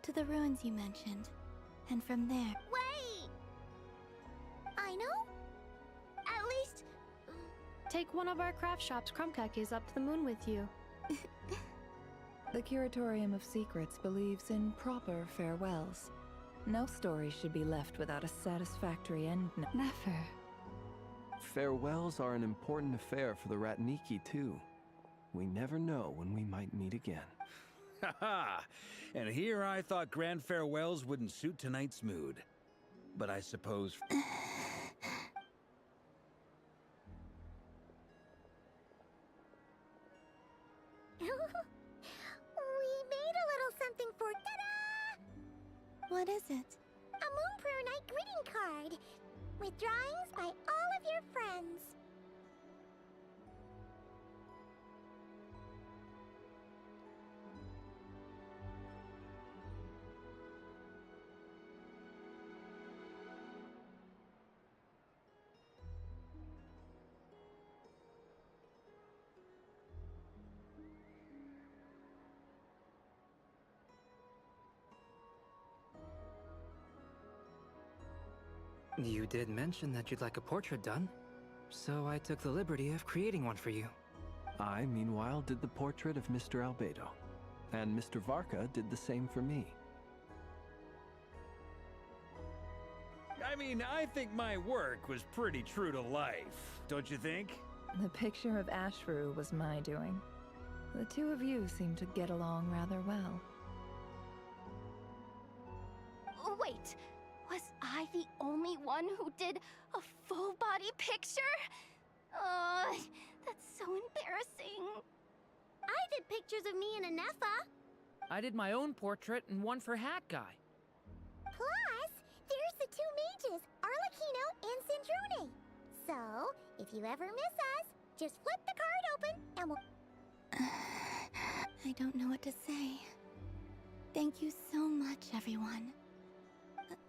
to the ruins you mentioned. And from there... Wait! I know? At least... Take one of our craft shops Krumkakis up to the moon with you. The Curatorium of Secrets believes in proper farewells. No story should be left without a satisfactory end. Never. Farewells are an important affair for the Ratniki, too. We never know when we might meet again. Haha! And here I thought grand farewells wouldn't suit tonight's mood. But I suppose... We made a little something for ta-da! What is it? A Moon Prayer Night greeting card with drawings by all of your friends. You did mention that you'd like a portrait done, so I took the liberty of creating one for you. I, meanwhile, did the portrait of Mr. Albedo. And Mr. Varka did the same for me. I mean, I think my work was pretty true to life, don't you think? The picture of Ashru was my doing. The two of you seem to get along rather well. Wait, was I the only one who did a full body picture? That's so embarrassing. I did pictures of me and Anefa. I did my own portrait and one for Hat Guy. Plus, there's the two mages, Arlecchino and Sindrone. So, if you ever miss us, just flip the card open and we'll... I don't know what to say. Thank you so much, everyone.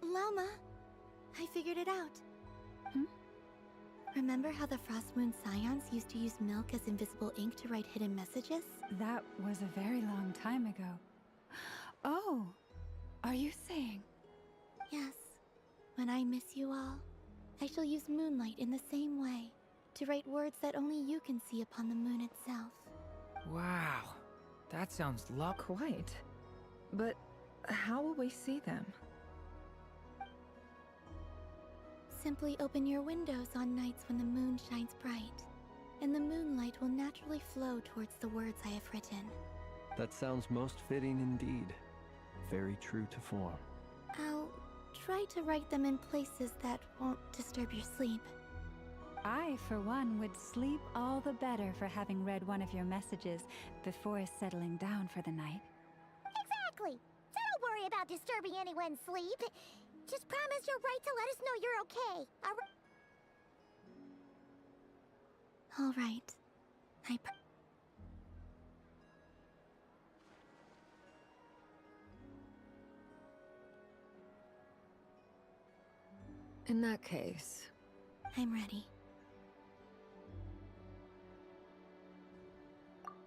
Lauma, I figured it out. Remember how the Frost Moon Scions used to use milk as invisible ink to write hidden messages? That was a very long time ago. Oh, are you saying? Yes. When I miss you all, I shall use moonlight in the same way, to write words that only you can see upon the moon itself. Wow, that sounds Quite. But how will we see them? Simply open your windows on nights when the moon shines bright, and the moonlight will naturally flow towards the words I have written. That sounds most fitting indeed. Very true to form. I'll try to write them in places that won't disturb your sleep. I, for one, would sleep all the better for having read one of your messages before settling down for the night. Exactly. So don't worry about disturbing anyone's sleep. Just promise you'll write to let us know you're okay. All right. In that case, I'm ready.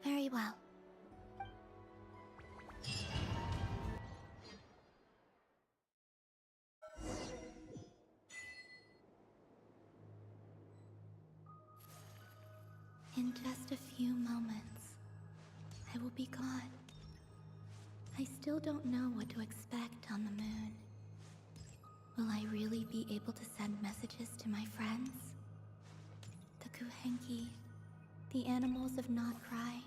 Very well. In just a few moments, I will be gone. I still don't know what to expect on the moon. Will I really be able to send messages to my friends? The Kuhenki, the animals of Not Cry.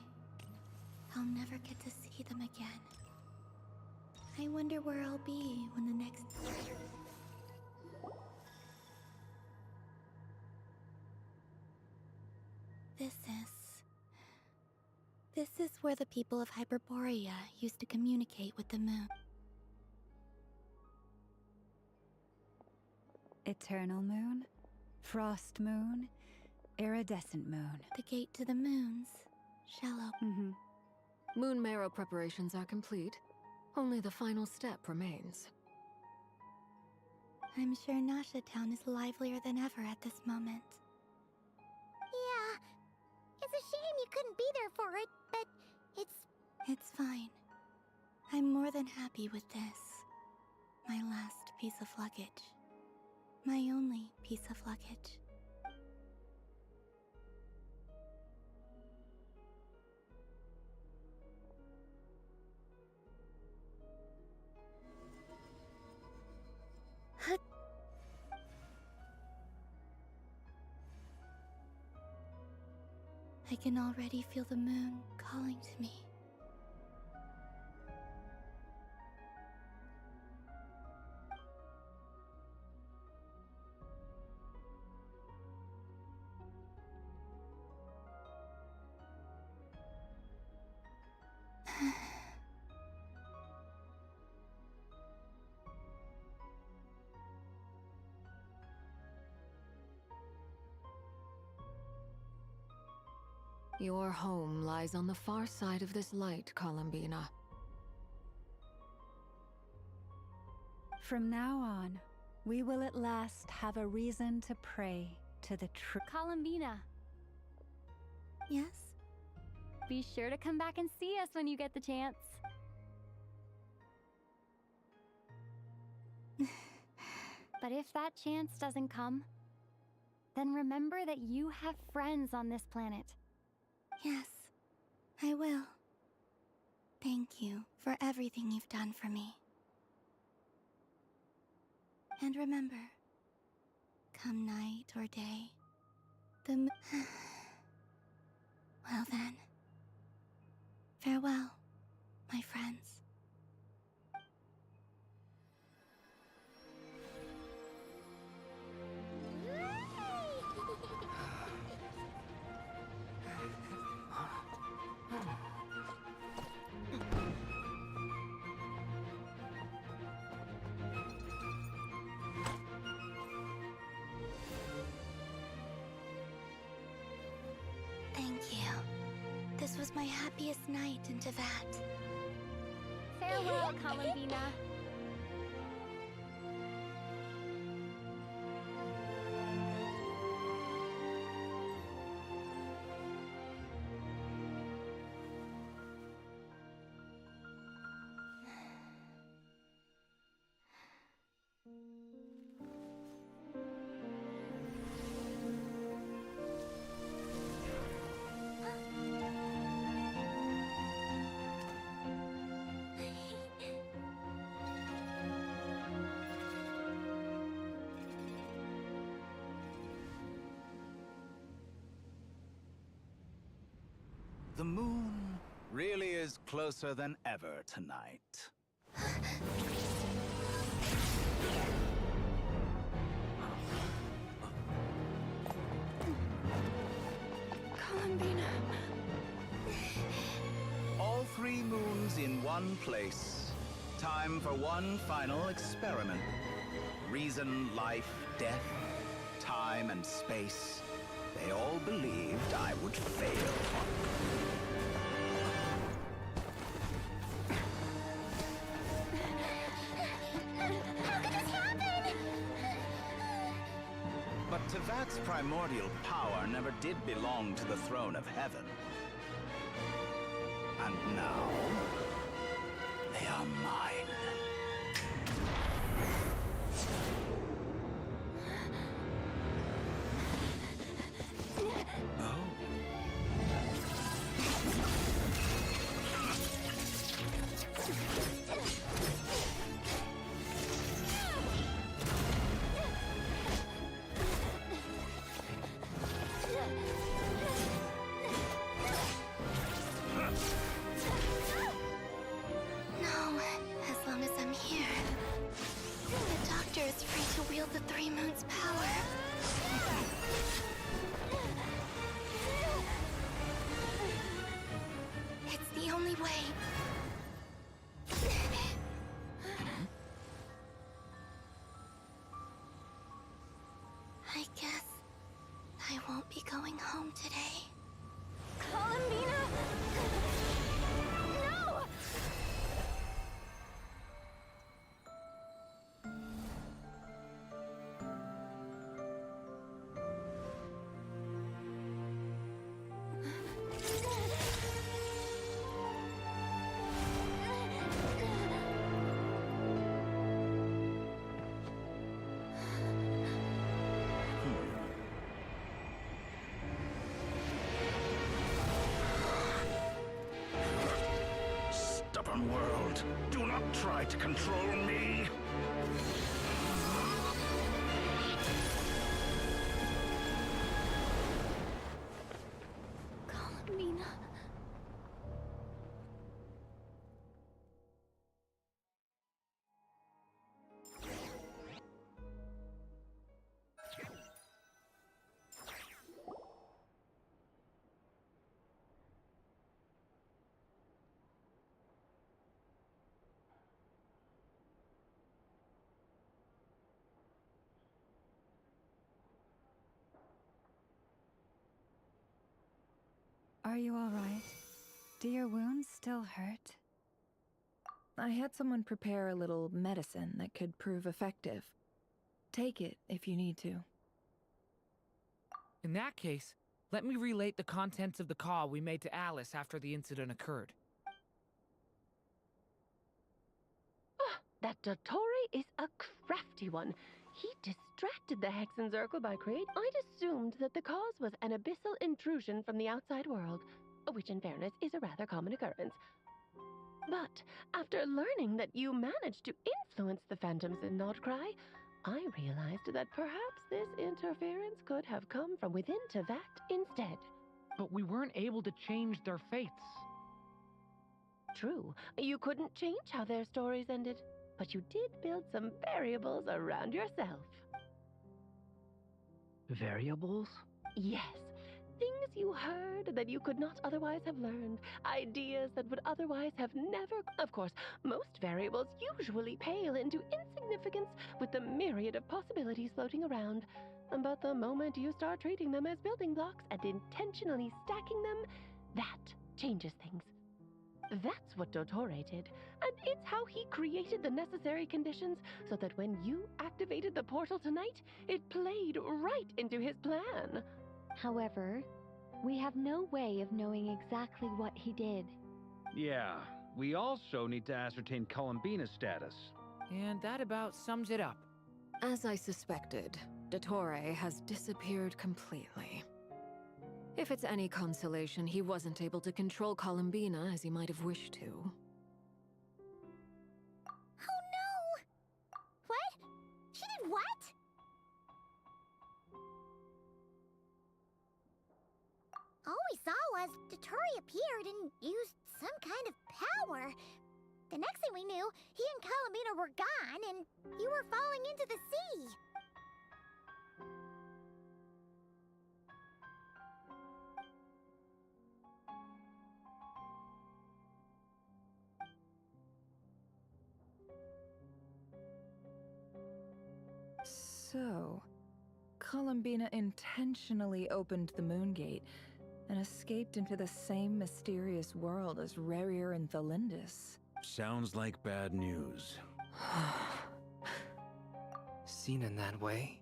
I'll never get to see them again. I wonder where I'll be when the next... This is where the people of Hyperborea used to communicate with the moon. Eternal moon, frost moon, iridescent moon. The gate to the moons shall open. Moon marrow preparations are complete. Only the final step remains. I'm sure Nasha Town is livelier than ever at this moment. Yeah. It's a shame you couldn't be there for it, but It's fine. I'm more than happy with this. My last piece of luggage. My only piece of luggage. I can already feel the moon calling to me. Your home lies on the far side of this light, Columbina. From now on, we will at last have a reason to pray to the true... Columbina, Yes? be sure to come back and see us when you get the chance. But if that chance doesn't come, then remember that you have friends on this planet. Yes, I will. Thank you for everything you've done for me. And remember, come night or day, well then, farewell, my friends. Thank you. This was my happiest night in Tevat. Farewell, Columbina. The moon really is closer than ever tonight. Columbina. All 3 moons in one place. Time for one final experiment. Reason, life, death, time, and space. They all believed I would fail. How could this happen? But Tevat's primordial power never did belong to the throne of heaven. And now, they are mine. No, as long as I'm here. The Doctor is free to wield the Three Moons' power. It's the only way. I guess I won't be going home today. Columbina! No! Stubborn world, do not try to control me. Columbina. Are you all right? Do your wounds still hurt? I had someone prepare a little medicine that could prove effective. Take it if you need to. In that case, let me relate the contents of the call we made to Alice after the incident occurred. That Dottore is a crafty one. He distracted the Hexenzirkel by create. I'd assumed that the cause was an abyssal intrusion from the outside world, which in fairness is a rather common occurrence. But after learning that you managed to influence the phantoms in Nordcry, I realized that perhaps this interference could have come from within Tevat instead. But we weren't able to change their fates. True, you couldn't change how their stories ended, but you did build some variables around yourself. Variables? Yes. Things you heard that you could not otherwise have learned. Ideas that would otherwise have never... Of course, most variables usually pale into insignificance with the myriad of possibilities floating around. But the moment you start treating them as building blocks and intentionally stacking them, that changes things. That's what Dottore did, and it's how he created the necessary conditions so that when you activated the portal tonight, it played right into his plan. However, we have no way of knowing exactly what he did. Yeah, we also need to ascertain Columbina's status. And that about sums it up. As I suspected, Dottore has disappeared completely. If it's any consolation, he wasn't able to control Columbina as he might have wished to. Oh no! What? She did what? All we saw was Dottore appeared and used some kind of power. The next thing we knew, he and Columbina were gone and you were falling into the sea. So, Columbina intentionally opened the Moon Gate and escaped into the same mysterious world as Rerir and Thalindis. Sounds like bad news. Seen in that way,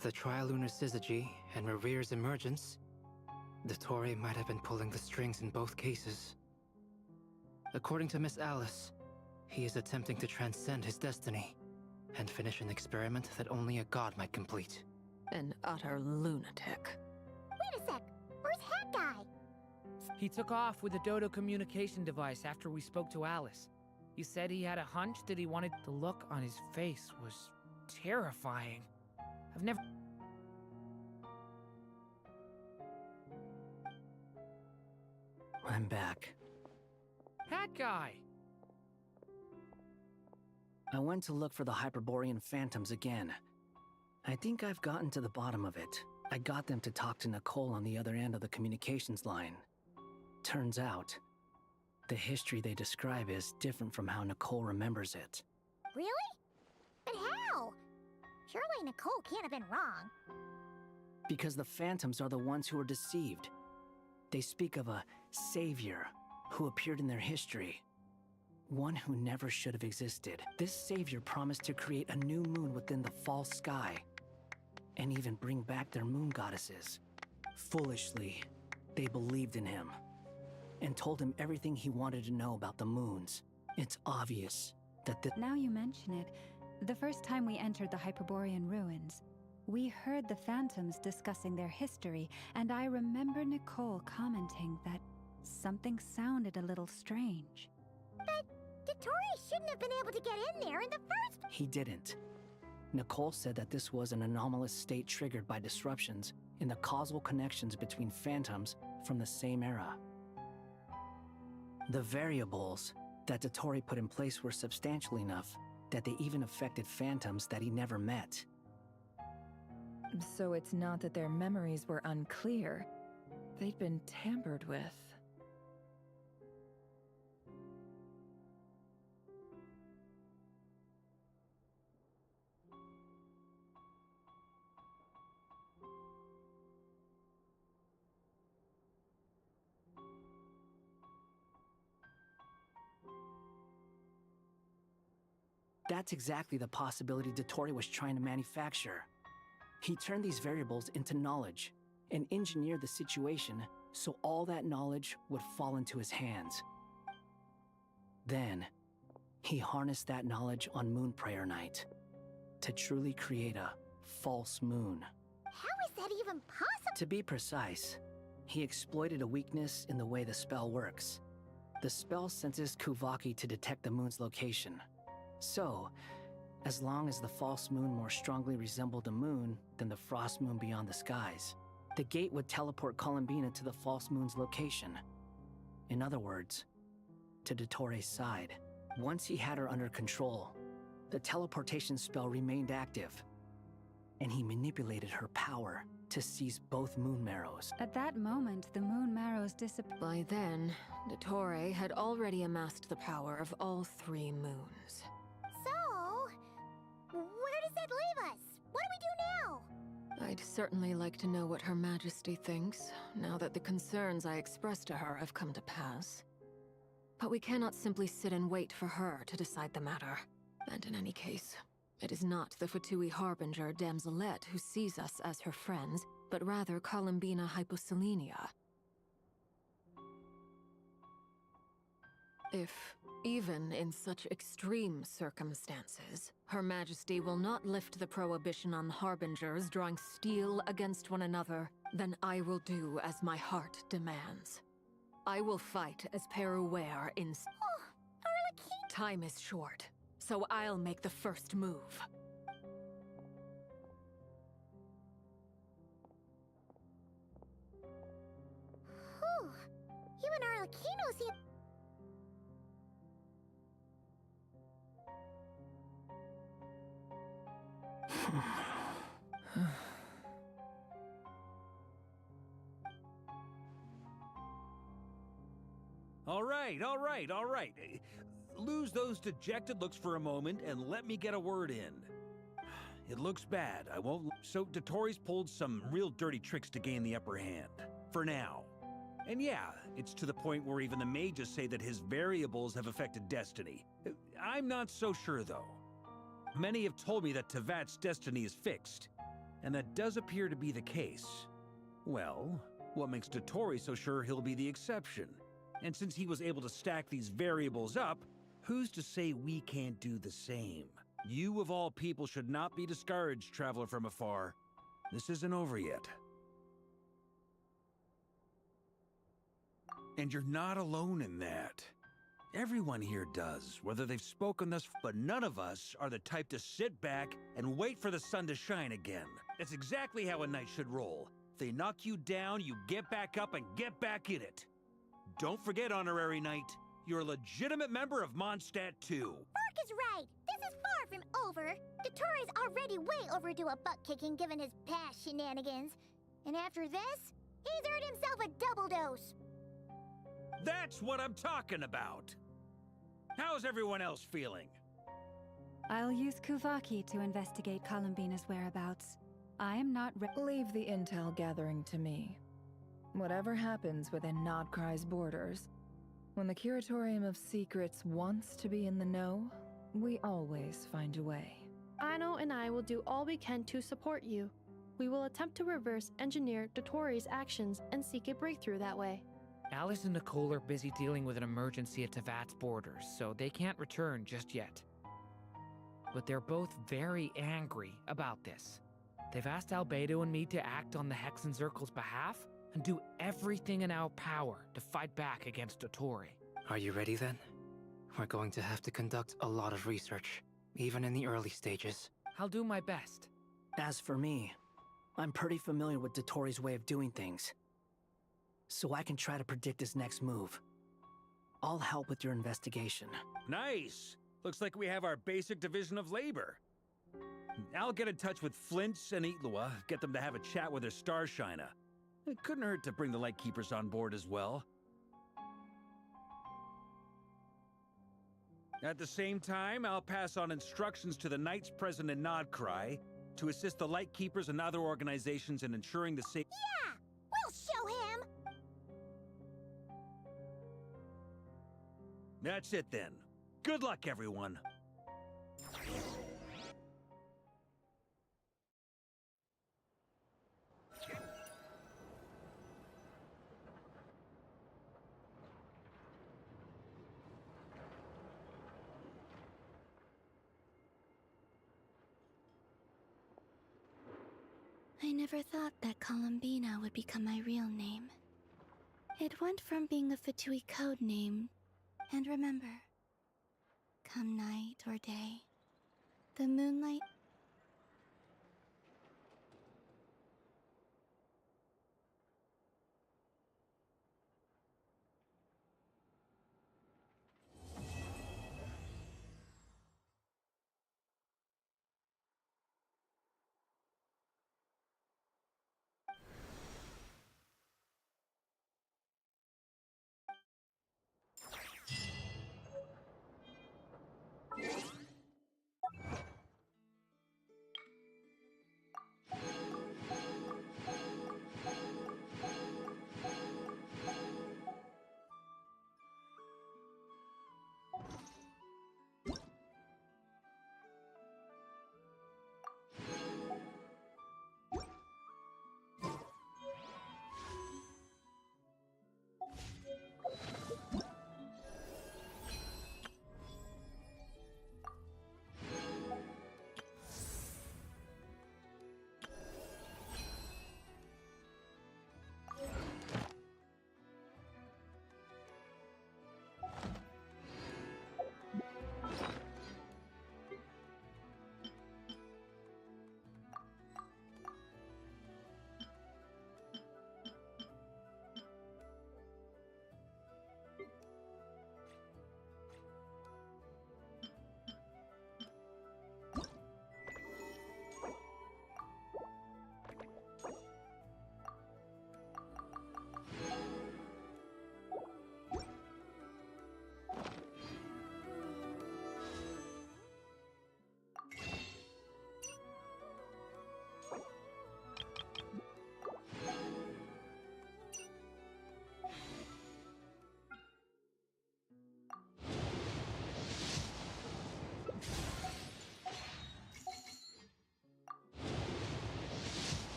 the Trilunar Syzygy and Rerir's emergence, Dottore might have been pulling the strings in both cases. According to Miss Alice, he is attempting to transcend his destiny and finish an experiment that only a god might complete. An utter lunatic. Wait a sec. Where's Hat Guy? He took off with a Dodo communication device after we spoke to Alice. He said he had a hunch that he wanted. The look on his face was terrifying. I've never... I'm back. Hat Guy! I went to look for the Hyperborean phantoms again. I think I've gotten to the bottom of it. I got them to talk to Nicole on the other end of the communications line. Turns out, the history they describe is different from how Nicole remembers it. Really? But how? Surely Nicole can't have been wrong. Because the phantoms are the ones who were deceived. They speak of a savior who appeared in their history. One who never should have existed. This savior promised to create a new moon within the false sky, and even bring back their moon goddesses. Foolishly, they believed in him, and told him everything he wanted to know about the moons. It's obvious that Now you mention it, the first time we entered the Hyperborean ruins, we heard the phantoms discussing their history, and I remember Nicole commenting that something sounded a little strange. But Dottore shouldn't have been able to get in there in the first... He didn't. Nicole said that this was an anomalous state triggered by disruptions in the causal connections between phantoms from the same era. The variables that Dottore put in place were substantial enough that they even affected phantoms that he never met. So it's not that their memories were unclear. They'd been tampered with. That's exactly the possibility Dottore was trying to manufacture. He turned these variables into knowledge and engineered the situation so all that knowledge would fall into his hands. Then, he harnessed that knowledge on Moon Prayer Night to truly create a false moon. How is that even possible? To be precise, he exploited a weakness in the way the spell works. The spell senses Kuvaki to detect the moon's location. So, as long as the false moon more strongly resembled a moon than the frost moon beyond the skies, the gate would teleport Columbina to the false moon's location. In other words, to Dottore's side. Once he had her under control, the teleportation spell remained active, and he manipulated her power to seize both moon marrows. At that moment, the moon marrows disappeared. By then, Dottore had already amassed the power of all 3 moons. So, where does that leave us? What do we do now? I'd certainly like to know what Her Majesty thinks, now that the concerns I expressed to her have come to pass. But we cannot simply sit and wait for her to decide the matter. And in any case, it is not the Fatui Harbinger Damselette who sees us as her friends, but rather Columbina Hyposelenia. If, even in such extreme circumstances, Her Majesty will not lift the prohibition on Harbingers drawing steel against one another, then I will do as my heart demands. I will fight as Peruware in... Oh, Arlecchino! Time is short, so I'll make the first move. Whew. You and Arlecchino seem... All right. Lose those dejected looks for a moment and let me get a word in. It looks bad, I won't... So, Dotori's pulled some real dirty tricks to gain the upper hand. For now. And yeah, it's to the point where even the mages say that his variables have affected destiny. I'm not so sure, though. Many have told me that Tevat's destiny is fixed, and that does appear to be the case. Well, what makes Dotori so sure he'll be the exception? And since he was able to stack these variables up, who's to say we can't do the same? You of all people should not be discouraged, traveler from afar. This isn't over yet. And you're not alone in that. Everyone here does, whether they've spoken thus, but none of us are the type to sit back and wait for the sun to shine again. That's exactly how a knight should roll. If they knock you down, you get back up and get back in it. Don't forget, Honorary Knight, you're a legitimate member of Mondstadt too. Mark is right. This is far from over. Dotori's already way overdue a butt-kicking given his past shenanigans. And after this, he's earned himself a double dose. That's what I'm talking about. How's everyone else feeling? I'll use Kuvaki to investigate Columbina's whereabouts. I am not Leave the intel gathering to me. Whatever happens within Nodcry's borders, when the Curatorium of Secrets wants to be in the know, we always find a way. Aino and I will do all we can to support you. We will attempt to reverse engineer Dotori's actions and seek a breakthrough that way. Alice and Nicole are busy dealing with an emergency at Tevat's borders, so they can't return just yet. But they're both very angry about this. They've asked Albedo and me to act on the Hexen Circle's behalf and do everything in our power to fight back against Dotori. Are you ready then? We're going to have to conduct a lot of research, even in the early stages. I'll do my best. As for me, I'm pretty familiar with Dotori's way of doing things, so I can try to predict his next move. I'll help with your investigation. Nice! Looks like we have our basic division of labor. I'll get in touch with Flints and Itlua, get them to have a chat with their Starshiner. It couldn't hurt to bring the Lightkeepers on board as well. At the same time, I'll pass on instructions to the Knights present in Nodcry to assist the Lightkeepers and other organizations in ensuring the safety. Yeah! We'll show him! That's it then. Good luck, everyone. I never thought that Columbina would become my real name. It went from being a Fatui code name, and remember, come night or day, the moonlight...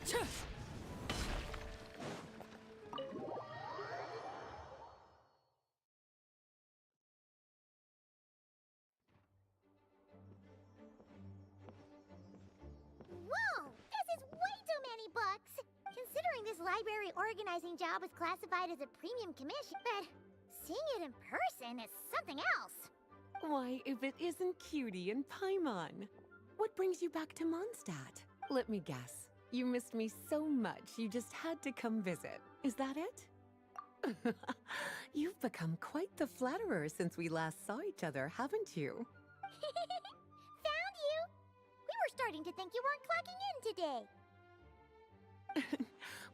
Whoa! This is way too many books! Considering this library organizing job is classified as a premium commission, but seeing it in person is something else. Why, if it isn't Cutie and Paimon. What brings you back to Mondstadt? Let me guess. You missed me so much you just had to come visit. Is that it? You've become quite the flatterer since we last saw each other, haven't you? Found you! We were starting to think you weren't clocking in today.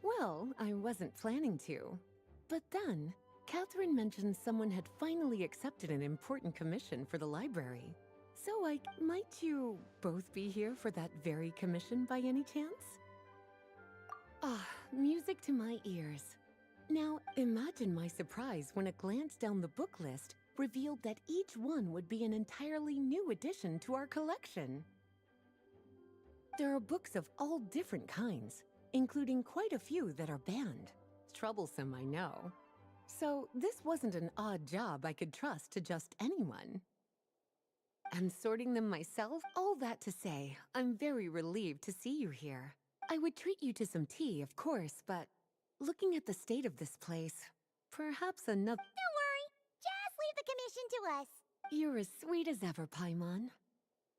Well, I wasn't planning to. But then, Catherine mentioned someone had finally accepted an important commission for the library. So, might you both be here for that very commission by any chance? Ah, music to my ears. Now, imagine my surprise when a glance down the book list revealed that each one would be an entirely new addition to our collection. There are books of all different kinds, including quite a few that are banned. Troublesome, I know. So this wasn't an odd job I could trust to just anyone. And sorting them myself, all that to say, I'm very relieved to see you here. I would treat you to some tea, of course, but looking at the state of this place, perhaps another— Don't worry, just leave the commission to us. You're as sweet as ever, Paimon.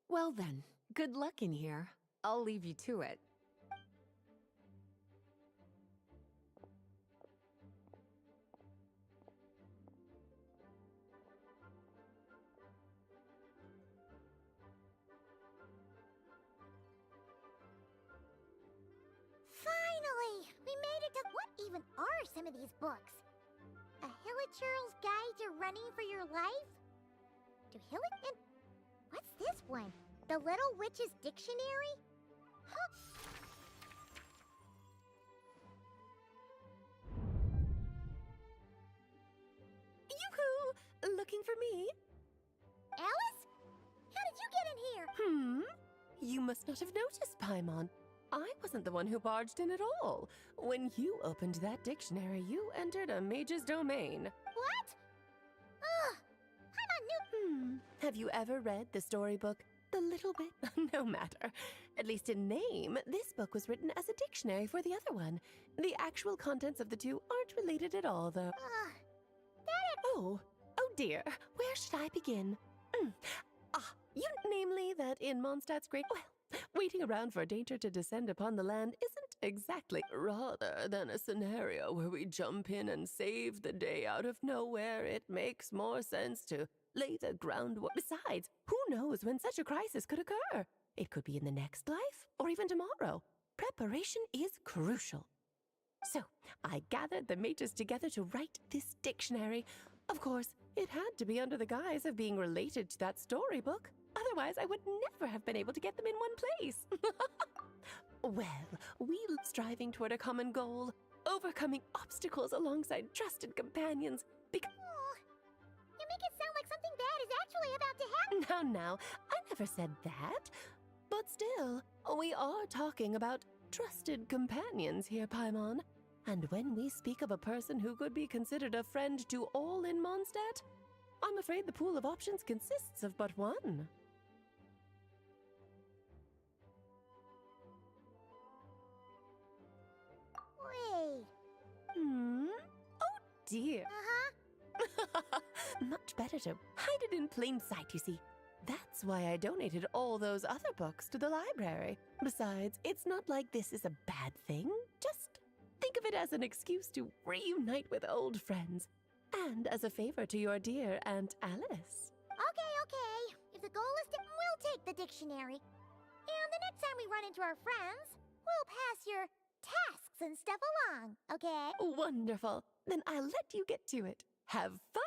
Well then, good luck in here. I'll leave you to it. Finally! We made it to— What even are some of these books? A Hilichurl's Guide to Running for Your Life? And what's this one? The Little Witch's Dictionary? Huh? Yoo-hoo! Looking for me? Alice? How did you get in here? You must not have noticed, Paimon. I wasn't the one who barged in at all. When you opened that dictionary, you entered a mage's domain. What? Ugh! Paimon knew— Have you ever read the storybook, The Little Bit? No matter. At least in name, this book was written as a dictionary for the other one. The actual contents of the two aren't related at all, though. Oh dear. Where should I begin? Namely that in Mondstadt's great— Well, waiting around for danger to descend upon the land isn't exactly rather than a scenario where we jump in and save the day out of nowhere. It makes more sense to lay the groundwork. Besides, who knows when such a crisis could occur? It could be in the next life, or even tomorrow. Preparation is crucial. So, I gathered the mages together to write this dictionary. Of course, it had to be under the guise of being related to that storybook. Otherwise, I would never have been able to get them in one place. Well, we're striving toward a common goal, overcoming obstacles alongside trusted companions. You make it sound like something bad is actually about to happen. Now, I never said that. But still, we are talking about trusted companions here, Paimon. And when we speak of a person who could be considered a friend to all in Mondstadt, I'm afraid the pool of options consists of but one. Wait. Oh dear. Much better to hide it in plain sight, you see. That's why I donated all those other books to the library. Besides, it's not like this is a bad thing. Just think of it as an excuse to reunite with old friends. And as a favor to your dear Aunt Alice. Okay. If the goal is to— We'll take the dictionary. And the next time we run into our friends, we'll pass your tasks and stuff along, okay? Wonderful. Then I'll let you get to it. Have fun!